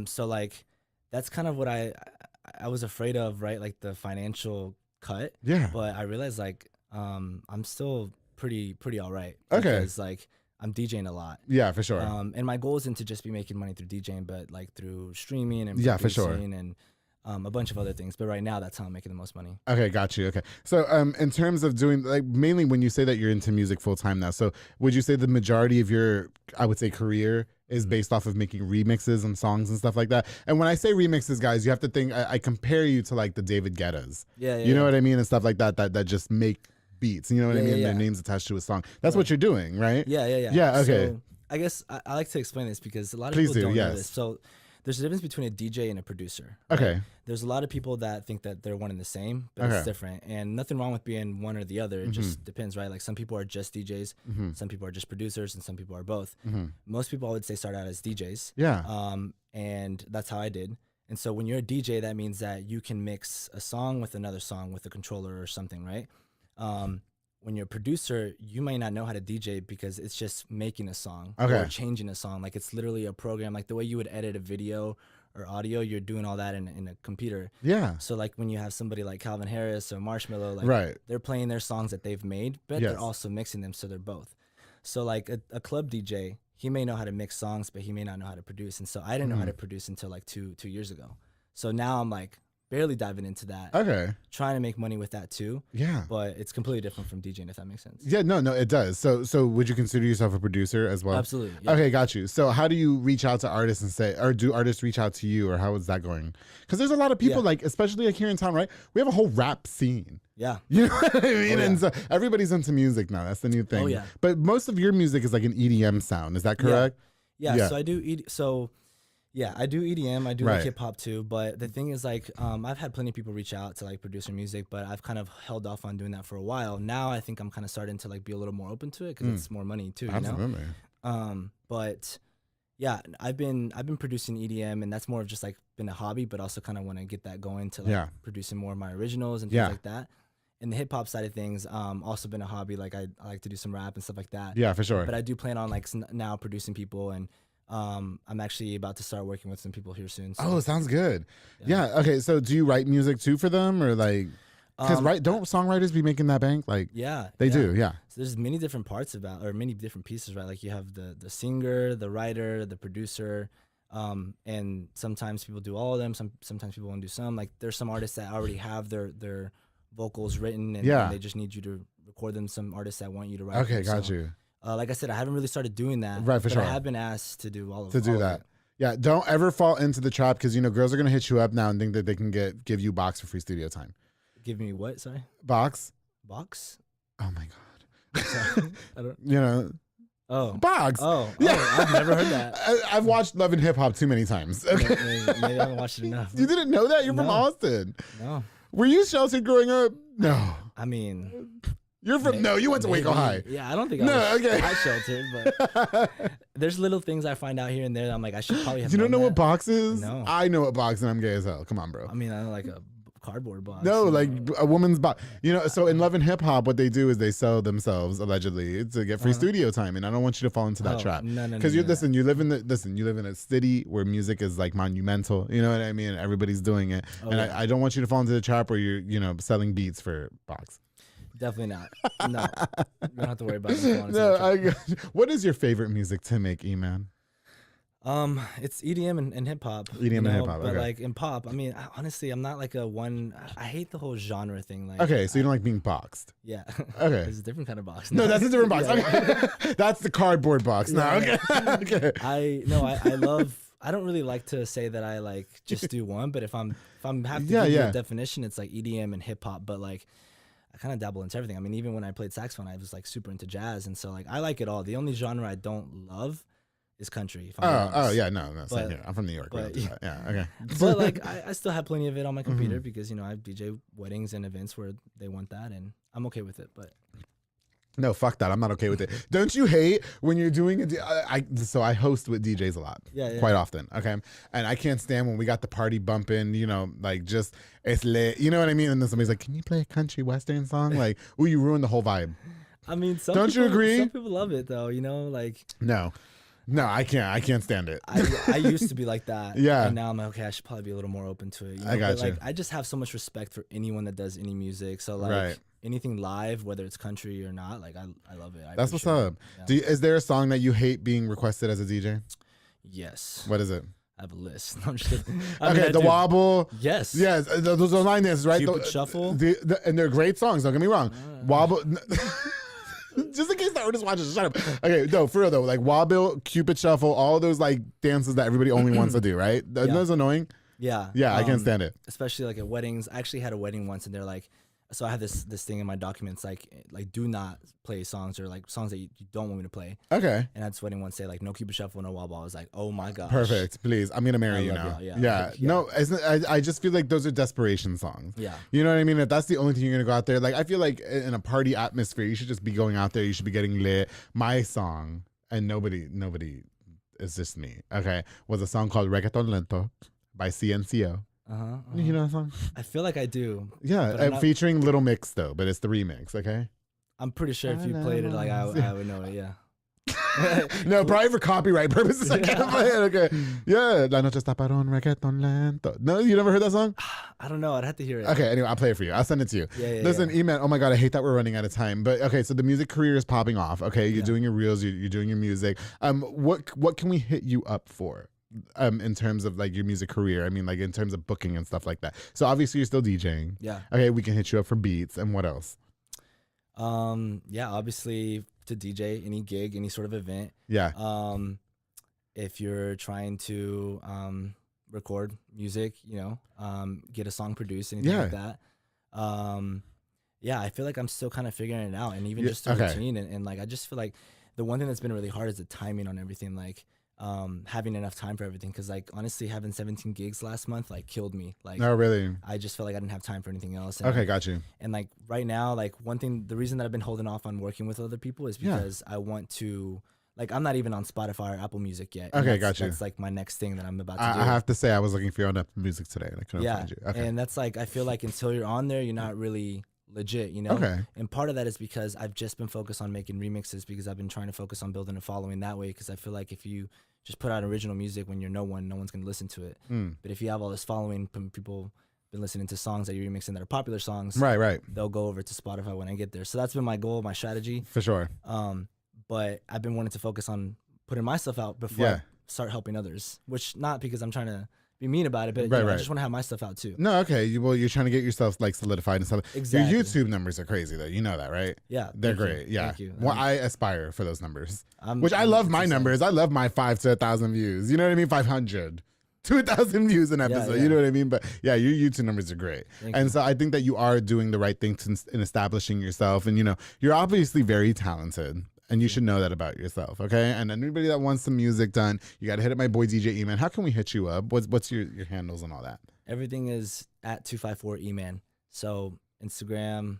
So like that's kind of what I was afraid of, right? Like the financial cut. Yeah. But I realized like I'm still pretty all right. Okay. Because like I'm DJing a lot. Yeah, for sure. And my goal isn't to just be making money through DJing, but like through streaming and for sure, and a bunch of other things. But right now, that's how I'm making the most money. Okay, got you. Okay, so in terms of doing, like, mainly when you say that you're into music full time now, so would you say the majority of your, I would say, career is based off of making remixes and songs and stuff like that? And when I say remixes, guys, you have to think, I compare you to like the David Guettas. Yeah. You know what I mean? And stuff like that just make beats. You know what I mean? Their names attached to a song. That's what you're doing, right? Yeah. Yeah, okay. So I guess I like to explain this because a lot of people don't know this. So there's a difference between a DJ and a producer. Right? Okay. There's a lot of people that think that they're one and the same, but it's different. And nothing wrong with being one or the other. It just depends, right? Like some people are just DJs, some people are just producers, and some people are both. Most people, I would say, start out as DJs. Yeah. And that's how I did. And so when you're a DJ, that means that you can mix a song with another song with a controller or something, right? When you're a producer, you might not know how to DJ because it's just making a song or changing a song. Like it's literally a program, like the way you would edit a video or audio, you're doing all that in a computer. Yeah. So like when you have somebody like Calvin Harris or Marshmello, like they're playing their songs that they've made, but they're also mixing them, so they're both. So like a club DJ, he may know how to mix songs, but he may not know how to produce. And so I didn't know how to produce until like two years ago. So now I'm like barely diving into that. Okay. Trying to make money with that too. Yeah. But it's completely different from DJing, if that makes sense. Yeah, no, it does. So would you consider yourself a producer as well? Absolutely. Yeah. Okay, got you. So how do you reach out to artists and say, or do artists reach out to you, or how is that going? Because there's a lot of people, like, especially like here in town, right? We have a whole rap scene. Yeah. You know what I mean? And so everybody's into music now. That's the new thing. Oh, yeah. But most of your music is like an EDM sound. Is that correct? Yeah. So I do I do EDM. I do like hip hop too. But the thing is, like, I've had plenty of people reach out to like produce music, but I've kind of held off on doing that for a while. Now I think I'm kind of starting to like be a little more open to it because it's more money too. Absolutely. You know? But yeah, I've been producing EDM, and that's more of just like been a hobby, but also kind of want to get that going to like producing more of my originals and things like that. And the hip hop side of things, also been a hobby. Like I like to do some rap and stuff like that. Yeah, for sure. But I do plan on like now producing people, and I'm actually about to start working with some people here soon. So. Oh, sounds good. Yeah. Okay. So do you write music too for them, or like, because don't songwriters be making that bank? Like, they do. Yeah. So there's many different parts many different pieces, right? Like you have the singer, the writer, the producer, and sometimes people do all of them. Sometimes people want to do some. Like there's some artists that already have their vocals written, and they just need you to record them. Some artists that want you to write. Okay, them. got you. Like I said, I haven't really started doing that. Right, for sure. I have been asked to do all of that. Yeah, don't ever fall into the trap because girls are gonna hit you up now and think that they can give you box for free studio time. Give me what? Sorry. Box. Oh my god. Sorry. I don't. Oh. Box. Oh. I've never heard that. I've watched Love and Hip Hop too many times. Okay. Maybe I haven't watched it enough. You didn't know that? You're from Austin. No. Were you sheltered growing up? No. I mean. You're from you went to Waco High. Yeah, I don't think I was sheltered, but there's little things I find out here and there that I'm like, I should probably have. You don't know what box is? No. I know what box and I'm gay as hell. Come on, bro. I mean, I know like a cardboard box. No, like a woman's box. So in Love and Hip Hop, what they do is they sell themselves allegedly to get free studio time, and I don't want you to fall into that trap. No. Because you live in a city where music is like monumental. You know what I mean? Everybody's doing it, I don't want you to fall into the trap where you're selling beats for box. Definitely not. No, you don't have to worry about it. What is your favorite music to make, E-Man? It's EDM and hip hop. EDM and hip hop, but okay. like in pop, I mean, honestly, I'm not like a one. I hate the whole genre thing. Like, Okay, so you don't like being boxed. Yeah. Okay. It's a different kind of box. No, that's a different box. Yeah. Okay. That's the cardboard box. No, okay. Okay. I love. I don't really like to say that I like just do one, but if I'm have to give you a definition, it's like EDM and hip hop. But like, I kind of dabble into everything. I mean, even when I played saxophone, I was like super into jazz, and so like I like it all. The only genre I don't love is country. If I'm yeah, no, same here. I'm from New York. Yeah, okay. But like, I still have plenty of it on my computer because I DJ weddings and events where they want that, and I'm okay with it. But no, fuck that. I'm not okay with it. Don't you hate when you're doing so I host with DJs a lot, quite often. Okay, and I can't stand when we got the party bumping. Like just it's lit. You know what I mean? And then somebody's like, "Can you play a country western song?" Like, ooh, you ruined the whole vibe. I mean, don't you agree? Some people love it though. Like No, I can't. I can't stand it. I used to be like that. Yeah. And now I'm like, okay, I should probably be a little more open to it. I got you. Like, I just have so much respect for anyone that does any music. So like anything live, whether it's country or not, like I love it. That's what's up. Yeah. Is there a song that you hate being requested as a DJ? Yes. What is it? I have a list. No, I'm just kidding. Okay, the wobble. Yes. Yes, those are line dances, right? Cupid Shuffle. And they're great songs. Don't get me wrong. Wobble. Just in case the artist watches, shut up. Okay, no, for real though, like wobble, Cupid Shuffle, all those like dances that everybody only wants to do, right? Those annoying. Yeah. Yeah, I can't stand it. Especially like at weddings. I actually had a wedding once, and they're like, so I have this thing in my documents like do not play songs or like songs that you don't want me to play. Okay. And I had this wedding once say like no Cupid Shuffle, no wobble. I was like, oh my gosh. Perfect. Please, I'm gonna marry you now. Yeah. No, I just feel like those are desperation songs. Yeah. You know what I mean? If that's the only thing you're gonna go out there, like I feel like in a party atmosphere, you should just be going out there. You should be getting lit. My song, and nobody, it's just me. Okay, was a song called Reggaeton Lento by CNCO. You know that song? I feel like I do. Yeah, featuring Little Mix though, but it's the remix. Okay. I'm pretty sure if you played it, like I would know it. Yeah. No, probably for copyright purposes. I can't play it. Okay. Yeah. La noche está para un reggaeton lento. No, you never heard that song? I don't know. I'd have to hear it. Okay. Anyway, I'll play it for you. I'll send it to you. Yeah. Listen, E-Man. Oh my God, I hate that we're running out of time. But okay, so the music career is popping off. Okay, you're doing your reels. You're doing your music. What can we hit you up for? In terms of like your music career, I mean, like in terms of booking and stuff like that. So obviously you're still DJing. Yeah. Okay, we can hit you up for beats and what else? Yeah, obviously to DJ any gig, any sort of event. Yeah. If you're trying to record music, get a song produced, anything like that. Yeah, I feel like I'm still kind of figuring it out, and even just the routine and like I just feel like the one thing that's been really hard is the timing on everything. Like having enough time for everything, because like honestly having 17 gigs last month like killed me. Like, oh really? I just felt like I didn't have time for anything else. And, okay, got you. And like right now, like the reason that I've been holding off on working with other people is because I want to, like, I'm not even on Spotify or Apple Music yet. Okay, got you. That's like my next thing that I'm about to do. I have to say I was looking for you on Apple Music today and I couldn't find you. Okay. And that's like, I feel like until you're on there, you're not really legit, Okay. And part of that is because I've just been focused on making remixes, because I've been trying to focus on building a following that way, because I feel like if you just put out original music when you're no one's going to listen to it. But if you have all this following from people been listening to songs that you're remixing that are popular songs, right, they'll go over to Spotify when I get there. So that's been my goal, my strategy. For sure. But I've been wanting to focus on putting myself out before I start helping others, which not because I'm trying to be mean about it, but Right, I right. just want to have my stuff out too. No, okay. You're trying to get yourself like solidified and stuff. Exactly. Your YouTube numbers are crazy though. You know that, right? Yeah, They're thank you. great. Yeah. Thank you. Well, I aspire for those numbers, I'm which I love my 100%. numbers. I love my 5 to 1,000 views. You know what I mean? 500. 2,000 views an episode. yeah. You know what I mean? But yeah, your YouTube numbers are great. Thank and you. so I think that you are doing the right thing in establishing yourself. And, you're obviously very talented. And you should know that about yourself, okay? And anybody that wants some music done, you got to hit up my boy DJ E-Man. How can we hit you up? What's your handles and all that? Everything is at 254 E-Man. So Instagram,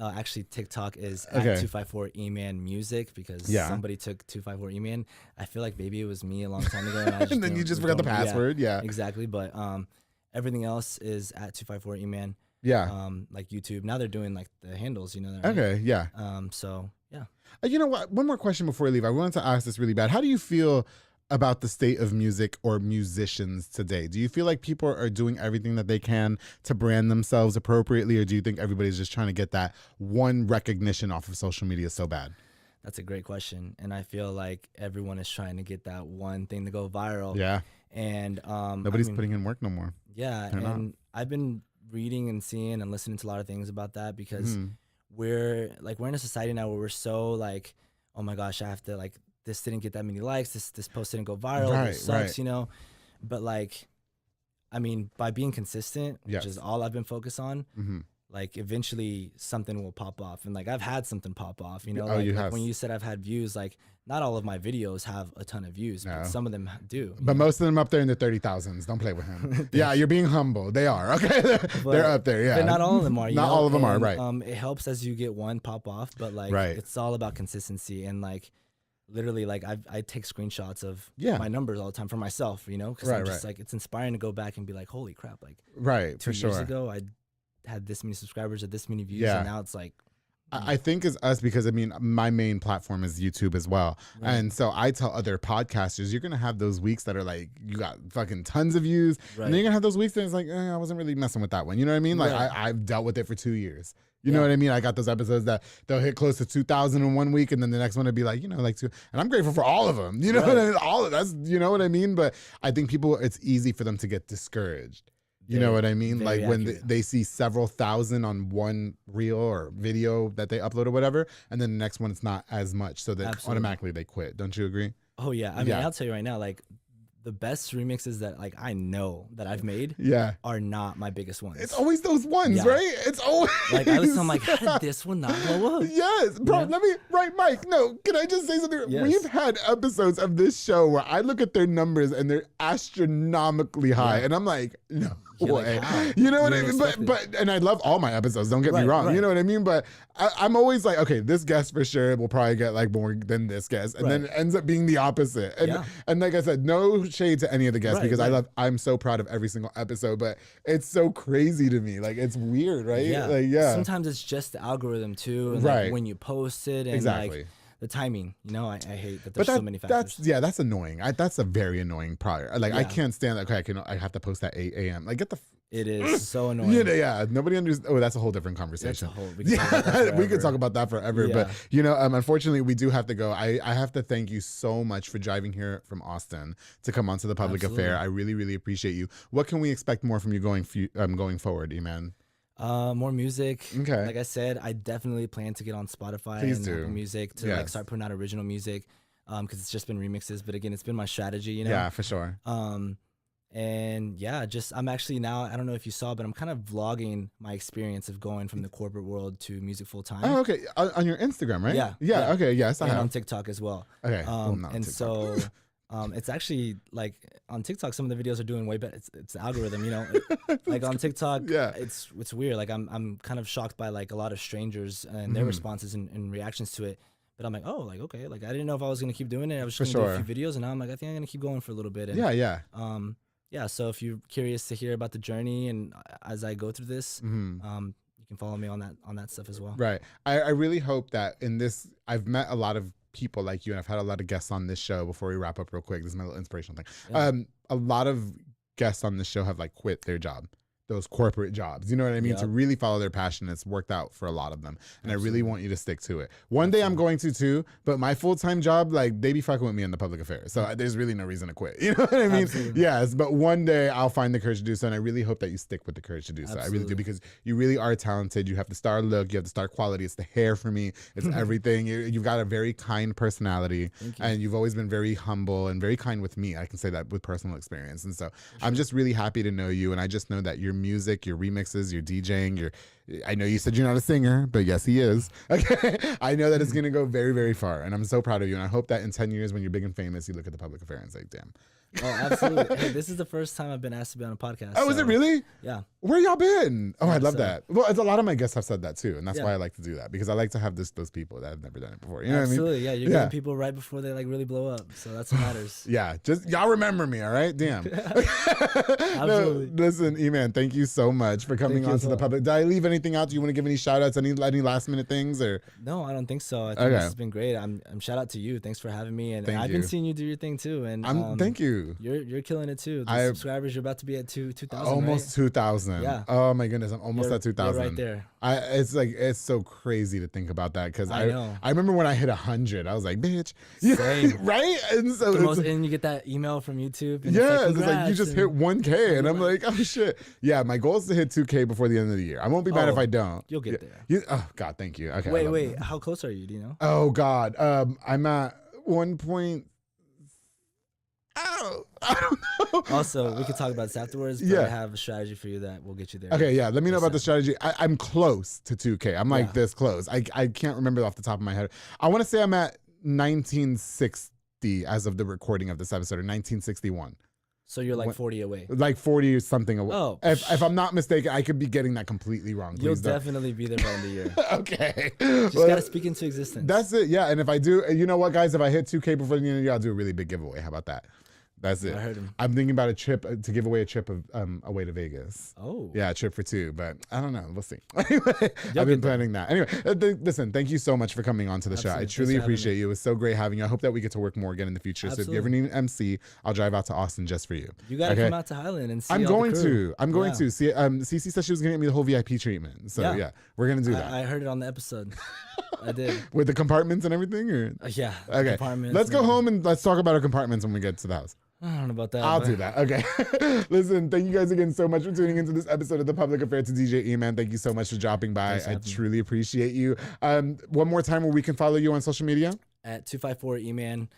actually TikTok is at 254 E-Man Music because somebody took 254 E-Man. I feel like maybe it was me a long time ago. And, And then you just forgot the password. Yeah. Exactly. But everything else is at 254 E-Man. Yeah. Like YouTube. Now they're doing like the handles, right? Okay. Yeah. So yeah. You know what? One more question before I leave. I wanted to ask this really bad. How do you feel about the state of music or musicians today? Do you feel like people are doing everything that they can to brand themselves appropriately, or do you think everybody's just trying to get that one recognition off of social media so bad? That's a great question. And I feel like everyone is trying to get that one thing to go viral. Yeah. And nobody's putting in work no more. Yeah. They're and not. I've been reading and seeing and listening to a lot of things about that because we're in a society now where we're so like, oh my gosh, I have to like, this didn't get that many likes, this post didn't go viral, this sucks, but like, I mean, by being consistent, which is all I've been focused on, like eventually something will pop off. And like, I've had something pop off, like when you said I've had views, like not all of my videos have a ton of views, but some of them do. But most of them up there in the 30,000s. Don't play with him. Yeah, you're being humble. They are, okay? They're up there, yeah. But not all of them are, Not all of them are, right. It helps as you get one pop off, but like, it's all about consistency. And like, literally, like I take screenshots of my numbers all the time for myself, because I'm just like, it's inspiring to go back and be like, holy crap, like 2 years ago, I had this many subscribers or this many views, and now it's like, I think it's us because, I mean, my main platform is YouTube as well. Right. And so I tell other podcasters, you're going to have those weeks that are like, you got fucking tons of views. Right. And then you're going to have those weeks that it's like, I wasn't really messing with that one. You know what I mean? Like, I've dealt with it for 2 years. You know what I mean? I got those episodes that they'll hit close to 2,000 in 1 week, and then the next one would be like, like 2. And I'm grateful for all of them. You know what I mean? All of that's, you know what I mean? But I think people, it's easy for them to get discouraged. You know what I mean? Like when they see several thousand on one reel or video that they upload or whatever, and then the next one it's not as much, so that automatically they quit. Don't you agree? Oh yeah. I mean, I'll tell you right now, like the best remixes that like I know that I've made are not my biggest ones. It's always those ones, right? It's always like I was like, how did this one not blow up? Yes, bro. Let me Mike. No, can I just say something? Yes. We've had episodes of this show where I look at their numbers and they're astronomically high, and I'm like, no. Way. Like, you know what I mean? But and I love all my episodes, don't get me wrong. You know what I mean? But I'm always like, okay, this guest for sure will probably get like more than this guest. And then it ends up being the opposite. And like I said, no shade to any of the guests because I'm so proud of every single episode, but it's so crazy to me. Like it's weird, right? Yeah. Like, sometimes it's just the algorithm too. And like when you post it and like the timing, I hate that there's so many factors. That's annoying. That's a very annoying part. Like I can't stand that. Okay, I have to post at 8 a.m. Like get the. It is so annoying. Yeah. Nobody understands. Oh, that's a whole different conversation. We could talk about that forever. But unfortunately, we do have to go. I have to thank you so much for driving here from Austin to come onto the Public Affair. I really, really appreciate you. What can we expect more from you going forward, E-Man? More music. Okay. Like I said, I definitely plan to get on Spotify and Apple Music to like start putting out original music. Because it's just been remixes, but again, it's been my strategy, Yeah, for sure. And I'm actually now, I don't know if you saw, but I'm kind of vlogging my experience of going from the corporate world to music full time. Oh, okay. On your Instagram, right? Yeah. Okay. Yes, I have. On TikTok as well. Okay. And so. It's actually like on TikTok, some of the videos are doing way better. It's the algorithm, like on TikTok, it's weird. Like I'm kind of shocked by like a lot of strangers and their responses and reactions to it. But I'm like, oh, like, okay. Like I didn't know if I was going to keep doing it. I was just going to do a few videos and now I'm like, I think I'm going to keep going for a little bit. And, so if you're curious to hear about the journey and as I go through this, you can follow me on that stuff as well. Right. I really hope that in this, I've met a lot of people like you, and I've had a lot of guests on this show. Before we wrap up real quick, this is my little inspirational thing. A lot of guests on this show have like quit their job those corporate jobs. You know what I mean? Yep. To really follow their passion. It's worked out for a lot of them. And I really want you to stick to it. One day I'm going to too, but my full-time job, like they be fucking with me in the public affairs. So there's really no reason to quit. You know what I mean? Absolutely. Yes, but one day I'll find the courage to do so. And I really hope that you stick with the courage to do so. I really do, because you really are talented. You have the star look, you have the star quality. It's the hair for me. It's everything. You've got a very kind personality, and you've always been very humble and very kind with me. I can say that with personal experience. And so I'm just really happy to know you. And I just know that your music, your remixes, your DJing, I know you said you're not a singer, but yes, he is. Okay. I know that it's going to go very, very far. And I'm so proud of you. And I hope that in 10 years when you're big and famous, you look at the public affair and say, damn. Oh, absolutely. Hey, this is the first time I've been asked to be on a podcast. Oh, is it really? Yeah. Where y'all been? Oh, I love so- that. Well, a lot of my guests have said that too. And that's Yeah. why I like to do that, because I like to have those people that have never done it before. You know Absolutely. what I mean? Yeah. You're getting people right before they like really blow up. So that's what matters. Yeah, just y'all remember me, all right? Damn. Absolutely. No, listen, E-Man, thank you so much for coming Thank you on as to the well. public. Did I leave anything out? Do you want to give any shout outs, any last minute things, or? No, I don't think so. I think Okay. this has been great. I'm shout out to you. Thanks for having me. And Thank I've you. been seeing you do your thing too. And Thank you. You're killing it too. The I- subscribers, you're about to be at 2,000. Almost right? 2,000. Yeah. Oh my goodness, I'm almost You're- at 2,000. You're right there. It's so crazy to think about that, because I know. I remember when I hit 100, I was like, bitch, Same. right? And so And you get that email from YouTube. And yeah, it's it's like you "Congrats," just and hit 1K, and I'm like, oh shit. Yeah, my goal is to hit 2K before the end of the year. I won't be mad if Oh, I don't. you'll get Yeah. there. Oh God, thank you. Okay. I love Wait. that. How close are you? Do you know? Oh God, I'm at 1 point. Oh, I don't know. Also, we could talk about this afterwards, but Yeah. I have a strategy for you that will get you there. Okay, yeah. Let me know about the ASAP. strategy. I'm close to 2K. I'm like Yeah. this close. I can't remember off the top of my head. I want to say I'm at 1960 as of the recording of this episode, or 1961. So you're like What- 40 away. Like 40 or something away. Oh. If I'm not mistaken, I could be getting that completely wrong. You'll Please don't. definitely be there by the end of the year. Okay. Just Well, gotta speak into existence. that's it. Yeah. And if I do, you know what, guys? If I hit 2K before the end of the year, I'll do a really big giveaway. How about that? That's it. I heard him. I'm thinking about a trip to give away a trip of away to Vegas. Oh. Yeah, a trip for 2, but I don't know. We'll see. Anyway, I've been get planning that. Anyway, listen, thank you so much for coming on to the show. I Absolutely. Thanks truly for having appreciate me. you. It was so great having you. I hope that we get to work more again in the future. So if you ever need an MC, I'll drive out to Austin just for you. You gotta Okay? come out to Highland and see I'm all going the to. crew. I'm going Yeah. to. See, Cece said she was going to get me the whole VIP treatment. So Yeah. yeah, we're going to do that. I heard it on the episode. I did. With the compartments and everything? Or? Yeah. Okay. Compartments Let's go and- home and let's talk about our compartments when we get to the house. I don't know about that. I'll but- do that. Okay. Listen, thank you guys again so much for tuning into this episode of The Public Affair. To DJ E-Man, thank you so much for dropping by. Thanks for I having me. truly appreciate you. One more time where we can follow you on social media? At 254 E-Man.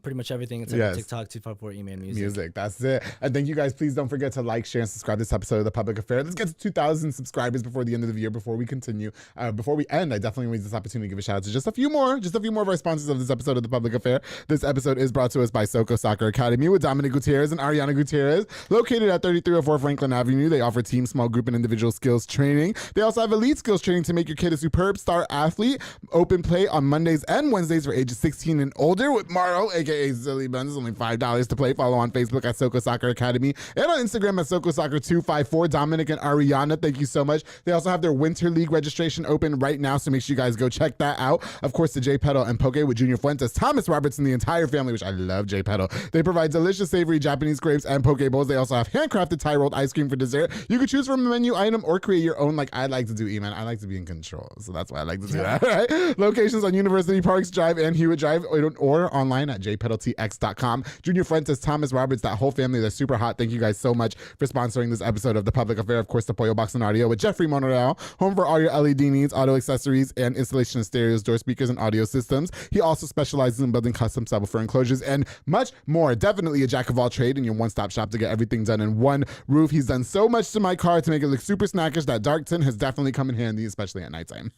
Pretty much everything. It's like Yes. TikTok, 254 E-Man Music. Music. That's it. And thank you guys. Please don't forget to like, share, and subscribe to this episode of The Public Affair. Let's get to 2,000 subscribers before the end of the year. Before we continue, before we end, I definitely want this opportunity to give a shout out to just a few more of our sponsors of this episode of The Public Affair. This episode is brought to us by Soko Soccer Academy with Dominic Gutierrez and Ariana Gutierrez. Located at 3304 Franklin Avenue, they offer team, small group, and individual skills training. They also have elite skills training to make your kid a superb star athlete. Open play on Mondays and Wednesdays for ages 16 and older with Maro, aka Zilly Buns. It's only $5 to play. Follow on Facebook at Soko Soccer Academy and on Instagram at Soko Soccer 254. Dominic and Ariana, thank you so much. They also have their Winter League registration open right now, so make sure you guys go check that out. Of course, the J Pedal and Poke with Junior Fuentes, Thomas Roberts, and the entire family, which I love J Pedal. They provide delicious, savory Japanese grapes and poke bowls. They also have handcrafted Thai rolled ice cream for dessert. You can choose from a menu item or create your own, like I like to do, E-Man. I like to be in control, so that's why I like to do that. Right? Locations on University Parks Drive and Hewitt Drive, or online at jpedaltx.com. Junior Fuentes, Thomas Roberts, that whole family, they're super hot. Thank you guys so much for sponsoring this episode of The Public Affair. Of course, the Pollo Box and Audio with Jeffrey Monreal, home for all your LED needs, auto accessories, and installation of stereos, door speakers, and audio systems. He also specializes in building custom subwoofer enclosures and much more. Definitely a jack of all trade and your one-stop shop to get everything done in one roof. He's done so much to my car to make it look super snackish that dark tint has definitely come in handy, especially at nighttime.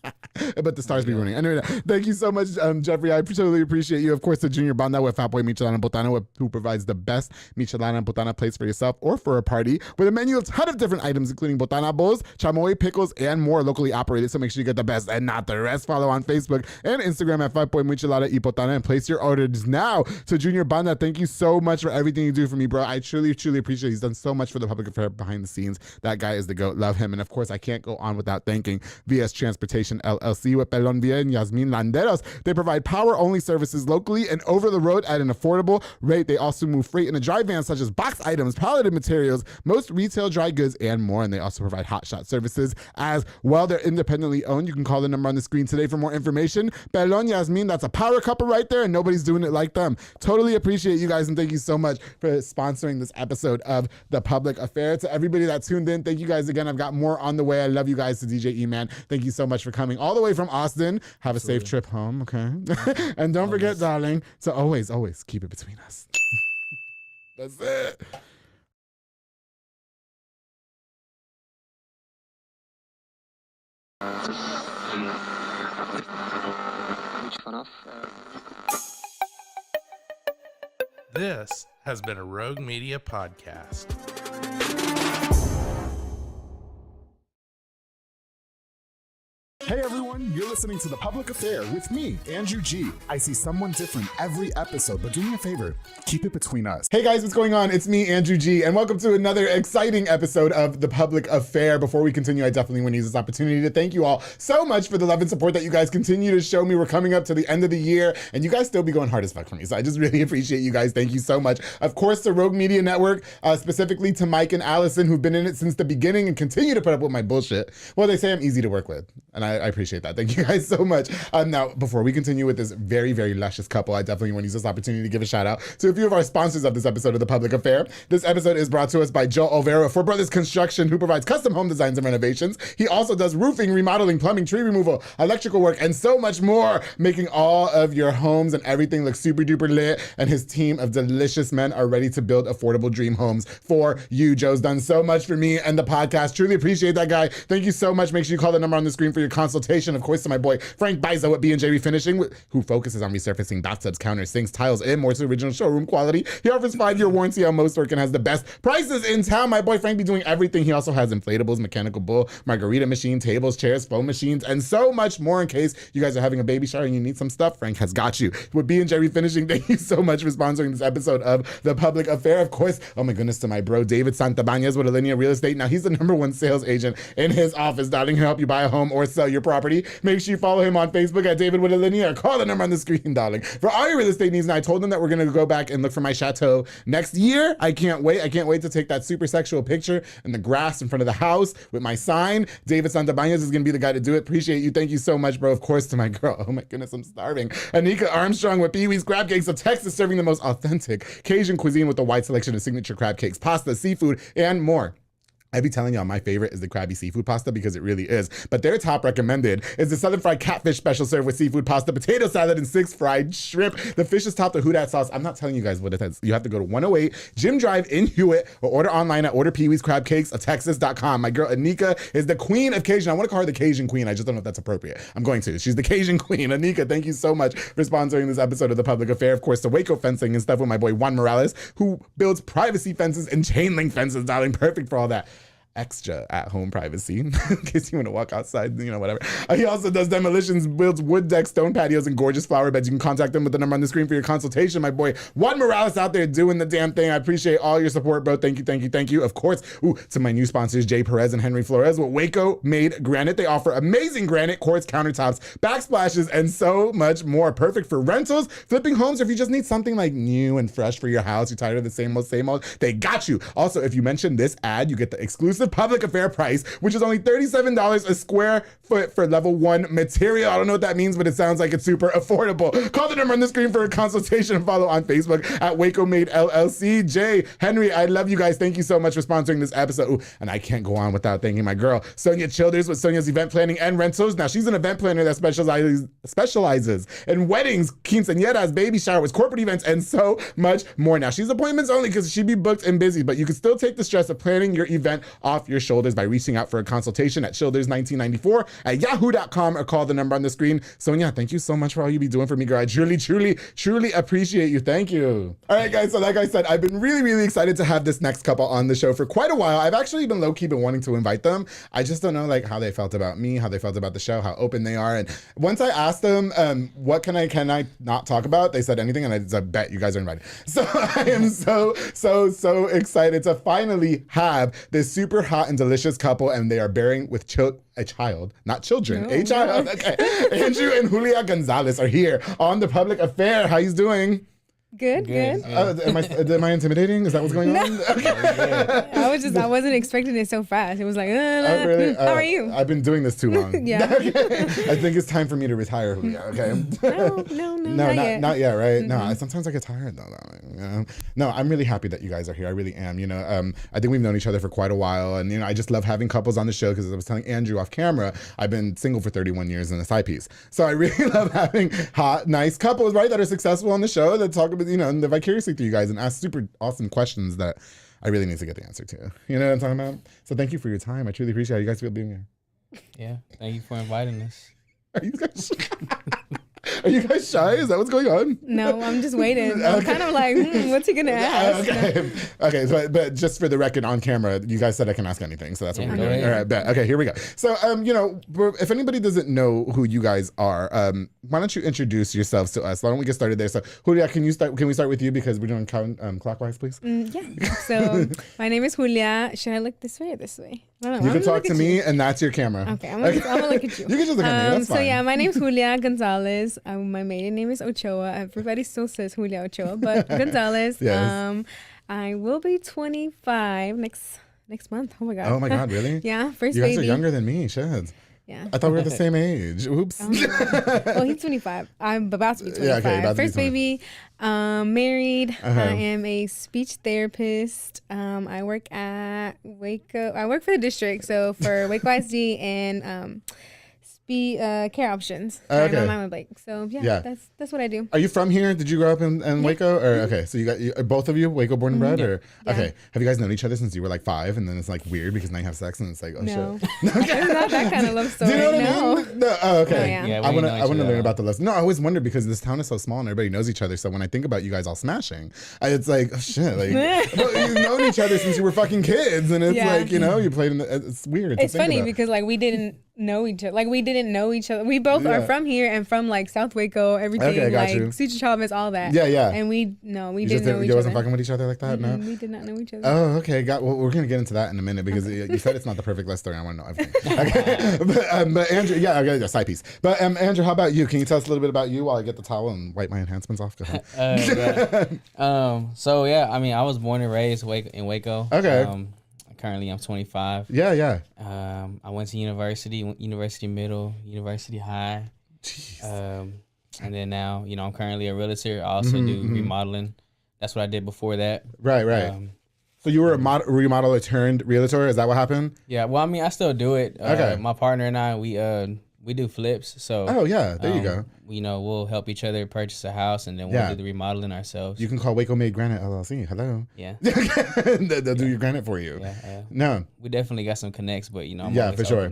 But the stars be running. Anyway, thank you so much, Jeffrey. I totally appreciate you. Of course, the Junior Banda with Fat Boy Michelada Botana, who provides the best michelada and botana plates for yourself or for a party, with a menu of a ton of different items, including botana bowls, chamoy, pickles, and more, locally operated. So make sure you get the best and not the rest. Follow on Facebook and Instagram at Fat Boy Michelada y Botana and place your orders now. So Junior Banda, thank you so much for everything you do for me, bro. I truly, truly appreciate it. He's done so much for the Public Affair behind the scenes. That guy is the GOAT. Love him. And of course, I can't go on without thanking VS Transportation LLC with Pelon Villa and Yasmin Landeros. They provide power-only services locally and over the the road at an affordable rate. They also move freight in a dry van, such as box items, palleted materials, most retail dry goods, and more. And they also provide hotshot services as well. They're independently owned. You can call the number on the screen today for more information. Pelon Yasmin, that's a power couple right there, and nobody's doing it like them. Totally appreciate you guys, and thank you so much for sponsoring this episode of The Public Affair. To everybody that tuned in, thank you guys again. I've got more on the way. I love you guys. To DJ E-Man, thank you so much for coming all the way from Austin. Have a safe trip home, okay? And don't forget, darling, to always keep it between us. That's it. This has been a Rogue Media podcast. Hey everyone, you're listening to The Public Affair with me, Andrew G. I see someone different every episode, but do me a favor, keep it between us. Hey guys, what's going on? It's me, Andrew G, and welcome to another exciting episode of The Public Affair. Before we continue, I definitely want to use this opportunity to thank you all so much for the love and support that you guys continue to show me. We're coming up to the end of the year, and you guys still be going hard as fuck for me, so I just really appreciate you guys. Thank you so much. Of course, the Rogue Media Network, specifically to Mike and Allison, who've been in it since the beginning and continue to put up with my bullshit. Well, they say I'm easy to work with, and I appreciate that. Thank you guys so much. Now, before we continue with this very, very luscious couple, I definitely want to use this opportunity to give a shout out to a few of our sponsors of this episode of The Public Affair. This episode is brought to us by Joe Olvera for Brothers Construction, who provides custom home designs and renovations. He also does roofing, remodeling, plumbing, tree removal, electrical work, and so much more, making all of your homes and everything look super duper lit. And his team of delicious men are ready to build affordable dream homes for you. Joe's done so much for me and the podcast. Truly appreciate that guy. Thank you so much. Make sure you call the number on the screen for your consultation. Of course, to my boy Frank Bizo at B&J Refinishing, who focuses on resurfacing bathtubs, counters, sinks, tiles, and more to original showroom quality. He offers 5-year warranty on most work and has the best prices in town. My boy Frank be doing everything. He also has inflatables, mechanical bull, margarita machine, tables, chairs, foam machines, and so much more. In case you guys are having a baby shower and you need some stuff, Frank has got you. With B&J Refinishing, thank you so much for sponsoring this episode of The Public Affair. Of course, oh my goodness, to my bro David Santabanez with Alinea Real Estate. Now, he's the #1 sales agent in his office, darling. He'll help you buy a home or sell your property. Make sure you follow him on Facebook at David with Alinea, or call the number on the screen, darling, for all your real estate needs. And I told him that we're going to go back and look for my chateau next year. I can't wait. I can't wait to take that super sexual picture in the grass in front of the house with my sign. David Santabanez is going to be the guy to do it. Appreciate you. Thank you so much, bro. Of course, to my girl. Oh my goodness, I'm starving. Anika Armstrong with Pee Wee's Crab Cakes of Texas, serving the most authentic Cajun cuisine with a wide selection of signature crab cakes, pasta, seafood, and more. I be telling y'all my favorite is the crabby seafood pasta because it really is. But their top recommended is the Southern Fried Catfish Special served with seafood pasta, potato salad, and 6 fried shrimp. The fish is topped with Hudat sauce. I'm not telling you guys what it is. You have to go to 108 Jim Drive in Hewitt or order online at orderpeeweescrabcakes.texas.com. My girl Anika is the queen of Cajun. I want to call her the Cajun queen. I just don't know if that's appropriate. I'm going to. She's the Cajun queen. Anika, thank you so much for sponsoring this episode of The Public Affair. Of course, the Waco fencing and stuff with my boy Juan Morales, who builds privacy fences and chain link fences, darling. Perfect for all that extra at-home privacy in case you want to walk outside, whatever. He also does demolitions, builds wood decks, stone patios, and gorgeous flower beds. You can contact him with the number on the screen for your consultation. My boy Juan Morales out there doing the damn thing. I appreciate all your support, bro. Thank you, thank you, thank you. Of course, to my new sponsors, Jay Perez and Henry Flores with Waco Made Granite. They offer amazing granite, quartz countertops, backsplashes, and so much more. Perfect for rentals, flipping homes, or if you just need something like new and fresh for your house. You're tired of the same old. They got you. Also, if you mention this ad, you get the exclusive Public Affair price, which is only $37 a square foot for level 1 material. I don't know what that means, but it sounds like it's super affordable. Call the number on the screen for a consultation and follow on Facebook at Waco Made LLC. Jay, Henry, I love you guys. Thank you so much for sponsoring this episode. And I can't go on without thanking my girl, Sonia Childers with Sonia's Event Planning and Rentals. Now, she's an event planner that specializes in weddings, quinceañeras, baby showers, corporate events, and so much more. Now, she's appointments only because she be booked and busy, but you can still take the stress of planning your event off your shoulders by reaching out for a consultation at Childers1994 at yahoo.com or call the number on the screen. Sonia, thank you so much for all you be doing for me, girl. I truly appreciate you. Thank you. All right, guys. So like I said, I've been really excited to have this next couple on the show for quite a while. I've actually been low-key wanting to invite them. I just don't know how they felt about me, how they felt about the show, how open they are. And once I asked them, what can I not talk about? They said anything, and I said, bet you guys are invited. So I am so excited to finally have this super hot and delicious couple, and they are bearing with a child, not children, a child. Okay. Andrew and Julia Gonzalez are here on The Public Affair. How you doing? Good. Am I intimidating? Is that what's going on? Okay. I wasn't expecting it so fast. It was like, really? How are you? I've been doing this too long. Yeah. Okay. I think it's time for me to retire, Julia. Okay. No, not yet, right? Mm-hmm. No, sometimes I get tired though. No, I'm really happy that you guys are here. I really am. You know, I think we've known each other for quite a while, and you know, I just love having couples on the show because I was telling Andrew off camera, I've been single for 31 years in a side piece, so I really love having hot, nice couples, right, that are successful on the show that talk about, you know, and live vicariously through you guys and ask super awesome questions that I really need to get the answer to. You know what I'm talking about? So thank you for your time. I truly appreciate it. You guys for being here. Yeah, thank you for inviting us. Are you guys shy? Is that what's going on? No, I'm just waiting. I'm kind of like, what's he gonna ask? Okay. But just for the record, on camera, you guys said I can ask anything, so that's what we're doing. All right, bet. Okay, here we go. So, you know, if anybody doesn't know who you guys are, why don't you introduce yourselves to us? Why don't we get started there? So, Julia, can we start with you because we're doing clockwise, please? Yeah. So, my name is Julia. Should I look this way or this way? I don't know. You can talk to me, and that's your camera. Okay, I'm gonna look at you. You can just look at me. That's fine. So yeah, my name's Julia Gonzalez. My maiden name is Ochoa. Everybody still says Julia Ochoa, but Gonzalez. Yes. I will be 25 next month. Oh my god. Oh my god, really? Yeah, first you guys baby. are younger than me. Shit. Yeah. I thought we were the same age. Oops. Well, he's 25. I'm about to be 25. Yeah, okay, about to First be baby, married. I am a speech therapist. I work at Waco. I work for the district, so for Waco ISD and care options. Sorry, Okay. my mind went blank. So yeah, that's what I do. Are you from here? Did you grow up in Waco? Or okay, so you both of you Waco born and bred, or okay? Have you guys known each other since you were like 5, and then it's like weird because now you have sex and it's like, oh shit. It's not that kind of love story. Do you know what I mean? No. Oh, okay. Oh, yeah. I want to learn about the love. No, I always wonder because this town is so small and everybody knows each other. So when I think about you guys all smashing, it's like, oh shit, like well, you've known each other since you were fucking kids, and it's like, you know, you played in the. It's weird. It's funny because like we didn't know each other. Like we didn't know each other. We both are from here and from like South Waco, everything. Okay, got like you. Cedar Chavez, all that. Yeah. And we didn't know each other. You wasn't fucking with each other like that, no? We did not know each other. Oh, okay. Well, we're gonna get into that in a minute because you said it's not the perfect love story. I want to know everything. Okay. But Andrew, a side piece. But Andrew, how about you? Can you tell us a little bit about you while I get the towel and wipe my enhancements off? Go ahead. So yeah, I mean, I was born and raised in Waco. Okay. Currently, I'm 25. Yeah. I went to University Middle, University High. Jeez. And then now, you know, I'm currently a realtor. I also do remodeling. That's what I did before that. Right. So you were a remodeler turned realtor. Is that what happened? Yeah. Well, I mean, I still do it. Okay. My partner and I, we do flips. So. Oh yeah, there you go. You know, we'll help each other purchase a house, and then we'll do the remodeling ourselves. You can call Waco Made Granite LLC. Hello. Yeah. They'll do your granite for you. Yeah. No. We definitely got some connects, but you know, I'm for sure.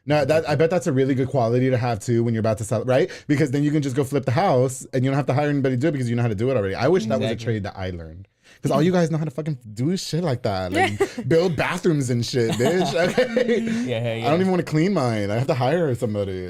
No, I bet that's a really good quality to have too when you're about to sell it, right? Because then you can just go flip the house and you don't have to hire anybody to do it because you know how to do it already. I wish that was a trade that I learned. Because all you guys know how to fucking do shit like that. Like build bathrooms and shit, bitch. Okay. Yeah. I don't even want to clean mine. I have to hire somebody.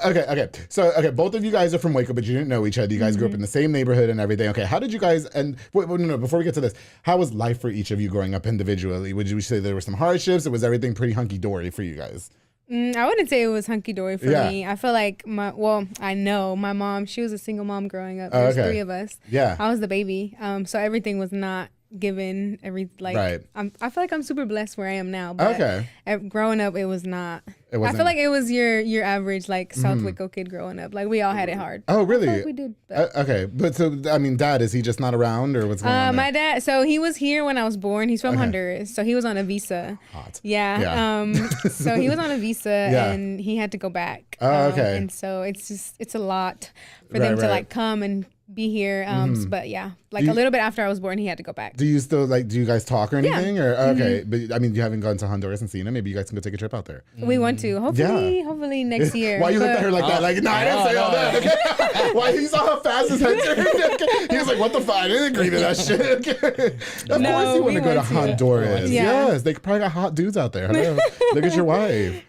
Okay. So, both of you guys are from Waco, but you didn't know each other. You guys grew up in the same neighborhood and everything. Okay, how did you guys, and no, before we get to this, how was life for each of you growing up individually? Would you say there were some hardships or was everything pretty hunky-dory for you guys? I wouldn't say it was hunky-dory for me. I feel like I know my mom, she was a single mom growing up. There's 3 of us. Yeah. I was the baby. So everything was not given. I feel like I'm super blessed where I am now. But growing up, it was not. I feel like it was your average like South Waco kid growing up. Like we all had it hard. Oh, really? I feel like we did. But. Okay. But so, I mean, Dad, is he just not around or what's going on there? My dad, so he was here when I was born. He's from Honduras. So he was on a visa. Hot. Yeah. So he was on a visa and he had to go back. Oh, okay. And so it's a lot for them to like come and be here. But yeah, like a little bit after I was born, he had to go back. Do you still do you guys talk or anything? Or okay, but I mean, you haven't gone to Honduras and seen him. Maybe you guys can go take a trip out there. We want to. Hopefully next year. Why you looked at her like that? Like, no, I didn't say all that. Okay? Why he saw how fast his head turned? He was like, what the fuck? I didn't agree to that shit. Of course you want to go to Honduras. Yes, they probably got hot dudes out there. Hello. Look at your wife.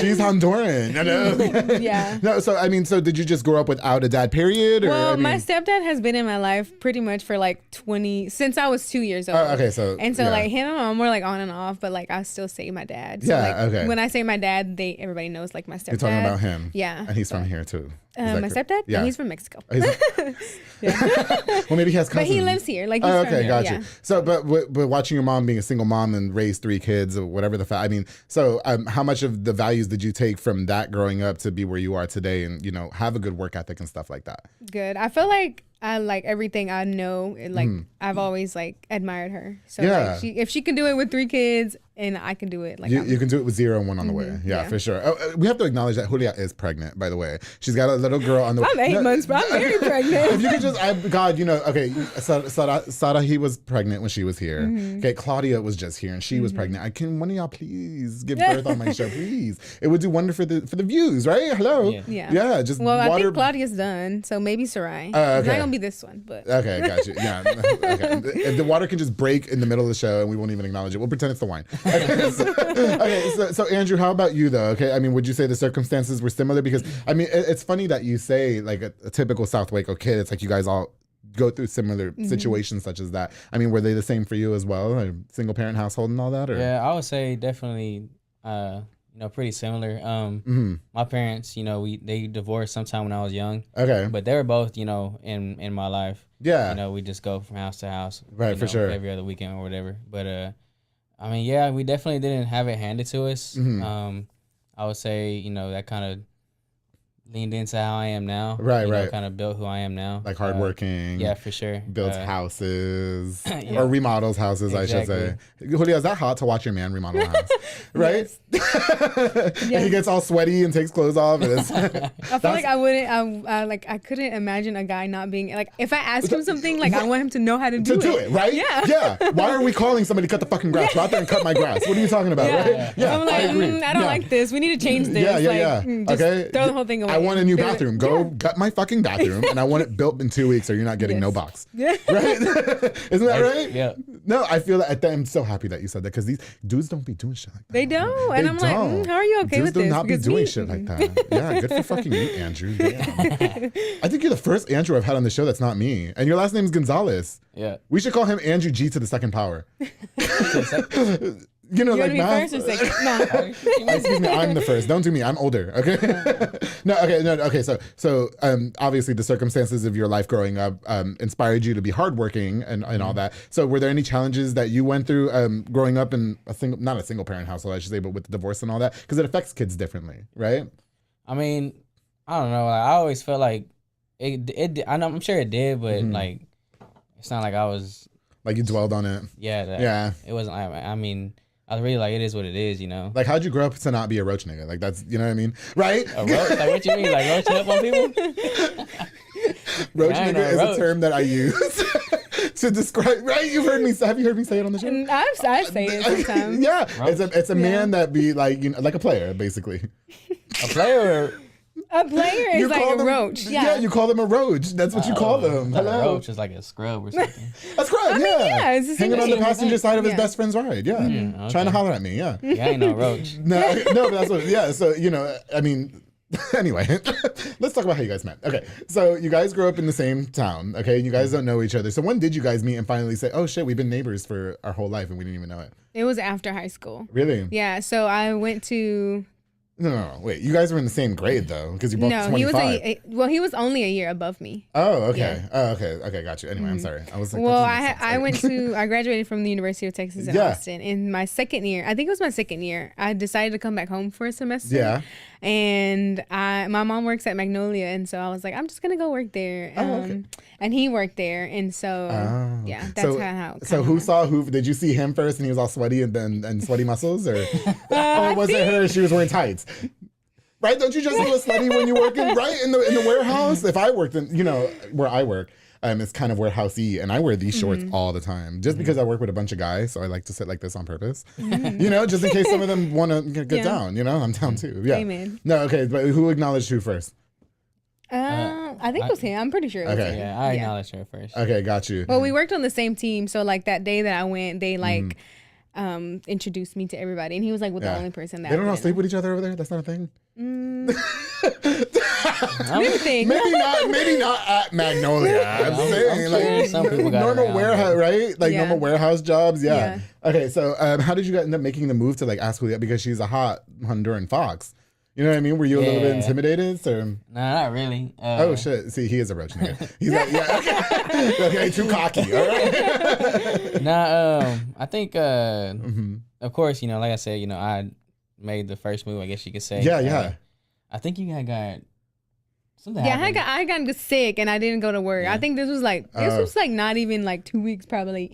She's Honduran. I know. Yeah. No, so I mean, so did you just grow up without a dad, period? Or, well, my stepdad has been in my life pretty much for like since I was 2 years old. Okay, so like him and mom were like on and off, but like I still say my dad. So, okay. When I say my dad, everybody knows like my stepdad. You're talking about him. Yeah. And he's from here too. My stepdad? Yeah. No, he's from Mexico. Yeah. Well, maybe he has cousins. But he lives here. Like, he's okay, gotcha. So, but watching your mom being a single mom and raise 3 kids or whatever I mean, so how much of the values did you take from that growing up to be where you are today and, you know, have a good work ethic and stuff like that? Good. I feel like I like everything I know. Like, I've always, like, admired her. So, like, if she can do it with 3 kids, and I can do it. Like you can do it with 0 and 1 on the way. Yeah, for sure. Oh, we have to acknowledge that Julia is pregnant, by the way. She's got a little girl on the way. I'm 8 months, but I'm very pregnant. If you could just, God, you know, okay, Sarah, he was pregnant when she was here. Okay, Claudia was just here and she was pregnant. Can one of y'all please give birth on my show, please? It would do wonder for the views, right? Hello. Yeah. Just I think Claudia's done, so maybe Sarai. Okay. It's not gonna be this one, but okay, got you. Yeah. Okay. If the water can just break in the middle of the show and we won't even acknowledge it, we'll pretend it's the wine. So Andrew, how about you though? Okay, I mean, would you say the circumstances were similar? Because I mean, it's funny that you say like a typical South Waco kid. It's like you guys all go through similar situations such as that. I mean, were they the same for you as well? A single parent household and all that? Or? Yeah, I would say definitely. Pretty similar. My parents, they divorced sometime when I was young. Okay. But they were both, in my life. Yeah. We just go from house to house. Right, for sure. Every other weekend or whatever. But I mean, yeah, we definitely didn't have it handed to us. I would say, that kind of leaned into how I am now. Right. Kind of built who I am now. Like hardworking. Yeah, for sure. Builds houses or remodels houses, exactly. I should say. Julia, is that hot to watch your man remodel a house? Right? And he gets all sweaty and takes clothes off. And I feel like I wouldn't. I couldn't imagine a guy not being like. If I ask him something, like I want him to know how to do it. Right? Yeah. Why are we calling somebody to cut the fucking grass? Go out there and cut my grass. What are you talking about? Right? Yeah. I'm like, I don't like this. We need to change this. Yeah. Okay. Throw the whole thing away. I want a new bathroom. Go gut my fucking bathroom, and I want it built in 2 weeks, or you're not getting no box. Yeah. Right? Isn't that right? Yeah. No, I feel that I'm so happy that you said that because these dudes don't be doing shit like that. They don't, and I'm like, how are you okay dudes with this? Dudes do not be doing shit like that. Yeah, good for fucking you, Andrew. Damn. I think you're the first Andrew I've had on the show that's not me, and your last name's Gonzalez. Yeah. We should call him Andrew G to the second power. You like math. First or second? No. Excuse me, I'm the first. Don't do me. I'm older. Okay. Okay. So obviously the circumstances of your life growing up inspired you to be hardworking and all that. So were there any challenges that you went through growing up in not a single parent household, I should say, but with the divorce and all that? Because it affects kids differently, right? I mean, I don't know. I always felt like it. I'm sure it did, but like, it's not like I was like you dwelled on it. Yeah. It wasn't. I mean. I was really like, it is what it is, Like, how'd you grow up to not be a roach nigga? Like, that's, you know what I mean? Right? A roach? Like, what you mean? Like, roaching up on people? Roach nigga is a term that I use to describe, right? Have you heard me say it on the show? I say it sometimes. Yeah. Roach? It's a man that be like, like a player, basically. A player? A player is like a roach. Yeah, you call them a roach. That's what you call them. A roach is like a scrub or something. A scrub, it's hanging on the passenger side of his best friend's ride. Yeah. Okay. Trying to holler at me. Yeah. Yeah, I ain't no roach. No, but that's what, yeah. So, I mean, anyway, let's talk about how you guys met. Okay. So you guys grew up in the same town. Okay. And you guys don't know each other. So when did you guys meet and finally say, oh shit, we've been neighbors for our whole life and we didn't even know it? It was after high school. Really? Yeah. So I went to... No. Wait, you guys were in the same grade though, because you're both 25. He was only a year above me. Oh, okay. Yeah. Okay, got you. Anyway, I'm sorry. I was like, I graduated from the University of Texas in Austin. In my second year, I think it was my second year, I decided to come back home for a semester. Yeah. And my mom works at Magnolia, and so I was like, I'm just gonna go work there. Okay. And he worked there, and so that's how. So who saw who? Did you see him first, and he was all sweaty and sweaty muscles, or was it her? She was wearing tights. Right? Don't you just feel slutty when you're working right in the warehouse? If I worked in where I work, it's kind of warehousey, and I wear these shorts all the time just because I work with a bunch of guys, so I like to sit like this on purpose. Just in case some of them want to get down. I'm down too. Yeah. Amen. No, okay, but who acknowledged who first? I think it was him. I'm pretty sure it was him. Yeah, I acknowledged her first. Okay, got you. Well, we worked on the same team, so like that day that I went, they introduced me to everybody, and he was like the only person that they don't all sleep with each other over there. That's not a thing. Maybe not at Magnolia. I'm saying like some people got normal warehouse, right? Like Yeah. normal warehouse jobs. Yeah. Okay, so how did you end up making the move to like ask Juliet, because she's a hot Honduran fox? You know what I mean? Were you a little bit intimidated? Or? No, not really. Oh, shit. See, he is a roach nigga. He's like, yeah. Okay, too cocky. All right. Nah, I think, of course, you know, like I said, you know, I made the first move, I guess you could say. Yeah. I think you got something. Yeah, I got sick and I didn't go to work. Yeah. I think this was like not even like 2 weeks probably.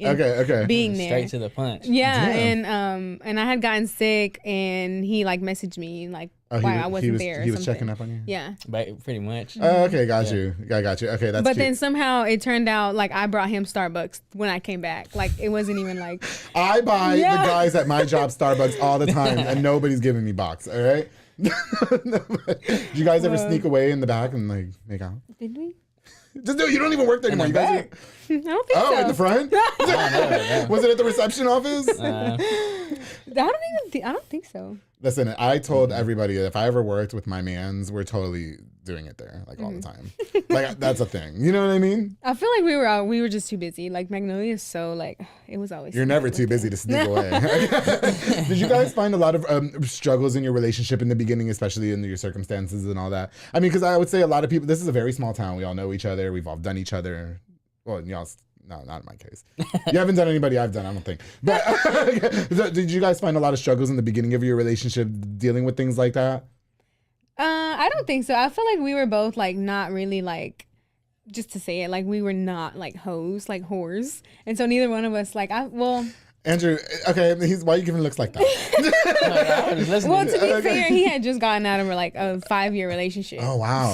Being there. Straight to the punch. Yeah, and I had gotten sick and he like messaged me like why I wasn't there. He was checking up on you. Yeah, but pretty much. Oh, okay, got you. I got you. Okay, that's. But then somehow it turned out like I brought him Starbucks when I came back. Like it wasn't even like. I buy the guys at my job Starbucks all the time, and nobody's giving me box. All right. Did you guys ever sneak away in the back and like make out? Did we? Just do it. You don't even work there anymore. You guys. I don't think so. In the front? No. Was it at the reception office? I don't think so. Listen, I told everybody that if I ever worked with my mans, we're totally doing it there, like all the time. Like that's a thing. You know what I mean? I feel like we were just too busy. Like Magnolia is so like it was always. You're never too busy to sneak away. Did you guys find a lot of struggles in your relationship in the beginning, especially in your circumstances and all that? I mean, because I would say a lot of people. This is a very small town. We all know each other. We've all done each other. Well, y'all. No, not in my case. You haven't done anybody I've done, I don't think. But did you guys find a lot of struggles in the beginning of your relationship dealing with things like that? I don't think so. I feel like we were both like not really like, just to say it, like we were not like hoes, like whores. And so neither one of us like, Andrew, okay, why are you giving looks like that? Well, to be fair, he had just gotten out of like a 5-year relationship. Oh, wow.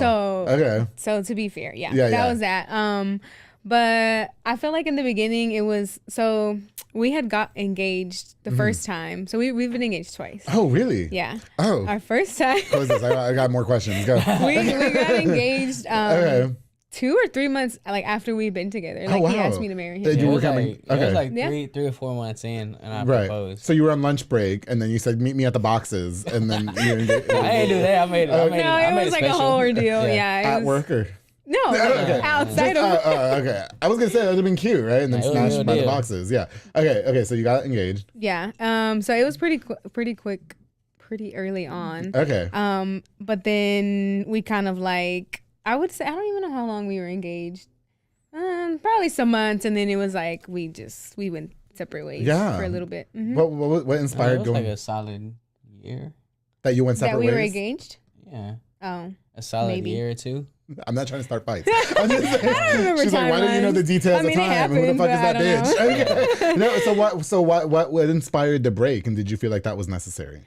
So to be fair, that was that. But I feel like in the beginning it was, so we had got engaged the first time. So we've been engaged twice. Oh, really? Yeah. Oh. Our first time. What is this? I got more questions. Go. we got engaged 2 or 3 months like after we'd been together. Like he asked me to marry him. You were coming. It was like 3 or 4 months in, and I proposed. So you were on lunch break, and then you said, "Meet me at the boxes," and then you. I didn't do that. I made it was like a whole ordeal. At work or. No, outside of. Okay. I was gonna say that would have been cute, right? And then smashed by the boxes. Yeah. Okay. So you got engaged. Yeah. So it was pretty quick, pretty early on. Okay. But then we kind of like, I would say, I don't even know how long we were engaged. Probably some months, and then it was like we went separate ways for a little bit. Mm-hmm. What inspired going? Like a solid year. That you went separate ways. That we were engaged. Yeah. Oh. A solid year or two. I'm not trying to start fights. I'm just saying. I don't remember. She's like, why don't you know the details of time? Who the fuck is that bitch? Okay. No. So what inspired the break, and did you feel like that was necessary?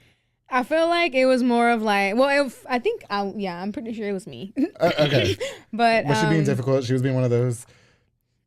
I feel like it was more of like, I'm pretty sure it was me. Okay. But was she being difficult? She was being one of those.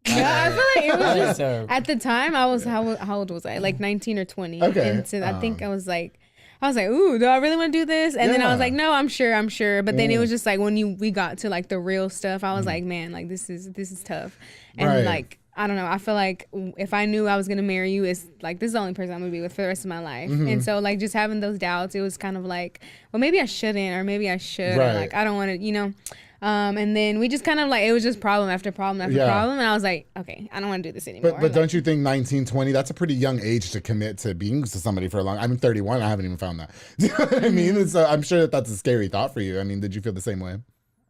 Yeah, I feel like it was just, at the time I was how old was I? Like 19 or 20. Okay. And so I think I was like, ooh, do I really want to do this? And then I was like, no, I'm sure. But then it was just like when we got to like the real stuff, I was like, man, like this is tough. And like, I don't know. I feel like if I knew I was going to marry you, it's like, this is the only person I'm going to be with for the rest of my life. Mm-hmm. And so like just having those doubts, it was kind of like, well, maybe I shouldn't, or maybe I should, or like, I don't want to, and then we just kind of like, it was just problem after problem after problem. And I was like, okay, I don't want to do this anymore. But don't you think 19, 20, that's a pretty young age to commit to being with somebody for a long, I'm 31. I haven't even found that. Do you know what I mean? And so I'm sure that's a scary thought for you. I mean, did you feel the same way?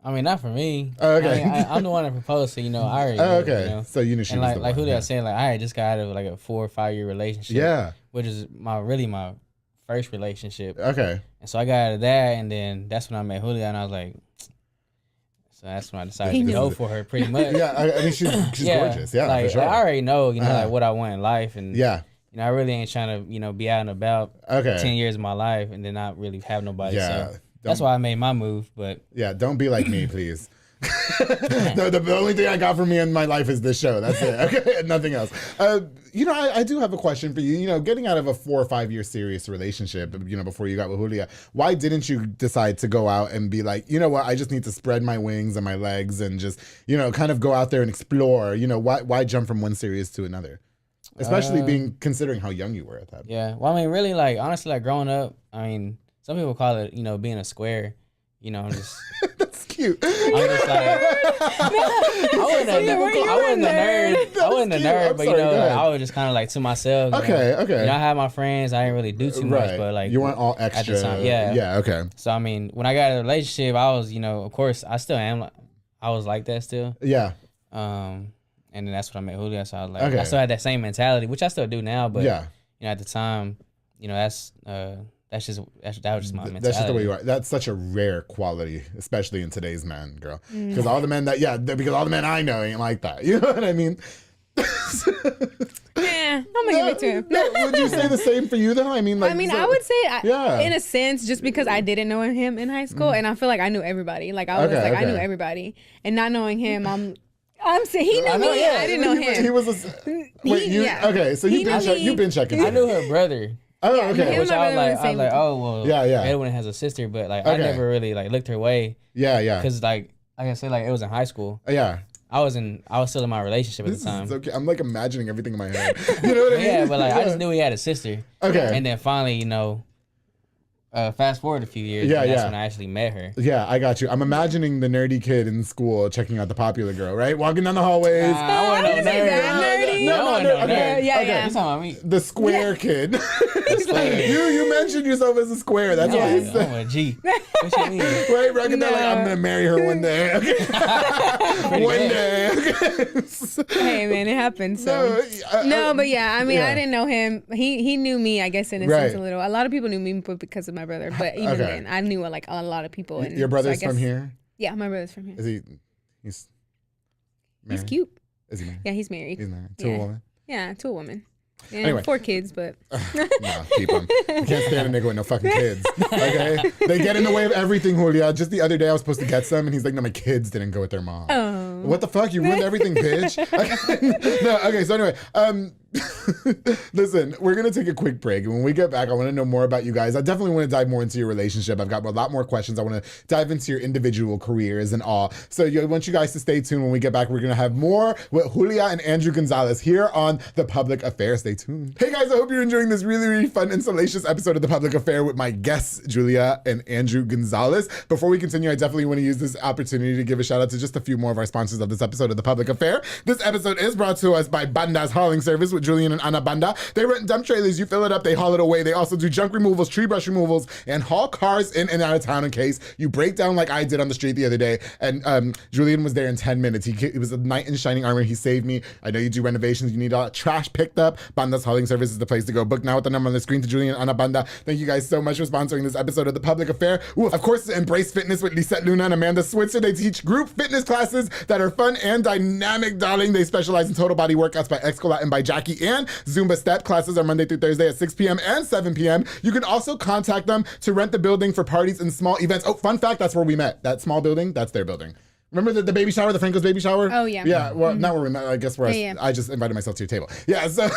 I mean, not for me. Oh, okay. I'm the one that proposed, so, I already knew, okay. So you knew she and was like, the like one. who did I say? Like, I had just got out of like a 4 or 5 year relationship. Yeah. Which is my first relationship. Okay. And so I got out of that, and then that's when I met Julia, and I was like, so that's when I decided to go for her pretty much. Yeah, I mean, she's gorgeous. Yeah, like, for sure. I already know, like what I want in life, and I really ain't trying to, be out and about 10 years of my life and then not really have nobody. Yeah. So that's why I made my move. But yeah, don't be like me, please. the only thing I got from me in my life is this show. That's it. Okay, nothing else. I do have a question for you. Getting out of a 4 or 5 year serious relationship, before you got with Julia, why didn't you decide to go out and be like, you know what, I just need to spread my wings and my legs and just, kind of go out there and explore? Why jump from one serious to another? Especially considering how young you were at that point. Yeah. Well, I mean, really, like, honestly, like growing up, I mean, some people call it, being a square. Just that's cute. I'm just like, I wasn't a nerd. I wasn't a nerd, but you know, like, I was just kind of like to myself. Okay. You know, I had my friends. I didn't really do too much, but like you weren't all extra. At the time, yeah. Okay. So I mean, when I got in a relationship, I was, you know, of course, I still am. Like, I was like that still. Yeah. And then that's when I met Julia. So I was like, I still had that same mentality, which I still do now. But you know, at the time, you know, that was just my mentality. That's just the way you are. That's such a rare quality, especially in today's man, girl. Because all the men because all the men I know ain't like that. You know what I mean? Yeah, I'm gonna give it to him. Would you say the same for you though? I mean, I would say, in a sense, just because I didn't know him in high school, and I feel like I knew everybody. Like I was I knew everybody, and not knowing him, I'm saying he knew me. I didn't know him. He was okay. So you've been checking. I knew her brother. Oh, okay. Which I was like, oh well. Yeah. Edwin has a sister, but like I never really like looked her way. Yeah. Because like I said, like it was in high school. Yeah. I was still in my relationship at the time. Okay. I'm like imagining everything in my head. You know what I mean? Yeah, but like I just knew he had a sister. Okay. And then finally, you know, fast forward a few years. That's when I actually met her. Yeah, I got you. I'm imagining the nerdy kid in school checking out the popular girl, right? Walking down the hallways. I wasn't no nerd. No, okay. Yeah. You're talking about me. The square kid. You mentioned yourself as a square. That's why he said. I'm a G. What you mean? Right, like, I'm gonna marry her one day. Okay. One day. Okay. Hey man, it happened. So but yeah, I mean, I didn't know him. He knew me, I guess, in a sense a little. A lot of people knew me because of my brother, but even then, I knew like a lot of people. And your brother's from here? Yeah, my brother's from here. Is he? He's cute. Is he married? Yeah, he's married. He's married to a woman. Yeah, to a woman. Yeah, anyway. 4 kids, but nah, keep them. You can't stand a nigga with no fucking kids. Okay, they get in the way of everything, Julia. Just the other day, I was supposed to get some, and he's like, "No, my kids didn't go with their mom." Oh, what the fuck? You ruined everything, bitch. No, okay. So anyway, listen, we're gonna take a quick break, and when we get back, I want to know more about you guys. I definitely want to dive more into your relationship. I've got a lot more questions. I want to dive into your individual careers and all. So I want you guys to stay tuned. When we get back, we're gonna have more with Julia and Andrew Gonzalez here on The Public Affair. Stay tuned. Hey guys, I hope you're enjoying this really, really fun and salacious episode of The Public Affair with my guests, Julia and Andrew Gonzalez. Before we continue, I definitely want to use this opportunity to give a shout out to just a few more of our sponsors of this episode of The Public Affair. This episode is brought to us by Banda's Hauling Service with Julian and Ana Banda. They rent dump trailers, you fill it up, they haul it away. They also do junk removals, tree brush removals, and haul cars in and out of town in case you break down like I did on the street the other day. And Julian was there in 10 minutes. He was a knight in shining armor. He saved me. I know you do renovations. You need all trash picked up. Banda's Hauling Service is the place to go. Book now with the number on the screen to Julian and Ana Banda. Thank you guys so much for sponsoring this episode of The Public Affair. Ooh, of course, Embrace Fitness with Lisette Luna and Amanda Switzer. They teach group fitness classes that are fun and dynamic, darling. They specialize in total body workouts by Excolat and by Jackie, and Zumba Step classes are Monday through Thursday at 6 p.m. and 7 p.m. You can also contact them to rent the building for parties and small events. Oh, fun fact, that's where we met. That small building, that's their building. Remember the baby shower, the Franco's baby shower? Oh, yeah. Yeah, well, not where we met. I guess where I just invited myself to your table. Yeah, so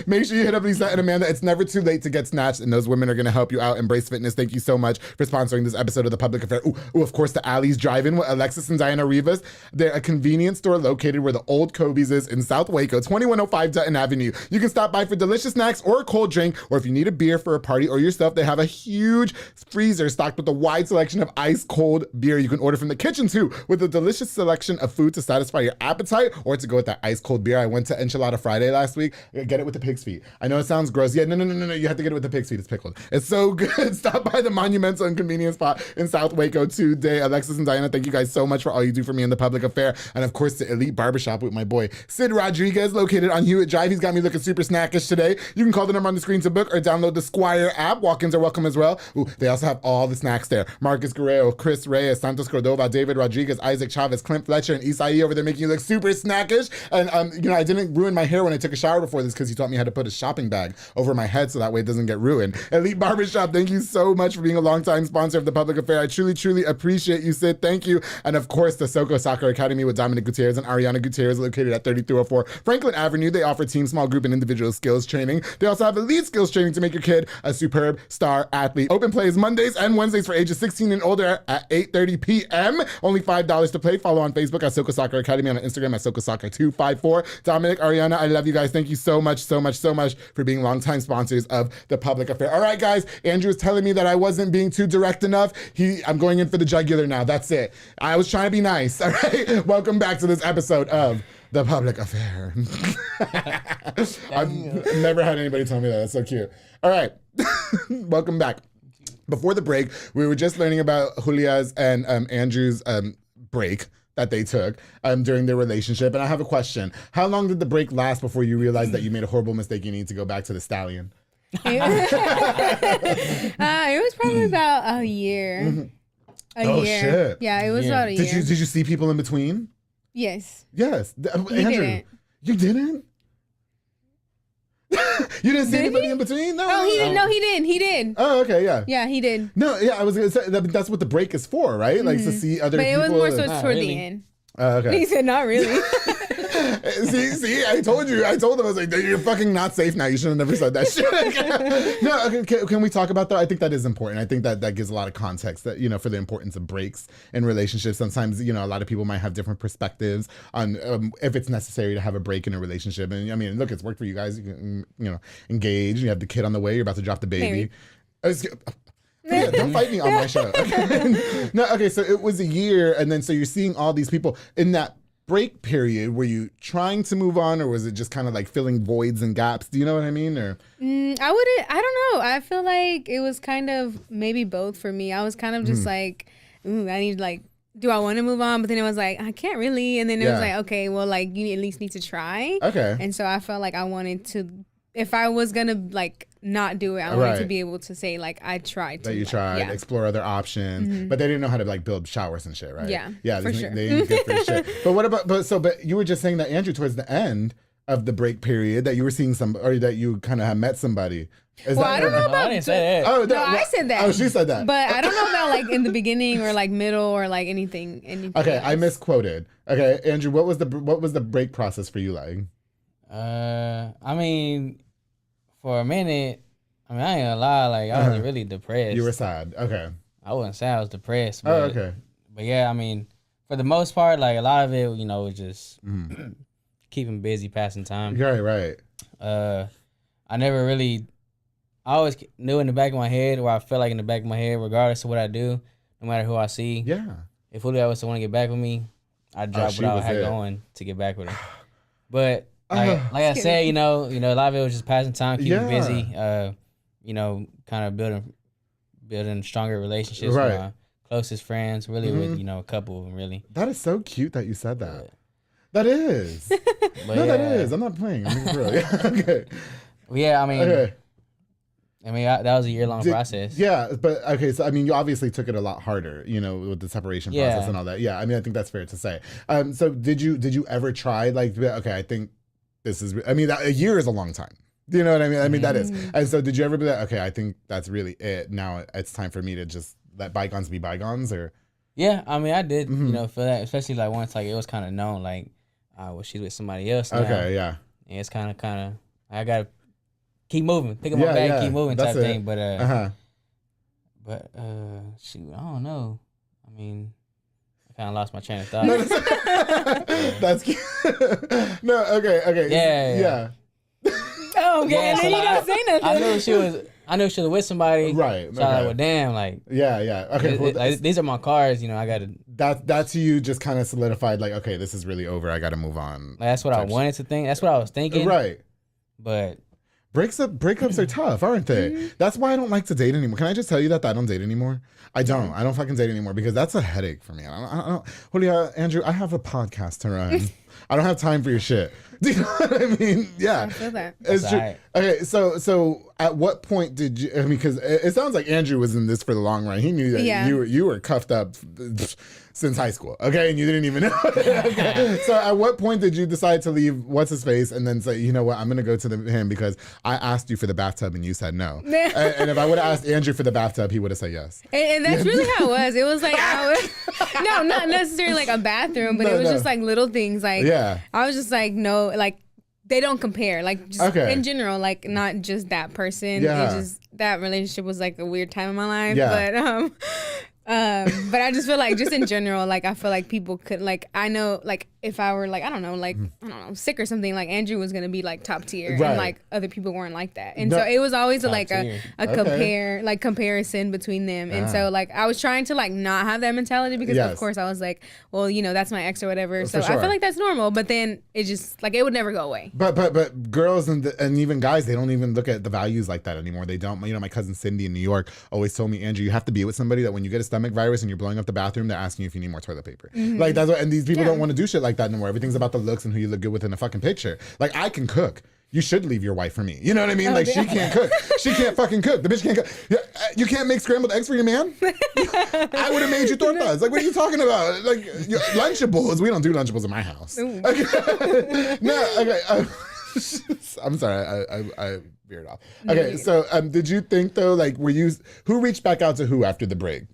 make sure you hit up Lisa and Amanda. It's never too late to get snatched, and those women are going to help you out. Embrace Fitness, thank you so much for sponsoring this episode of The Public Affair. Ooh, of course, the Alley's Drive-In with Alexis and Diana Rivas. They're a convenience store located where the old Kobe's is in South Waco, 2105 Dutton Avenue. You can stop by for delicious snacks or a cold drink, or if you need a beer for a party or yourself, they have a huge freezer stocked with a wide selection of ice-cold beer. You can order from the kitchen, too, with a delicious selection of food to satisfy your appetite or to go with that ice cold beer. I went to Enchilada Friday last week. Get it with the pig's feet. I know it sounds gross. Yeah, no. You have to get it with the pig's feet. It's pickled. It's so good. Stop by the monumental and convenience spot in South Waco today. Alexis and Diana, thank you guys so much for all you do for me in The Public Affair. And of course, the Elite Barbershop with my boy Sid Rodriguez, located on Hewitt Drive. He's got me looking super snackish today. You can call the number on the screen to book or download the Squire app. Walk-ins are welcome as well. Ooh, they also have all the snacks there. Marcus Guerrero, Chris Reyes, Santos Cordova, David Rodriguez, Isaac Chavez, Clint Fletcher, and Isai over there making you look super snackish. And I didn't ruin my hair when I took a shower before this because he taught me how to put a shopping bag over my head so that way it doesn't get ruined. Elite Barbershop, thank you so much for being a longtime sponsor of The Public Affair. I truly, truly appreciate you, Sid. Thank you. And of course, the Soko Soccer Academy with Dominic Gutierrez and Ariana Gutierrez, located at 3304 Franklin Avenue. They offer team, small group, and individual skills training. They also have elite skills training to make your kid a superb star athlete. Open play is Mondays and Wednesdays for ages 16 and older at 8:30 p.m. Only $5 $5 to play. Follow on Facebook at Soka Soccer Academy, on Instagram at Soka Soccer 254. Dominic, Ariana, I love you guys. Thank you so much for being longtime sponsors of The Public Affair. All right, guys. Andrew was telling me that I wasn't being too direct enough. I'm going in for the jugular now. That's it. I was trying to be nice. All right. Welcome back to this episode of The Public Affair. I've never had anybody tell me that. That's so cute. All right. Welcome back. Before the break, we were just learning about Julia's and Andrew's break that they took during their relationship. And I have a question. How long did the break last before you realized that you made a horrible mistake? You need to go back to the stallion. It was probably about a year. Oh, shit. Yeah, it was about a year. Did you see people in between? Yes. Yes. Andrew, didn't. You didn't? You didn't see anybody in between? No. Oh, he didn't. No, he did. He did. Oh, okay, yeah. Yeah, he did. No, yeah, I was gonna say that's what the break is for, right? Like to see other people. But it was more so toward the end. Okay. He said, not really. see, I told him, I was like, you're fucking not safe now. You should have never said that shit. No, okay, can we talk about that? I think that is important. I think that gives a lot of context that, for the importance of breaks in relationships. Sometimes, a lot of people might have different perspectives on if it's necessary to have a break in a relationship. And I mean, look, it's worked for you guys. You can, engage. You have the kid on the way. You're about to drop the baby. Yeah, don't fight me on my show. Okay. No, okay, so it was a year, and then so you're seeing all these people in that break period. Were you trying to move on, or was it just kind of like filling voids and gaps? Do you know what I mean? Or I don't know. I feel like it was kind of maybe both for me. I was kind of just like, I need do I want to move on? But then it was like, I can't really. And then it was like, okay, well, like you at least need to try. Okay. And so I felt like I wanted to, if I was going to not do it, I wanted to be able to say I tried to. That you tried, explore other options, but they didn't know how to build showers and shit, right? Yeah, for sure. They didn't get this shit. But what about, but you were just saying that, Andrew, towards the end of the break period, that you were seeing or that you kind of had met somebody. I don't know about. I didn't say that. Oh, no, I said that. Oh, she said that. But I don't know about in the beginning or middle or anything. Okay, else. I misquoted. Okay, Andrew, what was the break process for you like? I mean, for a minute, I ain't gonna lie, I was really depressed. You were sad. Okay. I wouldn't say I was depressed. But, okay. But yeah, I mean, for the most part, a lot of it, was just keeping busy, passing time. Right. I never really. I always knew in the back of my head, or I felt like in the back of my head, regardless of what I do, no matter who I see. Yeah. If Julia was to want to get back with me, I'd drop what I had going to get back with her. But like I said, a lot of it was just passing time, keeping busy. Kind of building stronger relationships with my closest friends. Really, with a couple of them. Really. That is so cute that you said that. That is. That is. I'm not playing. I'm being real. Okay. Yeah, I mean. Okay. That was a year-long process. Yeah, but okay, so you obviously took it a lot harder, with the separation process and all that. Yeah, I think that's fair to say. So did you ever try okay, I think this is. A year is a long time. Do you know what I mean? That is. And so did you ever be like, okay, I think that's really it. Now it's time for me to just let bygones be bygones, or? Yeah, I did. Feel that, especially once it was kind of known, she's with somebody else now. Okay, yeah. And it's kind of I gotta keep moving. Pick up my bag, keep moving type thing. But shoot, I don't know. I kind of lost my train of thought. That's cute. No, okay. Yeah. Oh, okay. Yeah, and then you don't say nothing. I knew she was with somebody. Right. So I was damn, Yeah. Okay. These are my cards. I gotta. That to you just kind of solidified okay, this is really over. I gotta move on. That's what I wanted to think. That's what I was thinking. Right. But breakups are tough, aren't they? That's why I don't like to date anymore. Can I just tell you that I don't date anymore? I don't fucking date anymore because that's a headache for me. I don't Julia, Andrew, I have a podcast to run. I don't have time for your shit. Do you know what I mean? Yeah. I feel that. It's true. Okay, so at what point did you, because it sounds like Andrew was in this for the long run. He knew that you were cuffed up since high school, okay? And you didn't even know. Okay. So at what point did you decide to leave what's-his-face and then say, you know what, I'm going to go to him because I asked you for the bathtub and you said no. And if I would have asked Andrew for the bathtub, he would have said yes. And that's really how it was. It was no, not necessarily a bathroom, but it was just little things. I was just no, they don't compare. Just in general, not just that person. Yeah. It just, that relationship was a weird time in my life. Yeah. But I just feel like, just in general, like I feel like people could, like, I know, like if I were like, I don't know, sick or something, like Andrew was gonna be like top tier, and like other people weren't like that, and so it was always a comparison between them, and so like I was trying to like not have that mentality because of course I was like, well, you know, that's my ex or whatever, so I feel like that's normal, but then it just like it would never go away. But girls and even guys, they don't even look at the values like that anymore. They don't. You know, my cousin Cindy in New York always told me, Andrew, you have to be with somebody that when you get a stomach virus and you're blowing up the bathroom, they're asking you if you need more toilet paper. Like that's what, and these people don't want to do shit like that anymore. Everything's about the looks and who you look good with in a fucking picture. Like I can cook. You should leave your wife for me. You know what I mean? Like she can't cook. She can't fucking cook. The bitch can't cook. You can't make scrambled eggs for your man? I would have made you tortas. Like what are you talking about? Like Lunchables. We don't do Lunchables in my house. Okay. No, okay. I'm sorry. I veered off. Okay, so did you think though, like who reached back out to who after the break?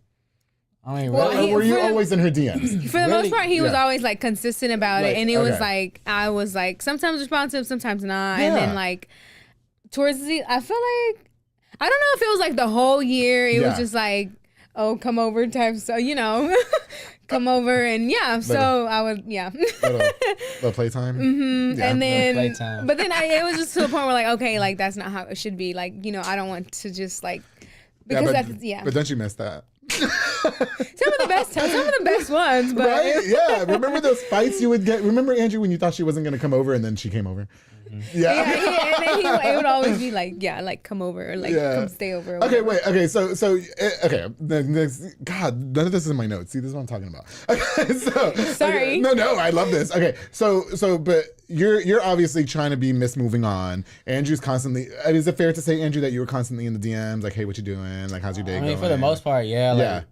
I mean, were you always in her DMs? For the most part, he was always like consistent about it, and it was like I was like sometimes responsive, sometimes not, and then like towards I feel like I don't know if it was like the whole year. It was just like, oh, come over type, so you know, come over and so I would little playtime. And then but then it was just to the point where like, okay, like that's not how it should be. Like, you know, I don't want to just like because but don't you miss that? some of the best ones, but right? Yeah, remember those fights you would get? Remember Andrew when you thought she wasn't gonna come over and then she came over? And then it would always be like, come over or like come stay over. Okay, wait. Okay, so okay. God, none of this is in my notes. See, this is what I'm talking about. Okay, sorry. Okay, no, I love this. Okay, so but you're obviously trying to be Miss Moving On. Andrew's constantly. Is it fair to say, Andrew, that you were constantly in the DMs, like, hey, what you doing? Like, how's your day going? For the most part, Like,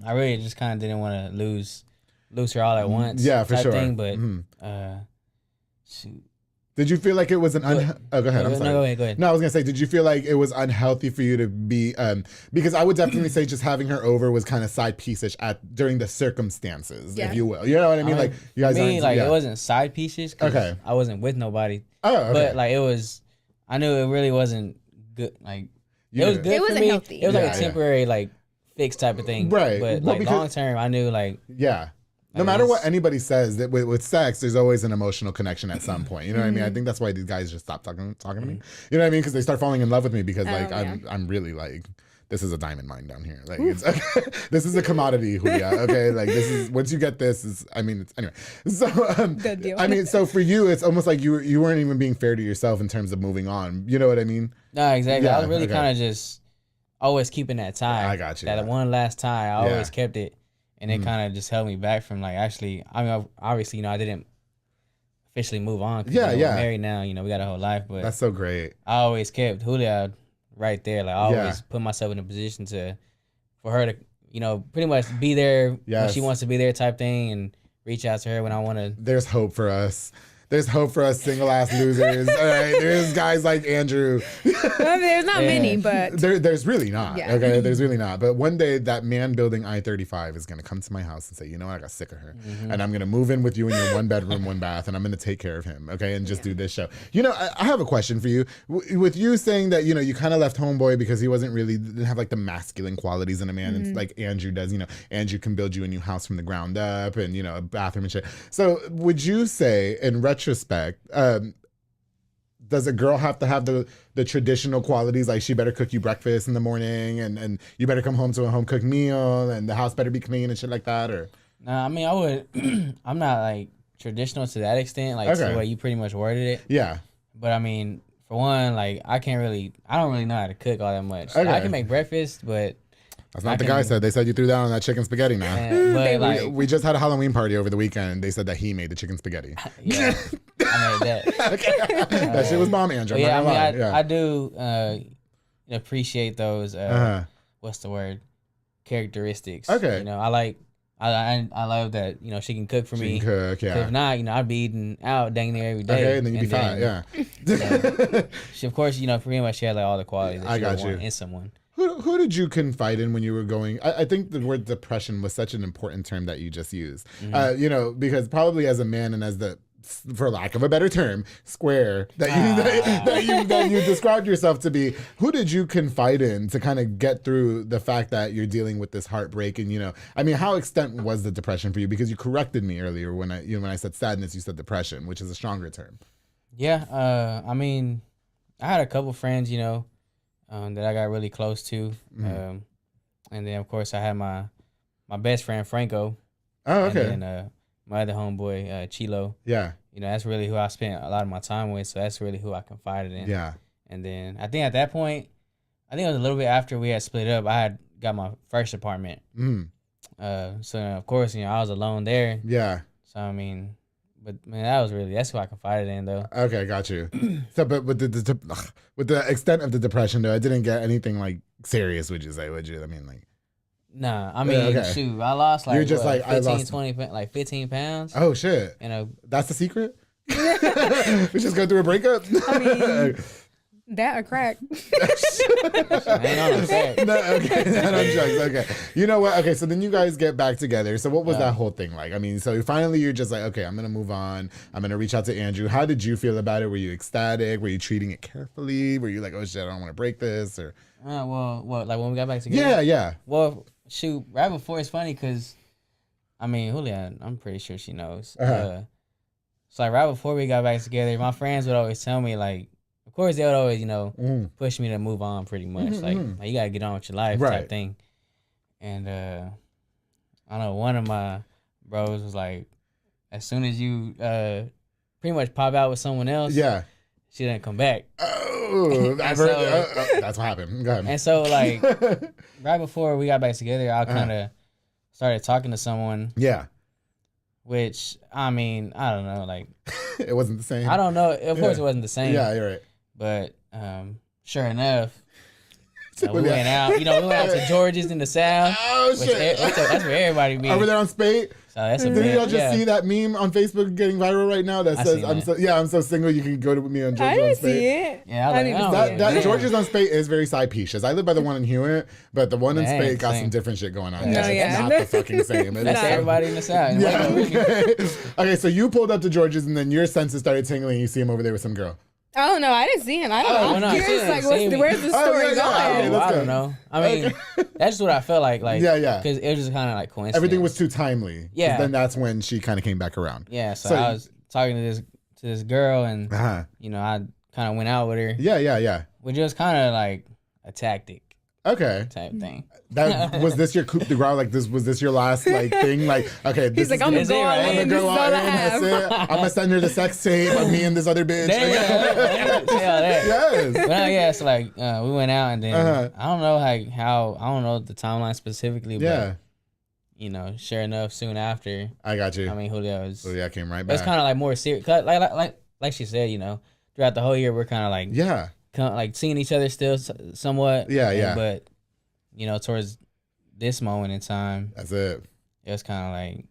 I really just kind of didn't want to lose her all at once. Yeah, for sure. Thing, but shoot. Did you feel like it was an go ahead. I'm sorry. No, go ahead. No, I was gonna say, did you feel like it was unhealthy for you to be because I would definitely say just having her over was kind of side piece-ish during the circumstances, if you will. You know what I mean? Like you guys it wasn't side pieces because I wasn't with nobody. Oh, okay. But like I knew it really wasn't good. Like it was good. It wasn't healthy. It was like a temporary like fix type of thing. Right. But like long term, I knew like no matter what anybody says, that with sex, there's always an emotional connection at some point. You know what I mean? I think that's why these guys just stop talking to me. You know what I mean? Because they start falling in love with me because I'm really like, this is a diamond mine down here. Like this is a commodity, Julia. Okay, like this is once you get this is anyway. So good deal. I mean, so for you, it's almost like you weren't even being fair to yourself in terms of moving on. You know what I mean? No, exactly. I was really kind of just always keeping that tie. I got you. That one last tie, I always kept it. And it kind of just held me back from like actually. I mean, obviously, you know, I didn't officially move on. We're married now. You know, we got a whole life. But that's so great. I always kept Julia right there. Like I always put myself in a position for her to, you know, pretty much be there when she wants to be there, type thing, and reach out to her when I want to. There's hope for us. There's hope for us single ass losers. All right, there's guys like Andrew. There's not many, but there's really not. Yeah. Okay, there's really not. But one day that man building I-35 is gonna come to my house and say, you know what, I got sick of her, and I'm gonna move in with you in your 1 bedroom, 1 bath, and I'm gonna take care of him. Okay, and just do this show. You know, I have a question for you. With you saying that, you know, you kind of left homeboy because he didn't have like the masculine qualities in a man, and like Andrew does. You know, Andrew can build you a new house from the ground up, and you know, a bathroom and shit. So would you say, in retrospect, does a girl have to have the traditional qualities, like she better cook you breakfast in the morning and you better come home to a home cooked meal and the house better be clean and shit like that? Or I mean, I would I'm not like traditional to that extent, like to the way you pretty much worded it. Yeah. But I mean, for one, like I don't really know how to cook all that much. I can make breakfast, but that's not the guy said. They said you threw down on that chicken spaghetti now. But like, we just had a Halloween party over the weekend. They said that he made the chicken spaghetti. Yeah, I made that. That shit was bomb, Andrew. Yeah, I mean, I do appreciate those, what's the word? Characteristics. Okay. You know, I love that, you know, she can cook for me. She can cook, yeah. If not, you know, I'd be eating out dang near every day. Okay, and then you'd be fine, yeah. You know, she, of course, you know, pretty much she had like all the qualities that I she got would you. want in someone. Who did you confide in when you were going? I think the word depression was such an important term that you just used. You know, because probably as a man and as the for lack of a better term, square that you described yourself to be. Who did you confide in to kind of get through the fact that you're dealing with this heartbreak? And, you know, I mean, how extent was the depression for you? Because you corrected me earlier when I said sadness, you said depression, which is a stronger term. Yeah. I mean, I had a couple friends, you know, that I got really close to. And then, of course, I had my best friend, Franco. Oh, okay. And then my other homeboy, Chilo. Yeah. You know, that's really who I spent a lot of my time with. So that's really who I confided in. Yeah. And then I think at that point, I think it was a little bit after we had split up, I had got my first apartment. So, of course, you know, I was alone there. Yeah. So, I mean, but, man, that's who I confided in, though. Okay, got you. So, but with the extent of the depression, though, it didn't get anything, like, serious, would you say? Would you? I mean, like. Nah, I mean, shoot, I lost like, you're just what, like 15, 20, like 15 pounds. Oh, shit. You know, that's the secret? We just go through a breakup? I mean, that or crack. ain't on crack. No, okay, not on drugs. Okay. You know what? Okay, so then you guys get back together. So what was that whole thing like? I mean, so finally you're just like, okay, I'm going to move on. I'm going to reach out to Andrew. How did you feel about it? Were you ecstatic? Were you treating it carefully? Were you like, oh, shit, I don't want to break this? Or well, like when we got back together? Yeah. Well, shoot, right before, it's funny because, I mean, Julia, I'm pretty sure she knows. So, like, right before we got back together, my friends would always tell me, like, of course, they would always, you know, push me to move on pretty much. Like, you got to get on with your life type thing. And, I don't know, one of my bros was like, as soon as you pretty much pop out with someone else, she didn't come back. Oh, I've heard, that's what happened. Go ahead. And so, like, right before we got back together, I kind of started talking to someone. Yeah. Which, I mean, I don't know, like. It wasn't the same. I don't know. Of course, it wasn't the same. Yeah, you're right. But, sure enough, we went out. You know, we went out to George's in the South. Oh, shit. That's where everybody be. Over there on Spate? So that's Did y'all just see that meme on Facebook getting viral right now that says, I'm so single, you can go to me on George's on Spate? See it. Yeah, I like, that George's on Spate is very side piece. I live by the one in Hewitt, but the one in Spate got some different shit going on. It's not the fucking same. That's everybody in the South. Yeah, okay, so you pulled up to George's and then your senses started tingling. You see him over there with some girl. Oh no, I didn't see him. I don't know. I'm curious, like, where's the story going? I don't know. I mean, that's just what I felt like. Yeah. Because it was just kind of like coincidence. Everything was too timely. Yeah. Then that's when she kind of came back around. Yeah. So I was talking to this girl, and you know, I kind of went out with her. Yeah. Which was kind of like a tactic. Okay. Type thing. That was this your coup de grace? Like was this your last like thing? Like, okay, this He's like, I'm gonna go all in. This is all I have. That's it. I'm gonna send her the sex tape of me and this other bitch. Yes. Well, yeah. So like, we went out, and then I don't know I don't know the timeline specifically, but you know, sure enough, soon after, I got you. I mean, Julia came right back. It's kind of like more serious, like she said, you know, throughout the whole year we're kind of like like seeing each other still somewhat. Yeah. But you know, towards this moment in time, that's it. It was kind of like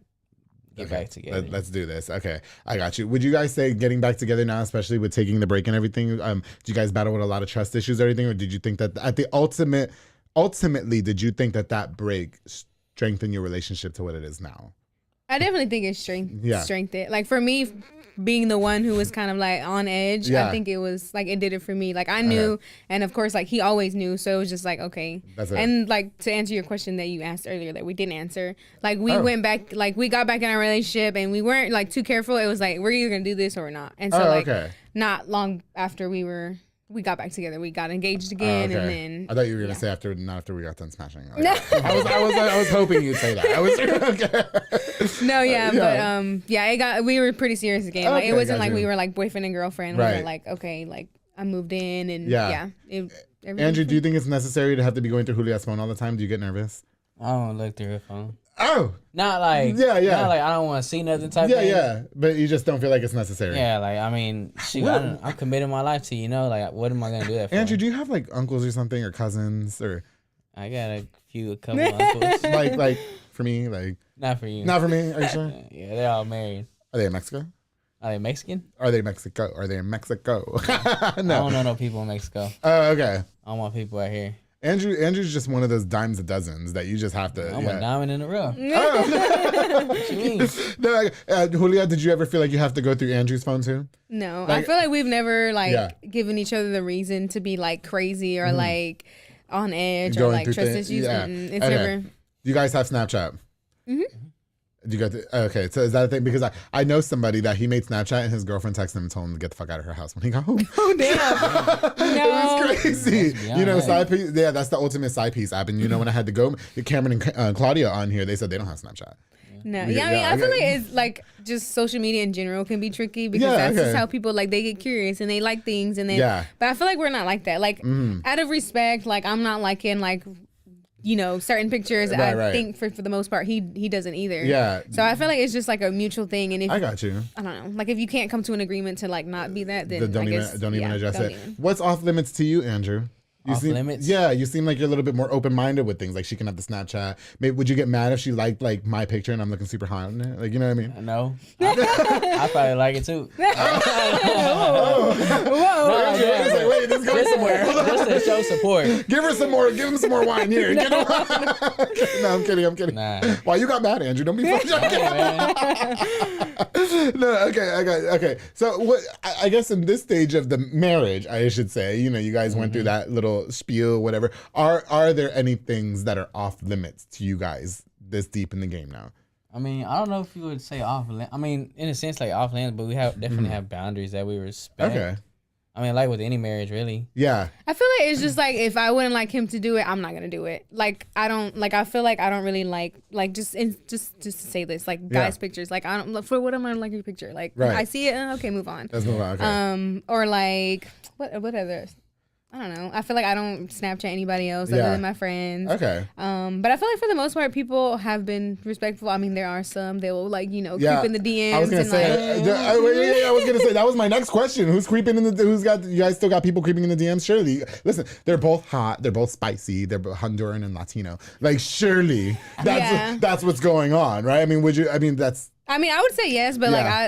get back together. Let's do this. Okay, I got you. Would you guys say getting back together now, especially with taking the break and everything? Do you guys battle with a lot of trust issues or anything, or did you think that at the ultimately, did you think that break strengthened your relationship to what it is now? I definitely think it strengthened it. Like for me, being the one who was kind of like on edge, I think it was like it did it for me. Like I knew, and of course, like he always knew, so it was just like okay. That's it. And like to answer your question that you asked earlier that we didn't answer, like we went back, like we got back in our relationship, and we weren't like too careful. It was like we're either gonna do this or not. And so not long after we got back together, we got engaged again, and then I thought you were gonna say not after we got done smashing. I was hoping you'd say that. I was but we were pretty serious again. Like it wasn't like we were like boyfriend and girlfriend. We were like okay, like I moved in, and Andrew, do you think it's necessary to have to be going through Julia's phone all the time? Do you get nervous? I don't look through her phone. Oh, not like not like I don't want to see nothing type thing. Yeah, but you just don't feel like it's necessary. Yeah, like I mean, shoot, I'm committing my life to, you know, like what am I gonna do that for? Andrew, do you have like uncles or something or cousins or? I got a couple uncles. like for me, like not for you. Not for me. Are you sure? Yeah, they're all married. Are they in Mexico? Are they Mexican? Are they Mexico? Are they in Mexico? No. I don't know no people in Mexico. Oh, okay. I want people out here. Andrew's just one of those dimes a dozens that you just have to. I'm a diamond in the rough. What you mean? No, Julia, did you ever feel like you have to go through Andrew's phone too? No, I feel like we've never given each other the reason to be like crazy or like on edge or like trust issues. It's never. You guys have Snapchat? Mm-hmm. You got okay, so is that a thing? Because I know somebody that he made Snapchat and his girlfriend texted him and told him to get the fuck out of her house when he got home. Oh damn! It was crazy. You know, side piece. Yeah, that's the ultimate side piece app. And you know, when I had to go, Cameron and Claudia on here, they said they don't have Snapchat. No, I mean, I feel like it's like just social media in general can be tricky because that's just how people like they get curious and they like things and then. But I feel like we're not like that. Like out of respect, like I'm not liking like. You know, certain pictures. I think for the most part, he doesn't either. Yeah. So I feel like it's just like a mutual thing. And if I got you. I don't know. Like if you can't come to an agreement to like not be that, then don't even address it. What's off limits to you, Andrew? Off limits? Yeah, you seem like you're a little bit more open-minded with things. Like she can have the Snapchat. Maybe would you get mad if she liked like my picture and I'm looking super hot on it? Like, you know what I mean? No. I probably like it too. Whoa. No, wait, this goes somewhere. Just to show support. Give him some more wine here. No, I'm kidding. Nah. Why you got mad, Andrew? Don't be funny. No, okay. So what I guess in this stage of the marriage, I should say, you know, you guys went through that little spiel, whatever. Are there any things that are off limits to you guys this deep in the game now? I mean, I don't know if you would say off limits. I mean, in a sense, like off limits, but we definitely have boundaries that we respect. Okay. I mean, like with any marriage, really. Yeah. I feel like it's just like if I wouldn't like him to do it, I'm not gonna do it. Like I don't like. I feel like I don't really like just to say this like guys' pictures. Like I don't for what am I like your picture? Like I see it. Okay, move on. Let's move on. Okay. Or like what others? I don't know. I feel like I don't Snapchat anybody else other than my friends. Okay. But I feel like for the most part, people have been respectful. I mean, there are some they will like creep in the DMs. I was gonna say. I was gonna say that was my next question. Who's creeping in the? Who's got? You guys still got people creeping in the DMs? Surely. Listen, they're both hot. They're both spicy. They're Honduran and Latino. Like surely that's what's going on, right? I mean, would you? I mean, that's. I mean, I would say yes, but I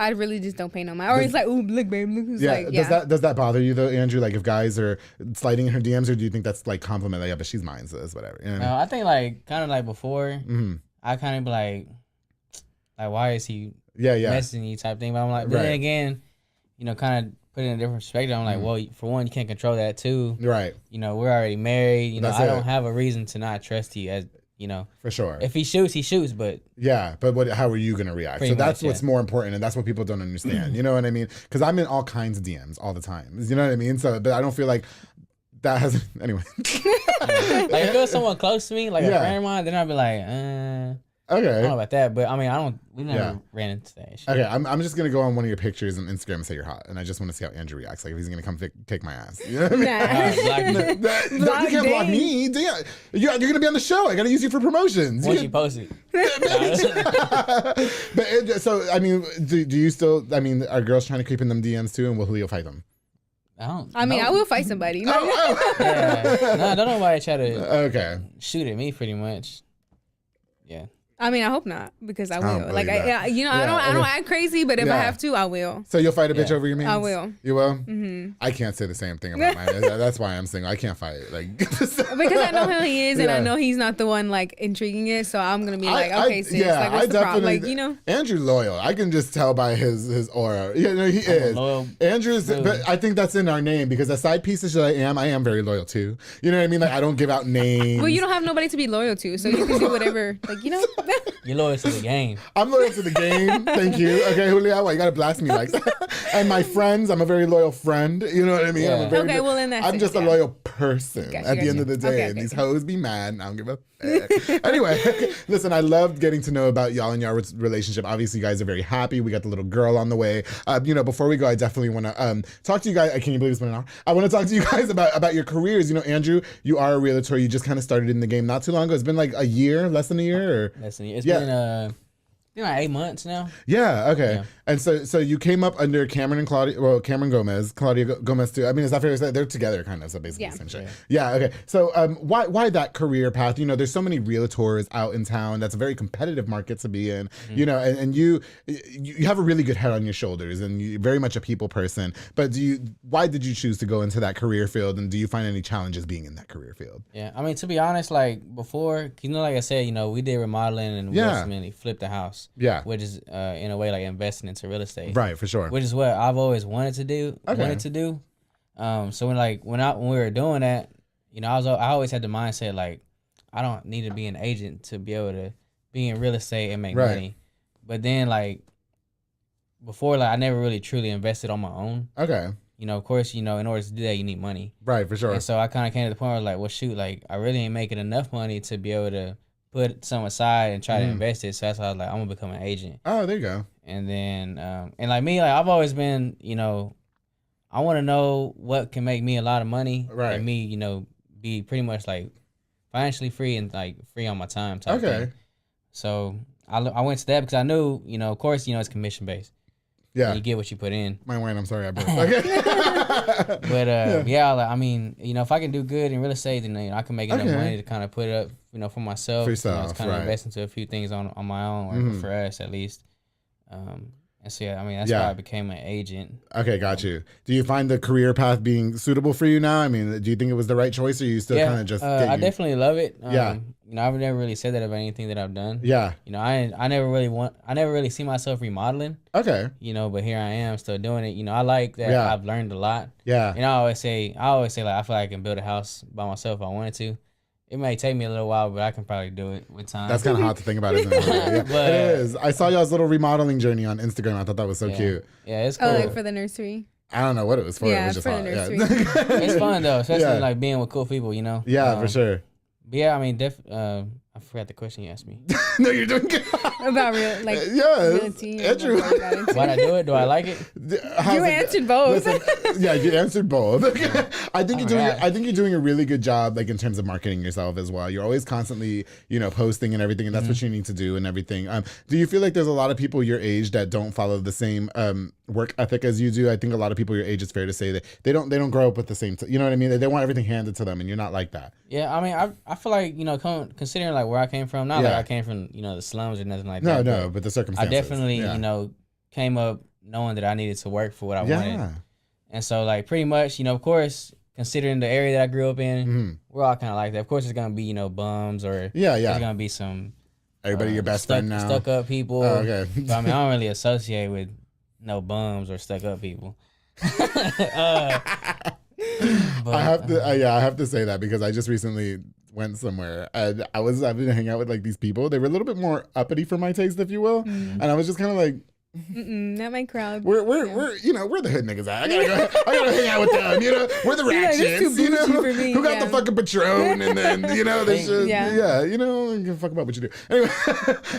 really just don't pay no mind. Or it's like, ooh, look, babe, look who's like, Does that bother you though, Andrew? Like if guys are sliding in her DMs, or do you think that's like compliment? Like, yeah, but she's mine, so it's whatever. You know what I mean? I think like kind of like before, I kind of be like why is he messaging you type thing? But I'm like, but then again, you know, kind of put it in a different perspective. I'm like, well, for one, you can't control that too, right? You know, we're already married. You know, I don't have a reason to not trust you as. You know, for sure. If he shoots, he shoots. But how are you gonna react? So that's what's more important, and that's what people don't understand. You know what I mean? Because I'm in all kinds of DMs all the time. You know what I mean? So, but I don't feel like that has anyway. Like if it was someone close to me, like a friend of mine, then I'd be like, okay. I don't know about that, but I mean, we never ran into that shit. Okay, I'm just gonna go on one of your pictures on Instagram and say you're hot, and I just want to see how Andrew reacts. Like if he's gonna come kick my ass. You know what I mean? No, you can't block me. Damn. You're gonna be on the show. I gotta use you for promotions. Once you post it. But so I mean, do you still? I mean, are girls trying to creep in them DMs too, and will Julio fight them? I mean, I will fight somebody. No, don't nobody try to shoot at me. Pretty much. Yeah. I mean, I hope not because I will. Like, I don't act crazy, but if I have to, I will. So you'll fight a bitch over your man? I will. You will? Mm-hmm. I can't say the same thing about mine. That's why I'm single. I can't fight. Like because I know who he is, and I know he's not the one like intriguing it. So I'm gonna be like, okay, sis, like what's the problem? Like, you know, Andrew's loyal. I can just tell by his aura. Yeah, no, he is. Andrew's. But I think that's in our name because as side pieces that I am very loyal too. You know what I mean? Like I don't give out names. Well, you don't have nobody to be loyal to, so you can do whatever. Like you know. You're loyal to the game. I'm loyal to the game. Thank you. Okay, Julia, why you gotta blast me like that? And my friends, I'm a very loyal friend. You know what I mean? Yeah. I'm just a loyal person at the end of the day. And these hoes be mad and I don't give a fuck. Anyway, listen, I loved getting to know about y'all and your relationship. Obviously, you guys are very happy. We got the little girl on the way. You know, before we go, I definitely want to talk to you guys. Can you believe it's been an hour? I want to talk to you guys about your careers. You know, Andrew, you are a realtor. You just kind of started in the game not too long ago. It's been like a year, less than a year? Or? Less than a year. It's been like 8 months now. Yeah. Okay. Yeah. And so you came up under Cameron and Claudia. Well, Cameron Gomez, Claudia Gomez too. I mean, is that fair to say they're together, kind of? So basically, the same shit. Yeah. Okay. So why that career path? You know, there's so many realtors out in town. That's a very competitive market to be in. Mm-hmm. You know, and you have a really good head on your shoulders, and you're very much a people person. But why did you choose to go into that career field, and do you find any challenges being in that career field? Yeah. I mean, to be honest, like before, you know, like I said, you know, we did remodeling and we ultimately flipped the house. Yeah. Which is in a way like investing into real estate. Right, for sure. Which is what I've always wanted to do. So when we were doing that, you know, I always had the mindset like I don't need to be an agent to be able to be in real estate and make money. But then like before, like I never really truly invested on my own. Okay. You know, of course, you know, in order to do that, you need money. Right, for sure. And so I kind of came to the point where like, well, shoot, like I really ain't making enough money to be able to put some aside and try to invest it. So that's why I was like, I'm gonna become an agent. Oh, there you go. And then, and like me, like I've always been, you know, I want to know what can make me a lot of money, and me, you know, be pretty much like financially free and like free on my time type thing. So I went to that because I knew, you know, of course, you know, it's commission based. Yeah, you get what you put in. My wine, I'm sorry, I broke. Okay. But like, I mean, you know, if I can do good in real estate, then you know, I can make enough money to kind of put it up, you know, for myself. For yourself, you know, just kind of invest into a few things on my own, or for us at least. And so yeah, I mean, that's why I became an agent. Okay, got you. Do you find the career path being suitable for you now? I mean, do you think it was the right choice, or you still kind of just? I definitely love it. You know, I've never really said that about anything that I've done. Yeah. You know, I never really see myself remodeling. Okay. You know, but here I am still doing it. You know, I like that I've learned a lot. Yeah. And I always say like I feel like I can build a house by myself if I wanted to. It may take me a little while, but I can probably do it with time. That's kind of hard to think about, isn't it? Yeah. But, it is. I saw y'all's little remodeling journey on Instagram. I thought that was so cute. Yeah, it's cool. Oh, like for the nursery? I don't know what it was for. Yeah, it was just for the nursery. It's fun, though, especially like being with cool people, you know? Yeah, for sure. But yeah, I mean, I forgot the question you asked me. No, you're doing good. About realty. Andrew. Why'd I do it? Do I like it? You answered both. Listen, yeah, you answered both. I think you're doing a really good job, like in terms of marketing yourself as well. You're always constantly, you know, posting and everything, and that's what you need to do and everything. Do you feel like there's a lot of people your age that don't follow the same work ethic as you do? I think a lot of people your age, it's fair to say that they don't grow up with the same. You know what I mean? They want everything handed to them, and you're not like that. Yeah, I mean, I feel like, you know, considering like where I came from, not like I came from, you know, the slums or nothing like that. No, but the circumstances. I definitely, you know, came up knowing that I needed to work for what I wanted. And so, like, pretty much, you know, of course, considering the area that I grew up in, we're all kind of like that. Of course, there's going to be, you know, bums or there's going to be some... Everybody your best friend now? Stuck up people. Oh, okay. But, I mean, I don't really associate with no bums or stuck up people. But, I have to say that because I just recently went somewhere and I was having to hang out with like these people. They were a little bit more uppity for my taste, if you will, and I was just kind of like, not my crowd. We're you know, we're the hood niggas. I gotta hang out with them. You know, we're the ratchets. You know, who got the fucking Patron, and then you know they should. Yeah, you know, give a fuck about what you do. Anyway,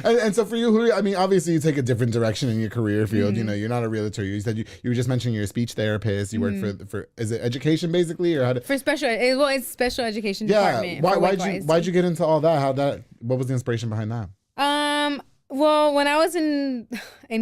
and so for you, I mean, obviously you take a different direction in your career field. You know, you're not a realtor. You said you were just mentioning you're a speech therapist. You work for is it education basically, or how for special? Well, it's special education department. Why'd you get into all that? What was the inspiration behind that? Well, when I was in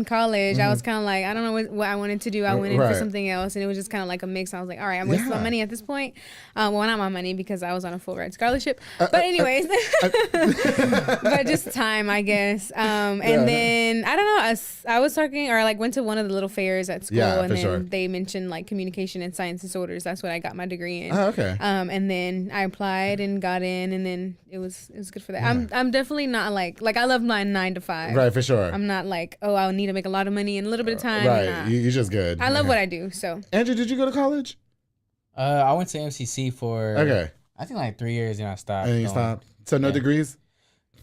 college, I was kind of like, I don't know what I wanted to do. I went in for something else, and it was just kind of like a mix. I was like, all right, I'm wasting my money at this point. Well, not my money because I was on a full ride scholarship. But anyways, but just time, I guess. And then, I don't know, I was talking, or like went to one of the little fairs at school, and then they mentioned like communication and science disorders. That's what I got my degree in. Oh, okay. And then I applied and got in, and then it was good for that. Yeah. I'm definitely not like I love my 9 to 5. Right, for sure. I'm not like, oh, I need to make a lot of money in a little bit of time. Right, nah. you're just good. I love what I do. So, Andrew, did you go to college? I went to MCC for I think like 3 years, and I stopped. And you stopped. So no degrees?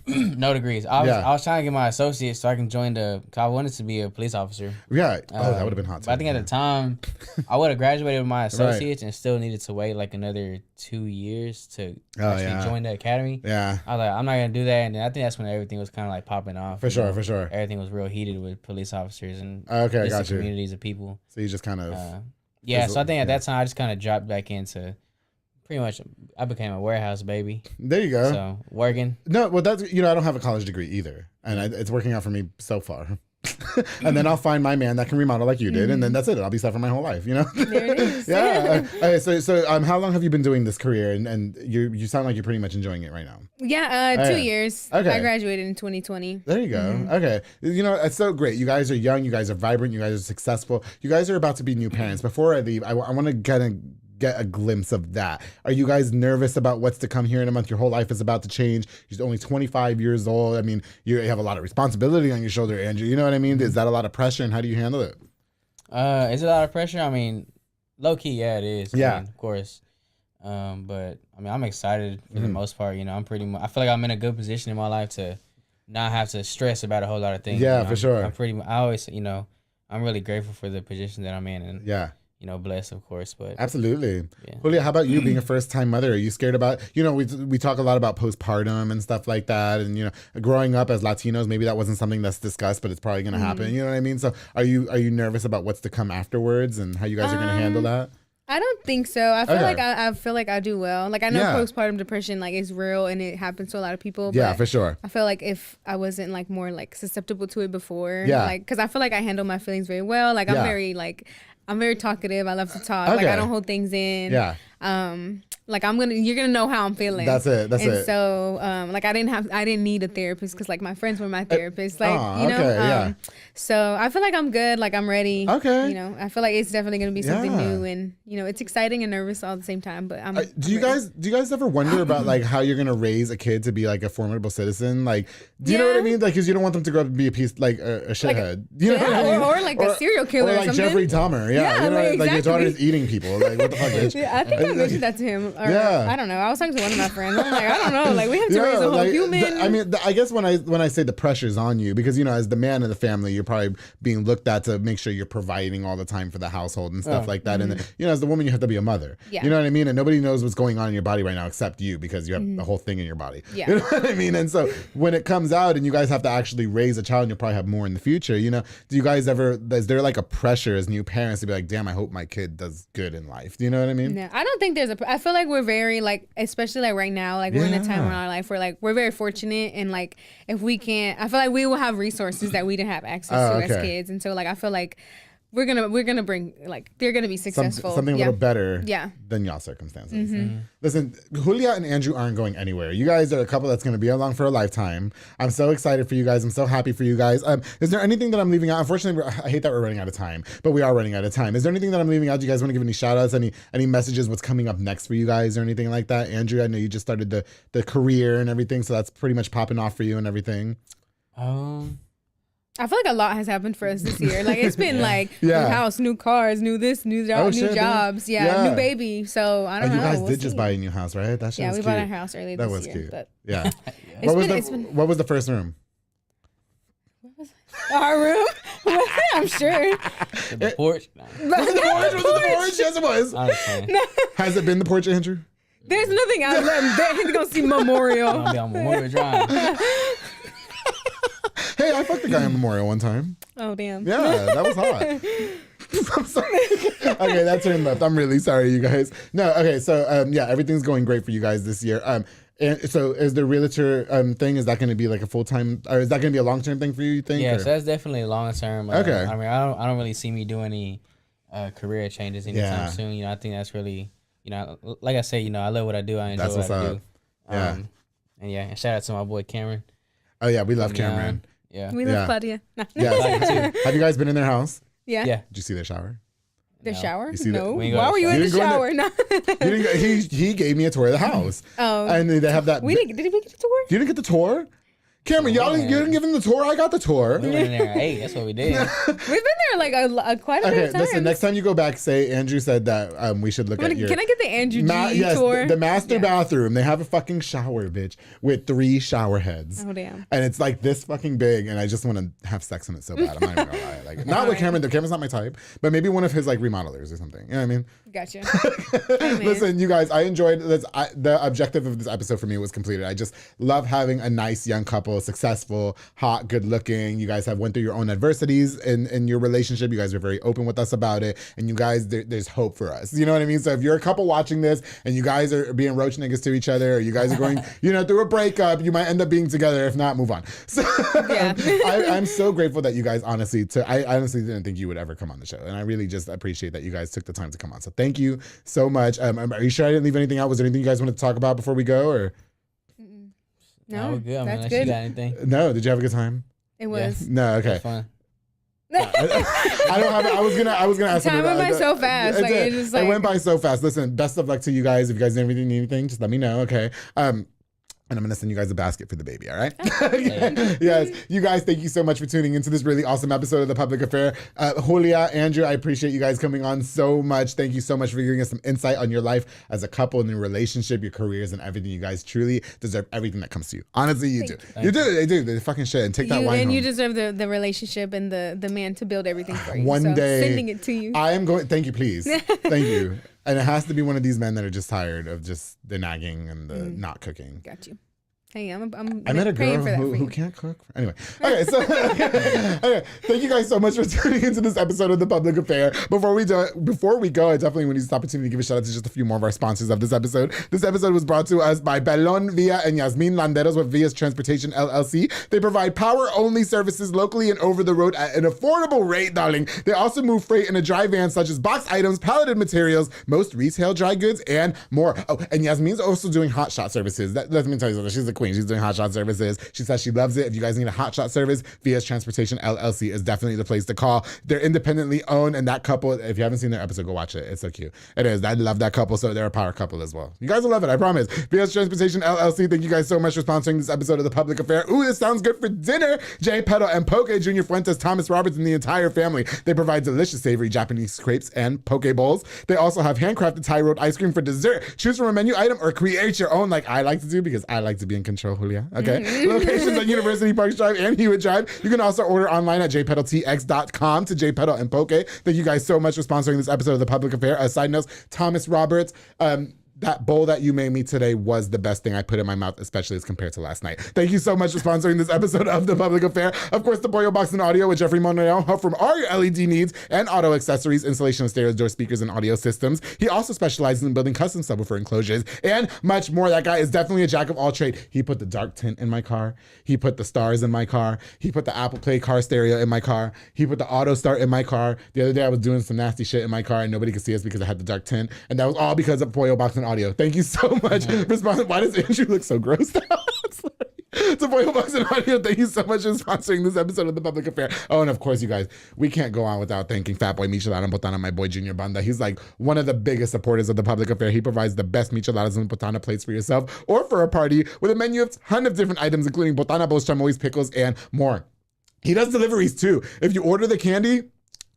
No degrees. I was trying to get my associate so I can join cause I wanted to be a police officer. Yeah. That would have been hot too. But I think at the time, I would have graduated with my associates and still needed to wait like another 2 years to actually join the academy. Yeah. I was like, I'm not going to do that. And then I think that's when everything was kind of like popping off. For sure. Everything was real heated with police officers and just communities of people. So you just kind of... so I think at that time, I just kind of dropped back into pretty much I became a warehouse baby. There you go. So working. No, well, that's, I don't have a college degree either, and it's working out for me so far. And then I'll find my man that can remodel like you did, and then that's it. I'll be set for my whole life, There it is. Yeah. Okay, so how long have you been doing this career, and you sound like you're pretty much enjoying it right now? Yeah, 2 years. Okay. I graduated in 2020. There you go. Okay. It's so great. You guys are young. You guys are vibrant. You guys are successful. You guys are about to be new parents. Before I leave, I want to kind of get a glimpse of that. Are you guys nervous about what's to come here in a month? Your whole life is about to change. You're only 25 years old. I mean, you have a lot of responsibility on your shoulder, Andrew. You know what I mean? Is that a lot of pressure, and how do you handle it? It's a lot of pressure. I mean, low key, yeah, it is. Yeah. I mean, of course. But I mean, I'm excited for the most part. I'm pretty much, I feel like I'm in a good position in my life to not have to stress about a whole lot of things. Yeah, for sure. I always, I'm really grateful for the position that I'm in, and yeah. Blessed, of course, but absolutely. Yeah. Julia, how about you being a first-time mother? Are you scared about, we talk a lot about postpartum and stuff like that, and growing up as Latinos, maybe that wasn't something that's discussed, but it's probably going to happen. You know what I mean? So are you nervous about what's to come afterwards and how you guys are going to handle that? I don't think so. I feel like I do well. Like I know postpartum depression is real and it happens to a lot of people. But yeah, for sure. I feel like if I wasn't more susceptible to it before, because I feel like I handle my feelings very well. I'm very talkative. I love to talk. Okay. I don't hold things in. Yeah. You're gonna know how I'm feeling. That's it. So, I didn't need a therapist because my friends were my therapists. So I feel like I'm good. I'm ready. Okay. I feel like it's definitely gonna be something new, and it's exciting and nervous all at the same time. But do you guys ever wonder about how you're gonna raise a kid to be a formidable citizen? Do you know what I mean? Because you don't want them to grow up and be a piece a shithead. You know what I mean? Or a serial killer or something. Jeffrey Dahmer. Yeah. Exactly. Your daughter's eating people. What the fuck, bitch? Yeah, I think I mentioned that to him. I don't know. I was talking to one of my friends. I'm I don't know. We have to raise a whole human. I guess when I say the pressure's on you, because as the man of the family, you're probably being looked at to make sure you're providing all the time for the household and stuff like that. And then, as the woman, you have to be a mother. Yeah. You know what I mean? And nobody knows what's going on in your body right now except you, because you have the whole thing in your body. Yeah. You know what I mean? And so when it comes out and you guys have to actually raise a child, and you'll probably have more in the future, do you guys ever, is there a pressure as new parents to be damn, I hope my kid does good in life? Do you know what I mean? No, I don't think there's I feel like we're very especially right now, we're in a time in our life where we're very fortunate, and if we can't, I feel like we will have resources that we didn't have access to as kids, and so I feel like we're gonna bring they're gonna be successful, something a little better than y'all circumstances. Listen, Julia and Andrew aren't going anywhere. You guys are a couple that's gonna be along for a lifetime. I'm so excited for you guys. I'm so happy for you guys. Is there anything that I'm leaving out? Unfortunately, I hate that we're running out of time, but we are running out of time. Is there anything that I'm leaving out? Do you guys want to give any shout outs, any messages, what's coming up next for you guys or anything like that? Andrew, I know you just started the career and everything, so that's pretty much popping off for you and everything. I feel like a lot has happened for us this year. It's been new house, new cars, new this, new jobs, new baby. So I don't know. You guys did just buy a new house, right? That shit was cute. We bought our house earlier this year. That was cute. But yeah. What was the first room? Our room? I'm sure. The porch? Was it the porch? Yes, it was. Has it been the porch, Andrew? There's nothing out there. He's going to see Memorial. I'm going to be on Memorial Drive. Hey, I fucked a guy on Memorial one time. Oh, damn. Yeah, that was hot. I'm sorry. Okay, that turned left. I'm really sorry, you guys. No, okay, so everything's going great for you guys this year. And so is the realtor thing, is that going to be a full-time, or is that going to be a long-term thing for you think? Yeah, so that's definitely a long-term. Okay. I mean, I don't really see me doing any career changes anytime soon. I think that's really, like I say, I love what I do. I enjoy what I do. Yeah. And shout out to my boy Cameron. Oh yeah, we love Cameron. Yeah. We love Claudia. Yeah. Have you guys been in their house? Yeah. Yeah. Did you see their shower? The shower? You see no. Why were you in the shower? No. He gave me a tour of the house. Oh. And they have that. Did we get a tour? You didn't get the tour? Cameron, you didn't give him the tour? I got the tour. We went in there. Hey, that's what we did. We've been there quite a bit of times. Listen, next time you go back, say Andrew said that we should look at your... Can I get the Andrew G tour? The master bathroom. They have a fucking shower, bitch, with 3 shower heads. Oh, damn. And it's this fucking big, and I just want to have sex in it so bad. I'm not even gonna lie. Not with Cameron, though. Cameron's not my type, but maybe one of his remodelers or something. You know what I mean? Gotcha. Listen, you guys, I enjoyed this. The objective of this episode for me was completed. I just love having a nice young couple beautiful, successful, hot, good looking. You guys have went through your own adversities in your relationship. You guys are very open with us about it. And you guys, there's hope for us. You know what I mean? So if you're a couple watching this and you guys are being roach niggas to each other, or you guys are going, through a breakup, you might end up being together. If not, move on. So I'm so grateful that you guys I honestly didn't think you would ever come on the show. And I really just appreciate that you guys took the time to come on. So thank you so much. Are you sure I didn't leave anything out? Was there anything you guys wanted to talk about before we go? Or no, we're good. That's man. good. You got anything? No, did you have a good time? It was. Yeah. No, okay. It was fun. I don't have. I was gonna ask. Time went by so fast. It went by so fast. Listen, best of luck to you guys. If you guys need anything, just let me know. Okay. And I'm going to send you guys a basket for the baby, all right? Yes. You guys, thank you so much for tuning into this really awesome episode of The Public Affair. Julia, Andrew, I appreciate you guys coming on so much. Thank you so much for giving us some insight on your life as a couple and your relationship, your careers, and everything. You guys truly deserve everything that comes to you. Honestly, you do. You do. They do. They fucking shit. And take that wine home. You deserve the relationship and the man to build everything for you. One day. Sending it to you. I am going. Thank you, please. Thank you. And it has to be one of these men that are just tired of just the nagging and the not cooking. Got you. Hey, I met a girl who can't cook. Anyway, okay, so okay, thank you guys so much for tuning into this episode of The Public Affair. Before we go, I definitely want to use this opportunity to give a shout out to just a few more of our sponsors of this episode. This episode was brought to us by Belon Villa and Yasmin Landeros with Villa's Transportation LLC. They provide power-only services locally and over the road at an affordable rate, darling. They also move freight in a dry van such as box items, palleted materials, most retail dry goods, and more. Oh, and Yasmin's also doing hot shot services. Let me tell you something. She's a queen. She's doing hot shot services. She says she loves it. If you guys need a hot shot service, Villa's Transportation LLC is definitely the place to call. They're independently owned, and that couple, if you haven't seen their episode, go watch it. It's so cute. It is. I love that couple, so they're a power couple as well. You guys will love it, I promise. Villa's Transportation LLC, thank you guys so much for sponsoring this episode of The Public Affair. Ooh, this sounds good for dinner. Jay Petal and Poke, Junior Fuentes, Thomas Roberts, and the entire family. They provide delicious savory Japanese crepes and poke bowls. They also have handcrafted Thai rolled ice cream for dessert. Choose from a menu item or create your own like I like to do because I like to be in control, Julia. Okay. Locations at University Park Drive and Hewitt Drive. You can also order online at jpetaltx.com to Jay Petal and Poke. Thank you guys so much for sponsoring this episode of The Public Affair. Side notes, Thomas Roberts, that bowl that you made me today was the best thing I put in my mouth, especially as compared to last night. Thank you so much for sponsoring this episode of The Public Affair. Of course, the Pollo Box and Audio with Jeffrey Monreal, help from all your LED needs and auto accessories, installation of stereo door speakers and audio systems. He also specializes in building custom subwoofer enclosures and much more. That guy is definitely a jack of all trades. He put the dark tint in my car. He put the stars in my car. He put the Apple Play car stereo in my car. He put the auto start in my car. The other day I was doing some nasty shit in my car and nobody could see us because I had the dark tint. And that was all because of Pollo Box and Audio. Thank you so much for sponsoring. Why does Andrew look so gross now? To Pollo Box and Audio, thank you so much for sponsoring this episode of The Public Affair. Oh, and of course, you guys, we can't go on without thanking Fatboy Michelada and Botana, my boy Junior Banda. He's like one of the biggest supporters of The Public Affair. He provides the best micheladas and botana plates for yourself or for a party with a menu of a ton of different items, including botana bowls, chamois, pickles, and more. He does deliveries too. If you order the candy,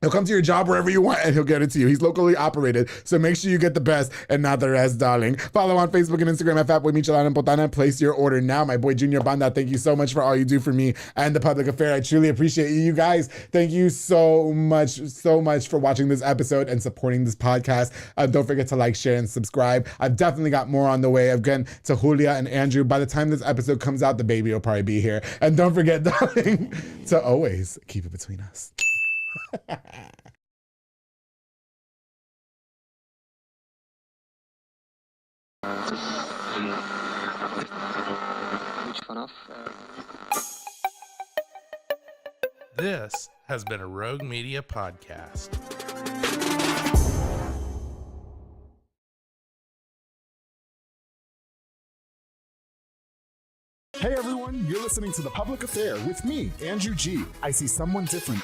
he'll come to your job wherever you want and he'll get it to you. He's locally operated, so make sure you get the best and not the rest, darling. Follow on Facebook and Instagram at Fatboy Michelada and Botana. Place your order now. My boy Junior Banda, thank you so much for all you do for me and The Public Affair. I truly appreciate you. You guys, thank you so much for watching this episode and supporting this podcast. Don't forget to like, share, and subscribe. I've definitely got more on the way. Again, to Julia and Andrew. By the time this episode comes out, the baby will probably be here. And don't forget, darling, to always keep it between us. This has been a Rogue Media podcast. Hey everyone, you're listening to The Public Affair with me, Andrew G. I see someone different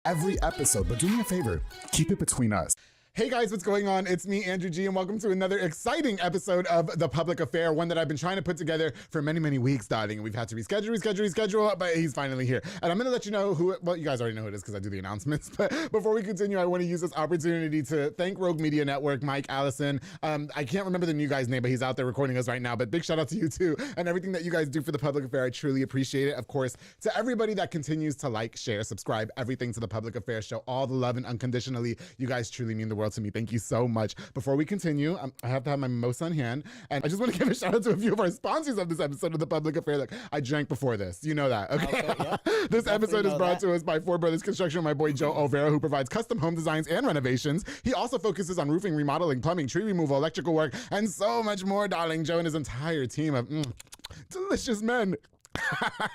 every episode, but do me a favor, keep it between us. Hey guys, what's going on? It's me, Andrew G, and welcome to another exciting episode of The Public Affair, one that I've been trying to put together for many, many weeks, darling, and we've had to reschedule, but he's finally here. And I'm gonna let you know well, you guys already know who it is because I do the announcements, but before we continue, I wanna use this opportunity to thank Rogue Media Network, Mike Allison. I can't remember the new guy's name, but he's out there recording us right now, but big shout out to you too, and everything that you guys do for The Public Affair, I truly appreciate it. Of course, to everybody that continues to like, share, subscribe, everything to The Public Affair, show all the love and unconditionally, you guys truly mean the world world to me. Thank you so much. Before we continue, I have to have my mimosa in hand. And I just want to give a shout out to a few of our sponsors of this episode of The Public Affair. Look, I drank before this. You know that, okay? Yeah. This episode is brought to us by Four Brothers Construction, my boy Joe Olvera, who provides custom home designs and renovations. He also focuses on roofing, remodeling, plumbing, tree removal, electrical work, and so much more, darling. Joe and his entire team of delicious men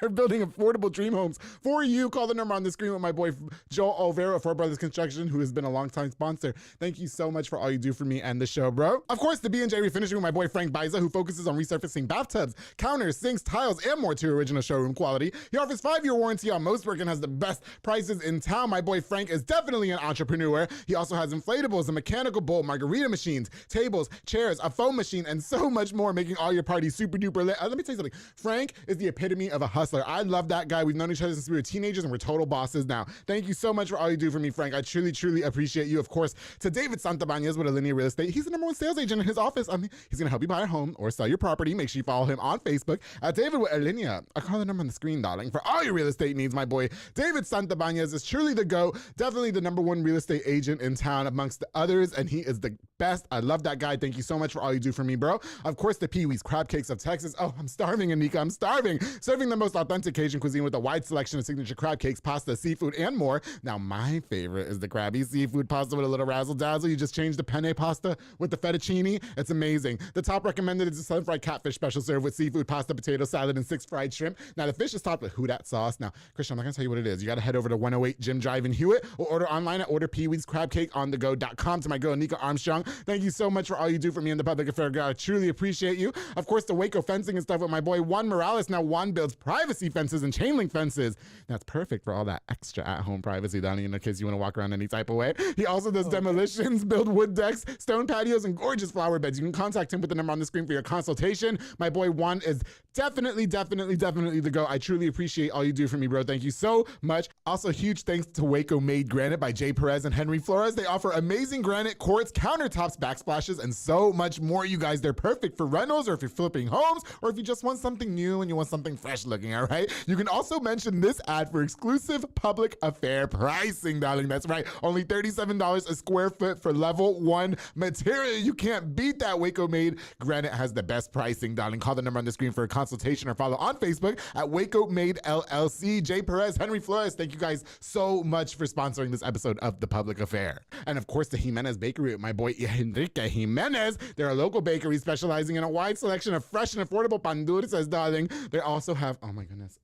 are building affordable dream homes for you. Call the number on the screen with my boy Joel Olvera, Four Brothers Construction, who has been a longtime sponsor. Thank you so much for all you do for me and the show, bro. Of course, the B&J Refinishing with my boy Frank Biza, who focuses on resurfacing bathtubs, counters, sinks, tiles, and more to original showroom quality. He offers 5-year warranty on most work and has the best prices in town. My boy Frank is definitely an entrepreneur. He also has inflatables, a mechanical bowl, margarita machines, tables, chairs, a foam machine, and so much more, making all your parties super duper lit. Let me tell you something. Frank is the epitome of a hustler. I love that guy. We've known each other since we were teenagers and we're total bosses now. Thank you so much for all you do for me, Frank. I truly, truly appreciate you. Of course, to David Santabañez with Alinea Real Estate. He's the #1 sales agent in his office. He's going to help you buy a home or sell your property. Make sure you follow him on Facebook at David with Alinea. I call the number on the screen, darling. For all your real estate needs, my boy David Santabañez is truly the GOAT. Definitely the #1 real estate agent in town amongst the others, and he is the best. I love that guy. Thank you so much for all you do for me, bro. Of course, the Pee-wee's Crab Cakes of Texas. Oh, I'm starving, Anika. I'm starving. Serving the most authentic Cajun cuisine with a wide selection of signature crab cakes, pasta, seafood, and more. Now, my favorite is the crabby seafood pasta with a little razzle-dazzle. You just change the penne pasta with the fettuccine. It's amazing. The top recommended is the sun-fried catfish special served with seafood, pasta, potato salad, and 6 fried shrimp. Now, the fish is topped with Who Dat sauce. Now, Christian, I'm not going to tell you what it is. You got to head over to 108 Jim Drive in Hewitt or order online at orderpeeweescrabcakeonthego.com. To my girl, Nika Armstrong, thank you so much for all you do for me in the public affair, girl. I truly appreciate you. Of course, the Waco fencing and stuff with my boy Juan Morales. Now, Juan builds privacy fences and chain link fences. That's perfect for all that extra at-home privacy, down in case you want to walk around any type of way. He also does demolitions, build wood decks, stone patios, and gorgeous flower beds. You can contact him with the number on the screen for your consultation. My boy Juan is definitely the GOAT. I truly appreciate all you do for me, bro. Thank you so much. Also, huge thanks to Waco Made Granite by Jay Perez and Henry Flores. They offer amazing granite quartz, countertops, backsplashes, and so much more, you guys. They're perfect for rentals or if you're flipping homes or if you just want something new and you want something fresh looking, all right? You can also mention this ad for exclusive public affair pricing, darling. That's right. Only $37 a square foot for level 1 material. You can't beat that. Waco Made Granite has the best pricing, darling. Call the number on the screen for a consultation or follow on Facebook at Waco Made LLC. Jay Perez, Henry Flores, thank you guys so much for sponsoring this episode of The Public Affair. And of course, the Jimenez Bakery with my boy Enrique Jimenez. They're a local bakery specializing in a wide selection of fresh and affordable pan dulces, darling. They also have, oh my goodness.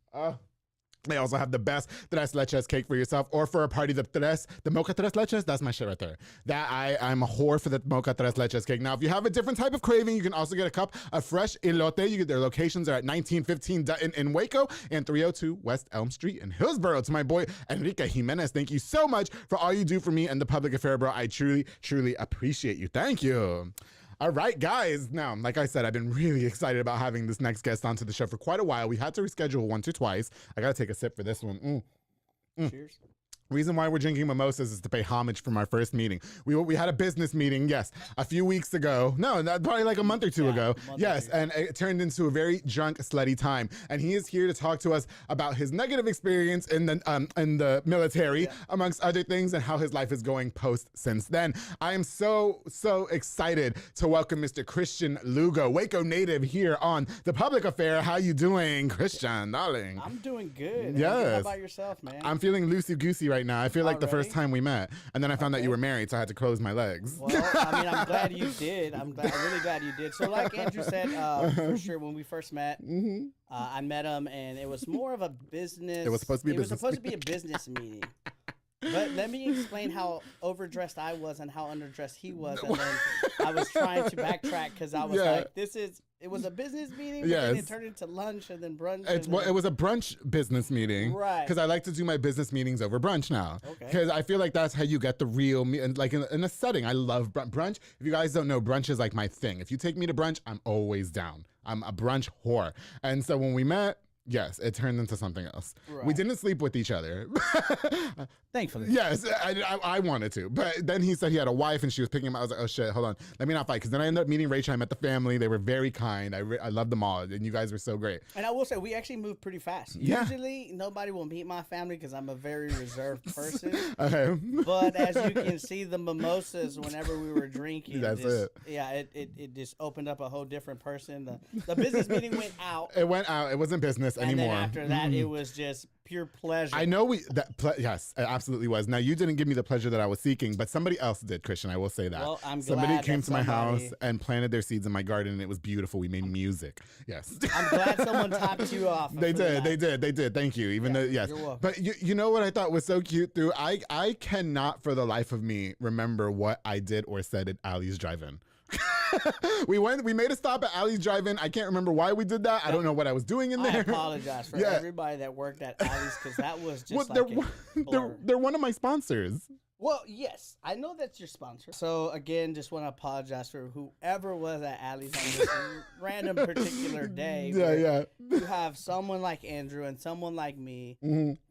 They also have the best tres leches cake for yourself or for a party. The mocha tres leches, that's my shit right there. I'm a whore for the mocha tres leches cake. Now, if you have a different type of craving, you can also get a cup of fresh elote. You get their locations are at 1915 Dutton in Waco and 302 West Elm Street in Hillsborough. To my boy Enrique Jimenez, thank you so much for all you do for me and the public affair, bro. I truly, truly appreciate you. Thank you. All right, guys. Now, like I said, I've been really excited about having this next guest onto the show for quite a while. We had to reschedule once or twice. I got to take a sip for this one. Cheers. Reason why we're drinking mimosas is to pay homage from our first meeting. We had a business meeting, yes, a few weeks ago. No, probably like a month or two ago. Yes, and it turned into a very drunk, slutty time. And he is here to talk to us about his negative experience in the military, amongst other things, and how his life is going post since then. I am so excited to welcome Mr. Christian Lugo, Waco native, here on The Public Affair. How you doing, Christian, darling? I'm doing good. Yes. How about yourself, man? I'm feeling loosey-goosey right now. I feel like the first time we met, and then I found out you were married, so I had to close my legs. Well, I mean, I'm glad you did. I'm really glad you did. So like Andrew said, for sure, when we first met, I met him, and it was more of a business. It was supposed to be a business. It was supposed to be a business meeting. But let me explain how overdressed I was and how underdressed he was, and then I was trying to backtrack because I was like, it was a business meeting, but then it turned into lunch and then brunch. It was a brunch business meeting. Right. Because I like to do my business meetings over brunch now. Okay. Because I feel like that's how you get the real, like in a setting. I love brunch. If you guys don't know, brunch is like my thing. If you take me to brunch, I'm always down. I'm a brunch whore. And so when we met, Yes, it turned into something else. Right. We didn't sleep with each other. Thankfully. Yes, I wanted to. But then he said he had a wife and she was picking him up. I was like, oh shit, hold on. Let me not fight. Because then I ended up meeting Rachel. I met the family. They were very kind. I loved them all. And you guys were so great. And I will say, we actually moved pretty fast. Yeah. Usually, nobody will meet my family because I'm a very reserved person. Okay. But as you can see, the mimosas, whenever we were drinking, yeah, it just opened up a whole different person. The business meeting went out. It went out. It wasn't business anymore. And then after that, it was just pure pleasure. I know yes, it absolutely was. Now, you didn't give me the pleasure that I was seeking, but somebody else did, Christian. I will say that. Well, I'm glad somebody came that to my house and planted their seeds in my garden, and it was beautiful. We made music. Yes. I'm glad someone topped you off. They did. Thank you. Even though, yes. You're welcome. But you know what I thought was so cute, too? I cannot for the life of me remember what I did or said at Allie's Drive-In. We made a stop at Allie's Drive-In. I can't remember why we did that. I don't know what I was doing in there. I apologize for everybody that worked at Allie's because that was just they're one of my sponsors. Well, yes, I know that's your sponsor. So again, just want to apologize for whoever was at Allie's on this random particular day. Yeah. You have someone like Andrew and someone like me,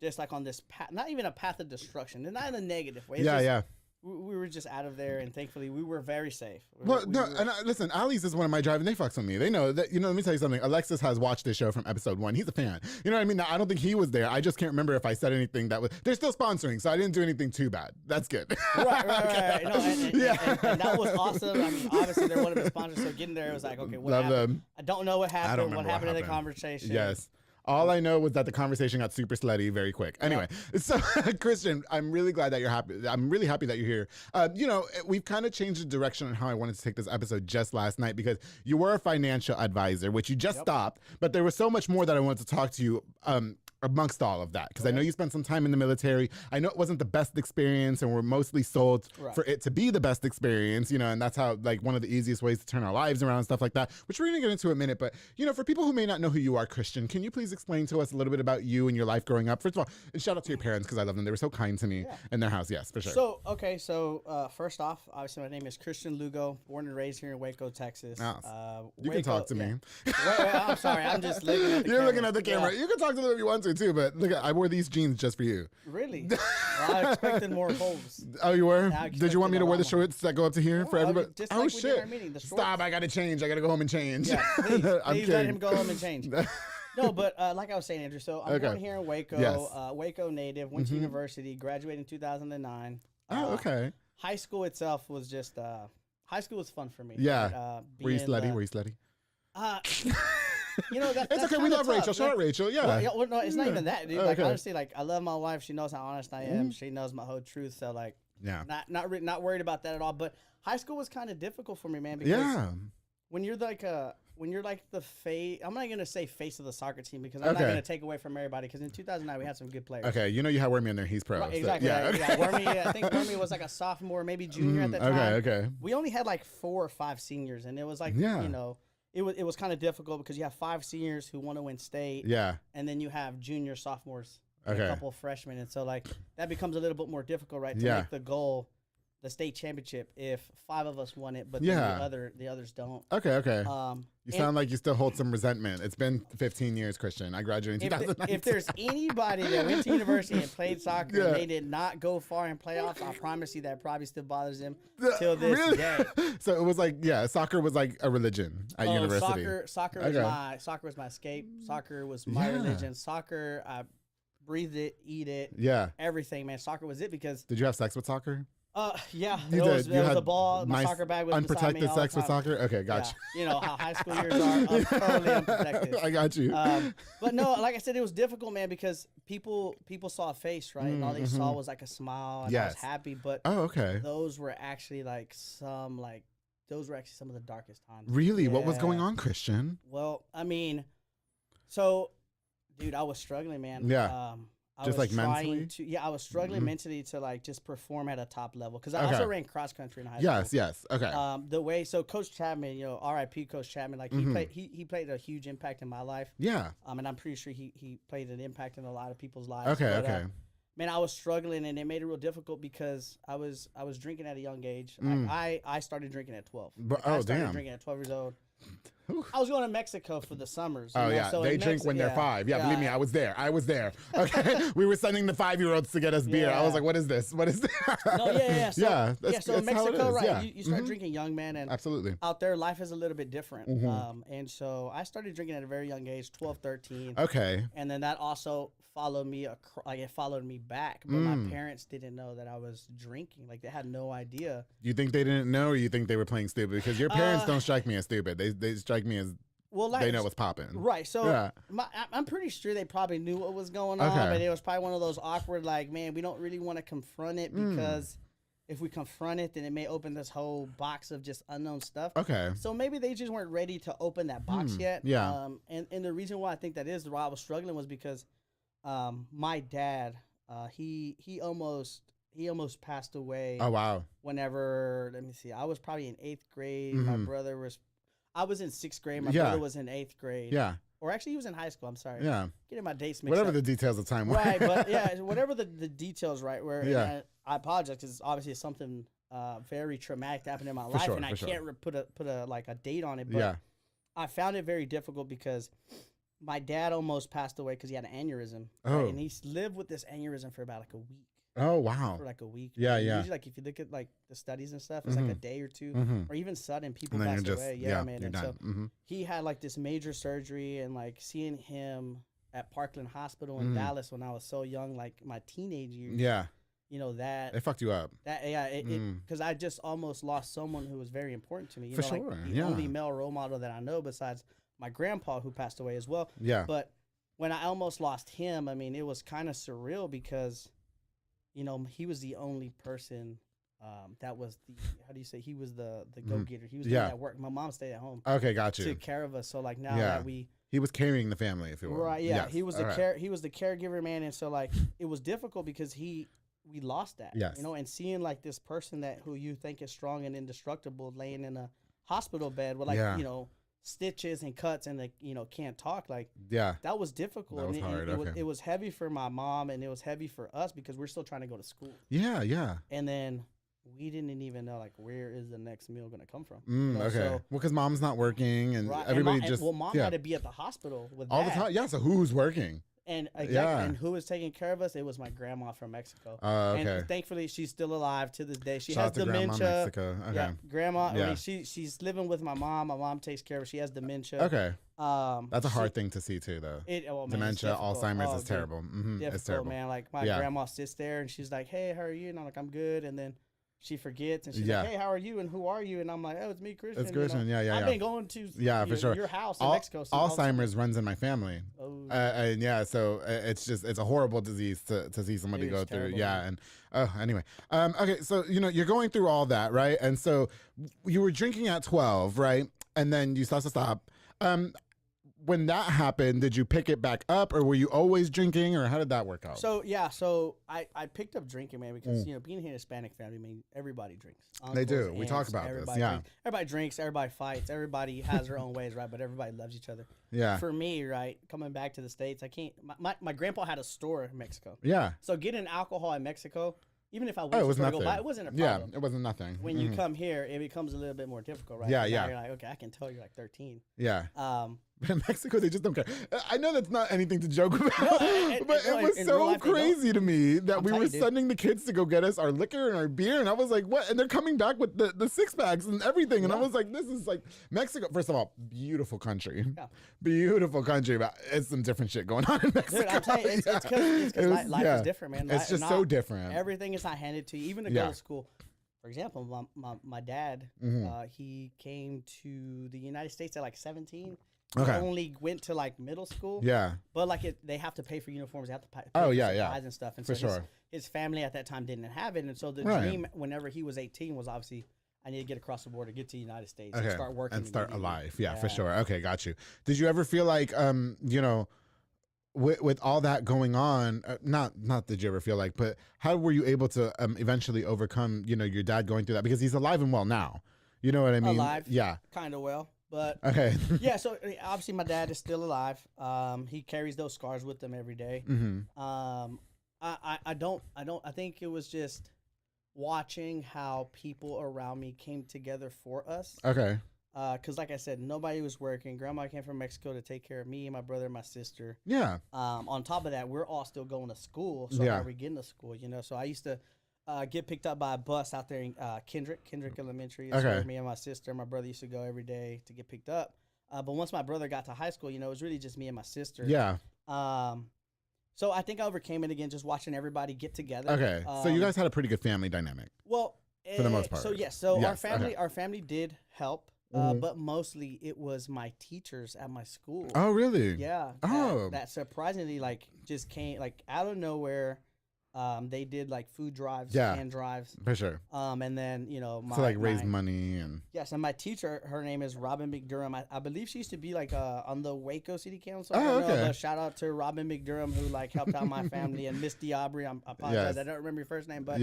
just like on this path, not even a path of destruction. They're not in a negative way. We were just out of there, and thankfully, we were very safe. Listen, Allie's is one of my driving. They fucks with me. They know that. Let me tell you something. Alexis has watched this show from episode 1. He's a fan. You know what I mean? Now, I don't think he was there. I just can't remember if I said anything that was. They're still sponsoring, so I didn't do anything too bad. That's good. Right. No, and that was awesome. I mean, obviously, they're one of the sponsors, so getting there, it was like, okay, what happened? Them. I don't know what happened. What happened in the conversation? Yes. All I know was that the conversation got super slutty very quick. Anyway, so Christian, I'm really glad that you're happy. I'm really happy that you're here. We've kind of changed the direction on how I wanted to take this episode just last night because you were a financial advisor, which you just stopped, but there was so much more that I wanted to talk to you amongst all of that, because I know you spent some time in the military. I know it wasn't the best experience, and we're mostly sold for it to be the best experience, and that's how, like, one of the easiest ways to turn our lives around and stuff like that, which we're going to get into in a minute. But, for people who may not know who you are, Christian, can you please explain to us a little bit about you and your life growing up? First of all, and shout out to your parents, because I love them. They were so kind to me in their house. Yes, for sure. So first off, obviously, my name is Christian Lugo, born and raised here in Waco, Texas. You can talk to me. Wait, I'm sorry. I'm just looking at the camera. You're looking at the camera. You can talk to them if you want to, too, but look, I wore these jeans just for you. Really? Well, I expected more holes. Oh, you were? Did you want me to wear the shorts that go up to here for everybody? Just like we did in our meeting, Stop, I got to change. I got to go home and change. Yeah, please let him go home and change. No, but like I was saying, Andrew, so I'm born here in Waco, Waco native, went to university, graduated in 2009. Oh, okay. High school itself was just, high school was fun for me. Yeah. Were you slutty? It's okay. We love tough. Rachel. Shout out Rachel. Yeah. Well, no, it's not even that, dude. Like, honestly, like, I love my wife. She knows how honest I am. She knows my whole truth. So, like, not worried about that at all. But high school was kind of difficult for me, man. Because when you're like the face, I'm not gonna say face of the soccer team because I'm not gonna take away from everybody. Because in 2009 we had some good players. Okay, you had Wormy in there. He's pro. Right, exactly. So, yeah. Wormy. I think Wormy was like a sophomore, maybe junior at that time. Okay. We only had like 4 or 5 seniors, and it was like It was kind of difficult because you have 5 seniors who want to win state. Yeah. And then you have junior sophomores, a couple of freshmen. And so, like, that becomes a little bit more difficult, right? To make the goal, the state championship, if 5 of us won it, but then the others don't. Okay. You sound like you still hold some resentment. It's been 15 years, Christian. I graduated in 2009. If there's anybody that went to university and played soccer and they did not go far in playoffs, I promise you that probably still bothers them till this day. So it was like, soccer was like a religion at university. Soccer was my escape. Soccer was my religion. Soccer, I breathed it, eat it. Yeah. Everything, man. Soccer was it because. Did you have sex with soccer? Yeah, there was a ball. My soccer bag was unprotected beside me sex with soccer. Okay, got you. You know how high school years are totally unprotected. I got you. But no, like I said, it was difficult, man, because people saw a face, right, and all they saw was like a smile, and I was happy. But those were actually some of the darkest times. Really, what was going on, Christian? Well, I mean, so, dude, I was struggling, man. Yeah. I was mentally? I was struggling mentally to like just perform at a top level because I also ran cross country in high school. Yes. Okay. So Coach Chapman, R.I.P. Coach Chapman, like he played a huge impact in my life. Yeah. And I'm pretty sure he played an impact in a lot of people's lives. Okay. Man, I was struggling and it made it real difficult because I was drinking at a young age. I started drinking at 12. I started drinking at 12 years old. I was going to Mexico for the summers. Oh, yeah. So they drink when they're 5. Yeah, believe me, I was there. Okay. We were sending the 5-year-olds to get us beer. I was like, what is this? What is this? No, yeah. So, so in Mexico, right, you start drinking young, man. And absolutely. Out there, life is a little bit different. And so I started drinking at a very young age, 12, 13. Okay. And then that also followed me, it followed me back. But my parents didn't know that I was drinking. Like, they had no idea. You think they didn't know, or you think they were playing stupid? Because your parents don't strike me as stupid. They strike me as they know what's popping. Right. So I'm pretty sure they probably knew what was going on, but it was probably one of those awkward, like, man, we don't really want to confront it because if we confront it, then it may open this whole box of just unknown stuff. Okay. So maybe they just weren't ready to open that box yet. Yeah. And the reason why I think that is why I was struggling was because my dad, he almost passed away. Oh, wow. Whenever, let me see, I was probably in 8th grade. My brother I was in 6th grade. My brother was in 8th grade. Yeah. Or actually, he was in high school. I'm sorry. Yeah. Getting my dates mixed Whatever up. the details of time were. Right, but yeah, whatever the details, right? Where I apologize because obviously it's something very traumatic that happened in my life, and I can't put a like a date on it. But I found it very difficult because my dad almost passed away because he had an aneurysm. Oh. Right? And he lived with this aneurysm for about like a week. Oh, wow. For like a week. Yeah, and yeah. Usually, like, if you look at, like, the studies and stuff, it's like a day or two. Or even sudden, people and pass just, away. Yeah, man. You're And done. so he had, like, this major surgery, and, like, seeing him at Parkland Hospital in Dallas when I was so young, like, my teenage years. Yeah. You know, that. It fucked you up. Because I just almost lost someone who was very important to me. You For know, sure. Like, the only male role model that I know besides my grandpa, who passed away as well. Yeah. But when I almost lost him, I mean, it was kind of surreal because, you know, he was the only person that was he was the go-getter. He was the one at work. My mom stayed at home. Okay, got you. Took care of us. So, like, now that he was carrying the family, if you will. Right, yeah. Yes. He was the caregiver, man. And so, like, it was difficult because we lost that. Yes. You know, and seeing, like, this person who you think is strong and indestructible laying in a hospital bed with, like, you know, stitches and cuts and, like, you know, can't talk, like, that was difficult. That was hard. It was heavy for my mom, and it was heavy for us because we're still trying to go to school. Yeah. And then we didn't even know, like, where is the next meal going to come from. You know? Okay. So, well, because mom's not working, and everybody mom had to be at the hospital with all the time. Yeah. So who's working? And and who was taking care of us? It was my grandma from Mexico. Okay. And thankfully, she's still alive to this day. She Shout has out to dementia. Grandma Mexico. Okay. Yeah, grandma. I mean, she's living with my mom. My mom takes care of her. She has dementia. Okay. That's a hard thing to see too, though. Dementia, Alzheimer's is terrible. Difficult, it's terrible, man. Like, my grandma sits there and she's like, "Hey, how are you?" And I'm like, "I'm good." And then she forgets and she's like, "Hey, how are you? And who are you?" And I'm like, "Oh, it's me, Christian." It's Christian. You know, I've been going to for sure your house in Mexico. Alzheimer's runs in my family. Oh. And so it's a horrible disease to see somebody go through. Terrible, yeah. And anyway. Okay. So, you know, you're going through all that, right? And so you were drinking at 12, right? And then you stop. When that happened, did you pick it back up, or were you always drinking, or how did that work out? So I picked up drinking, man, because you know, being a Hispanic family, I mean, everybody drinks. Uncles, they do. Aunts, we talk about this. Yeah. Everybody drinks. Everybody fights. Everybody has their own ways, right? But everybody loves each other. Yeah. For me, right, coming back to the States, I can't. My grandpa had a store in Mexico. Yeah. So getting alcohol in Mexico, even if I went to go buy, it wasn't a problem. Yeah, it wasn't nothing. When you come here, it becomes a little bit more difficult, right? Yeah. You're like, okay, I can tell you're like 13. Yeah. But in Mexico, they just don't care. I know that's not anything to joke about, but it was so crazy to me that we were sending the kids to go get us our liquor and our beer, and I was like, what? And they're coming back with the six packs and everything, and I was like, this is like Mexico. First of all, beautiful country, beautiful country, but it's some different shit going on in Mexico. Dude, I'm telling you, it's because life is different, man. It's just so different. Everything is not handed to you, even to go to school. For example, my dad, he came to the United States at like 17. Okay. He only went to like middle school. Yeah. But like they have to pay for uniforms. They have to pay for supplies and stuff. And for so sure. his family at that time didn't have it. And so the dream, whenever he was 18, was obviously, I need to get across the border, get to the United States, and start working. And start a life. Yeah, for sure. Okay, got you. Did you ever feel like, you know, with all that going on, not did you ever feel like, but how were you able to eventually overcome, you know, your dad going through that? Because he's alive and well now. You know what I mean? Alive. Yeah. Kind of well. But okay. Yeah, so obviously my dad is still alive. He carries those scars with him every day. I think it was just watching how people around me came together for us. Okay. Because like I said, nobody was working. Grandma came from Mexico to take care of me, my brother, and my sister. Yeah. On top of that, we're all still going to school. So how are we getting to school? You know, so I used to get picked up by a bus out there in Kendrick Elementary. It's where me and my sister and my brother used to go every day to get picked up. But once my brother got to high school, you know, it was really just me and my sister. Yeah. So I think I overcame it again, just watching everybody get together. Okay. So you guys had a pretty good family dynamic. Well, for the most part. So yes. So our family did help. But mostly it was my teachers at my school. Oh, really? Yeah. That surprisingly, like, just came, like, out of nowhere. They did, like, food drives, hand drives. For sure. And then, you know, raise money and. Yes, and my teacher, her name is Robin McDurham. I believe she used to be, like, on the Waco City Council. Oh, okay. But shout out to Robin McDurham, who, like, helped out my family, and Miss Diabri. I apologize, I don't remember your first name, but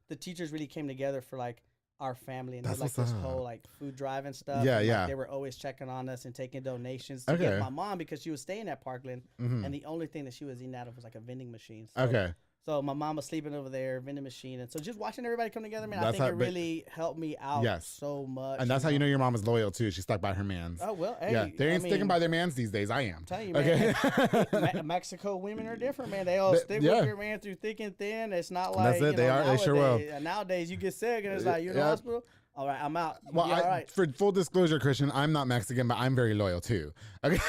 the teachers really came together for, like, our family, and did, like, this whole, like, food drive and stuff. Yeah, and, yeah. Like, they were always checking on us and taking donations to get my mom, because she was staying at Parkland, and the only thing that she was eating out of was, like, a vending machine. So, so my mom was sleeping over there, vending machine, and so just watching everybody come together, man, I think it really helped me out so much. And that's how you know your mom is loyal too. She stuck by her mans. Oh well, hey, yeah, they ain't sticking by their mans these days. I am. I'm telling you, man. Mexico women are different, man. They all stick with their man through thick and thin. It's not like that's it. They are. They sure will. Nowadays, you get sick and it's like you're in the hospital. All right, I'm out. Well, all right. For full disclosure, Christian, I'm not Mexican, but I'm very loyal too. Okay.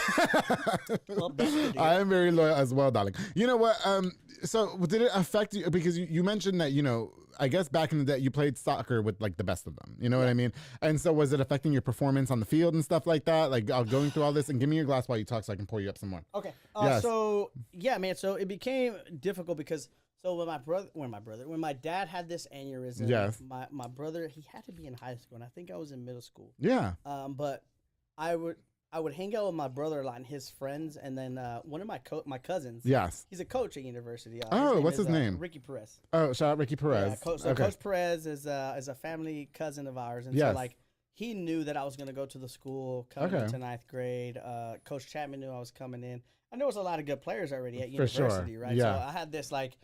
Well, that's good, I am very loyal as well, darling. You know what? So did it affect you? Because you mentioned that, you know, I guess back in the day you played soccer with like the best of them. You know what I mean? And so was it affecting your performance on the field and stuff like that? Like going through all this, and give me your glass while you talk so I can pour you up some more. Okay. So yeah, man. So it became difficult because. So when my dad had this aneurysm, my brother, he had to be in high school, and I think I was in middle school. Yeah. But I would hang out with my brother a lot and his friends, and then one of my cousins. Yes. He's a coach at university. What's his name? Ricky Perez. Oh, shout out Ricky Perez. Yeah, Coach Perez is a family cousin of ours, and so like he knew that I was going to go to the school coming into ninth grade. Coach Chapman knew I was coming in, and there was a lot of good players already at university, right? Yeah. So I had this like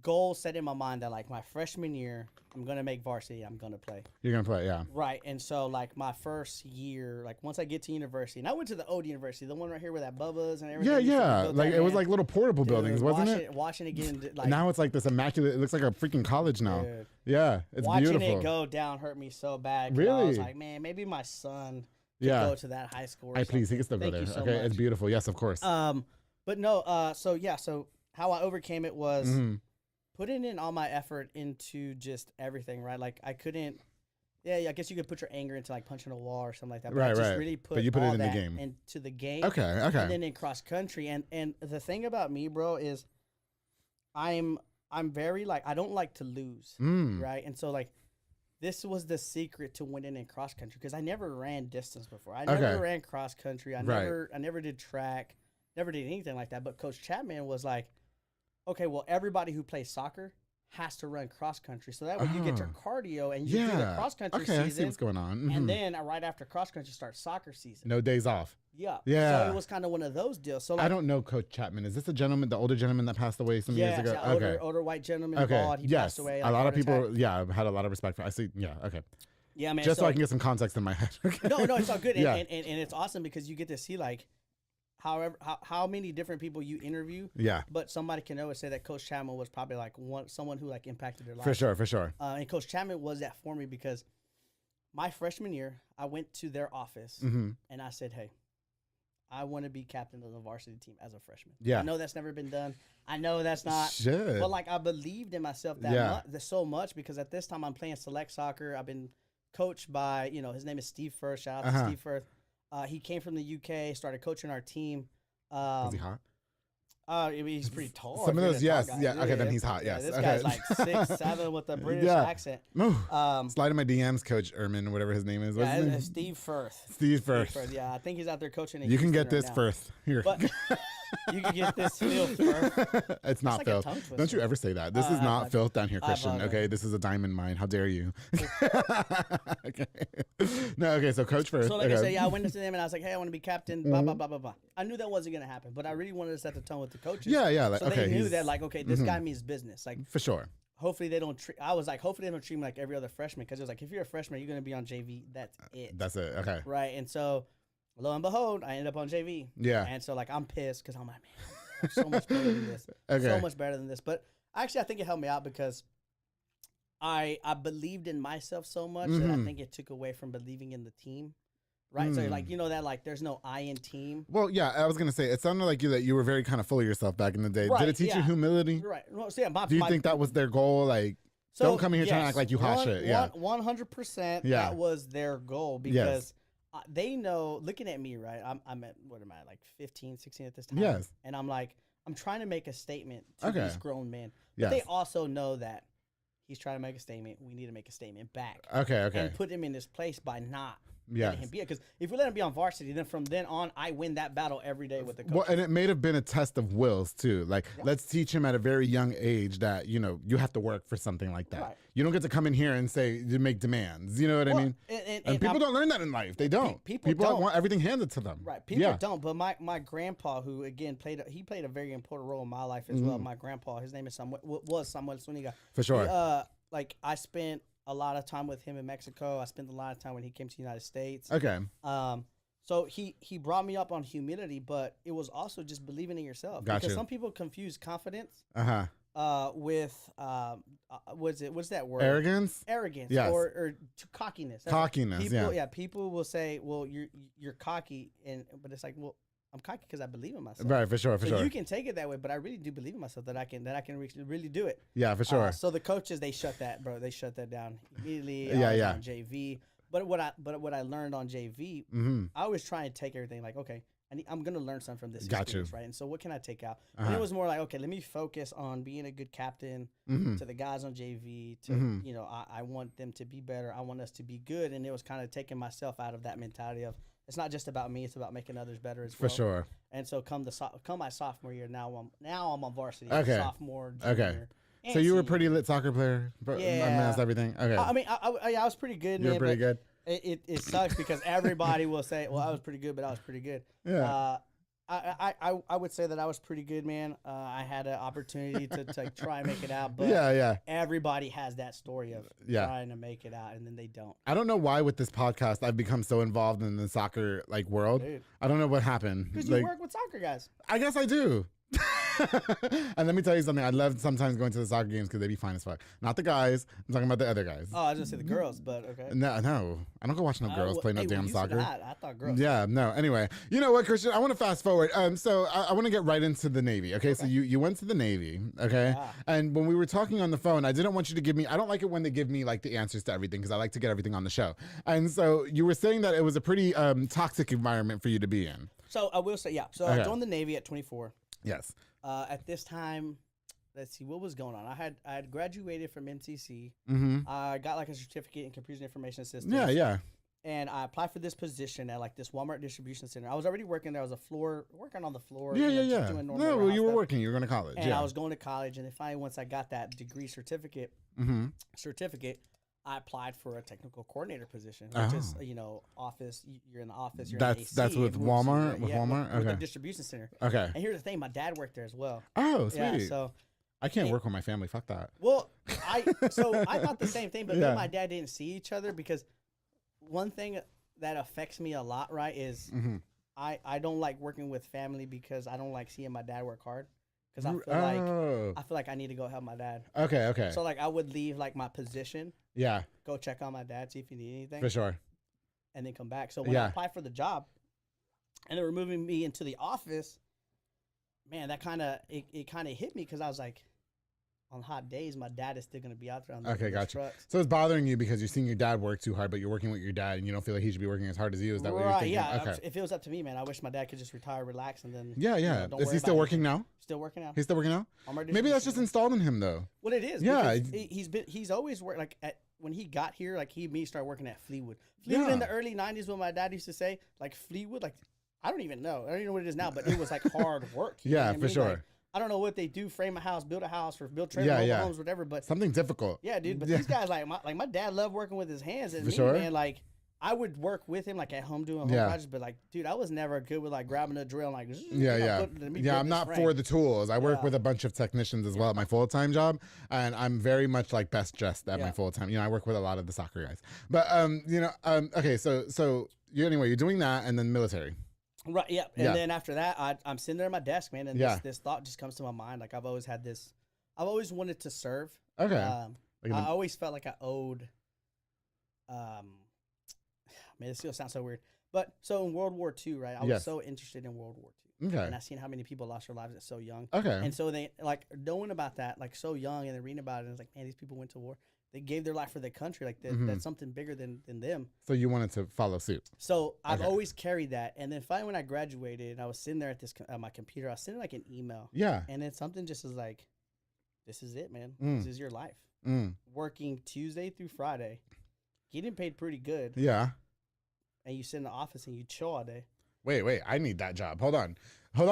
goal set in my mind that like my freshman year I'm gonna make varsity. I'm gonna play. You're gonna play, yeah. Right, and so like my first year, like once I get to university, and I went to the old university, the one right here where that Bubba's and everything. Yeah, like it was like little portable buildings, wasn't it? Watching it get like now it's like this immaculate. It looks like a freaking college now. Dude. Yeah, it's watching beautiful. It go down hurt me so bad. Really? I was like, man, maybe my son could go to that high school. Please, he can still go there. So okay, much. It's beautiful. Yes, of course. But no. So how I overcame it was. Putting in all my effort into just everything, right? Like I couldn't, I guess you could put your anger into like punching a wall or something like that. But I just really put it all in that the game. into the game. Okay. And then in cross country, and the thing about me, bro, is I'm very like I don't like to lose, right? And so like this was the secret to winning in cross country because I never ran distance before. I never ran cross country. I never did track, never did anything like that. But Coach Chapman was like, okay, well, everybody who plays soccer has to run cross country. So that way you get your cardio and you do the cross country season. I see what's going on. And then right after cross country starts soccer season. No days off. Yeah. Yeah. So it was kind of one of those deals. So like, I don't know Coach Chapman. Is this the gentleman, the older gentleman that passed away some years ago? Yeah, older white gentleman. Bald. He passed away. Like, a lot of people, had a lot of respect for. I see. Yeah. Okay. Yeah, man. Just so I can get some context in my head. Okay. No, it's all good. And it's awesome because you get to see like, how many different people you interview, but somebody can always say that Coach Chapman was probably like someone who like impacted their life. For sure. And Coach Chapman was that for me because my freshman year, I went to their office and I said, hey, I want to be captain of the varsity team as a freshman. Yeah. I know that's never been done. I know that's not. Shit. But like I believed in myself so much because at this time I'm playing select soccer. I've been coached by, his name is Steve Firth. Shout out to Steve Firth. He came from the UK, started coaching our team. Was he hot? He's pretty tall. Some of those, yes. Yeah, okay, then he's hot, yes. This okay. guy's like 6'7" with a British accent. Slide in my DMs, Coach Ehrman, whatever his name is. What's his name? Steve Firth. Steve Firth. Yeah, I think he's out there coaching. You can get this Firth. Here. But you can get this Firth. It's not like filth. Don't you ever say that. This is not filth down here, Christian. Okay, this is a diamond mine. How dare you? Okay. No, okay, so Coach Firth. So like I said, I went into them and I was like, hey, I want to be captain, blah, blah, blah, blah, blah. I knew that wasn't going to happen, but I really wanted to set the tone with the coaches. Yeah. Like, so they knew that, like, okay, this guy means business. Like, for sure. hopefully they don't treat. I was like, hopefully they don't treat me like every other freshman, because it was like, if you're a freshman, you're gonna be on JV. That's it. That's it. Okay. Right. And so, lo and behold, I ended up on JV. Yeah. And so like I'm pissed because I'm like, man, I'm so much better than this. Okay. So much better than this. But actually, I think it helped me out because I believed in myself so much that I think it took away from believing in the team. Right. So like, you know, that like there's no I in team. Well, yeah, I was going to say, it sounded like you were very kind of full of yourself back in the day. Right, Did it teach you humility? Right. Well, so yeah, Do you think that was their goal? Like, don't come in here trying to act like you hot shit. Yeah. 100%. Yeah. That was their goal because they know, looking at me, right? I'm at, what am I, like 15, 16 at this time? Yes. And I'm like, I'm trying to make a statement to these grown men. But Yes. they also know that he's trying to make a statement. We need to make a statement back. Okay. And put him in his place by not Yes. letting him be it. Because if we let him be on varsity, then from then on, I win that battle every day with the coach. Well, and it may have been a test of wills too. Like, let's teach him at a very young age that, you know, you have to work for something like that. Right. You don't get to come in here and say, you make demands. You know what I mean? And people don't learn that in life. They don't. People don't. want everything handed to them. Right. People don't. But my grandpa, who again played a very important role in my life as well. My grandpa, his name is Samuel Zuniga. For sure. Like I spent a lot of time with him in Mexico. I spent a lot of time when he came to the United States. Okay. So he brought me up on humility, but it was also just believing in yourself. Gotcha. Because some people confuse confidence with what's that word? Arrogance. Yes. Or cockiness. Cockiness. People, people will say, well, you're cocky, but it's like, well, I'm cocky because I believe in myself. Right, for sure. You can take it that way, but I really do believe in myself that I can really do it. Yeah, for sure. So the coaches, they shut that down immediately. Yeah. On JV, but what I learned on JV, I always try and take everything like, okay, I'm gonna learn something from this experience, right? And so what can I take out? And it was more like, okay, let me focus on being a good captain to the guys on JV. To you know, I want them to be better. I want us to be good, and it was kind of taking myself out of that mentality of, it's not just about me; it's about making others better as well. For sure. And so come my sophomore year, now I'm on varsity. Okay. Sophomore, junior, so you were a pretty lit soccer player. Yeah. I mean, that's everything. Okay. I mean, I was pretty good. You were pretty good. It sucks because everybody will say, well, I was pretty good, but I was pretty good. Yeah. I would say that I was pretty good, man. I had an opportunity to try and make it out, but everybody has that story of trying to make it out, and then they don't. I don't know why with this podcast I've become so involved in the soccer world. Dude. I don't know what happened. Because you work with soccer guys. I guess I do. And let me tell you something. I love sometimes going to the soccer games because they be fine as fuck. Not the guys. I'm talking about the other guys. Oh, I was gonna say the girls, but okay. No. I don't go watch no girls play no damn soccer. I thought girls. Yeah, no. Anyway, you know what, Christian? I want to fast forward. So I want to get right into the Navy. Okay, so you went to the Navy. Okay, and when we were talking on the phone, I didn't want you to give me. I don't like it when they give me the answers to everything because I like to get everything on the show. And so you were saying that it was a pretty toxic environment for you to be in. So I will say, yeah. So I joined the Navy at 24. Yes. At this time, let's see what was going on. I had graduated from MCC. I got a certificate in computer information systems. Yeah. And I applied for this position at this Walmart distribution center. I was already working there. I was working on the floor. Yeah. Doing normal No, you were stuff. working. You were going to college. And I was going to college. And finally, once I got that degree certificate, I applied for a technical coordinator position, which is office. You're in the office. You're in AC, that's with Walmart. With Walmart. With the distribution center. Okay. And here's the thing: my dad worked there as well. Oh, sweet. Yeah, so I can't work with my family. Fuck that. Well, I thought the same thing, but me and my dad didn't see each other because one thing that affects me a lot, right, is I don't like working with family because I don't like seeing my dad work hard. Because I feel like I need to go help my dad. Okay. So I would leave my position. Yeah. Go check on my dad, see if he need anything. For sure. And then come back. So when I applied for the job, and they were moving me into the office, man, that kind of hit me because I was like, on hot days, my dad is still going to be out there on the gotcha. trucks. So it's bothering you because you're seeing your dad work too hard, but you're working with your dad, and you don't feel like he should be working as hard as you. Is that what you're thinking? Yeah. Okay. If it was up to me, man, I wish my dad could just retire, relax, and then Is he still working now? Still working now. He's still working now. Maybe that's just installed in him, though. Well, it is. Yeah. He's always worked when he got here. He immediately started working at Fleetwood. Fleetwood in the early '90s, what my dad used to say, Fleetwood, I don't even know. I don't even know what it is now, but it was hard work. Yeah, for sure. I don't know what they do, frame a house, build a house, or build trailer homes, whatever. But something difficult. Yeah, dude. But these guys, my dad loved working with his hands, and for sure. Man, I would work with him like at home doing home projects, but like, dude, I was never good with like grabbing a drill and like, I'm not for the tools. I work with a bunch of technicians as well at my full-time job, and I'm very much like best dressed at my full-time. You know, I work with a lot of the soccer guys, but okay, so you're doing that, and then military. Right. Yeah. And then after that, I'm sitting there at my desk, man, and this thought just comes to my mind. Like I've always wanted to serve. Okay. I always felt like I owed. Man, this still sounds so weird. But so in World War II, right? I was so interested in World War II. Okay. And I seen how many people lost their lives at so young. Okay. And so they like knowing about that, like so young, and then reading about it, and it's like, man, these people went to war. They gave their life for their country. Like that's something bigger than them. So you wanted to follow suit. So I've always carried that. And then finally, when I graduated, and I was sitting there at my computer, I was sending like an email. Yeah. And then something just was like, "This is it, man. This is your life. Working Tuesday through Friday, getting paid pretty good. Yeah. And you sit in the office and you chill all day." Wait, I need that job. Hold on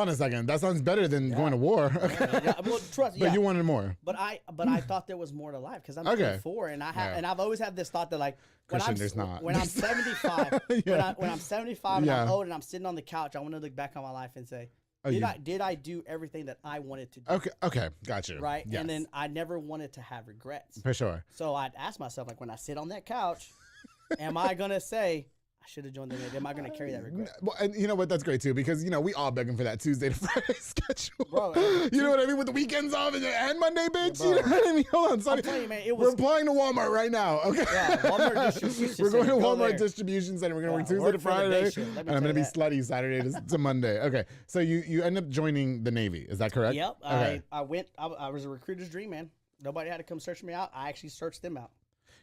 a second. That sounds better than going to war. Well, trust. But you wanted more. But I thought there was more to life because I'm 24 and I've always had this thought that like when I'm 75, when I'm 75 and I'm old and I'm sitting on the couch, I want to look back on my life and say, did I do everything that I wanted to do? Okay, gotcha. Right, yes. And then I never wanted to have regrets. For sure. So I'd ask myself, like, when I sit on that couch, am I gonna say, I should have joined the Navy? Am I going to carry that regret? Well, and you know what? That's great too, because we all begging for that Tuesday to Friday schedule. Bro, you know what I mean? With the weekends off and Monday, bitch. You know what I mean? Hold on, sorry. I'm telling you, man, we're applying to Walmart right now. Okay. Yeah, Walmart distribution. We're going to Walmart distribution center. We're going to work Tuesday to Friday, and I'm going to be slutty Saturday to Monday. Okay. So you end up joining the Navy. Is that correct? Yep. Okay. I was a recruiter's dream, man. Nobody had to come search me out. I actually searched them out.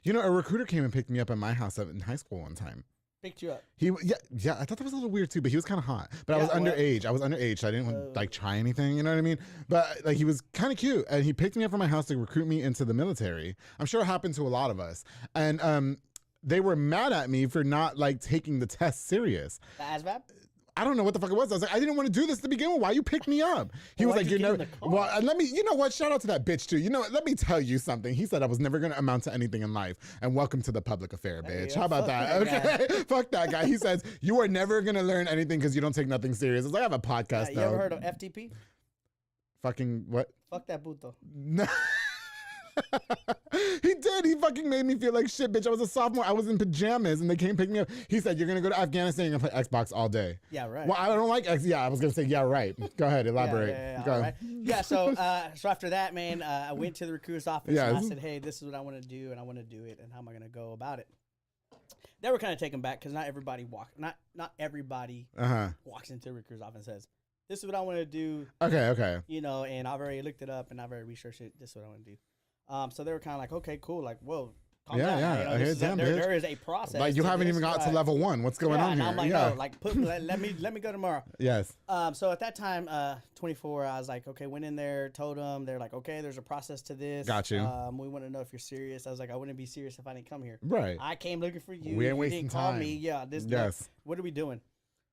You know, a recruiter came and picked me up at my house in high school one time. Picked you up. Yeah. I thought that was a little weird too, but he was kind of hot. But I was underage. So I didn't want to like try anything. You know what I mean? But like he was kind of cute, and he picked me up from my house to recruit me into the military. I'm sure it happened to a lot of us, and they were mad at me for not like taking the test serious. The ASVAB? I don't know what the fuck it was. I was like, I didn't want to do this to begin with. Why you picked me up? He was like, you're never. Well, let me. You know what? Shout out to that bitch too. You know what? Let me tell you something. He said I was never gonna amount to anything in life. And welcome to the public affair, bitch. How about that? Okay, fuck that guy. He says you are never gonna learn anything because you don't take nothing serious. It's like I have a podcast. You ever heard of FTP? Fucking what? Fuck that puto. No. He did. He fucking made me feel like shit, bitch. I was a sophomore. I was in pajamas and they came pick me up. He said, you're going to go to Afghanistan and you're going to play Xbox all day. Yeah, right. Well, I don't like X. Yeah, I was going to say, yeah, right. Go ahead. Elaborate. Yeah, so after that, man, I went to the recruiter's office and I said, hey, this is what I want to do and I want to do it. And how am I going to go about it? They were kind of taken back because not everybody walks into the recruiter's office and says, this is what I want to do. Okay. You know, and I've already looked it up and I've already researched it. This is what I want to do. So they were kind of like, okay, cool. Like, whoa, calm down. Yeah. You know, there is a process. Like you haven't even got to level 1. What's going on here? I'm like, no, like, let me go tomorrow. Yes. So at that time, 24, I was like, okay, went in there, told them, they're like, okay, there's a process to this. Got you. We want to know if you're serious. I was like, I wouldn't be serious if I didn't come here. Right. I came looking for you. We ain't you wasting didn't call time. me. Yeah. Yes. What are we doing?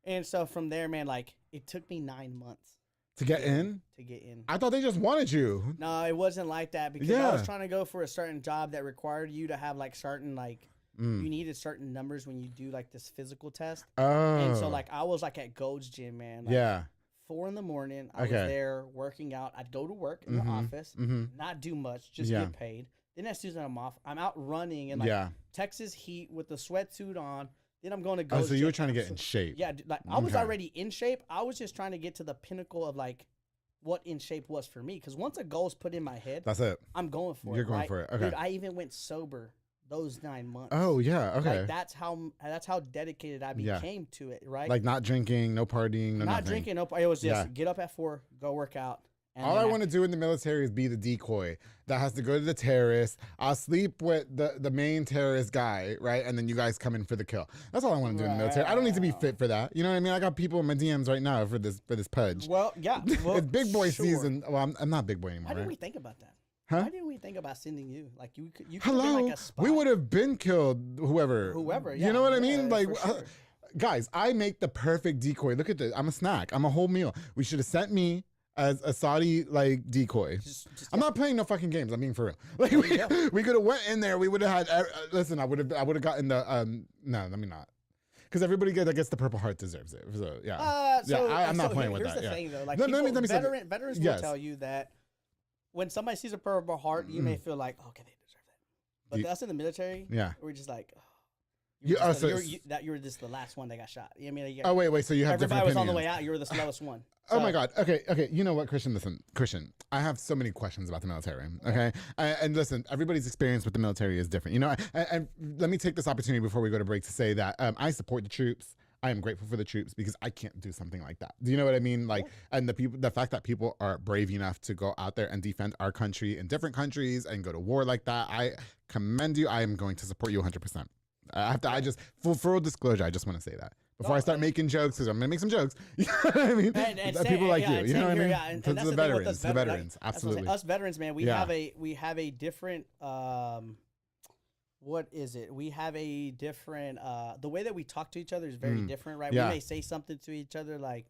And so from there, man, like it took me 9 months. To get in? To get in. I thought they just wanted you. No, it wasn't like that because I was trying to go for a certain job that required you to have like certain like you needed certain numbers when you do like this physical test. Oh. And so like I was like at Gold's Gym, man. Like, 4 a.m. I was there working out. I'd go to work in the office, not do much, just get paid. Then as soon as I'm off, I'm out running in like Texas heat with the sweatsuit on. Then I'm going to go. Oh, so you were trying to get in shape. Yeah, like I was already in shape. I was just trying to get to the pinnacle of like what in shape was for me. Because once a goal's put in my head, that's it. I'm going for it. You're going for it. Okay. Dude, I even went sober those 9 months. Oh yeah. Okay. Like, that's how dedicated I became to it. Right. Like not drinking, no partying, no not nothing. drinking. No. It was just get up at 4, go work out. All I want to do in the military is be the decoy that has to go to the terrorist. I'll sleep with the main terrorist guy, right? And then you guys come in for the kill. That's all I want to do in the military. I don't need to be fit for that. You know what I mean? I got people in my DMs right now for this pudge. Well, yeah. Well, it's big boy season. Well, I'm not big boy anymore. Why didn't right? we think about that? Huh? Why didn't we think about sending you? Like you could Hello? have been like a spy. We would have been killed. Whoever. Yeah. You know what I mean? Like. Sure. Guys, I make the perfect decoy. Look at this. I'm a snack. I'm a whole meal. We should have sent me as a Saudi like decoy. I'm not playing no fucking games. I'm being for real. Like we could have went in there. We would have had. Listen, I would have gotten the. No, let me not. Because everybody that gets the Purple Heart deserves it. So yeah, I'm not playing with that. Here's the thing though, like veterans will tell you that when somebody sees a Purple Heart, you may feel like, okay, they deserve that. But us in the military, we're just like. You were just the last one that got shot. I mean, wait. So you have everybody was on the way out. You were the slowest one. So. Oh my God. Okay. You know what, Christian? Listen, Christian. I have so many questions about the military. Okay, and listen, everybody's experience with the military is different. You know, and let me take this opportunity before we go to break to say that I support the troops. I am grateful for the troops because I can't do something like that. Do you know what I mean? Like, and the fact that people are brave enough to go out there and defend our country in different countries and go to war like that, I commend you. I am going to support you 100%. I just full disclosure. I just want to say that before I start making jokes, because I'm gonna make some jokes. You know what I mean? And people like you know what I mean? And that's the veterans, absolutely. Us veterans, man, we have a different. What is it? We have a different. The way that we talk to each other is very different, right? Yeah. We may say something to each other like,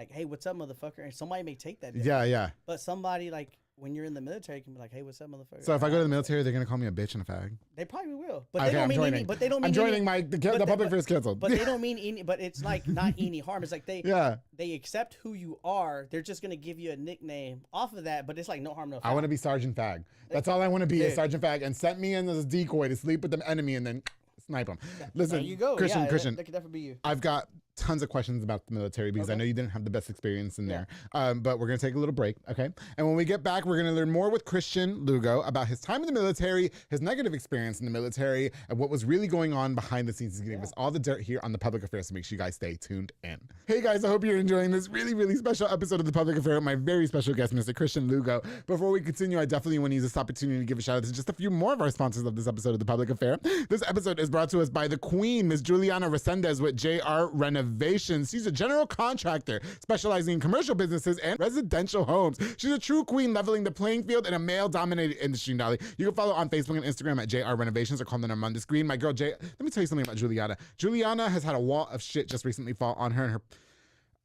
"Hey, what's up, motherfucker?" And somebody may take that. Yeah. But somebody like. When you're in the military, can be like, "Hey, what's up, motherfucker?" So if I go to the military, they're gonna call me a bitch and a fag. They probably will, but they don't mean any. But they don't mean. I'm joining the public affairs canceled. But they don't mean any. But it's like not any harm. It's like they accept who you are. They're just gonna give you a nickname off of that. But it's like no harm, no foul. I want to be Sergeant Fag. That's all I want to be, is Sergeant Fag, and sent me in as a decoy to sleep with the enemy and then snipe them. Listen, there you go. Christian, that could definitely be you. I've got tons of questions about the military because I know you didn't have the best experience in there. But we're going to take a little break, okay? And when we get back, we're going to learn more with Christian Lugo about his time in the military, his negative experience in the military, and what was really going on behind the scenes. He's going to give us all the dirt here on the Public Affair, so make sure you guys stay tuned in. Hey guys, I hope you're enjoying this really, really special episode of the Public Affair with my very special guest, Mr. Christian Lugo. Before we continue, I definitely want to use this opportunity to give a shout out to just a few more of our sponsors of this episode of the Public Affair. This episode is brought to us by the Queen, Ms. Juliana Resendez with JR Renovations. She's a general contractor specializing in commercial businesses and residential homes. She's a true queen, leveling the playing field in a male-dominated industry, Dolly. You can follow on Facebook and Instagram at JR Renovations or call them on the screen. My girl, let me tell you something about Juliana. Juliana has had a wall of shit just recently fall on her, and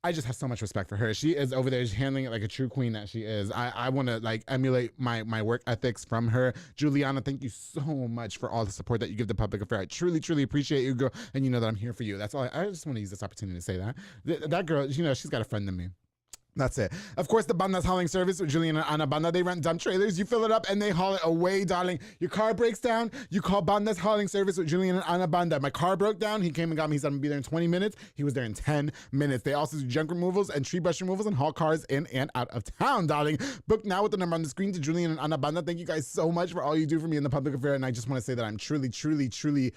I just have so much respect for her. She is over there handling it like a true queen that she is. I want to like emulate my work ethics from her. Juliana, thank you so much for all the support that you give the Public Affair. I truly, truly appreciate you, girl. And you know that I'm here for you. That's all. I just want to use this opportunity to say that. That girl, you know, she's got a friend in me. That's it. Of course, the Banda's hauling service with Julian and Ana Banda. They rent dump trailers. You fill it up and they haul it away, darling. Your car breaks down. You call Banda's hauling service with Julian and Ana Banda. My car broke down. He came and got me. He said I'm going to be there in 20 minutes. He was there in 10 minutes. They also do junk removals and tree brush removals and haul cars in and out of town, darling. Book now with the number on the screen to Julian and Ana Banda. Thank you guys so much for all you do for me in the Public Affair. And I just want to say that I'm truly, truly, truly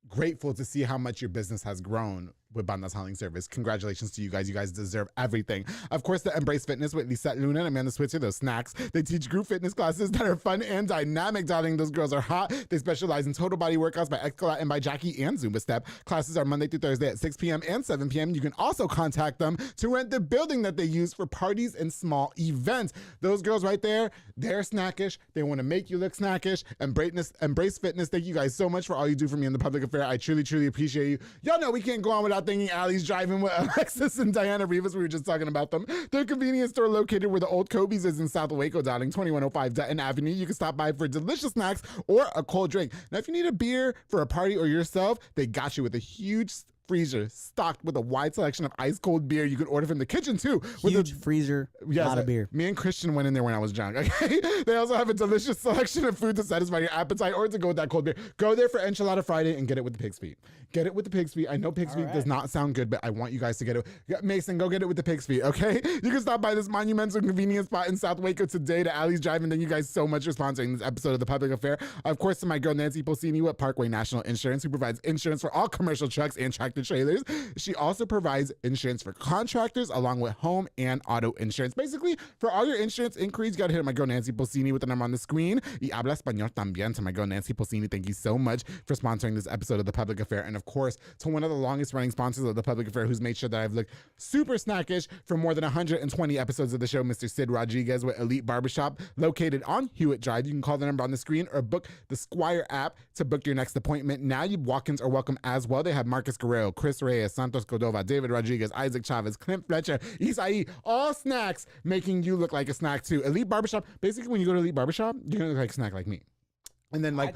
grateful to see how much your business has grown with Banda's hauling service. Congratulations to you guys. You guys deserve everything. Of course, the Embrace Fitness with Lisette Luna and Amanda Switzer, those snacks. They teach group fitness classes that are fun and dynamic, darling. Those girls are hot. They specialize in total body workouts by Escalate and by Jackie and Zumba Step. Classes are Monday through Thursday at 6 p.m. and 7 p.m. You can also contact them to rent the building that they use for parties and small events. Those girls right there, they're snackish. They want to make you look snackish. Embrace Fitness. Thank you guys so much for all you do for me in the Public Affair. I truly, truly appreciate you. Y'all know we can't go on without thanking Allie's Driving with Alexis and Diana Rivas. We were just talking about them. Their convenience store located where the old Kobe's is in South Waco, darling, 2105 Dutton Avenue. You can stop by for delicious snacks or a cold drink. Now, if you need a beer for a party or yourself, they got you with a huge freezer stocked with a wide selection of ice cold beer. You can order from the kitchen too. Huge freezer, a lot of beer. Me and Christian went in there when I was drunk. Okay, they also have a delicious selection of food to satisfy your appetite or to go with that cold beer. Go there for Enchilada Friday and get it with the pig's feet. Get it with the pig's feet. I know pig's feet does not sound good, but I want you guys to get it. Mason, go get it with the pig's feet, okay? You can stop by this monumental convenience spot in South Waco today to Allie's Drive-In. Thank you guys so much for sponsoring this episode of The Public Affair. Of course, to my girl Nancy Pulsini with Parkway National Insurance, who provides insurance for all commercial trucks and tractor trailers. She also provides insurance for contractors along with home and auto insurance. Basically, for all your insurance inquiries, you got to hit my girl Nancy Pulsini with the number on the screen. Y habla español también. To my girl Nancy Pulsini, thank you so much for sponsoring this episode of The Public Affair. And of course, to one of the longest running sponsors of The Public Affair, who's made sure that I've looked super snackish for more than 120 episodes of the show, Mr. Sid Rodriguez with Elite Barbershop, located on Hewitt Drive. You can call the number on the screen or book the Squire app to book your next appointment. Now, you walk-ins are welcome as well. They have Marcus Guerrero Royal, Chris Reyes, Santos Cordova, David Rodriguez, Isaac Chavez, Clint Fletcher, Isai, all snacks making you look like a snack too. Elite Barbershop, basically when you go to Elite Barbershop, you're going to look like a snack like me. And then like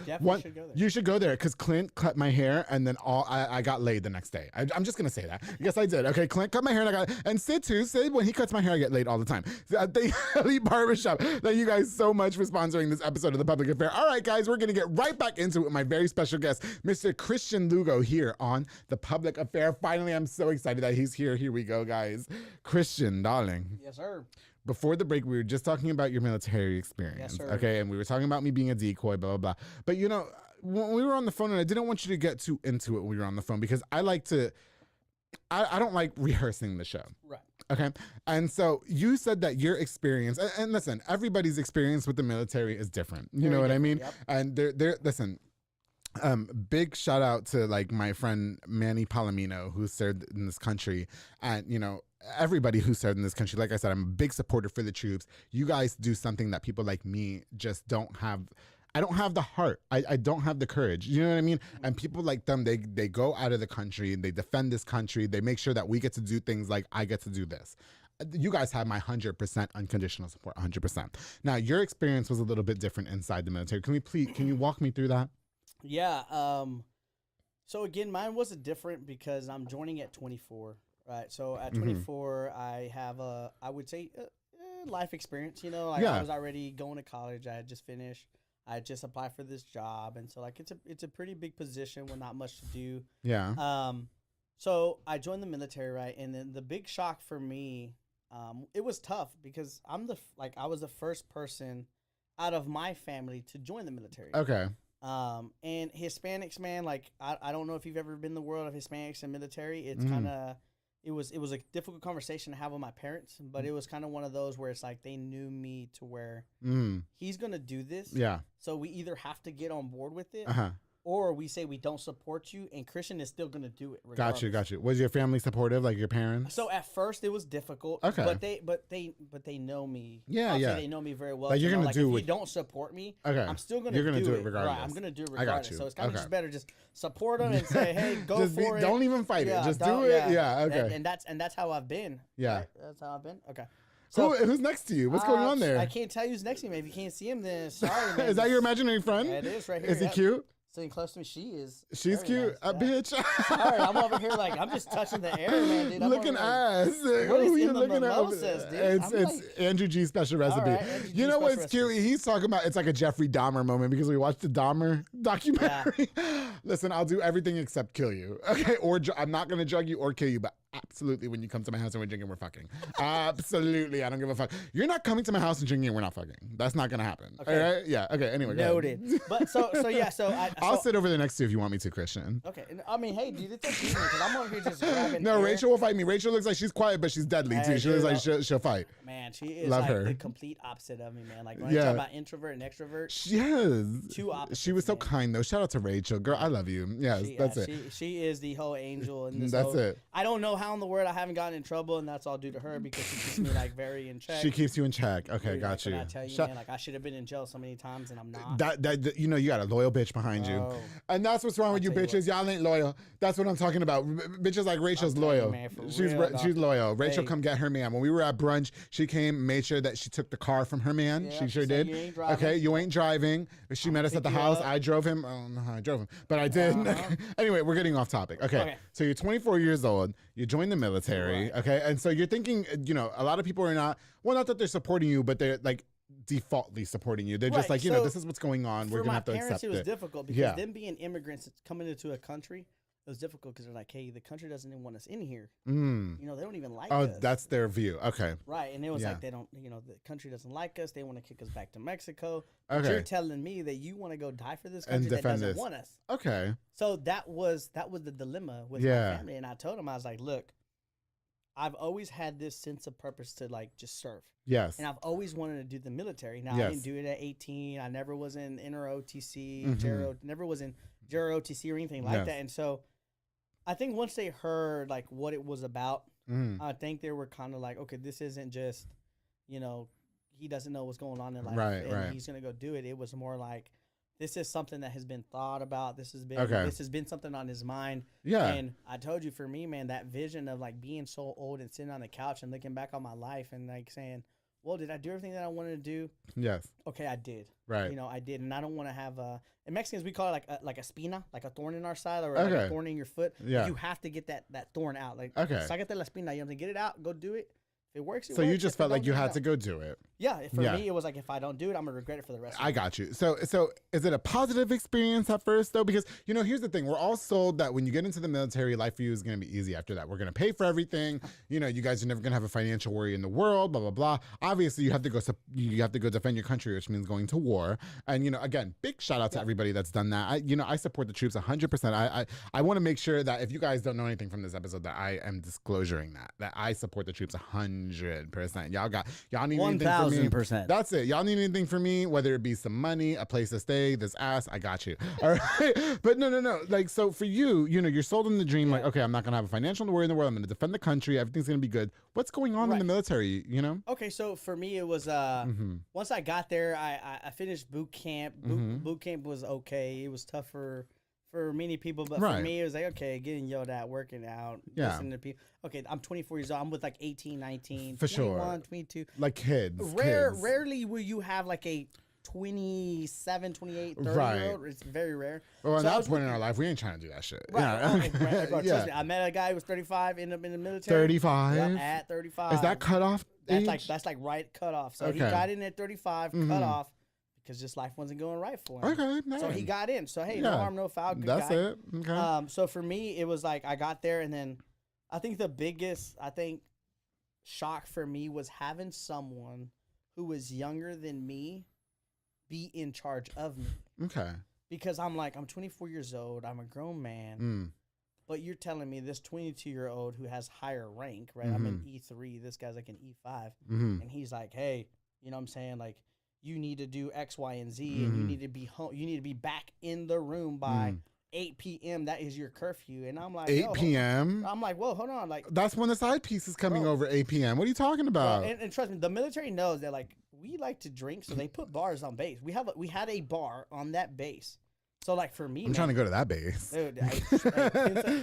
you should go there because Clint cut my hair and then I got laid the next day. I'm just gonna say that. Yes, I did. Okay, Clint cut my hair and Sid too. Sid, when he cuts my hair, I get laid all the time. So thank Elite Barbershop. Thank you guys so much for sponsoring this episode of The Public Affair. All right, guys, we're gonna get right back into it with my very special guest, Mr. Christian Lugo, here on The Public Affair. Finally, I'm so excited that he's here. Here we go, guys. Christian, darling. Yes, sir. Before the break, we were just talking about your military experience. Yes, sir. Okay, and we were talking about me being a decoy, blah, blah, blah. But, you know, when we were on the phone, and I didn't want you to get too into it when we were on the phone because I don't like rehearsing the show. Right. Okay? And so you said that your experience, and listen, everybody's experience with the military is different. You know what I mean? Yep. And listen, big shout out to like my friend Manny Palomino who served in this country, and you know everybody who served in this country. Like I said, I'm a big supporter for the troops. You guys do something that people like me just don't have. I don't have the heart. I don't have the courage. You know what I mean? And people like them, they go out of the country and they defend this country. They make sure that we get to do things like I get to do this. You guys have my 100% unconditional support, 100%. Now, your experience was a little bit different inside the military. Can you walk me through that? Yeah. So again, mine wasn't different because I'm joining at 24, right? So at 24, I have I would say life experience. You know, like I was already going to college. I had just finished. I just applied for this job, and so like it's a pretty big position with not much to do. Yeah. So I joined the military, right? And then the big shock for me, it was tough because I was the first person out of my family to join the military. Okay. And Hispanics, man, like I don't know if you've ever been in the world of Hispanics and military. It's kind of it was a difficult conversation to have with my parents, but it was kind of one of those where it's like they knew me to where he's gonna do this. Yeah. So we either have to get on board with it, or we say we don't support you, and Christian is still gonna do it. Regardless. Got you. Was your family supportive, like your parents? So at first it was difficult. Okay. But they know me. Yeah. They know me very well. Like you're gonna do if you don't support me, I'm still gonna. You're gonna do it regardless. Right, I'm gonna do it regardless. I got you. So it's kind of just better just support them and say, hey, go for it. Don't even fight it. Just do it. Yeah. Okay. And that's how I've been. Yeah. Right? That's how I've been. Okay. So, who's next to you? What's going on there? I can't tell you who's next to me. If you can't see him, then sorry, man. Is that your imaginary friend? Yeah, it is right here. Is he cute? Sitting close to me, she is. She's cute, nice, bitch. Sorry, I'm over here like I'm just touching the air, man, dude. Looking ass. What is in the mimosas, dude? It's Andrew G's special recipe. Right, you know what's cute? He's talking about it's like a Jeffrey Dahmer moment because we watched the Dahmer documentary. Yeah. Listen, I'll do everything except kill you. Okay, or I'm not gonna drug you or kill you, but absolutely, when you come to my house and we're drinking, we're fucking. Absolutely, I don't give a fuck. You're not coming to my house and drinking, and we're not fucking. That's not gonna happen. Okay. All right? Yeah. Okay. Anyway. Noted. But so I'll sit over there next to you if you want me to, Christian. Okay. I mean, hey, dude, it's okay because I'm over here just grabbing. No, air. Rachel will fight me. Rachel looks like she's quiet, but she's deadly too. She looks like she'll fight. Man, she is like the complete opposite of me, man. Like when I talk about introvert and extrovert. Yes. Two opposites. She was so kind though. Shout out to Rachel, girl. I love you. Yes, that's it. She is the whole angel in this. That's it. I don't know how in the world I haven't gotten in trouble, and that's all due to her because she keeps me like very in check. She keeps you in check. Okay, dude, got you. I tell you, man, like I should have been in jail so many times, and I'm not. That you know, you got a loyal bitch behind you, and that's what's wrong with you bitches. Y'all ain't loyal. That's what I'm talking about. Bitches like Rachel's loyal. Man, she's loyal. Rachel, come get her man. When we were at brunch, she came, made sure that she took the car from her man. Yeah, she sure did. You ain't driving. She met us at the house. I drove him. I don't know how I drove him, but I did. Anyway, we're getting off topic. Okay. So you're 24 years old. You joined the military. Right. Okay. And so you're thinking, you know, a lot of people are not that they're supporting you, but they're like defaultly supporting you. They're just like, you know, this is what's going on. We're going to have to accept it. It was difficult because them being immigrants coming into a country, it was difficult because they're like, hey, the country doesn't even want us in here. You know, they don't even like us. Oh, that's their view. Okay. Right. And it was like, they don't, you know, the country doesn't like us. They want to kick us back to Mexico. Okay. But you're telling me that you want to go die for this country that doesn't want us. Okay. So that was the dilemma with my family. And I told them, I was like, look, I've always had this sense of purpose to like just serve. Yes. And I've always wanted to do the military. Now, I didn't do it at 18. I never was in ROTC, never was in ROTC or anything like that. And so I think once they heard like what it was about, I think they were kind of like, okay, this isn't just, you know, he doesn't know what's going on in life and he's going to go do it. It was more like, this is something that has been thought about. This has been something on his mind. Yeah. And I told you, for me, man, that vision of like being so old and sitting on the couch and looking back on my life and like saying, well, did I do everything that I wanted to do? Yes. Okay, I did. Right. You know, I did, and I don't want to have in Mexicans we call it like a spina, like a thorn in our side, or like a thorn in your foot. Yeah. You have to get that thorn out. Like, sácate la espina. You have to get it out. Go do it. If it works, it so works. You just felt like you had to go do it. Yeah. For me, it was like, if I don't do it, I'm gonna regret it for the rest of my life. I got you. So is it a positive experience at first though? Because here's the thing: we're all sold that when you get into the military, life for you is going to be easy after that. We're going to pay for everything. You guys are never going to have a financial worry in the world. Blah blah blah. Obviously, you have to go defend your country, which means going to war. And again, big shout out to everybody that's done that. I support the troops 100%. I want to make sure that if you guys don't know anything from this episode, that I am disclosing that I support the troops 100%. Y'all need anything from me? 1,000%. That's it. Y'all need anything from me, whether it be some money, a place to stay, this ass, I got you. All right. But no. Like, so for you, you're sold on the dream, like, okay, I'm not going to have a financial worry in the world. I'm going to defend the country. Everything's going to be good. What's going on in the military, Okay, so for me, it was, once I got there, I finished boot camp. Boot camp was okay. It was tough for many people, but for me, it was like, okay, getting yelled at, working out, listening to people. Okay, I'm 24 years old. I'm with like 18, 19, for 21, sure. 22. Like kids. Rarely will you have like a 27, 28, 30 year old. It's very rare. Well, at that point in our life, we ain't trying to do that shit. Right. Bro, trust me, I met a guy who was 35, ended up in the military. 35? Yeah, at 35. Is that cutoff age? That's like right cutoff. So he got in at 35, cut off, because just life wasn't going right for him. Okay, nice. So he got in. So hey, no harm, no foul. Good That's guy. it. Okay. So for me, it was like I got there, and then I think the biggest shock for me was having someone who was younger than me be in charge of me. Okay. Because I'm 24 years old. I'm a grown man. But you're telling me this 22-year-old who has higher rank, right? I'm an E3. This guy's like an E5. And he's like, hey, you know what I'm saying? Like, you need to do X, Y, and Z, and you need to be home. You need to be back in the room by 8 p.m. That is your curfew. And I'm like, 8 p.m. I'm like, whoa, hold on. Like, that's when the side piece is coming over 8 p.m. What are you talking about? And trust me, the military knows that we like to drink, so they put bars on base. We had a bar on that base. So for me, I'm trying to go to that base. Dude,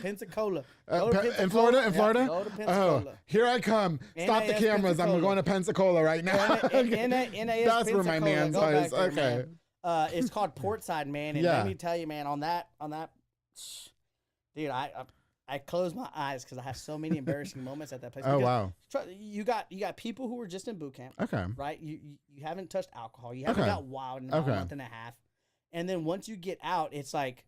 Pensacola. In Florida? In Florida? Yeah, go to Pensacola. Oh, here I come. Stop the cameras. I'm going to Pensacola right now. That's where my man's is. Okay. It's called Portside, man. And let me tell you, man, on that, dude, I close my eyes because I have so many embarrassing moments at that place. Oh, wow. You got people who were just in boot camp. Okay. Right? You haven't touched alcohol. You haven't got wild in a month and a half. And then once you get out, it's like,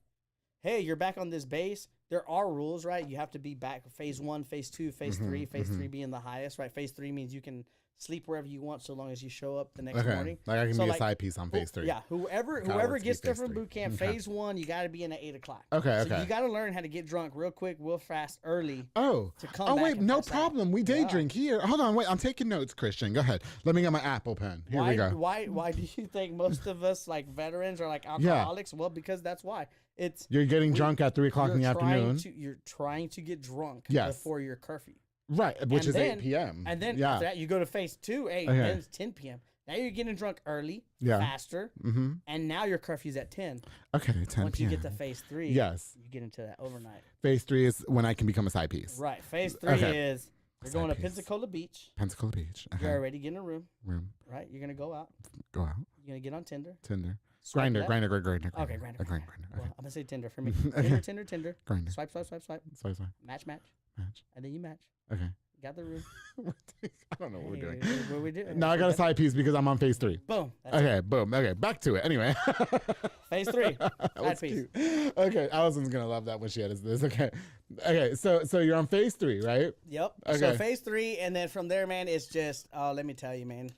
hey, you're back on this base. There are rules, right? You have to be back phase 1, phase 2, phase 3, phase 3 being the highest, right? Phase 3 means you can sleep wherever you want so long as you show up the next morning. Like I can be a side piece on phase 3. Yeah, whoever gets there from boot camp, phase 1, you got to be in at 8 o'clock. Okay. So you got to learn how to get drunk real quick, real fast, early. Oh, wait, no problem. We day drink here. Hold on, wait. I'm taking notes, Christian. Go ahead. Let me get my Apple pen. Here we go. Why do you think most of us veterans are alcoholics? Well, because that's why. You're getting drunk at 3 o'clock in the afternoon. You're trying to get drunk before your curfew. Right, which is 8 p.m. And then after that, you go to phase 2, then it's 10 p.m. Now you're getting drunk early, faster, and now your curfew's at 10. Okay, 10 p.m. Once you get to phase 3, you get into that overnight. Phase 3 is when I can become a side piece. Right, phase 3 is you're going to Pensacola Beach. Pensacola Beach. You're already getting a room. Right, you're going to go out. You're going to get on Tinder. Grinder. Okay, Grinder. Well, I'm going to say Tinder for me. Tinder. Grinder. Swipe. Match. And then you match. Okay. Got the room. I don't know what we're doing. What we doing? Now I got a side piece because I'm on phase 3. Boom. Boom. Okay, back to it. Anyway. Phase 3. Side piece. Okay, Allison's going to love that when she edits this. Okay, so you're on phase 3, right? Yep. Okay. So phase 3, and then from there, man, it's just, let me tell you, man.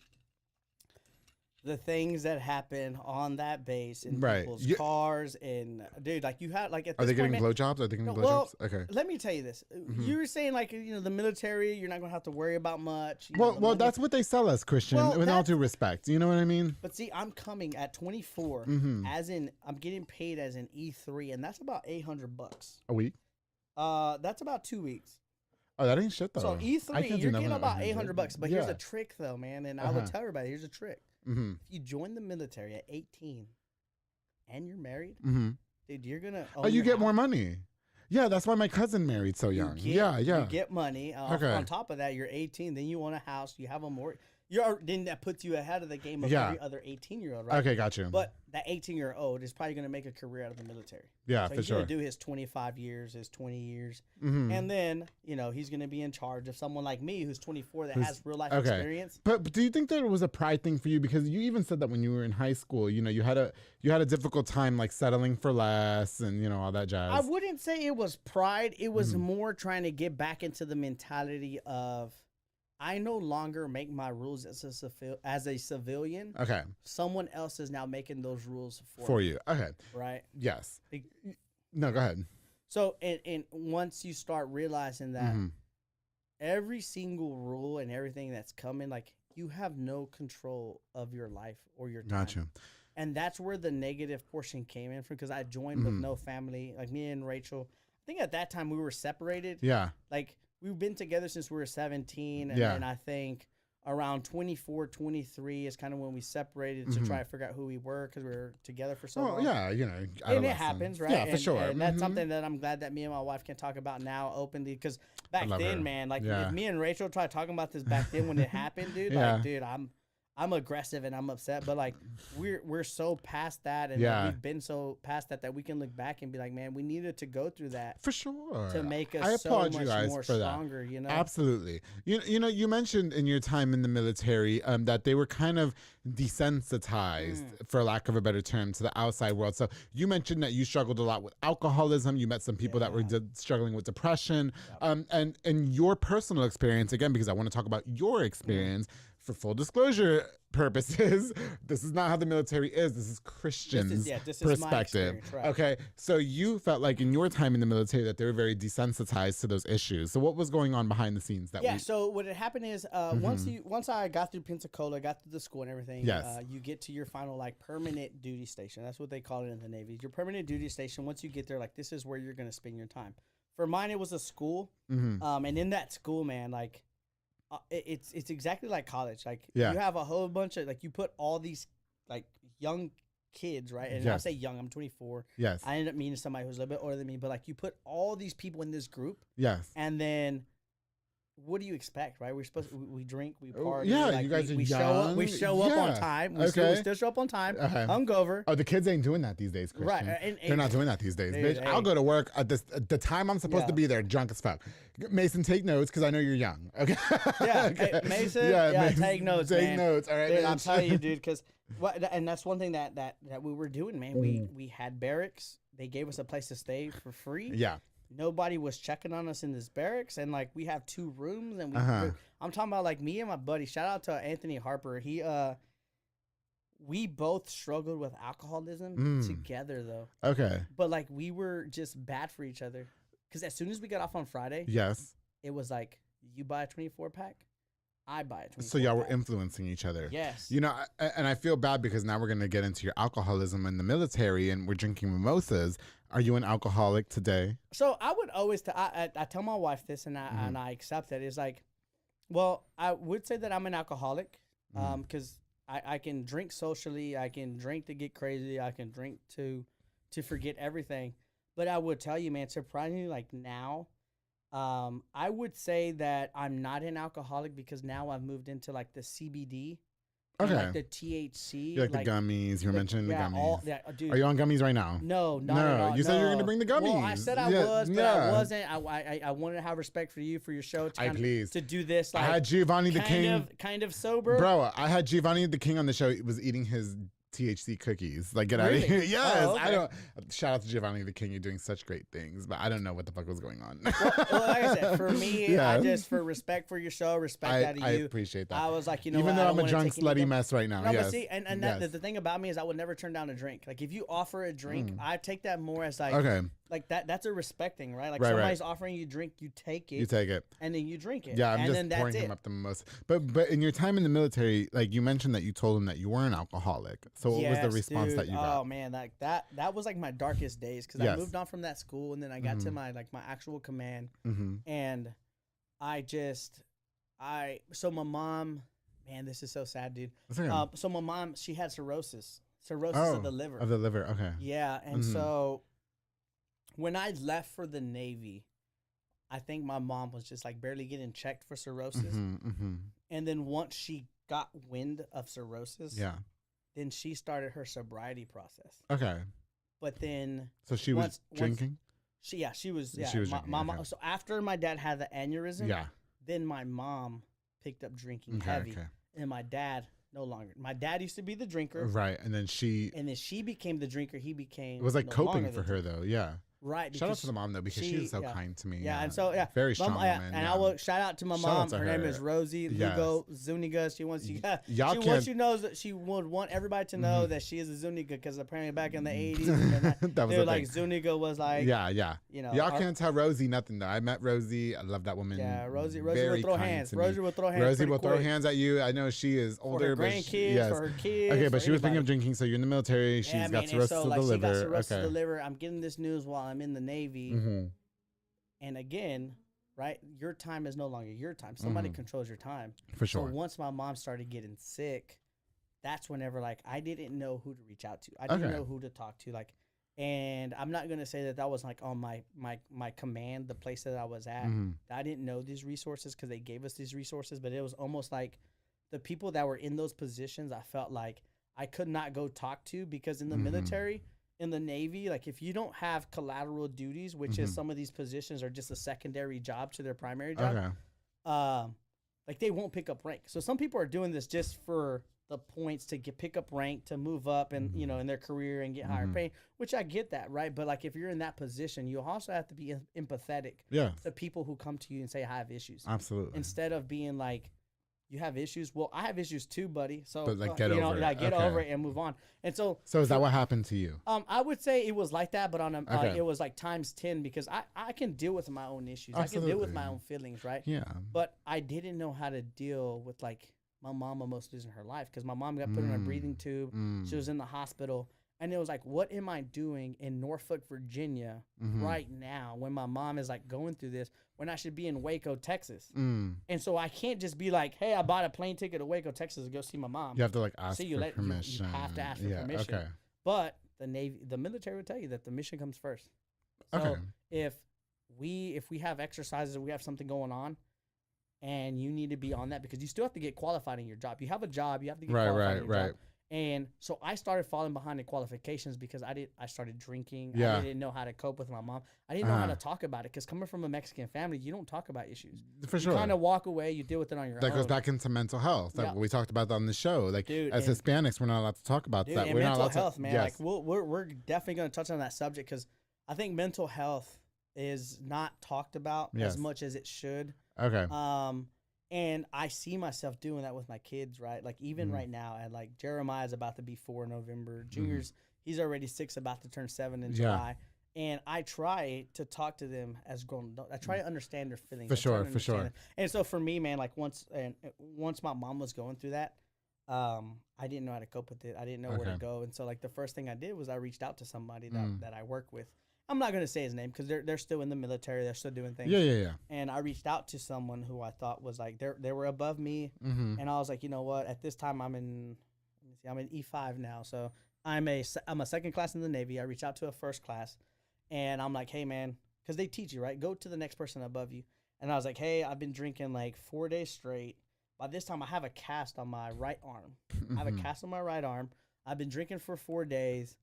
The things that happen on that base in people's cars and dude, you had at this Are they getting point, blowjobs? Are they getting blowjobs? Okay. Let me tell you this. You were saying the military, you're not gonna have to worry about much. Well, that's what they sell us, Christian. With all due respect, you know what I mean. But see, I'm coming at 24, as in I'm getting paid as an E3, and that's about $800 a week. That's about 2 weeks. Oh, that ain't shit though. So E3, you're getting about $800. But here's a trick, though, man, and I would tell everybody, here's a trick. If you join the military at 18, and you're married, Mm-hmm. dude, you're gonna. Oh, you get more money. Yeah, that's why my cousin married so young. Yeah. You get money. On top of that, you're 18. Then you own a house. You have a mortgage. Then that puts you ahead of the game of every other 18-year-old, right? Okay, got you. But that 18-year-old is probably going to make a career out of the military. Yeah, so for he's sure. going to do his 25 years, his 20 years. Mm-hmm. And then, he's going to be in charge of someone like me who's 24 that has real life experience. But do you think that it was a pride thing for you? Because you even said that when you were in high school, you had a difficult time like settling for less and all that jazz. I wouldn't say it was pride. It was more trying to get back into the mentality of, I no longer make my rules as a civilian. Okay. Someone else is now making those rules for you. Okay. Right? Yes. No, go ahead. So, and once you start realizing that every single rule and everything that's coming, like, you have no control of your life or your time. Gotcha. And that's where the negative portion came in from, because I joined with no family. Like, me and Rachel, I think at that time we were separated. Yeah. Like, we've been together since we were 17, and then I think around 24, 23 is kind of when we separated to try to figure out who we were, because we were together for so long. Yeah, and it happens, right? Yeah, for sure. And that's something that I'm glad that me and my wife can talk about now openly, because back then, man, like if me and Rachel tried talking about this back then when it happened, dude, like, dude, I'm aggressive and I'm upset, but like we're so past that, and like, we've been so past that we can look back and be like, man, we needed to go through that for sure to make us I applaud so you much guys more for stronger. That. Absolutely. You mentioned in your time in the military that they were kind of desensitized, for lack of a better term, to the outside world. So you mentioned that you struggled a lot with alcoholism. You met some people that were struggling with depression, and your personal experience, again, because I want to talk about your experience. For full disclosure purposes, this is not how the military is. This is Christian's this perspective. Is my right. Okay, so you felt like in your time in the military that they were very desensitized to those issues. So what was going on behind the scenes? So what had happened is once I got through Pensacola, got through the school and everything, you get to your final like permanent duty station. That's what they call it in the Navy. Your permanent duty station. Once you get there, like, this is where you're going to spend your time. For mine, it was a school, and in that school, man, like. It's exactly like college. Like, you have a whole bunch of, like, you put all these like young kids, right? And I say young, I'm 24. Yes. I ended up meeting somebody who's a little bit older than me, but like, you put all these people in this group. Yes. And then what do you expect, right? We're supposed to, we drink, we party. Yeah, like, you guys we are show young. up. We show up on time. We still show up on time. Hungover. Oh, the kids ain't doing that these days, Christian. Right. They're not doing that these days, bitch. I'll go to work at the time I'm supposed to be there, drunk as fuck. Mason, take notes, because I know you're young. Okay. Yeah. Hey, Mason. Mason, take notes, take man. Notes. All right, dude, I'm telling you, dude, because and that's one thing that we were doing, man. We had barracks. They gave us a place to stay for free. Yeah. Nobody was checking on us in this barracks, and like, we have 2 rooms, and I'm talking about like me and my buddy. Shout out to Anthony Harper. We both struggled with alcoholism together, though. Okay. But like, we were just bad for each other, because as soon as we got off on Friday, it was like, you buy a 24-pack, I buy a 24-pack. So y'all were influencing each other. Yes. And I feel bad because now we're gonna get into your alcoholism in the military, and we're drinking mimosas. Are you an alcoholic today? So I would always I tell my wife this, and I accept it. It's like, well, I would say that I'm an alcoholic, because I can drink socially, I can drink to get crazy, I can drink to forget everything. But I would tell you, man, surprisingly, like now, I would say that I'm not an alcoholic, because now I've moved into like the CBD. Okay. Like the THC. Like the gummies. You were mentioning the gummies. Dude, are you on gummies right now? No, not at all. You said you were going to bring the gummies. Well, I said I was, but I wasn't. I wanted to have respect for you, for your show. To do this. Like, I had Giovanni the King. Kind of sober. Bro, I had Giovanni the King on the show. He was eating his THC cookies. Like, get out of here. Yes. Oh, okay. I don't. Shout out to Giovanni the King. You're doing such great things, but I don't know what the fuck was going on. well, like I said, for me, I just, for respect for your show, respect out of you. I appreciate that. I was like, even though I'm a drunk, slutty mess right now. No, but see, and the thing about me is I would never turn down a drink. Like, if you offer a drink, I take that more as like, like that's a respecting, right? Like, somebody's offering you a drink, you take it. You take it. And then you drink it. Yeah, I'm and just pouring him up the most. But in your time in the military, like, you mentioned that you told him that you were an alcoholic. So what was the response that you got? Oh man, like that was like my darkest days, because I moved on from that school, and then I got to my actual command, and so my mom, man, this is so sad, dude. So my mom, she had cirrhosis. cirrhosis of the liver. Of the liver, okay. Yeah, and so when I left for the Navy, I think my mom was just like barely getting checked for cirrhosis. And then once she got wind of cirrhosis, then she started her sobriety process. Okay. But then, so she was drinking. She was. Yeah, she was drinking. Okay. So after my dad had the aneurysm, then my mom picked up drinking heavy, and my dad no longer. My dad used to be the drinker, right? And then she became the drinker. He became. It was like coping for her though. Yeah. Right. Shout out to the mom though, because she was so kind to me. Yeah, and so very strong woman. And I will shout out to my mom. Her name is Rosie Lugo Zuniga. She wants you. She knows that she would want everybody to know that she is a Zuniga, because apparently back in the 80s, that was like Zuniga was like. Yeah. You know, y'all can't tell Rosie nothing though. I met Rosie. I love that woman. Yeah, Rosie will throw hands. Rosie will throw hands. Rosie will throw hands at you. I know she is older, for her grandkids, for her kids. Okay, but she was thinking of drinking. So you're in the military. She's got cirrhosis of the liver. She got cirrhosis of the liver. I'm getting this news while I'm in the Navy. And again, right, your time is no longer your time. Somebody controls your time. For sure. So once my mom started getting sick, that's whenever like I didn't know who to reach out to. I didn't know who to talk to. Like, and I'm not gonna say that was like on my command, the place that I was at. I didn't know these resources because they gave us these resources, but it was almost like the people that were in those positions, I felt like I could not go talk to, because in the military, in the Navy, like if you don't have collateral duties, which is some of these positions are just a secondary job to their primary job, like they won't pick up rank. So some people are doing this just for the points to pick up rank, to move up and you know, in their career and get higher pay, which I get that, right? But like if you're in that position, you also have to be empathetic to people who come to you and say I have issues. Absolutely. Instead of being like, you have issues. Well, I have issues too, buddy. So but like get over it. Get over it and move on. And so is that what happened to you? I would say it was like that, but on it was like times 10, because I can deal with my own issues. Absolutely. I can deal with my own feelings, right? Yeah. But I didn't know how to deal with like my mom almost losing her life, because my mom got put in a breathing tube. She was in the hospital. And it was like, what am I doing in Norfolk, Virginia right now when my mom is like going through this, when I should be in Waco, Texas? And so I can't just be like, hey, I bought a plane ticket to Waco, Texas to go see my mom. You have to like ask for permission. You have to ask for permission. Okay. But the military would tell you that the mission comes first. So if we have exercises, we have something going on, and you need to be on that, because you still have to get qualified in your job. You have a job, you have to get qualified in your job. And so I started falling behind in qualifications because I started drinking. I didn't know how to cope with my mom. I didn't know how to talk about it, because coming from a Mexican family, you don't talk about issues. For sure. You kind of walk away, you deal with it on your own. That goes back into mental health. Like we talked about on the show. Like, dude, as Hispanics, we're not allowed to talk about that. We're not allowed health, man. Yes. Like we're definitely going to touch on that subject, because I think mental health is not talked about as much as it should. Okay. And I see myself doing that with my kids, right? Like even right now, and like Jeremiah's about to be 4 in November. Junior's he's already 6, about to turn 7 in July. And I try to talk to them as grown adults. I try to understand their feelings. For sure. And so for me, man, like once my mom was going through that, I didn't know how to cope with it. I didn't know where to go. And so like the first thing I did was I reached out to somebody that I work with. I'm not going to say his name, because they're still in the military. They're still doing things. Yeah. And I reached out to someone who I thought was like, they were above me. And I was like, you know what? At this time, I'm in E5 now. So I'm a second class in the Navy. I reached out to a first class, and I'm like, hey, man, because they teach you, right? Go to the next person above you. And I was like, hey, I've been drinking like 4 days straight. By this time, I have a cast on my right arm. I've been drinking for 4 days.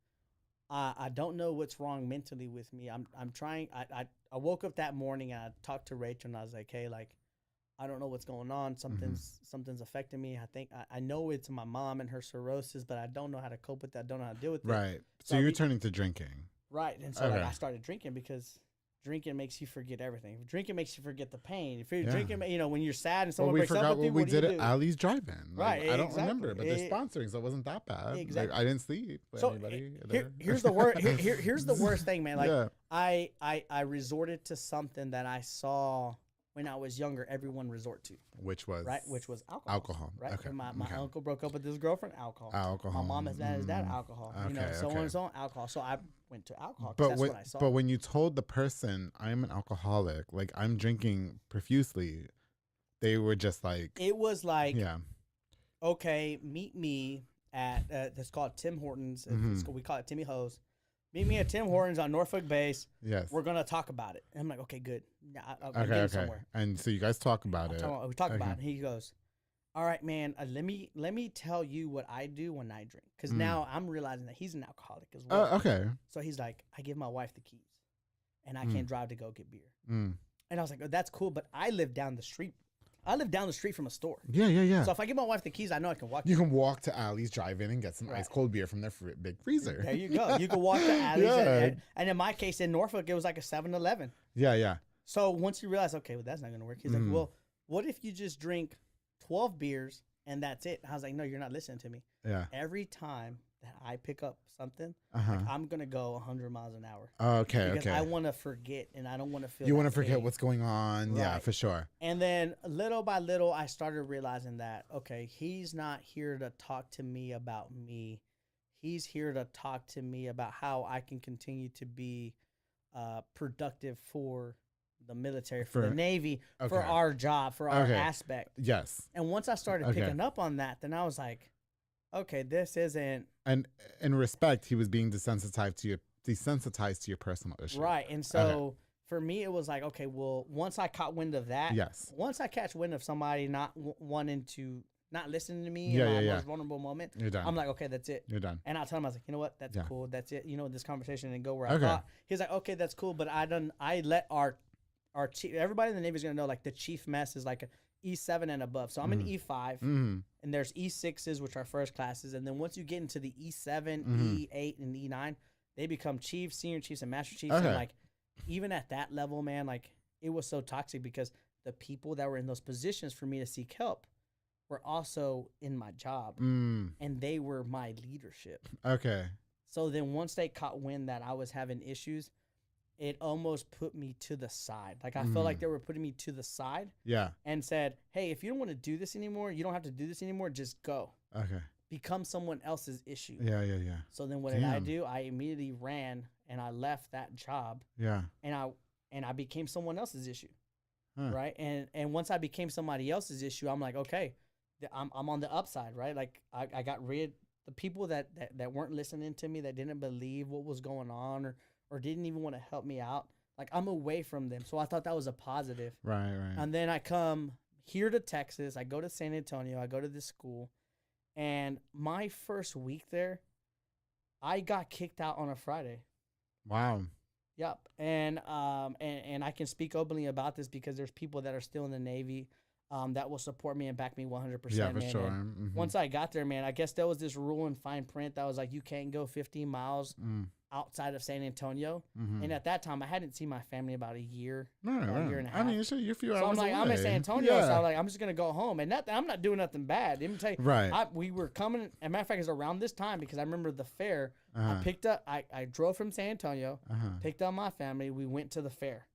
I don't know what's wrong mentally with me. I'm trying. I woke up that morning and I talked to Rachel, and I was like, hey, like, I don't know what's going on. Something's affecting me. I think I know it's my mom and her cirrhosis, but I don't know how to cope with that. I don't know how to deal with it. Right. So you're turning to drinking. Right. And so like, I started drinking, because drinking makes you forget everything. Drinking makes you forget the pain. If you're drinking, you know, when you're sad and someone breaks up with you, we did at Ali's Drive-In. Like, right, I don't remember, but they're sponsoring, so it wasn't that bad. Exactly. Like, I didn't sleep. So here's the worst. Here's the worst thing, man. Like I resorted to something that I saw when I was younger. Everyone resort to, which was alcohol. Right. Okay. My uncle broke up with his girlfriend. Alcohol. My mom is mad as that. Alcohol. Okay, you know, so on and so on. Alcohol. So I went to alcohol. But that's what I saw. But when you told the person I'm an alcoholic, like I'm drinking profusely, they were just like, it was like, okay, meet me at that's called Tim Hortons. We call it Timmy Ho's. Meet me at Tim Hortons on Norfolk Base. Yes. We're gonna talk about it. And I'm like, okay, good. I'm getting somewhere. And so you guys talk about it. We talk about it. And he goes, all right, man. Let me tell you what I do when I drink, because now I'm realizing that he's an alcoholic as well. Okay. So he's like, I give my wife the keys, and I can't drive to go get beer. And I was like, oh, that's cool, but I live down the street. I live down the street from a store. Yeah. So if I give my wife the keys, I know I can walk. You can walk to Allie's, drive in, and get some ice cold beer from their big freezer. There you go. You can walk to Allie's. And in my case, in Norfolk, it was like a 7-Eleven. Yeah. So once you realize, okay, well, that's not going to work. He's like, well, what if you just drink 12 beers and that's it? I was like, no, you're not listening to me. Yeah. Every time that I pick up something, like, I'm going to go 100 miles an hour. Okay. Because I want to forget, and I don't want to feel. You want to forget what's going on. Right. Yeah, for sure. And then little by little, I started realizing that, okay, he's not here to talk to me about me. He's here to talk to me about how I can continue to be productive for the military, for the Navy, for our job, for our aspect. Yes. And once I started picking up on that, then I was like, okay, this isn't. And in respect, he was being desensitized to your personal issue. Right. And so for me, it was like, okay, well, once I caught wind of that, once I catch wind of somebody not wanting to, not listening to me in my most vulnerable moment, you're done. I'm like, okay, that's it. You're done. And I tell him, I was like, you know what? That's cool. That's it. You know, this conversation didn't go where I thought. He's like, okay, that's cool. But I let our chief, everybody in the Navy is going to know, like, the chief mess is like a E7 and above. So I'm an E5, and there's E6s, which are first classes. And then once you get into the E7, E8, and E9, they become chiefs, senior chiefs, and master chiefs. And, like, even at that level, man, like, it was so toxic because the people that were in those positions for me to seek help were also in my job, and they were my leadership. Okay. So then once they caught wind that I was having issues, it almost put me to the side. Like, I felt like they were putting me to the side. Yeah. And said, hey, if you don't want to do this anymore, you don't have to do this anymore. Just go. Okay. Become someone else's issue. Yeah. So then what did I do? I immediately ran and I left that job. Yeah. And I became someone else's issue. Right. And once I became somebody else's issue, I'm like, okay, I'm on the upside, right? Like, I got rid the people that weren't listening to me, that didn't believe what was going on, or didn't even want to help me out. Like, I'm away from them. So I thought that was a positive. Right. And then I come here to Texas. I go to San Antonio. I go to this school. And my first week there, I got kicked out on a Friday. Wow. Yep. And I can speak openly about this because there's people that are still in the Navy that will support me and back me 100%. Yeah, for man. sure. Once I got there, man, I guess there was this rule in fine print that was like, you can't go 15 miles outside of San Antonio. And at that time, I hadn't seen my family about a year, a year and a half. I mean, you're a few hours So I'm like, away. I'm in San Antonio, so I'm like, I'm just going to go home. And I'm not doing nothing bad. Let me tell you, right. We were coming, as a matter of fact, it was around this time because I remember the fair. I drove from San Antonio, picked up my family. We went to the fair.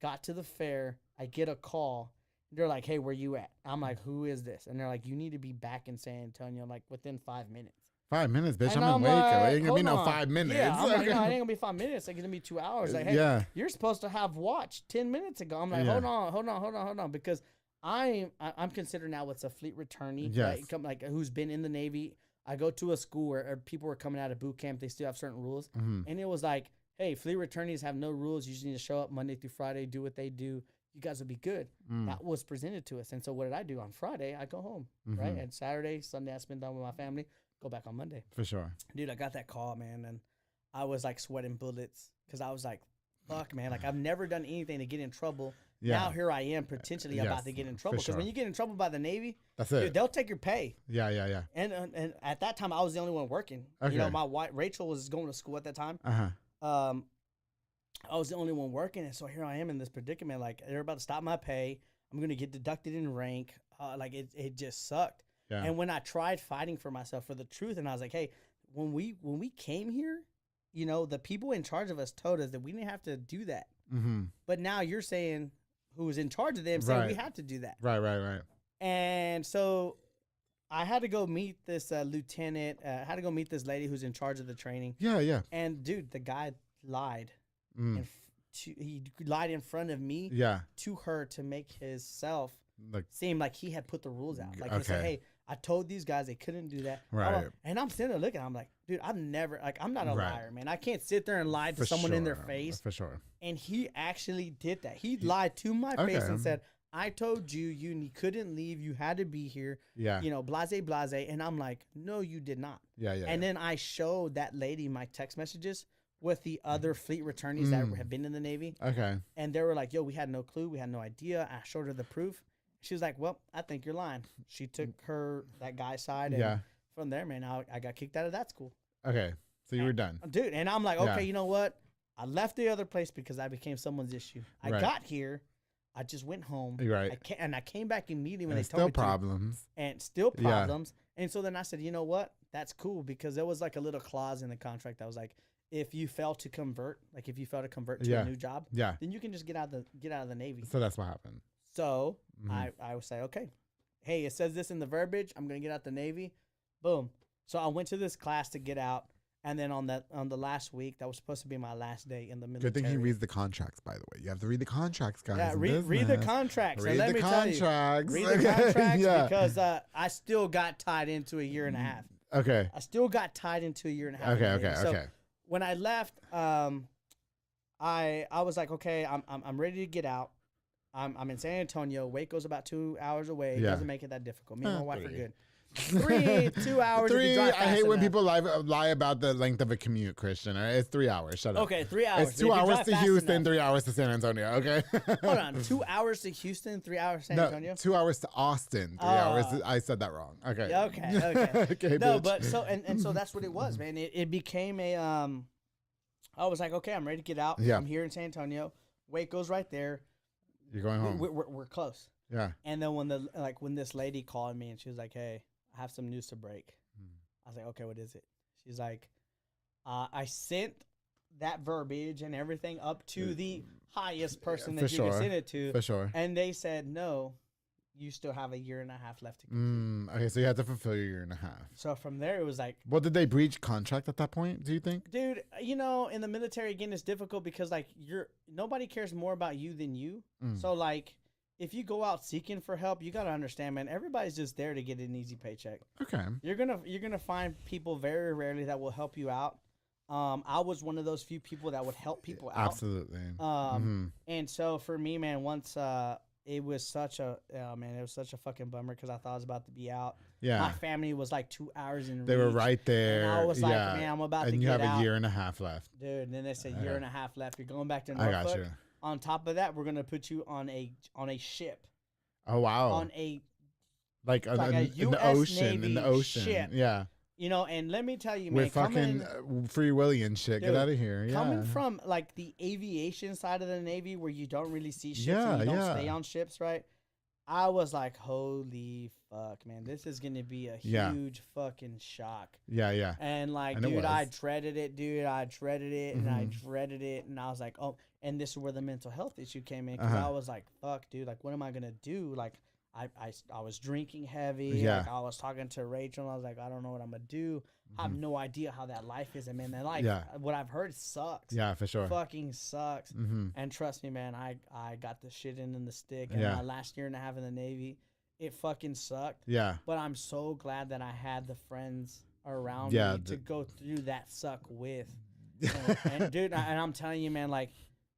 Got to the fair. I get a call. They're like, hey, where you at? I'm like, who is this? And they're like, you need to be back in San Antonio, like, within 5 minutes. 5 minutes, bitch. And I'm in Waco. like, It ain't gonna be no 5 minutes. Yeah, I'm like, no, it ain't gonna be 5 minutes. Like, it's gonna be 2 hours. Like, hey, you're supposed to have watched 10 minutes ago. I'm like, hold on, because I'm considered now what's a fleet returnee, right? Like, who's been in the Navy. I go to a school where people were coming out of boot camp. They still have certain rules, and it was like, hey, fleet returnees have no rules. You just need to show up Monday through Friday, do what they do. You guys will be good. That was presented to us. And so what did I do? On Friday, I go home, right? And Saturday, Sunday, I spend time with my family. Go back on Monday. For sure. Dude, I got that call, man, and I was like sweating bullets because I was like, fuck, man. Like, I've never done anything to get in trouble. Yeah. Now here I am potentially about to get in trouble. Because when you get in trouble by the Navy, that's it. Dude, they'll take your pay. Yeah. And at that time, I was the only one working. Okay. You know, my wife, Rachel, was going to school at that time. I was the only one working, and so here I am in this predicament. Like, they're about to stop my pay. I'm going to get deducted in rank. Like, it just sucked. Yeah. And when I tried fighting for myself, for the truth, and I was like, hey, when we came here, you know, the people in charge of us told us that we didn't have to do that. But now you're saying, who was in charge of them, saying we had to do that. Right. And so I had to go meet this lieutenant. I had to go meet this lady who's in charge of the training. Yeah. And, dude, the guy lied. He lied in front of me to her to make himself seem like he had put the rules out. Like, he said, hey, I told these guys they couldn't do that. Right. And I'm sitting there looking. I'm like, dude, I'm not a liar, man. I can't sit there and lie to someone in their face. For sure. And he actually did that. He lied to my face and said, I told you you couldn't leave. You had to be here. Yeah. You know, blase. And I'm like, no, you did not. Yeah. And then I showed that lady my text messages with the other fleet returnees that have been in the Navy. Okay. And they were like, yo, we had no clue. We had no idea. I showed her the proof. She was like, well, I think you're lying. She took that guy's side. And from there, man, I got kicked out of that school. Okay. So you were done. Dude, and I'm like, okay, you know what? I left the other place because I became someone's issue. I got here. I just went home. Right. I came back immediately when they told me to. problems. And still problems. And so then I said, you know what? That's cool because there was like a little clause in the contract that was like, if you fail to convert to a new job, then you can just get out of the Navy. So that's what happened. So I would say, okay, hey, it says this in the verbiage. I'm gonna get out the Navy. Boom. So I went to this class to get out. And then on the last week, that was supposed to be my last day in the military. Good thing he reads the contracts, by the way. You have to read the contracts, guys. Yeah, read the contracts. Read the contracts. Read the contracts because I still got tied into a year and a half. Okay. I still got tied into a year and a half. Okay. When I left, I was like, okay, I'm ready to get out. I'm in San Antonio. Waco's about 2 hours away. It doesn't make it that difficult. Me and my wife are good. 2 hours. If you drive I hate when enough. people lie about the length of a commute, Christian. All right? It's 3 hours. Shut up. Okay, 3 hours. It's 2 hours to Houston, 3 hours to San Antonio. Okay. Hold on. 2 hours to Houston, 3 hours to San Antonio? 2 hours to Austin, 3 hours. I said that wrong. Okay. Okay. No, bitch. but so and so that's what it was, man. It became a I was like, okay, I'm ready to get out. Yeah. I'm here in San Antonio. Waco's right there. You're going home. We're close. Yeah. And then when this lady called me and she was like, hey, I have some news to break. I was like, okay, what is it? She's like, I sent that verbiage and everything up to the highest person that you can send it to. For sure. And they said, no, you still have a year and a half left to complete. Okay, so you had to fulfill your year and a half. So from there, it was like... Well, did they breach contract at that point, do you think? Dude, you know, in the military, again, it's difficult because, like, nobody cares more about you than you. So, like... If you go out seeking for help, you got to understand, man, everybody's just there to get an easy paycheck. Okay. You're going to find people very rarely that will help you out. I was one of those few people that would help people out. Absolutely. And so for me, man, once it was such a fucking bummer because I thought I was about to be out. Yeah. My family was like 2 hours in They reach, were right there. And I was like, man, I'm about to get out. And you have a year and a half left. Dude, and then they said year and a half left. You're going back to Norfolk. I got you. On top of that, we're gonna put you on a ship. Oh wow! On a like in the ocean, Navy in the ocean, ship. Yeah. You know, and let me tell you, man, with fucking Free Willy and shit. Dude, get out of here. Yeah. Coming from like the aviation side of the Navy, where you don't really see ships, and you don't stay on ships, right? I was like, holy fuck, man, this is gonna be a huge fucking shock. Yeah. And like, dude, I dreaded it, and I dreaded it, and I was like, oh. And this is where the mental health issue came in because I was like, fuck, dude, like, what am I going to do? Like, I was drinking heavy. Yeah. Like, I was talking to Rachel, and I was like, I don't know what I'm going to do. I have no idea how that life is. And, man, that life, what I've heard sucks. Yeah, for sure. Fucking sucks. And trust me, man, I got the shit in the stick. And my last year and a half in the Navy, it fucking sucked. Yeah. But I'm so glad that I had the friends around me to go through that suck with. And dude, and I'm telling you, man, like,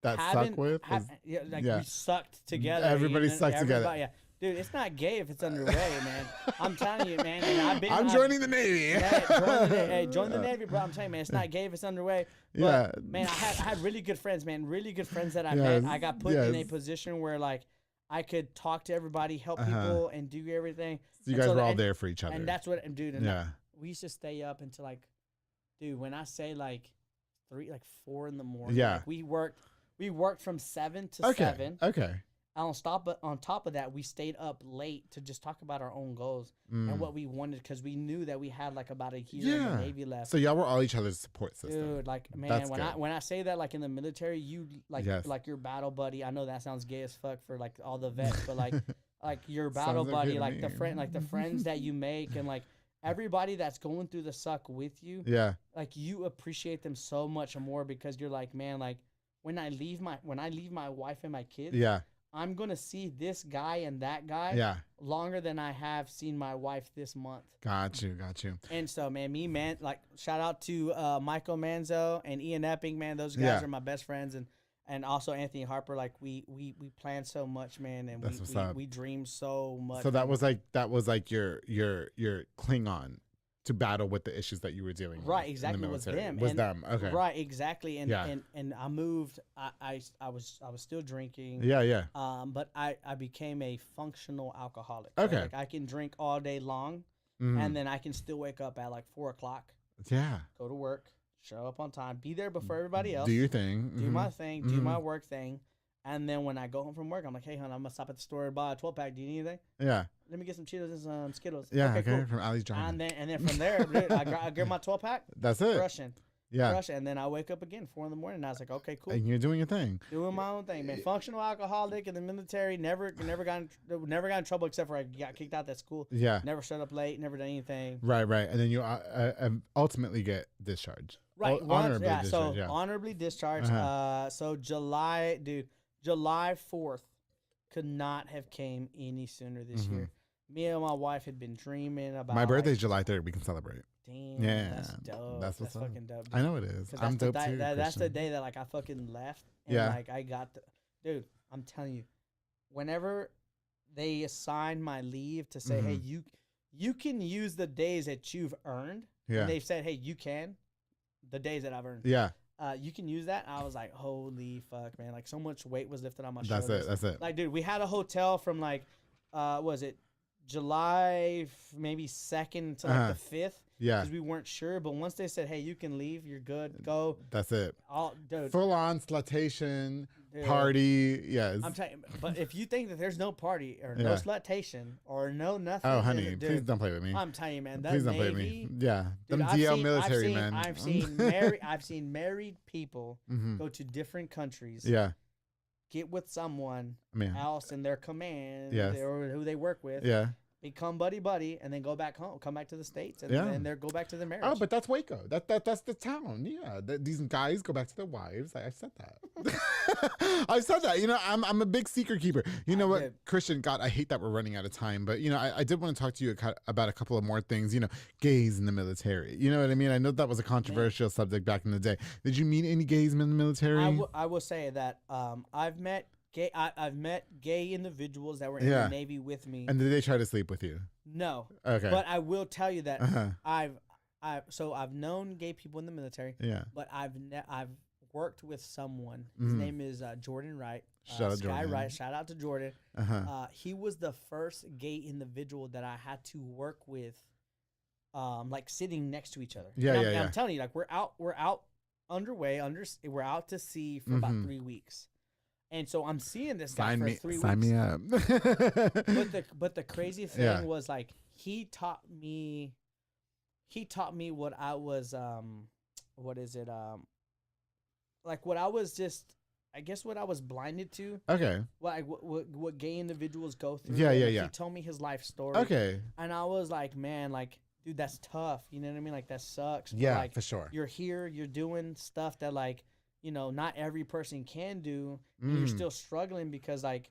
that suck with? We sucked together. Everybody sucked together. Yeah. Dude, it's not gay if it's underway, man. I'm telling you, man. And I'm joining the Navy. Join the Navy, bro. I'm telling you, man, it's not gay if it's underway. But, man, I had really good friends, man. Really good friends that I met. I got put in a position where, like, I could talk to everybody, help people, and do everything. So you guys were all there for each other. And that's what, dude. And we used to stay up until, like, dude, when I say, like, 4 in the morning. Yeah. Like, we worked from 7 to 7. Okay. On top of that, we stayed up late to just talk about our own goals and what we wanted because we knew that we had like about a year in the Navy left. So y'all were all each other's support system. Dude, like, man, when I say that, like in the military, you like your battle buddy. I know that sounds gay as fuck for like all the vets, but like your battle buddy, like the friends that you make, and like everybody that's going through the suck with you. Yeah. Like you appreciate them so much more because you're like, man, like when I leave my wife and my kids. Yeah. I'm gonna see this guy and that guy longer than I have seen my wife this month. Got you. And so, man, like shout out to Michael Manzo and Ian Epping, man. Those guys are my best friends, and also Anthony Harper. Like we plan so much, man, and we dream so much. So that was like your Klingon to battle with the issues that you were dealing with. Right, exactly. Was them. Okay. Right, exactly. And I moved. I was still drinking. Yeah. But I became a functional alcoholic. Okay. Right? Like I can drink all day long, and then I can still wake up at like 4 o'clock. Yeah. Go to work, show up on time, be there before everybody else. Do your thing. Do my thing. Do my work thing. And then when I go home from work, I'm like, hey, hon, I'm going to stop at the store and buy a 12-pack. Do you need anything? Yeah. Let me get some Cheetos and some Skittles. Yeah, okay, cool. From Ali's John. And then from there, dude, I grab my 12-pack. That's it. Crushing. Yeah. Crushing. And then I wake up again 4 a.m. and I was like, okay, cool. And you're doing your thing. Doing my own thing, man. Functional alcoholic in the military. Never got in trouble except for I got kicked out that school. Yeah. Never showed up late. Never done anything. Right. And then you ultimately get discharged. Right. Honorably discharged. So honorably discharged. So July 4th could not have came any sooner this year. Me and my wife had been dreaming about. My birthday's July 3rd. We can celebrate. Damn. Yeah. That's dope. That's fucking dope. I know it is. I'm dope too. That's the day that like I fucking left. And like I got dude, I'm telling you, whenever they assign my leave to say, hey, you can use the days that you've earned. Yeah. And they've said, hey, you can. The days that I've earned. Yeah. You can use that. I was like, holy fuck, man. Like so much weight was lifted on my shoulders. That's it. Like, dude, we had a hotel from like, was it July maybe 2nd to like the 5th? Yeah. Because we weren't sure. But once they said, hey, you can leave, you're good, go. That's it. Dude. Full on slutation, party. Yes. I'm telling you, but if you think that there's no party or no slutation or no nothing. Oh, honey, please don't play with me. I'm telling you, man. That please don't Navy, play with me. Yeah. Dude, Them DL military, man. I've seen married people go to different countries. Yeah. Get with someone else in their command or who they work with. Yeah. Become buddy, and then go back home, come back to the States, and then they go back to their marriage. Oh, but that's Waco. That's the town. Yeah, these guys go back to their wives. I said that. I said that. You know, I'm a big secret keeper. You know what, Christian? God, I hate that we're running out of time. But you know, I did want to talk to you about a couple of more things. You know, gays in the military. You know what I mean? I know that was a controversial subject back in the day. Did you meet any gays in the military? I will say that I've met gay individuals that were in the Navy with me. And did they try to sleep with you? No. Okay. But I will tell you that I've known gay people in the military. Yeah. But I've worked with someone. His name is Jordan Wright. Shout out Sky Jordan. Wright. Shout out to Jordan. He was the first gay individual that I had to work with, like sitting next to each other. Yeah. I'm telling you, like we're out underway. We're out to sea for about 3 weeks. And so I'm seeing this guy for 3 weeks. Sign me up. but the crazy thing was like he taught me what I was like what I was just I guess what I was blinded to. Okay. Like what gay individuals go through. Yeah. He told me his life story. Okay. And I was like, man, like dude, that's tough. You know what I mean? Like that sucks. But yeah, like, for sure. You're here. You're doing stuff that like. You know, not every person can do. And you're still struggling because, like,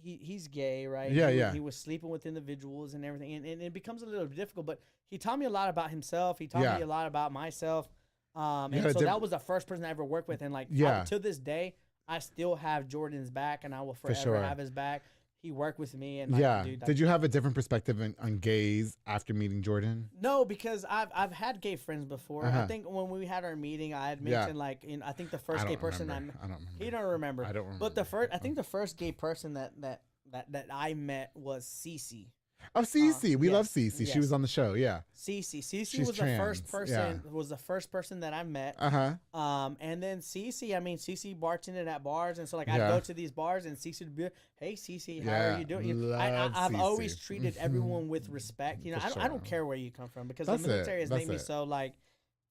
he's gay, right? Yeah, He was sleeping with individuals and everything, and it becomes a little difficult. But he taught me a lot about himself. He taught me a lot about myself. And so that was the first person I ever worked with. And, like, to this day, I still have Jordan's back, and I will forever have his back. He worked with me, and like, dude, did you have a different perspective on gays after meeting Jordan? No, because I've had gay friends before. I think when we had our meeting, I had mentioned like I think the first gay person I don't remember. He don't remember. I don't remember. But I think the first gay person that I met was Cece. Oh, Cece, we love Cece. She was on the show, Cece was the first person. Was the first person that I met. And then Cece, Cece bartended at bars, and so like I'd go to these bars, and Cece would be, hey Cece, how are you doing? I've always treated everyone with respect. You know, I don't care where you come from because the military has made me so like,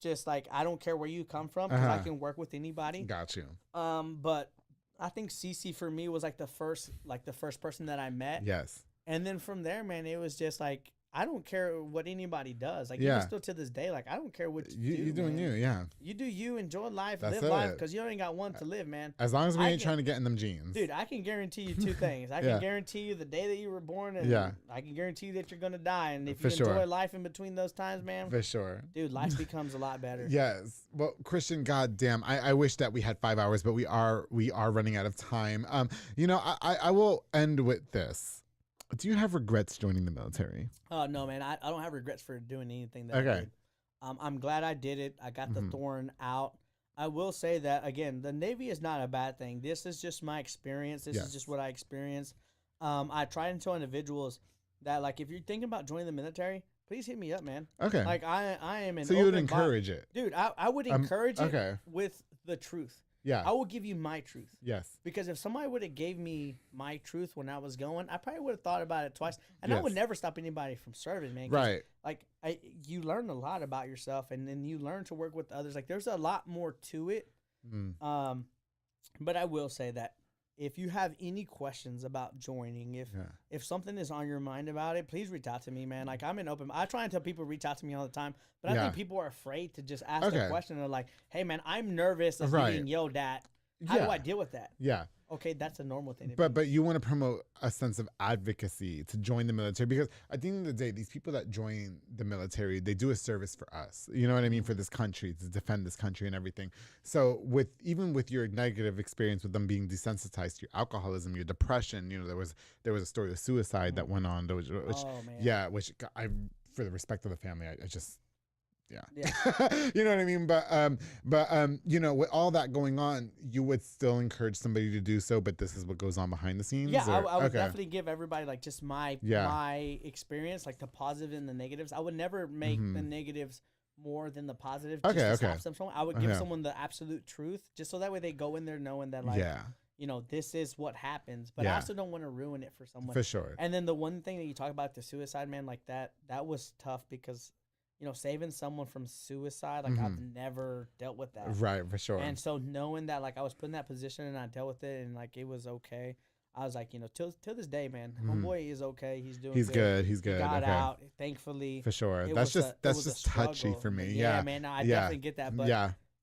just like I don't care where you come from because I can work with anybody. Got you. But I think Cece for me was like the first person that I met. Yes. And then from there, man, it was just like I don't care what anybody does. Like, even still to this day, like, I don't care what you do. You're doing man. you, yeah. You do you, enjoy life, That's live life, because you only got one to live, man. As long as we ain't trying to get in them jeans. Dude, I can guarantee you 2 things. I can guarantee you the day that you were born, and I can guarantee you that you're going to die. And if you enjoy life in between those times, man. For sure. Dude, life becomes a lot better. Yes. Well, Christian, goddamn, I wish that we had 5 hours, but we are running out of time. You know, I will end with this. Do you have regrets joining the military? Oh, no, man. I don't have regrets for doing anything that I did. I'm glad I did it. I got the thorn out. I will say that, again, the Navy is not a bad thing. This is just my experience. This is just what I experienced. I try to tell individuals that, like, if you're thinking about joining the military, please hit me up, man. Okay. Like, I am an So you would encourage it? Dude, I would encourage it with the truth. Yeah. I will give you my truth. Yes. Because if somebody would have gave me my truth when I was going, I probably would have thought about it twice. And I would never stop anybody from serving, man. Right. Like, you learn a lot about yourself, and then you learn to work with others. Like, there's a lot more to it. But I will say that if you have any questions about joining, if something is on your mind about it, please reach out to me, man. Like, I'm an open. I try and tell people reach out to me all the time, but I think people are afraid to just ask the question. They're like, "Hey, man, I'm nervous of being yelled at. How do I deal with that?" Yeah. Okay, that's a normal thing. But you want to promote a sense of advocacy to join the military, because at the end of the day, these people that join the military, they do a service for us. You know what I mean? For this country, to defend this country and everything. So even with your negative experience with them being desensitized to your alcoholism, your depression, you know, there was a story of suicide that went on. Which I, for the respect of the family, I just. Yeah. You know what I mean? But you know, with all that going on, you would still encourage somebody to do so, but this is what goes on behind the scenes? Yeah, I would definitely give everybody, like, just my experience, like the positive and the negatives. I would never make the negatives more than the positive just to stop someone. I would give someone the absolute truth, just so that way they go in there knowing that, like, you know, this is what happens. But I also don't want to ruin it for someone. For sure. And then the one thing that you talk about, the suicide, man, like that was tough, because you know, saving someone from suicide, like, I've never dealt with that. Right, for sure. And so knowing that, like, I was put in that position and I dealt with it, and, like, it was okay. I was like, you know, till this day, man, homeboy is okay. He's doing good. He's good. He got out, thankfully. For sure. That's just touchy for me. Yeah, man, no, I definitely get that. But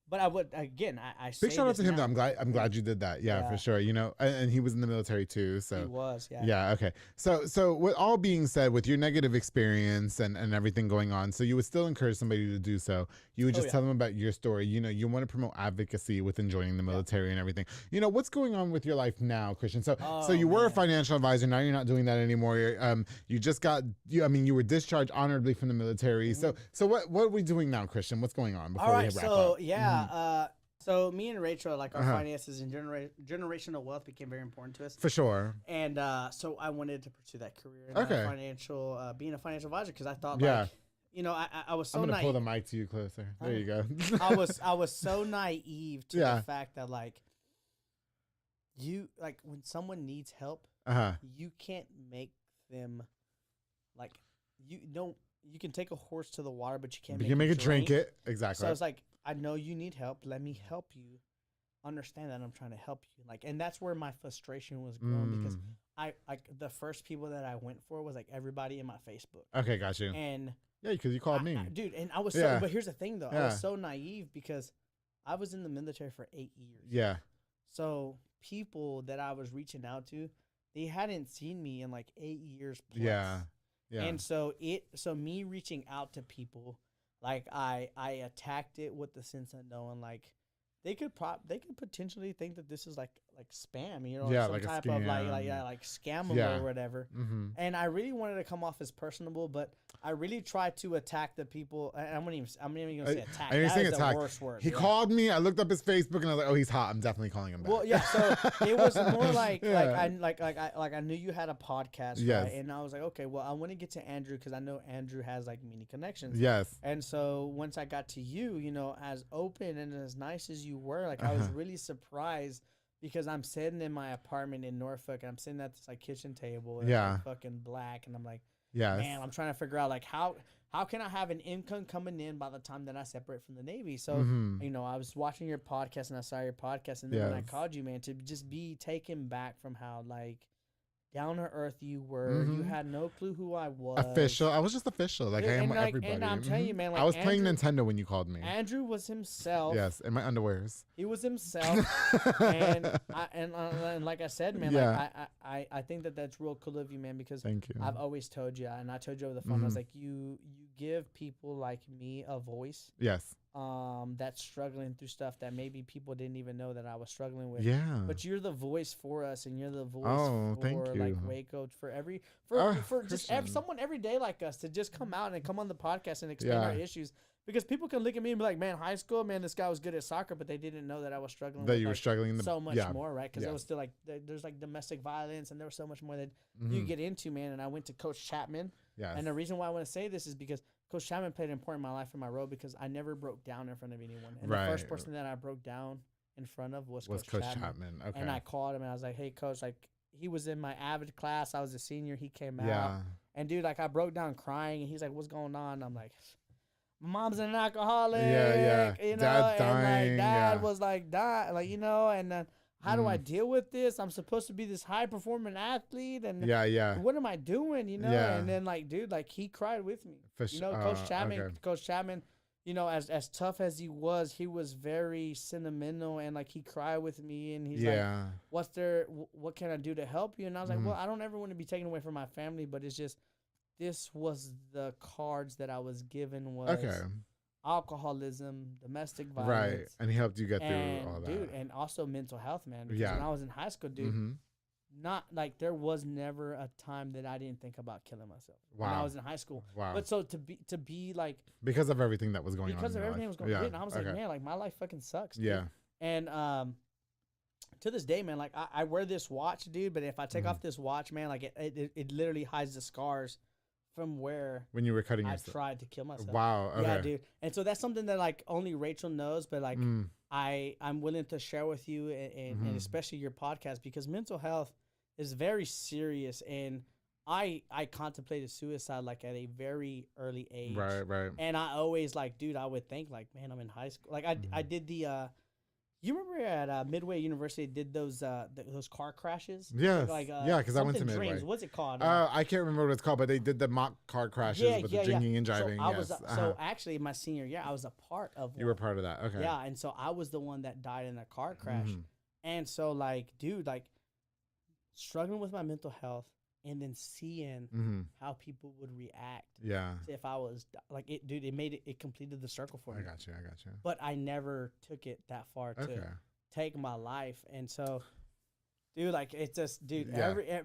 But I would, again, I say big shout out to him now. though. I'm glad you did that. Yeah, for sure. You know, and he was in the military too. So he was, yeah. Yeah, okay. So with all being said, with your negative experience and everything going on, so you would still encourage somebody to do so. You would just tell them about your story. You know, you want to promote advocacy within joining the military and everything. You know, what's going on with your life now, Christian? So you were a financial advisor. Now you're not doing that anymore. You just got, you were discharged honorably from the military. So what are we doing now, Christian? What's going on before we wrap up? So me and Rachel, like, our finances and generational wealth became very important to us. For sure. And so I wanted to pursue that career in being a financial advisor, because I thought, like, you know, I was so I'm naive. Pull the mic to you closer. There you go. I was so naive to the fact that, like, when someone needs help, you can't make them, like, you can take a horse to the water, but you can't make it drink it. Exactly. So I was like, I know you need help. Let me help you understand that I'm trying to help you. Like, and that's where my frustration was growing, because the first people that I went for was, like, everybody in my Facebook. Okay, got you. And yeah, because you called me. Dude, and I was so, but here's the thing though. I was so naive, because I was in the military for 8 years. Yeah. So people that I was reaching out to, they hadn't seen me in, like, 8 years plus. Yeah. Yeah. And so me reaching out to people, like, I attacked it with the sense of knowing, like, they could potentially think that this is like spam, you know, some type of like scam them or whatever. Mm-hmm. And I really wanted to come off as personable, but I really tried to attack the people. I'm not even gonna say attack. That is the worst word. He called me. I looked up his Facebook and I was like, oh, he's hot. I'm definitely calling him back. Well, yeah. So it was more like I knew you had a podcast, right? And I was like, okay, well, I want to get to Andrew, because I know Andrew has, like, many connections. Yes. And so once I got to you, you know, as open and as nice as you were, like, I was really surprised, because I'm sitting in my apartment in Norfolk, and I'm sitting at this, like, kitchen table, and it's, like, fucking black, and I'm like, man, I'm trying to figure out, like, how can I have an income coming in by the time that I separate from the Navy? So, you know, I was watching your podcast, and I saw your podcast, and then when I called you, man, to just be taken back from how, like, down to earth you were. You had no clue who I was. Official. I was just official. Like, I am with everybody. And I'm telling you, man, like, I was playing Nintendo when you called me. Andrew was himself. Yes, in my underwears. He was himself. and like I said, man, like I think that's real cool of you, man, because thank you. I've always told you, and I told you over the phone, I was like, you give people like me a voice. Yes. That's struggling through stuff that maybe people didn't even know that I was struggling with. Yeah. But you're the voice for us, and you're the voice for like Waco, for just someone every day like us to just come out and come on the podcast and explain our issues. Because people can look at me and be like, man, high school, man, this guy was good at soccer, but they didn't know that I was struggling. That you were struggling so much more, right? Because it was still like there's like domestic violence, and there was so much more that you get into, man. And I went to Coach Chapman. Yes. And the reason why I want to say this is because Coach Chapman played an important in my life in my role, because I never broke down in front of anyone. And the first person that I broke down in front of was Coach Chapman. Okay. And I called him and I was like, hey, Coach, like, he was in my avid class. I was a senior. He came out. Yeah. And, dude, like, I broke down crying. And he's like, what's going on? I'm like, my mom's an alcoholic. Yeah. You know, Dad's and dying. like, Dad was like, like, you know, and then how do I deal with this? I'm supposed to be this high performing athlete, and what am I doing? You know, and then like, dude, like, he cried with me. You know, Coach Chapman, you know, as tough as he was very sentimental, and like he cried with me, and he's like, what can I do to help you? And I was like, well, I don't ever want to be taken away from my family, but it's just, this was the cards that I was given was alcoholism, domestic violence. Right. And he helped you get through all that. Dude, and also mental health, man. Because when I was in high school, dude, not like there was never a time that I didn't think about killing myself when I was in high school. Wow. But so to be like, because of everything that was going on. Because of everything that was going on. And I was like, man, like, my life fucking sucks. Dude. Yeah. And to this day, man, like, I wear this watch, dude, but if I take off this watch, man, like, it literally hides the scars from where when you were cutting I tried to kill myself. Wow. Okay. Yeah, dude. And so that's something that like only Rachel knows, but like I'm willing to share with you and especially your podcast, because mental health is very serious, and I contemplated suicide like at a very early age. Right. And I always like, dude, I would think like, man, I'm in high school. Like I did the you remember at Midway University did those car crashes? Yes. Like, yeah, because I went to Midway. Dreams. What's it called? I can't remember what it's called, but they did the mock car crashes with the drinking and driving. So actually, my senior year, I was a part of one. You were part of that, okay. Yeah, and so I was the one that died in that car crash. And so, like, dude, like, struggling with my mental health, and then seeing how people would react. Yeah. If I was like it, dude, it completed the circle for me. I got you. But I never took it that far to take my life. And so, dude, like, it's just, dude,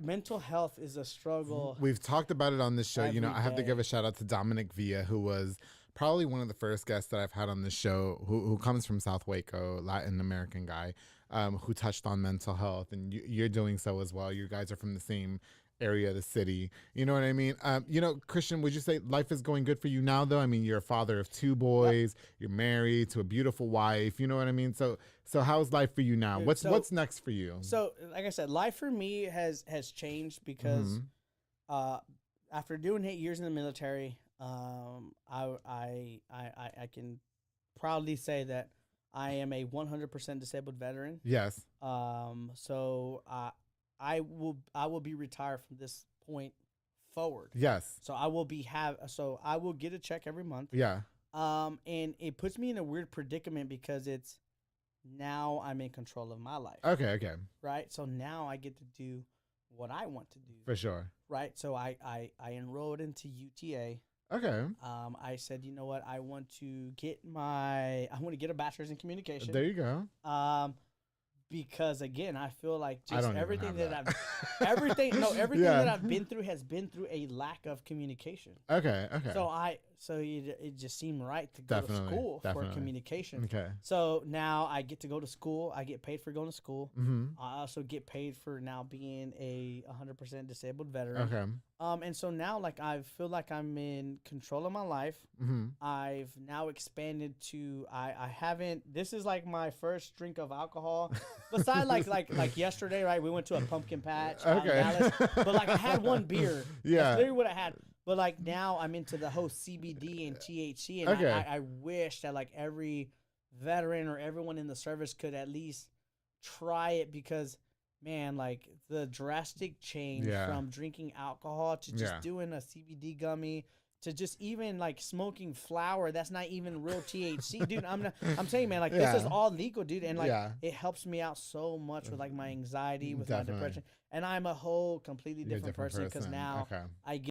mental health is a struggle. We've talked about it on this show. You know, I have to give a shout out to Dominic Villa, who was probably one of the first guests that I've had on this show, who comes from South Waco, Latin American guy, who touched on mental health, and you're doing so as well. You guys are from the same area of the city. You know what I mean? You know, Christian, would you say life is going good for you now, though? I mean, you're a father of 2 boys. Yep. You're married to a beautiful wife. You know what I mean? So how's life for you now? Dude, what's next for you? So, like I said, life for me has changed because after doing 8 years in the military, I can proudly say that I am a 100% disabled veteran. Yes. So I will be retired from this point forward. Yes. So I will I will get a check every month. Yeah. And it puts me in a weird predicament because it's now I'm in control of my life. Okay. Right? So now I get to do what I want to do. For sure. Right? So I enrolled into UTA. Okay. I said, you know what? I want to get a bachelor's in communication. There you go. Because again, I feel like just everything that I've been through has been through a lack of communication. Okay. So it just seemed right to go to school for communication. Okay. So now I get to go to school. I get paid for going to school. Mm-hmm. I also get paid for now being a 100% disabled veteran. Okay. And so now, like, I feel like I'm in control of my life. Mm-hmm. I've now expanded to I haven't. This is like my first drink of alcohol. Besides, like yesterday, right? We went to a pumpkin patch out in Dallas, but like I had one beer. Yeah, that's literally what I had. But like now, I'm into the whole CBD and THC, and I wish that like every veteran or everyone in the service could at least try it, because man, like the drastic change from drinking alcohol to just doing a CBD gummy to just even like smoking flower that's not even real THC, dude. I'm saying, man, like this is all legal, dude, and like it helps me out so much with like my anxiety, with my depression, and I'm a whole completely different person because now I get